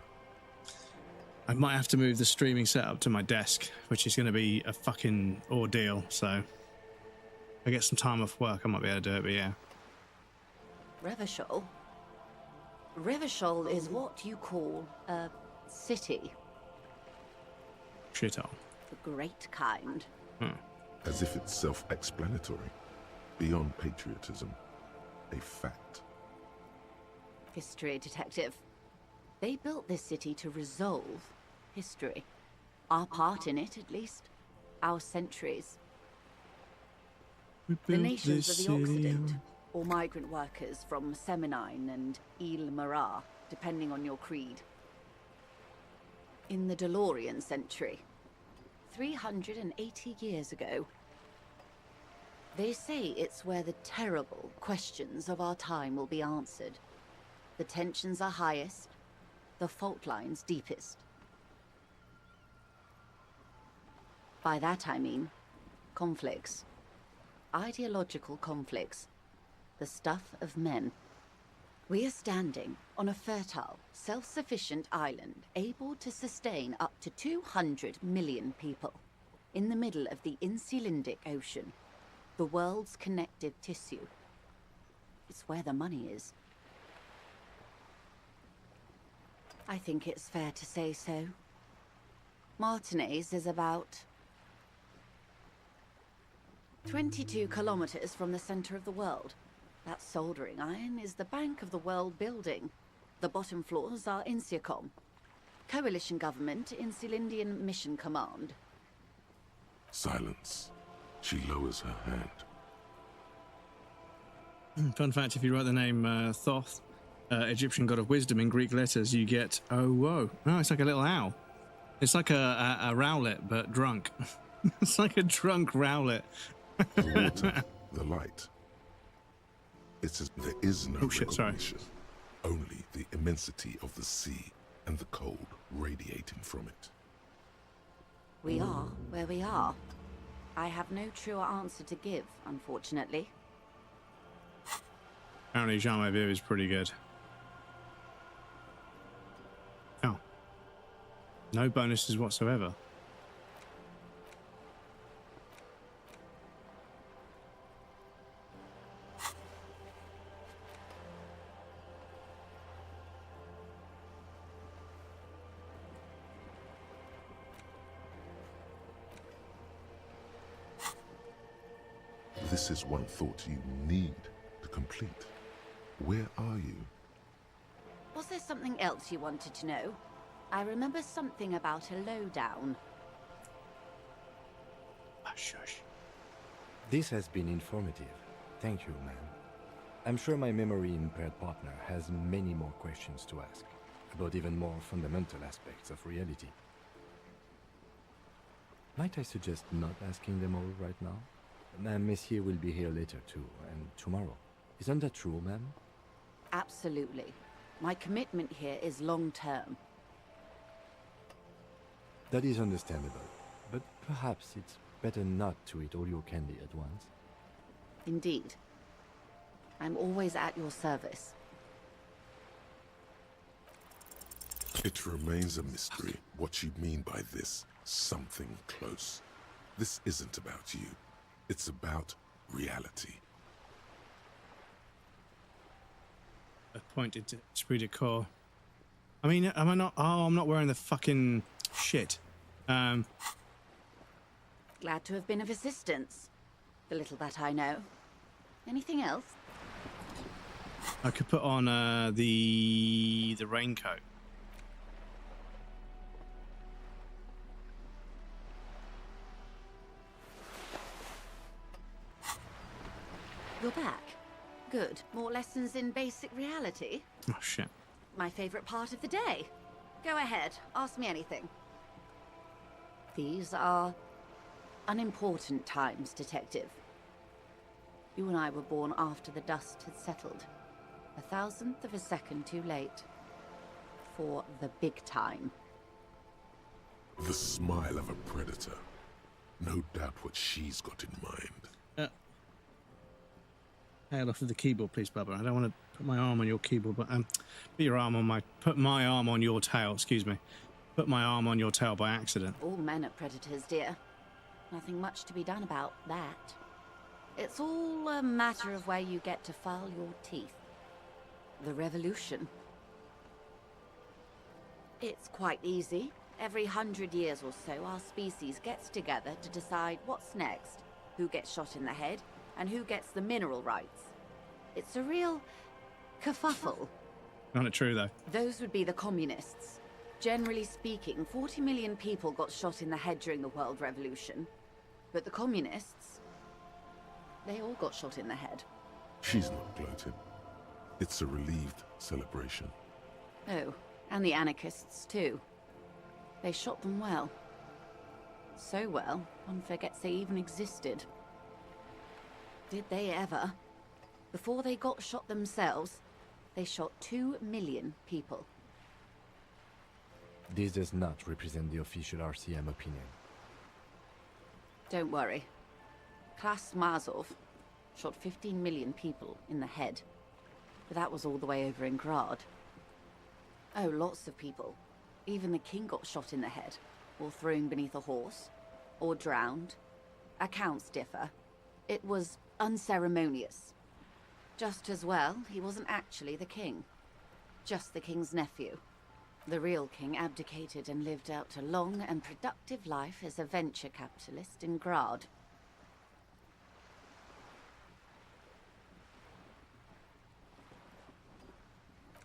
I might have to move the streaming setup to my desk, which is going to be a fucking ordeal. So if I get some time off work, I might be able to do it. But yeah. Revachol? Revachol is what you call a city. Shithole. The great kind. As if it's self-explanatory. Beyond patriotism. A fact. History detective. They built this city to resolve history. Our part in it, at least. Our centuries. The nations of the Occident, or migrant workers from Semenine and Ile Marat, depending on your creed. In the DeLorean century, 380 years ago, they say it's where the terrible questions of our time will be answered. The tensions are highest, the fault lines deepest. By that I mean conflicts. Ideological conflicts. The stuff of men. We are standing on a fertile, self-sufficient island able to sustain up to 200 million people in the middle of the Insulindic Ocean, the world's connective tissue. It's where the money is. I think it's fair to say so. Martinez is about 22 kilometers from the center of the world. That soldering iron is the bank of the world building. The bottom floors are Insiacom. Coalition government, Insulindian Mission Command. Silence. She lowers her hand. Fun fact, if you write the name Thoth, Egyptian god of wisdom, in Greek letters, you get oh whoa. Oh, it's like a little owl. It's like a rowlet, but drunk. It's like a drunk rowlet. The water, the light. It's as there is no recognition, only the immensity of the sea and the cold radiating from it. We are where we are. I have no truer answer to give, unfortunately. Apparently Jean View is pretty good. Oh. No bonuses whatsoever. This is one thought you need to complete. Where are you? Was there something else you wanted to know? I remember something about a lowdown. Shush. This has been informative. Thank you, ma'am. I'm sure my memory-impaired partner has many more questions to ask, about even more fundamental aspects of reality. Might I suggest not asking them all right now? Ma'am, Messier will be here later too, and tomorrow. Isn't that true, ma'am? Absolutely. My commitment here is long-term. That is understandable, but perhaps it's better not to eat all your candy at once. Indeed. I'm always at your service. It remains a mystery what you mean by this something close. This isn't about you. It's about reality. Appointed to esprit de corps. I mean, am I not? Oh, I'm not wearing the fucking shit. Glad to have been of assistance. The little that I know. Anything else? I could put on the raincoat. You're back. Good. More lessons in basic reality? Oh, shit. My favorite part of the day. Go ahead, ask me anything. These are unimportant times, Detective. You and I were born after the dust had settled. 1,000th of a second too late. For the big time. The smile of a predator. No doubt what she's got in mind. Hail off of the keyboard, please, Bubba. I don't want to put my arm on your keyboard, but put my arm on your tail, excuse me. Put my arm on your tail by accident. All men are predators, dear. Nothing much to be done about that. It's all a matter of where you get to file your teeth. The revolution. It's quite easy. Every 100 years or so, our species gets together to decide what's next, who gets shot in the head, and who gets the mineral rights. It's a real kerfuffle. Not it true, though. Those would be the communists. Generally speaking, 40 million people got shot in the head during the World Revolution. But the communists, they all got shot in the head. She's not gloating. It's a relieved celebration. Oh, and the anarchists too. They shot them well. So well, one forgets they even existed. Did they ever? Before they got shot themselves, they shot 2 million people. This does not represent the official RCM opinion. Don't worry. Klaus Mazov shot 15 million people in the head. But that was all the way over in Grad. Oh, lots of people. Even the king got shot in the head, or thrown beneath a horse, or drowned. Accounts differ. It was unceremonious. Just as well, he wasn't actually the king. Just the king's nephew. The real king abdicated and lived out a long and productive life as a venture capitalist in Grad.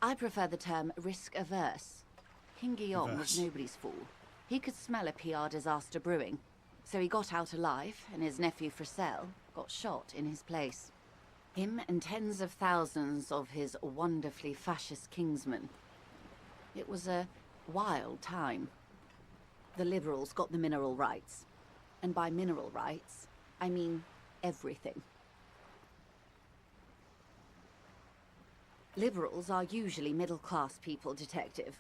I prefer the term risk-averse. King Guillaume was nobody's fool. He could smell a PR disaster brewing, so he got out alive, and his nephew Fricelle got shot in his place. Him and tens of thousands of his wonderfully fascist kingsmen. It was a wild time. The liberals got the mineral rights. And by mineral rights, I mean everything. Liberals are usually middle-class people, Detective.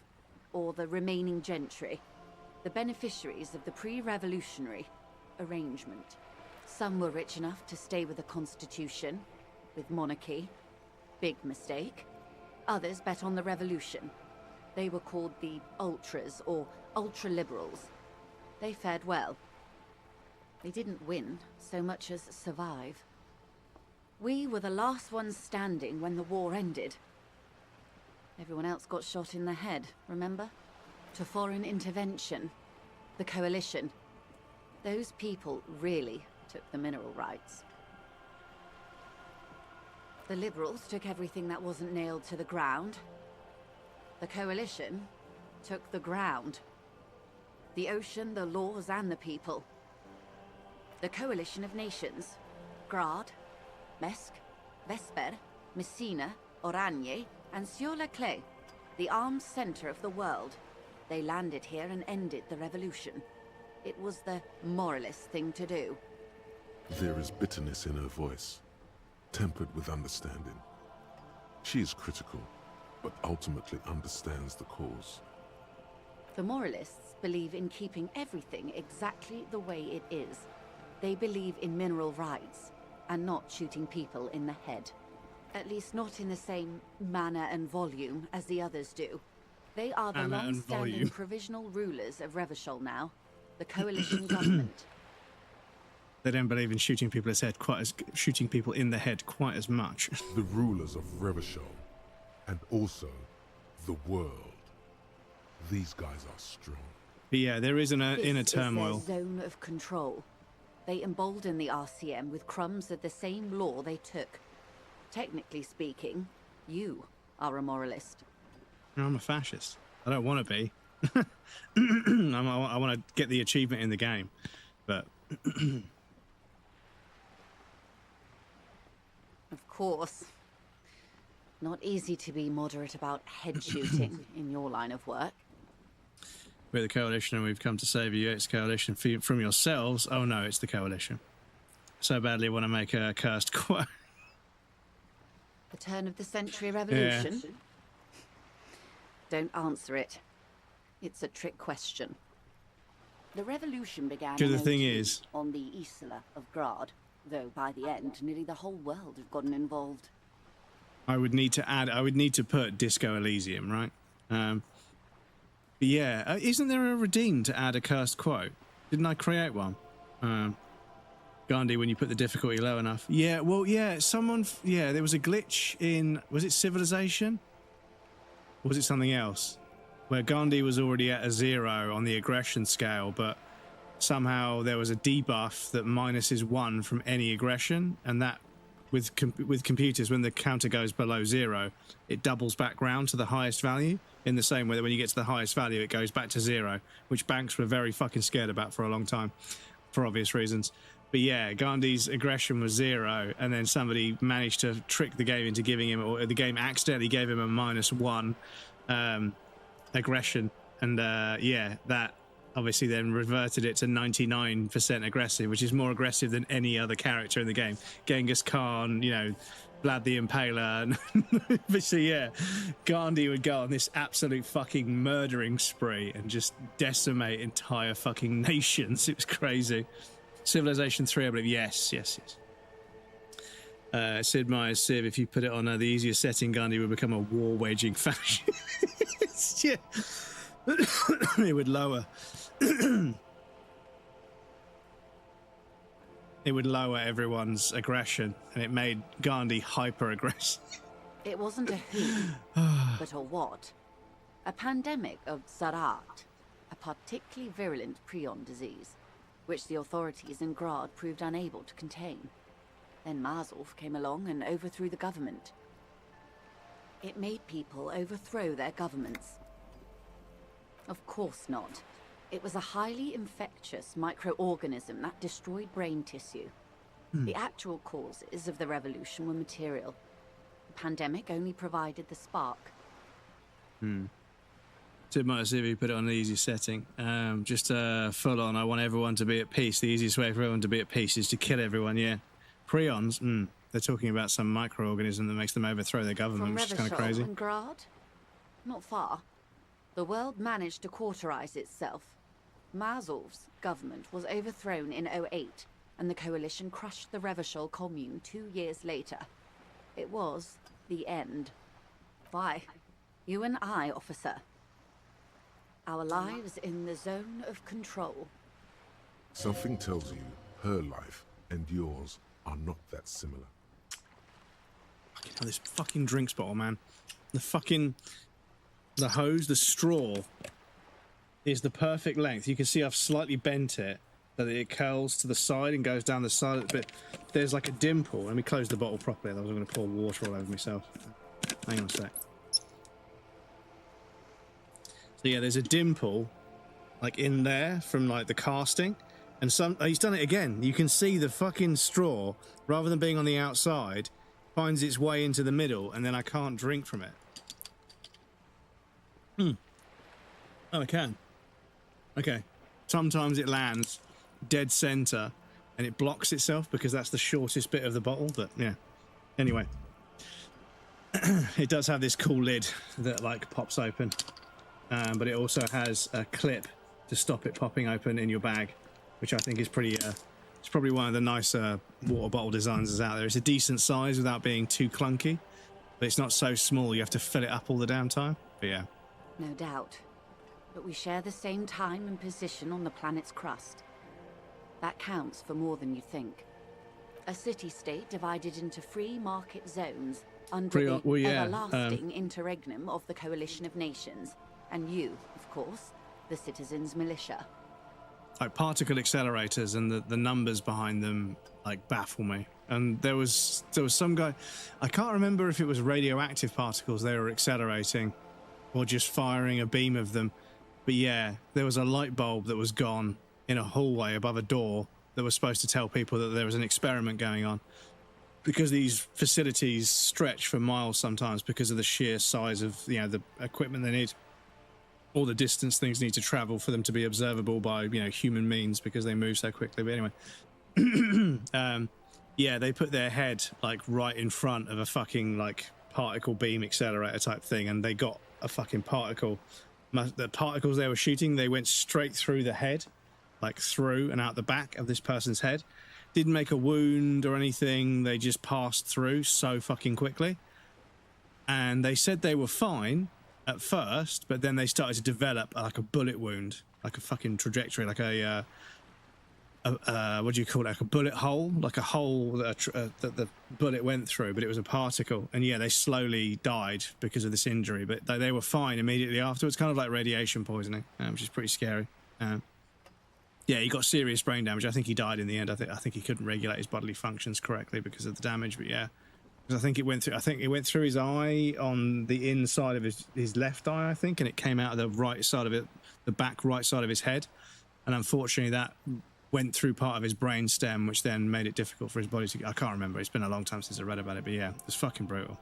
Or the remaining gentry. The beneficiaries of the pre-revolutionary arrangement. Some were rich enough to stay with the Constitution, with monarchy. Big mistake. Others bet on the revolution. They were called the ultras, or ultra-liberals. They fared well. They didn't win so much as survive. We were the last ones standing when the war ended. Everyone else got shot in the head, remember? To foreign intervention. The coalition. Those people really took the mineral rights. The liberals took everything that wasn't nailed to the ground. The coalition took the ground. The ocean, the laws, and the people. The coalition of nations. Grad, Mesk, Vesper, Messina, Oranje, and Sur-le-Clay, the armed center of the world. They landed here and ended the revolution. It was the moralist thing to do. There is bitterness in her voice, tempered with understanding. She is critical, but ultimately understands the cause. The moralists believe in keeping everything exactly the way it is. They believe in mineral rights, and not shooting people in the head. At least not in the same manner and volume as the others do. They are the long-standing provisional rulers of Revachol now, the coalition government. They don't believe in shooting people in the head quite as much. The rulers of Revachol, and also the world. These guys are strong. But yeah, there is an inner turmoil. This is their zone of control. They embolden the RCM with crumbs of the same law they took. Technically speaking, you are a moralist. I'm a fascist. I don't want to be. I want to get the achievement in the game, but... Of course. Not easy to be moderate about head shooting in your line of work. We're the Coalition and we've come to save you. It's Coalition from yourselves. Oh no, it's the Coalition. So badly want to make a cursed quote. The turn of the century revolution? Yeah. Don't answer it. It's a trick question. The revolution began the thing is, on the Isla of Grad, though by the end, nearly the whole world had gotten involved. I would need to put Disco Elysium, right? But yeah, isn't there a redeem to add a cursed quote? Didn't I create one? Gandhi, when you put the difficulty low enough. Yeah, well, yeah, there was a glitch in, was it Civilization? Or was it something else? Where Gandhi was already at a 0 on the aggression scale, but somehow there was a debuff that minuses 1 from any aggression, and that, with computers, when the counter goes below 0, it doubles back round to the highest value, in the same way that when you get to the highest value, it goes back to 0, which banks were very fucking scared about for a long time, for obvious reasons. But yeah, Gandhi's aggression was 0, and then somebody managed to trick the game into giving him, or the game accidentally gave him a -1 aggression, and yeah, that obviously then reverted it to 99% aggressive, which is more aggressive than any other character in the game. Genghis Khan, you know, Vlad the Impaler. But so yeah, Gandhi would go on this absolute fucking murdering spree and just decimate entire fucking nations. It was crazy. Civilization 3, I believe. Yes. Sid Meier's Civ, if you put it on the easiest setting, Gandhi would become a war-waging fascist. Yeah. It would lower. It would lower everyone's aggression, and it made Gandhi hyper-aggressive. It wasn't a who, but a what. A pandemic of Zarat, a particularly virulent prion disease, which the authorities in Grad proved unable to contain. Then Mazov came along and overthrew the government. It made people overthrow their governments. Of course not. It was a highly infectious microorganism that destroyed brain tissue. The actual causes of the revolution were material. The pandemic only provided the spark. Sid Meier's Civ, you put it on the easiest setting. Just full on, I want everyone to be at peace. The easiest way for everyone to be at peace is to kill everyone, yeah. Prions, they're talking about some microorganism that makes them overthrow their government, which is kind of crazy. From Grad? Not far. The world managed to cauterize itself. Mazov's government was overthrown in 08, and the coalition crushed the Revachol commune 2 years later. It was the end. Why? You and I, officer. Our lives in the zone of control. Something tells you her life and yours are not that similar. Fucking hell, this fucking drinks bottle, man. The hose, the straw, is the perfect length. You can see I've slightly bent it so that it curls to the side and goes down the side, but there's like a dimple. Let me close the bottle properly, otherwise I'm going to pour water all over myself. Hang on a sec. So yeah, there's a dimple like in there from like the casting, and he's done it again. You can see the fucking straw, rather than being on the outside, finds its way into the middle, and then I can't drink from it. Oh, I can. Okay. Sometimes it lands dead center and it blocks itself because that's the shortest bit of the bottle, but yeah. Anyway. It does have this cool lid that like pops open. But it also has a clip to stop it popping open in your bag, which I think is pretty, it's probably one of the nicer water bottle designs that's out there. It's a decent size without being too clunky, but it's not so small you have to fill it up all the damn time. But yeah. No doubt. But we share the same time and position on the planet's crust. That counts for more than you think. A city-state divided into free market zones under the everlasting interregnum of the Coalition of Nations. And you, of course, the citizens' militia. Like particle accelerators and the numbers behind them like baffle me. And there was some guy, I can't remember if it was radioactive particles they were accelerating or just firing a beam of them. But yeah, there was a light bulb that was gone in a hallway above a door that was supposed to tell people that there was an experiment going on. because these facilities stretch for miles sometimes because of the sheer size of the equipment they need, all the distance things need to travel for them to be observable by human means because they move so quickly. But anyway, yeah, they put their head like right in front of a fucking like particle beam accelerator type thing, and they got a fucking particle. The particles they were shooting, they went straight through the head, like through and out the back of this person's head. Didn't make a wound or anything. They just passed through so fucking quickly. And they said they were fine at first, but then they started to develop like a bullet wound, like a fucking trajectory, like a what do you call it? Like a bullet hole, like a hole that the bullet went through, but it was a particle. And yeah, they slowly died because of this injury, but they were fine immediately afterwards, kind of like radiation poisoning, which is pretty scary. Yeah, he got serious brain damage. I think he died in the end. I think he couldn't regulate his bodily functions correctly because of the damage. But yeah, because I think it went through. I think it went through his eye on the inside of his left eye, I think, and it came out of the right side of it, the back right side of his head, and unfortunately that went through part of his brain stem, which then made it difficult for his body to... I can't remember. It's been a long time since I read about it, but yeah, it's fucking brutal.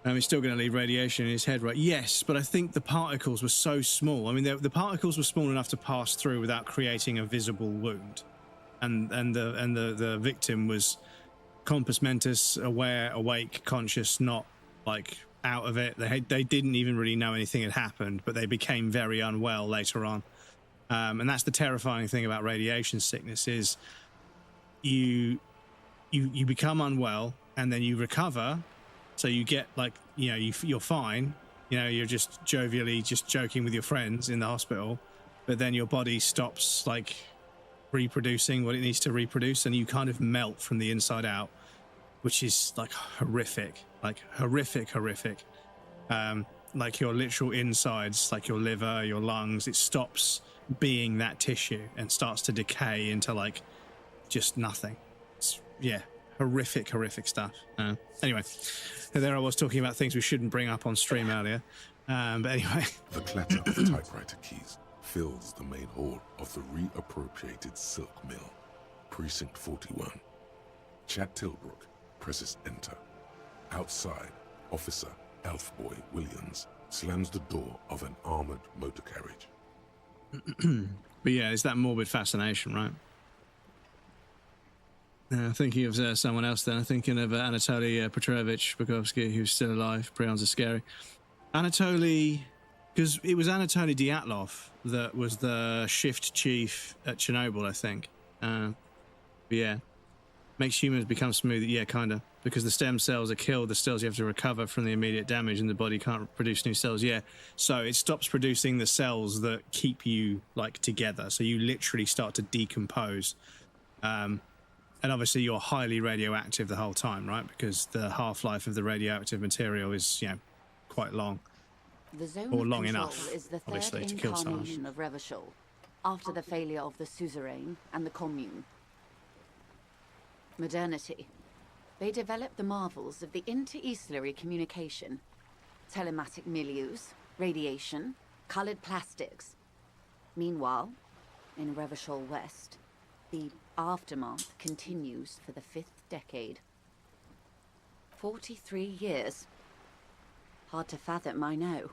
He's still going to leave radiation in his head, right? Yes, but I think the particles were so small. I mean, the particles were small enough to pass through without creating a visible wound, and the victim was compos mentis, aware, awake, conscious, not like out of it. They didn't even really know anything had happened, but they became very unwell later on. And that's the terrifying thing about radiation sickness is you become unwell and then you recover. So you get like, you're fine. You're just jovially just joking with your friends in the hospital, but then your body stops like reproducing what it needs to reproduce and you kind of melt from the inside out, which is like horrific. Like horrific. Like your literal insides, like your liver, your lungs, it stops being that tissue and starts to decay into like just nothing. It's, yeah, horrific stuff. Anyway, there I was talking about things we shouldn't bring up on stream earlier. But anyway, the clatter of typewriter keys fills the main hall of the reappropriated silk mill. Precinct 41. Chad Tilbrook presses enter. Outside, Officer Elfboy Williams slams the door of an armored motor carriage. But yeah, it's that morbid fascination, right? Thinking of someone else then. I'm thinking of Anatoly Petrovich Bukovsky, who's still alive. Prions are scary. Anatoly, because it was Anatoly Dyatlov that was the shift chief at Chernobyl, I think. But yeah, makes humans become smooth. Yeah, kind of. Because the stem cells are killed, the cells you have to recover from the immediate damage and the body can't produce new cells. Yeah, so it stops producing the cells that keep you, like, together. So you literally start to decompose. And obviously you're highly radioactive the whole time, right? Because the half-life of the radioactive material is, quite long. The zone or of long control enough, is the third obviously, to kill someone. incarnation of Revachol, after the failure of the suzerain and the commune. Modernity. They developed the marvels of the inter-eastlery communication, telematic milieus, radiation, colored plastics. Meanwhile, in Revachol West, the aftermath continues for the 5th decade. 43 years. Hard to fathom, I know.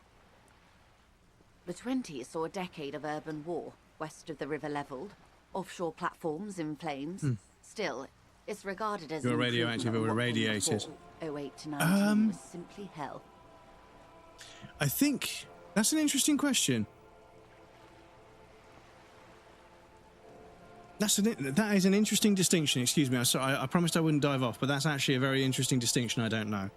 The 20s saw a decade of urban war, west of the river leveled, offshore platforms in flames. Still, it's regarded as you're radioactive or irradiated. 08 to 19 was simply hell. I think that's an interesting question. That is an interesting distinction. Excuse me. I promised I wouldn't dive off, but that's actually a very interesting distinction. I don't know.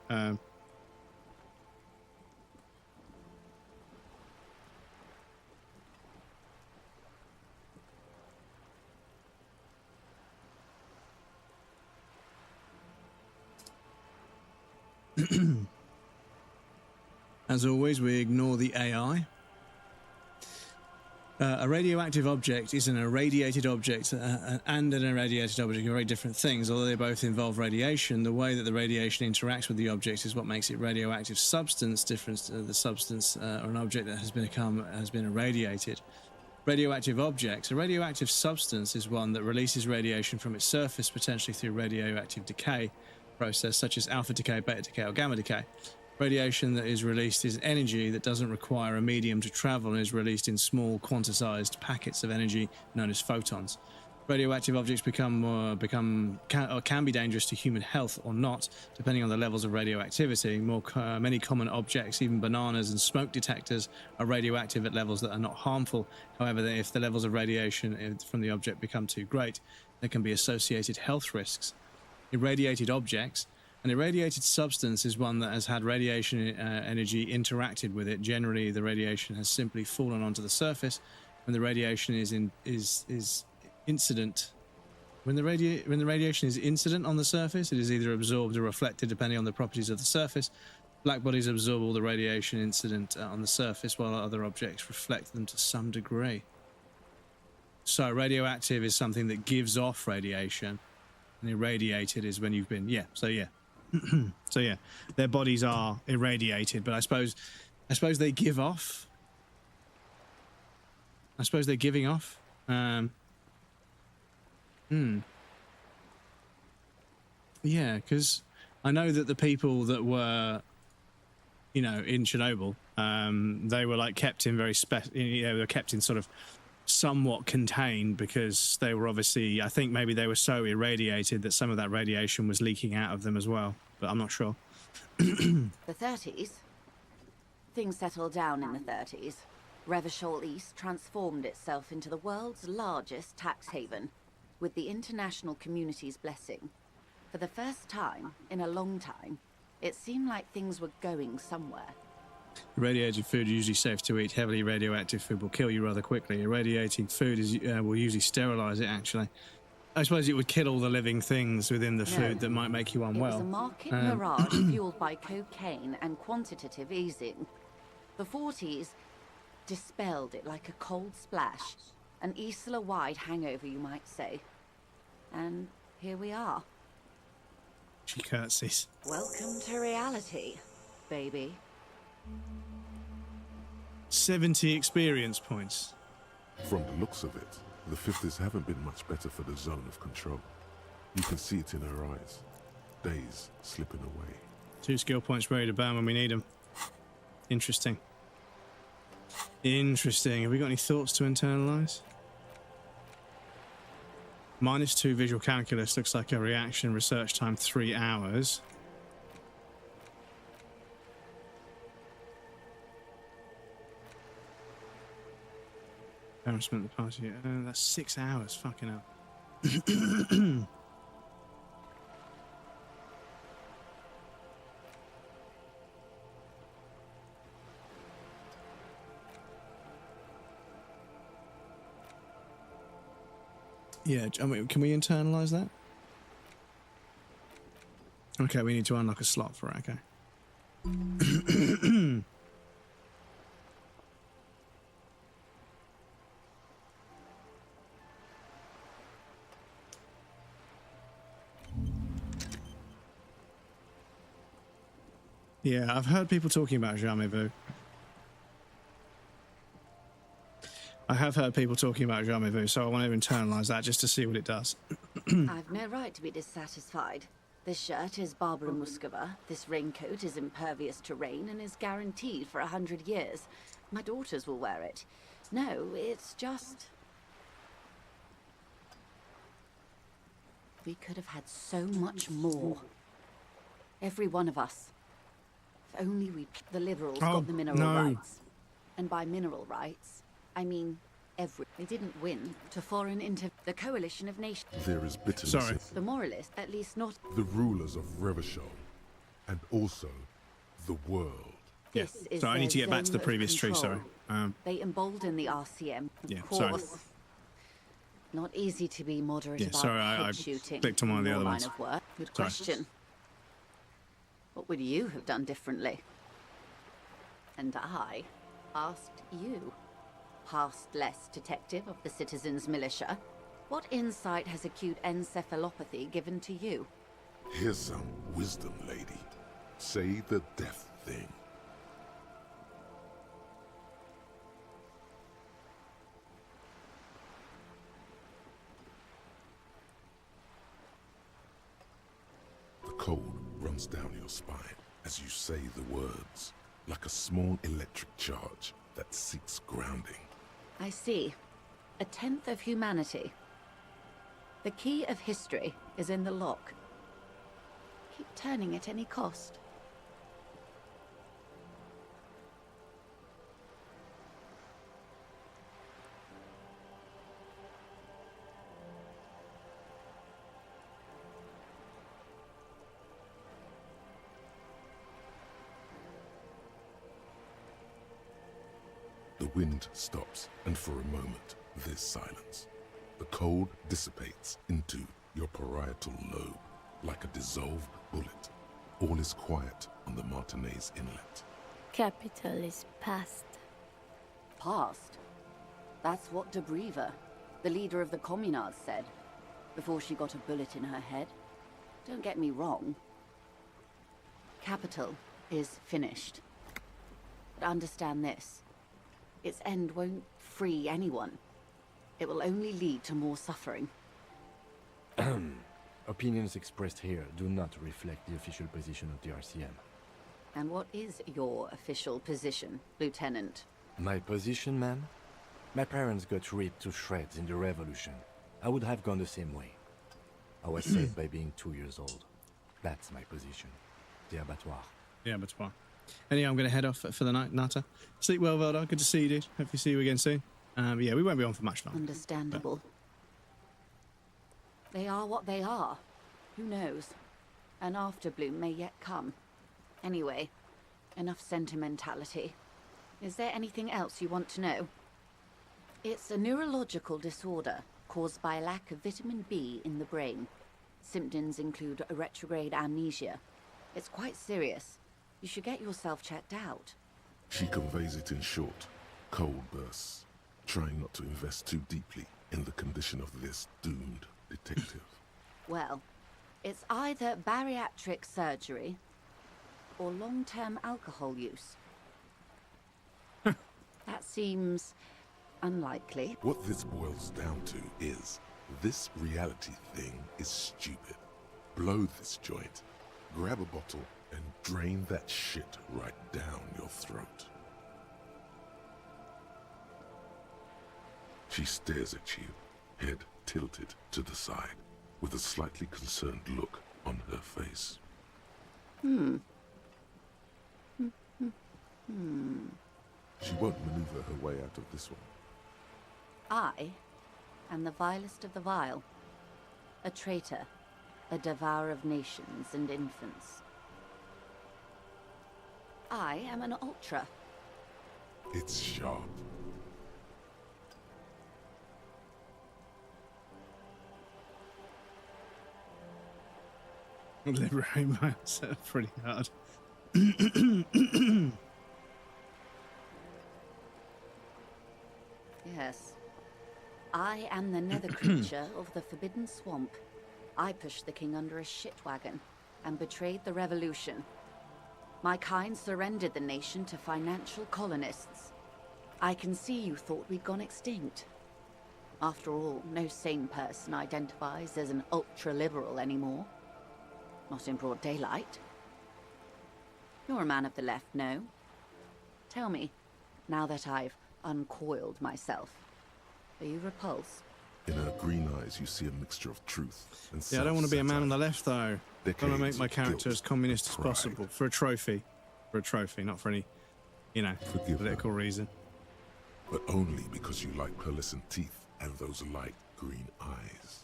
As always, we ignore the AI. A radioactive object is an irradiated object, and an irradiated object are very different things. Although they both involve radiation, the way that the radiation interacts with the object is what makes it radioactive substance, different to the substance or an object that has been irradiated. Radioactive objects. A radioactive substance is one that releases radiation from its surface, potentially through radioactive decay process, such as alpha decay, beta decay, or gamma decay. Radiation that is released is energy that doesn't require a medium to travel and is released in small, quantized packets of energy known as photons. Radioactive objects can be dangerous to human health or not, depending on the levels of radioactivity. Many common objects, even bananas and smoke detectors, are radioactive at levels that are not harmful. However, if the levels of radiation from the object become too great, there can be associated health risks. Irradiated objects. An irradiated substance is one that has had radiation energy interacted with it. Generally, the radiation has simply fallen onto the surface. When the radiation is incident. When the radiation is incident on the surface, it is either absorbed or reflected depending on the properties of the surface. Black bodies absorb all the radiation incident on the surface, while other objects reflect them to some degree. So radioactive is something that gives off radiation, and irradiated is when you've been so their bodies are irradiated, but I suppose they give off. I suppose they're giving off. Yeah, because I know that the people that were, in Chernobyl, they were like kept in they were kept in sort of somewhat contained because they were obviously, I think maybe they were so irradiated that some of that radiation was leaking out of them as well, but I'm not sure. The 30s? Things settled down in the 30s. Revachol East transformed itself into the world's largest tax haven, with the international community's blessing. For the first time in a long time, it seemed like things were going somewhere. Irradiated food is usually safe to eat. Heavily radioactive food will kill you rather quickly. Irradiating food will usually sterilize it, actually. I suppose it would kill all the living things within the food that might make you unwell. It was a market mirage fueled by cocaine and quantitative easing. The 40s dispelled it like a cold splash. An Isla-wide hangover, you might say. And here we are. She curtsies. Welcome to reality, baby. 70 experience points. From the looks of it, the 50s haven't been much better for the zone of control. You can see it in her eyes. Days slipping away. 2 skill points ready to burn when we need them. Interesting. Interesting. Have we got any thoughts to internalize? -2 visual calculus looks like a reaction. Research time 3 hours. Embarrassment of the party. That's 6 hours. Fucking hell. Yeah, I mean, can we internalize that? Okay, we need to unlock a slot for it, okay. Yeah, I've heard people talking about Jamais Vu. I have heard people talking about Jamais Vu, so I want to internalize that just to see what it does. I've no right to be dissatisfied. This shirt is Barbara Muscova. This raincoat is impervious to rain and is guaranteed for 100 years. My daughters will wear it. No, it's just... We could have had so much more. Every one of us. If only the liberals got the mineral rights. And by mineral rights, I mean they didn't win to foreign the coalition of nations. There is bitterness. The moralists, at least not. The rulers of Revachol, and also the world. Yeah. So I need to get back to the previous tree. Sorry. They embolden the RCM. Yeah. Of course. Sorry. Not easy to be moderate about I shooting. Clicked on one of the other ones. Of work. Good question. What would you have done differently? And I asked you, past less detective of the citizens' militia, what insight has acute encephalopathy given to you? Here's some wisdom, lady. Say the death thing. runs down your spine as you say the words, like a small electric charge that seeks grounding. I see. A tenth of humanity. The key of history is in the lock. Keep turning at any cost. The wind stops, and for a moment, there's silence. The cold dissipates into your parietal lobe, like a dissolved bullet. All is quiet on the Martinez Inlet. Capital is past. Past? That's what de Briever, the leader of the Communards, said, before she got a bullet in her head. Don't get me wrong. Capital is finished. But understand this. Its end won't free anyone. It will only lead to more suffering. Opinions expressed here do not reflect the official position of the RCM. And what is your official position, Lieutenant? My position, ma'am? My parents got ripped to shreds in the revolution. I would have gone the same way. I was saved by being 2 years old. That's my position. The abattoir. The abattoir. Anyway, I'm going to head off for the night, Nata. Sleep well, Velda. Good to see you, dude. Hopefully see you again soon. But yeah, we won't be on for much longer. Understandable. They are what they are. Who knows? An afterbloom may yet come. Anyway, enough sentimentality. Is there anything else you want to know? It's a neurological disorder caused by a lack of vitamin B in the brain. Symptoms include a retrograde amnesia. It's quite serious. You should get yourself checked out. She conveys it in short, cold bursts, trying not to invest too deeply in the condition of this doomed detective. Well, it's either bariatric surgery or long-term alcohol use. That seems unlikely. What this boils down to is, this reality thing is stupid. Blow this joint, grab a bottle, and drain that shit right down your throat. She stares at you, head tilted to the side, with a slightly concerned look on her face. She won't maneuver her way out of this one. I am the vilest of the vile. A traitor, a devourer of nations and infants. I am an ultra. It's sharp. Literary mindset, pretty hard. Yes. I am the nether creature of the Forbidden Swamp. I pushed the king under a shit wagon and betrayed the revolution. My kind surrendered the nation to financial colonists. I can see you thought we'd gone extinct. After all, no sane person identifies as an ultra-liberal anymore. Not in broad daylight. You're a man of the left, no? Tell me, now that I've uncoiled myself, are you repulsed? In her green eyes, you see a mixture of truth and Yeah, I don't want to be a man on the left, though. I want to Decades make my of character guilt, as communist as pride. possible. For a trophy. For a trophy, not for any, you know, Forgive political reason. but only because you like pearlescent teeth and those light green eyes.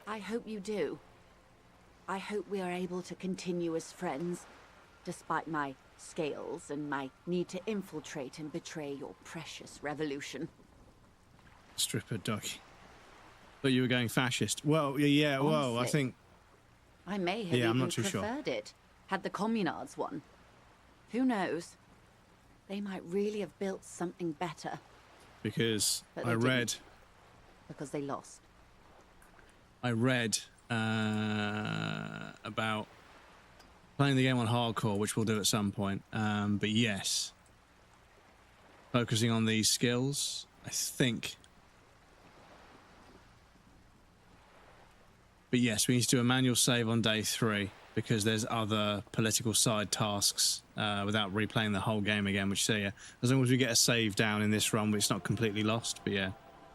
I hope you do. I hope we are able to continue as friends, despite my scales and my need to infiltrate and betray your precious revolution. Stripper doggy. Thought you were going fascist. Well, yeah, well, I Honestly, think... I may have Yeah, I'm even not too sure. preferred it, had the Communards won. Who knows? They might really have built something better, Because But they I read... didn't. because they lost. I read about playing the game on hardcore, which we'll do at some point. But yes, focusing on these skills, I think But yes, we need to do a manual save on day 3 because there's other political side tasks without replaying the whole game again, which, so yeah, as long as we get a save down in this run, it's not completely lost, but yeah.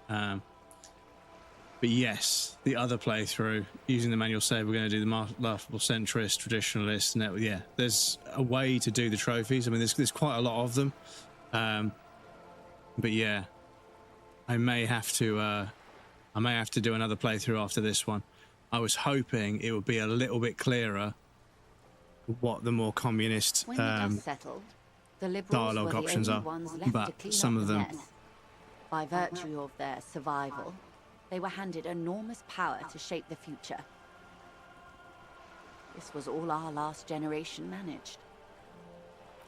But yes, the other playthrough, using the manual save, we're going to do the Laughable Centrist, Traditionalist, and that, yeah, there's a way to do the trophies. I mean, there's quite a lot of them. But yeah, I may have to do another playthrough after this one. I was hoping it would be a little bit clearer what the more communist When the dust settled, the Liberals dialogue were the options only are, ones left to but clean some up of the them mess. By virtue of their survival, they were handed enormous power to shape the future. This was all our last generation managed.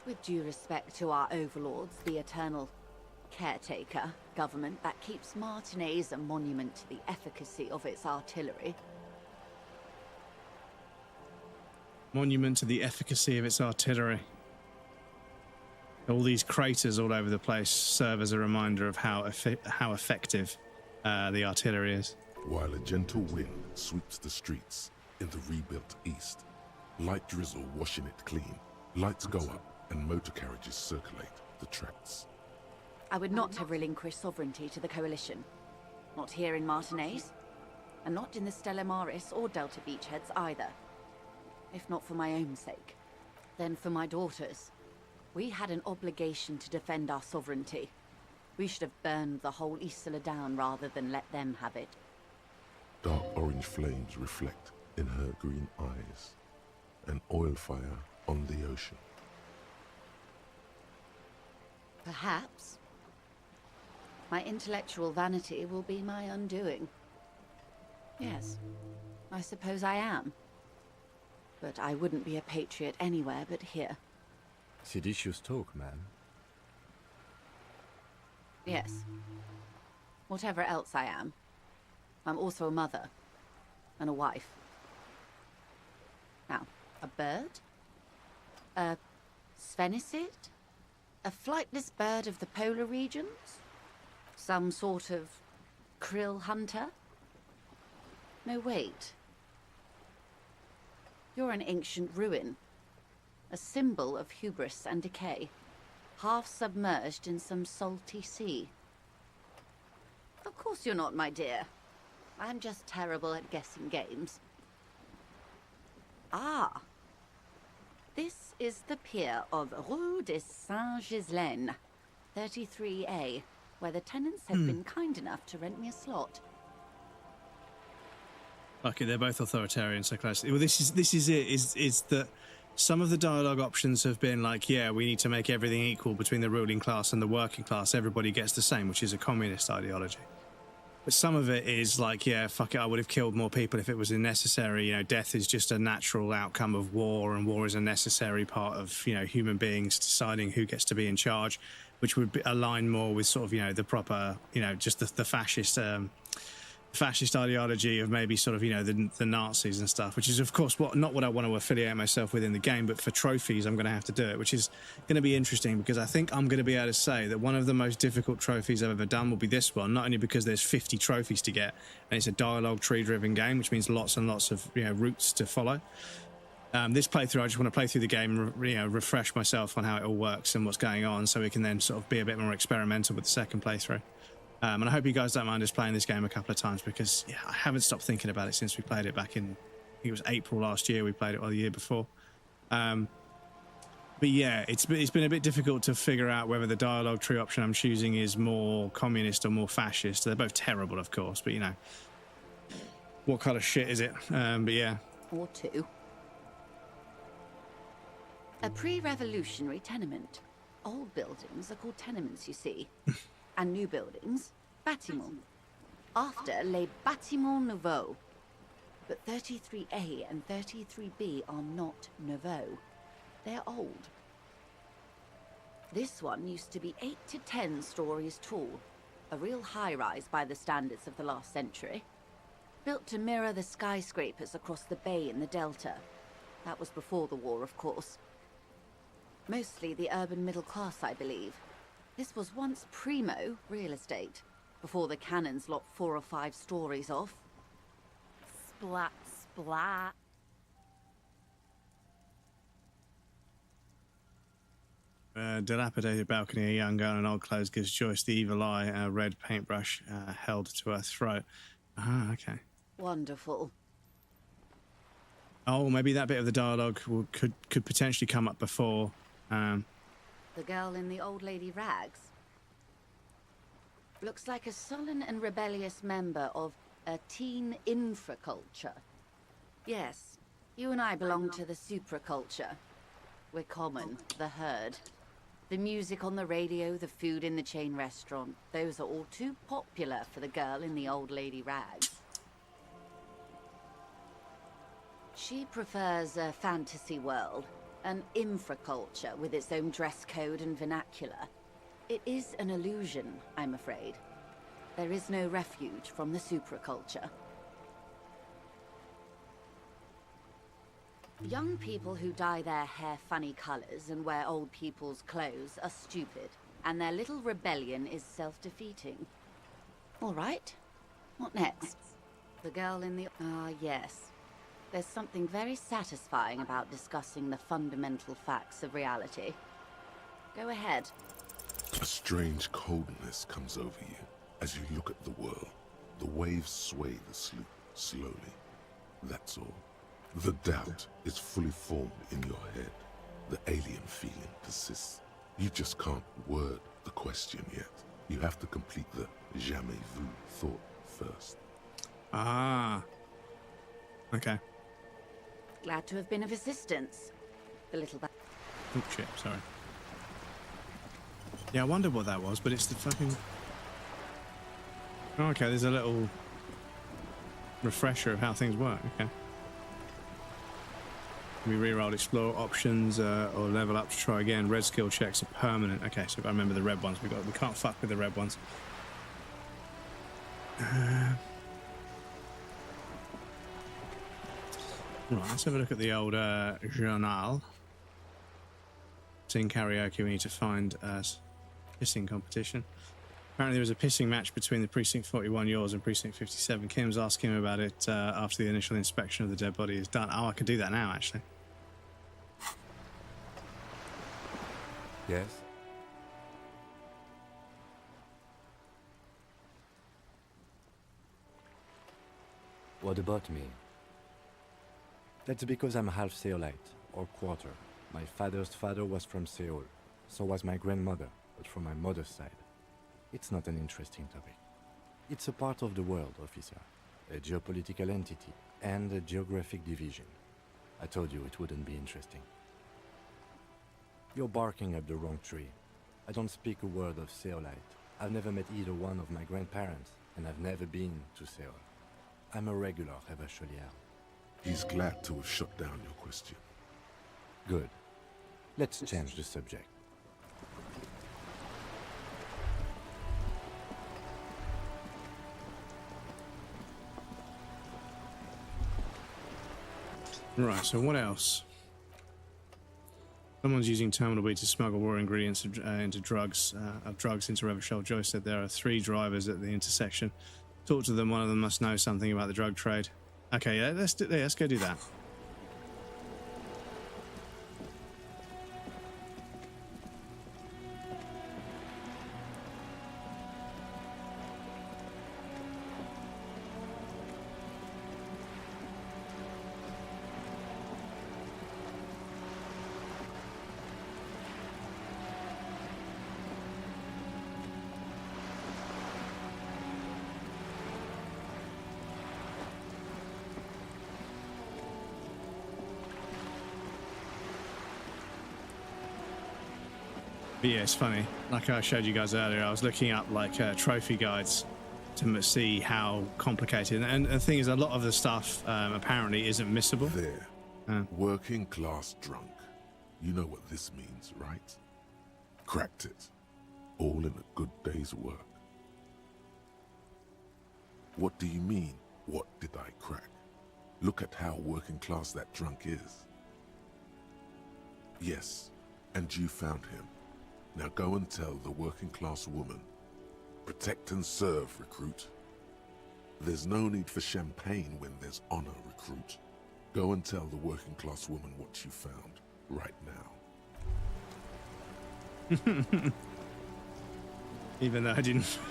With due respect to our overlords, the eternal caretaker government that keeps Martinez a monument to the efficacy of its artillery. monument to the efficacy of its artillery. All these craters all over the place serve as a reminder of how effective the artillery is. While a gentle wind sweeps the streets in the rebuilt east, light drizzle washing it clean, lights go up and motor carriages circulate the tracks. I would not have relinquished sovereignty to the Coalition. Not here in Martinez, and not in the Stella Maris or Delta Beachheads either. If not for my own sake, then for my daughters. We had an obligation to defend our sovereignty. We should have burned the whole Isla down rather than let them have it. Dark orange flames reflect in her green eyes. An oil fire on the ocean. Perhaps. My intellectual vanity will be my undoing. Yes, I suppose I am. But I wouldn't be a patriot anywhere but here. Seditious talk, man. Yes. Whatever else I am, I'm also a mother. And a wife. Now, a bird? A sphenicid? A flightless bird of the polar regions? Some sort of krill hunter? No, wait. You're an ancient ruin. A symbol of hubris and decay. Half submerged in some salty sea. Of course you're not, my dear. I'm just terrible at guessing games. Ah. This is the pier of Rue de Saint-Ghislaine, 33A, where the tenants have been kind enough to rent me a slot. Okay, they're both authoritarian, so close. Well, this is it. Is that some of the dialogue options have been like, yeah, we need to make everything equal between the ruling class and the working class. Everybody gets the same, which is a communist ideology. But some of it is like, yeah, fuck it, I would have killed more people if it was necessary. You know, death is just a natural outcome of war, and war is a necessary part of, you know, human beings deciding who gets to be in charge, which would align more with sort of, you know, the proper, you know, just the fascist ideology of maybe sort of, you know, the Nazis and stuff, which is of course not what I want to affiliate myself with in the game, but for trophies I'm going to have to do it, which is going to be interesting because I think I'm going to be able to say that one of the most difficult trophies I've ever done will be this one, not only because there's 50 trophies to get and it's a dialogue tree driven game, which means lots and lots of, you know, routes to follow. This playthrough, I just want to play through the game, you know, refresh myself on how it all works and what's going on, so we can then sort of be a bit more experimental with the second playthrough. And I hope you guys don't mind us playing this game a couple of times because, yeah, I haven't stopped thinking about it since we played it back in, I think it was April last year we played it, or the year before. But yeah, it's been a bit difficult to figure out whether the dialogue tree option I'm choosing is more communist or more fascist. They're both terrible, of course, but, you know, what kind of shit is it? But yeah. Or two. A pre-revolutionary tenement. Old buildings are called tenements, you see. And new buildings, bâtiments. After les bâtiments nouveaux. But 33A and 33B are not nouveaux. They're old. This one used to be 8 to 10 stories tall. A real high-rise by the standards of the last century. Built to mirror the skyscrapers across the bay in the Delta. That was before the war, of course. Mostly the urban middle class, I believe. This was once primo real estate, before the cannons lopped 4 or 5 stories off. Splat Blah. Dilapidated balcony, a young girl in old clothes gives Joyce the evil eye, a red paintbrush held to her throat. Ah, okay. Wonderful. Oh, maybe that bit of the dialogue could potentially come up before. The girl in the old lady rags. Looks like a sullen and rebellious member of a teen infraculture. Yes, you and I belong to the supraculture. We're common, the herd. The music on the radio, the food in the chain restaurant, those are all too popular for the girl in the old lady rags. She prefers a fantasy world, an infraculture with its own dress code and vernacular. It is an illusion, I'm afraid. There is no refuge from the supraculture. Young people who dye their hair funny colors and wear old people's clothes are stupid, and their little rebellion is self-defeating. All right, what next? The girl in the... Ah, yes. There's something very satisfying about discussing the fundamental facts of reality. Go ahead. A strange coldness comes over you as you look at the world. The waves sway the sloop slowly. That's all. The doubt is fully formed in your head. The alien feeling persists. You just can't word the question yet. You have to complete the jamais vu thought first. Ah. Okay. Glad to have been of assistance. The little... Oh, shit, sorry. Yeah, I wondered what that was, but it's the fucking... Oh, okay, there's a little refresher of how things work, okay. We rerolled explore options or level up to try again. Red skill checks are permanent. Okay, so if I remember the red ones we can't fuck with the red ones. Right, let's have a look at the old journal. Sing karaoke, we need to find a pissing competition. Apparently there was a pissing match between the Precinct 41 yours and Precinct 57. Kim's asking him about it after the initial inspection of the dead body is done. Oh, I can do that now, actually. Yes? What about me? That's because I'm half Seolite, or quarter. My father's father was from Seoul. So was my grandmother, but from my mother's side. It's not an interesting topic. It's a part of the world, officer. A geopolitical entity, and a geographic division. I told you it wouldn't be interesting. You're barking up the wrong tree. I don't speak a word of Seolite. I've never met either one of my grandparents, and I've never been to Seoul. I'm a regular Revacholier. He's glad to have shut down your question. Good. Let's change the subject. Right, so what else? Someone's using Terminal B to smuggle raw ingredients into drugs into Revachol. Joe said there are 3 drivers at the intersection. Talk to them, one of them must know something about the drug trade. Okay, yeah, let's go do that. But yeah, it's funny. Like I showed you guys earlier, I was looking up like trophy guides to see how complicated. And the thing is, a lot of the stuff apparently isn't missable. There, working class drunk. You know what this means, right? Cracked it. All in a good day's work. What do you mean, what did I crack? Look at how working class that drunk is. Yes, and you found him. Now go and tell the working class woman. Protect and serve, recruit. There's no need for champagne when there's honor, recruit. Go and tell the working class woman what you found, right now. Even though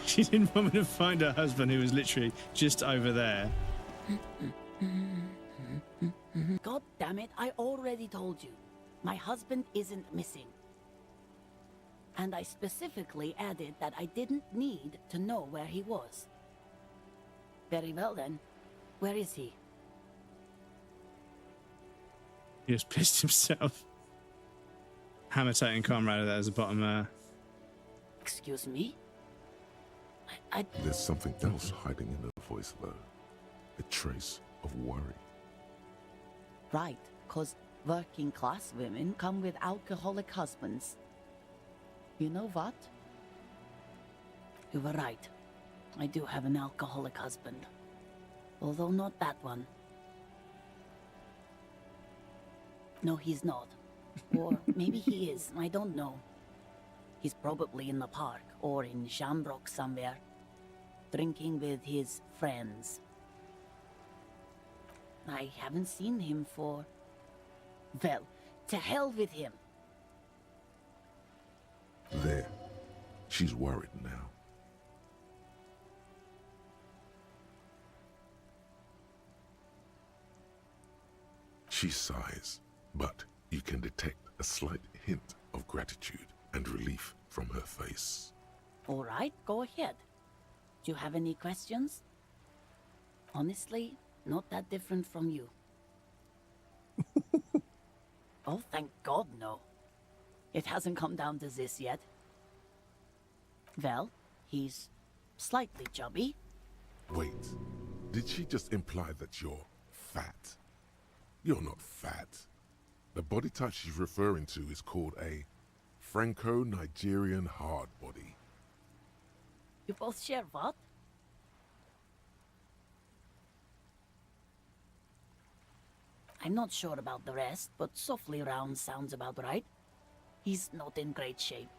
she didn't want me to find her husband, who was literally just over there. God damn it, I already told you. My husband isn't missing. And I specifically added that I didn't need to know where he was. Very well then. Where is he? He just pissed himself. Hammer-tating comrade that was the bottom. Excuse me? There's something else hiding in her voice, though. A trace of worry. Right, because working class women come with alcoholic husbands. You know what? You were right. I do have an alcoholic husband. Although not that one. No, he's not. Or maybe he is, I don't know. He's probably in the park or in Shamrock somewhere, drinking with his friends. I haven't seen him for... Well, to hell with him. There. She's worried now. She sighs, but you can detect a slight hint of gratitude and relief from her face. All right, go ahead. Do you have any questions? Honestly, not that different from you. Oh, thank God, no. It hasn't come down to this yet. Well, he's slightly chubby. Wait, did she just imply that you're fat? You're not fat. The body type she's referring to is called a Franco-Nigerian hard body. You both share what? I'm not sure about the rest, but softly round sounds about right. He's not in great shape.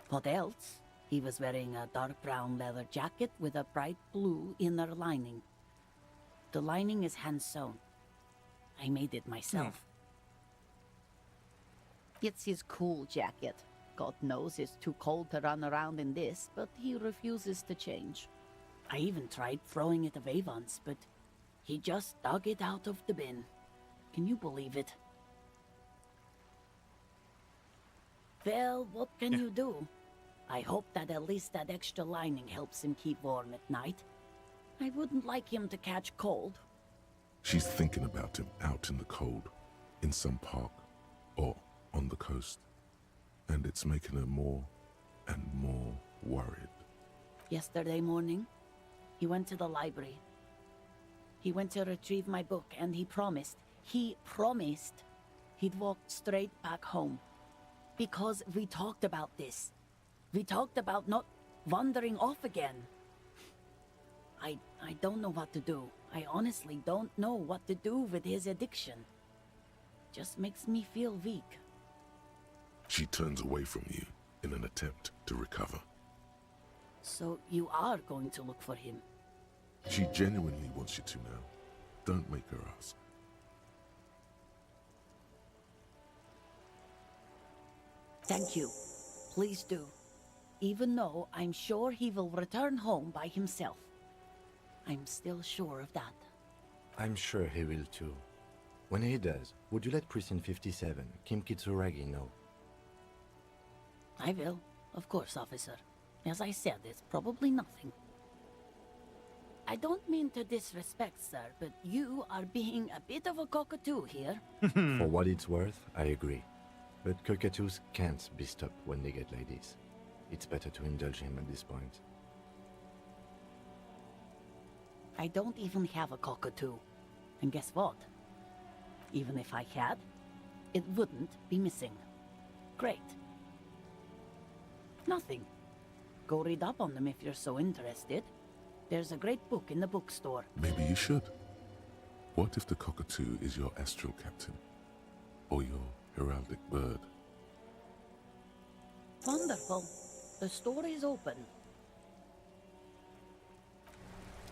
What else? He was wearing a dark brown leather jacket with a bright blue inner lining. The lining is hand-sewn. I made it myself. It's his cool jacket. God knows it's too cold to run around in this, but he refuses to change. I even tried throwing it away once, but he just dug it out of the bin. Can you believe it? Well, what can you do? I hope that at least that extra lining helps him keep warm at night. I wouldn't like him to catch cold. She's thinking about him out in the cold, in some park, or on the coast. And it's making her more and more worried. Yesterday morning, he went to the library. He went to retrieve my book, and he promised he'd walk straight back home. Because we talked about this. We talked about not wandering off again. I don't know what to do. I honestly don't know what to do with his addiction. Just makes me feel weak. She turns away from you in an attempt to recover. So you are going to look for him? She genuinely wants you to now. Don't make her ask. Thank you. Please do. Even though I'm sure he will return home by himself. I'm still sure of that. I'm sure he will too. When he does, would you let Precinct 57, Kim Kitsuragi, know? I will. Of course, officer. As I said, it's probably nothing. I don't mean to disrespect, sir, but you are being a bit of a cockatoo here. For what it's worth, I agree. But cockatoos can't be stopped when they get ladies. It's better to indulge him at this point. I don't even have a cockatoo. And guess what? Even if I had, it wouldn't be missing. Great. Nothing. Go read up on them if you're so interested. There's a great book in the bookstore. Maybe you should. What if the cockatoo is your astral captain? Or your heraldic bird? Wonderful. The store is open.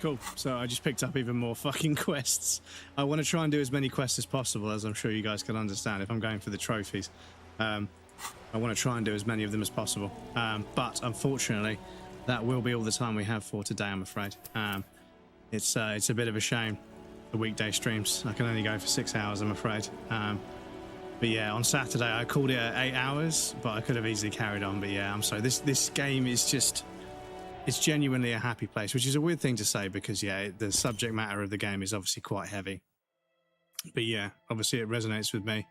Cool. So I just picked up even more fucking quests. I want to try and do as many quests as possible, as I'm sure you guys can understand. If I'm going for the trophies, I want to try and do as many of them as possible. But unfortunately, that will be all the time we have for today, I'm afraid. It's a bit of a shame. The weekday streams, I can only go for 6 hours, I'm afraid. But yeah, on Saturday I called it at 8 hours, but I could have easily carried on. But yeah, I'm sorry. This game is just, it's genuinely a happy place, which is a weird thing to say because yeah, the subject matter of the game is obviously quite heavy. But yeah, obviously it resonates with me.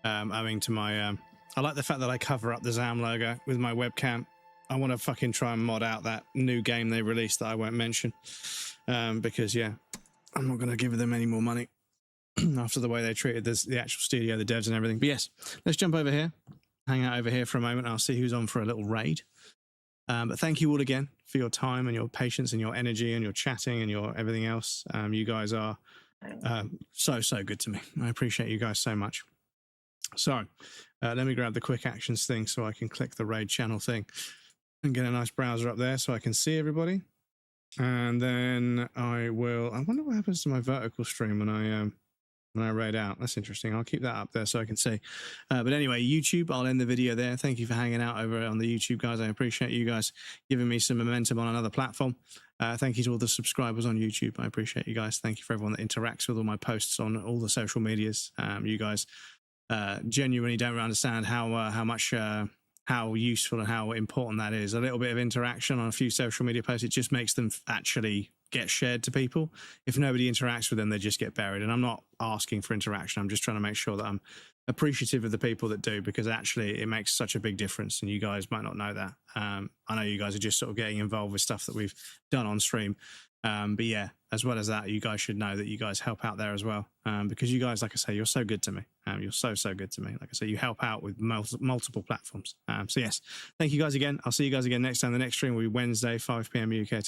Owing to my, I like the fact that I cover up the ZAM logo with my webcam. I want to fucking try and mod out that new game they released that I won't mention, because yeah, I'm not going to give them any more money after the way they treated the actual studio, the devs and everything. But yes, let's jump over here, hang out over here for a moment. I'll see who's on for a little raid. But thank you all again for your time and your patience and your energy and your chatting and your everything else. You guys are so good to me. I appreciate you guys so much. So let me grab the quick actions thing so I can click the raid channel thing and get a nice browser up there so I can see everybody. And then I wonder what happens to my vertical stream when I raid out. That's interesting. I'll keep that up there so I can see. But anyway, YouTube, I'll end the video there. Thank you for hanging out over on the YouTube, guys. I appreciate you guys giving me some momentum on another platform. Thank you to all the subscribers on YouTube. I appreciate you guys. Thank you for everyone that interacts with all my posts on all the social medias. You guys genuinely don't understand how useful and how important that is. A little bit of interaction on a few social media posts, it just makes them actually get shared to people. If nobody interacts with them, they just get buried. And I'm not asking for interaction. I'm just trying to make sure that I'm appreciative of the people that do, because actually it makes such a big difference. And you guys might not know that. I know you guys are just sort of getting involved with stuff that we've done on stream. But yeah, as well as that, you guys should know that you guys help out there as well. Because you guys, like I say, you're so good to me. You're so good to me. Like I say, you help out with multiple platforms. So yes, thank you guys again. I'll see you guys again next time. The next stream will be Wednesday, 5 p.m. UK time.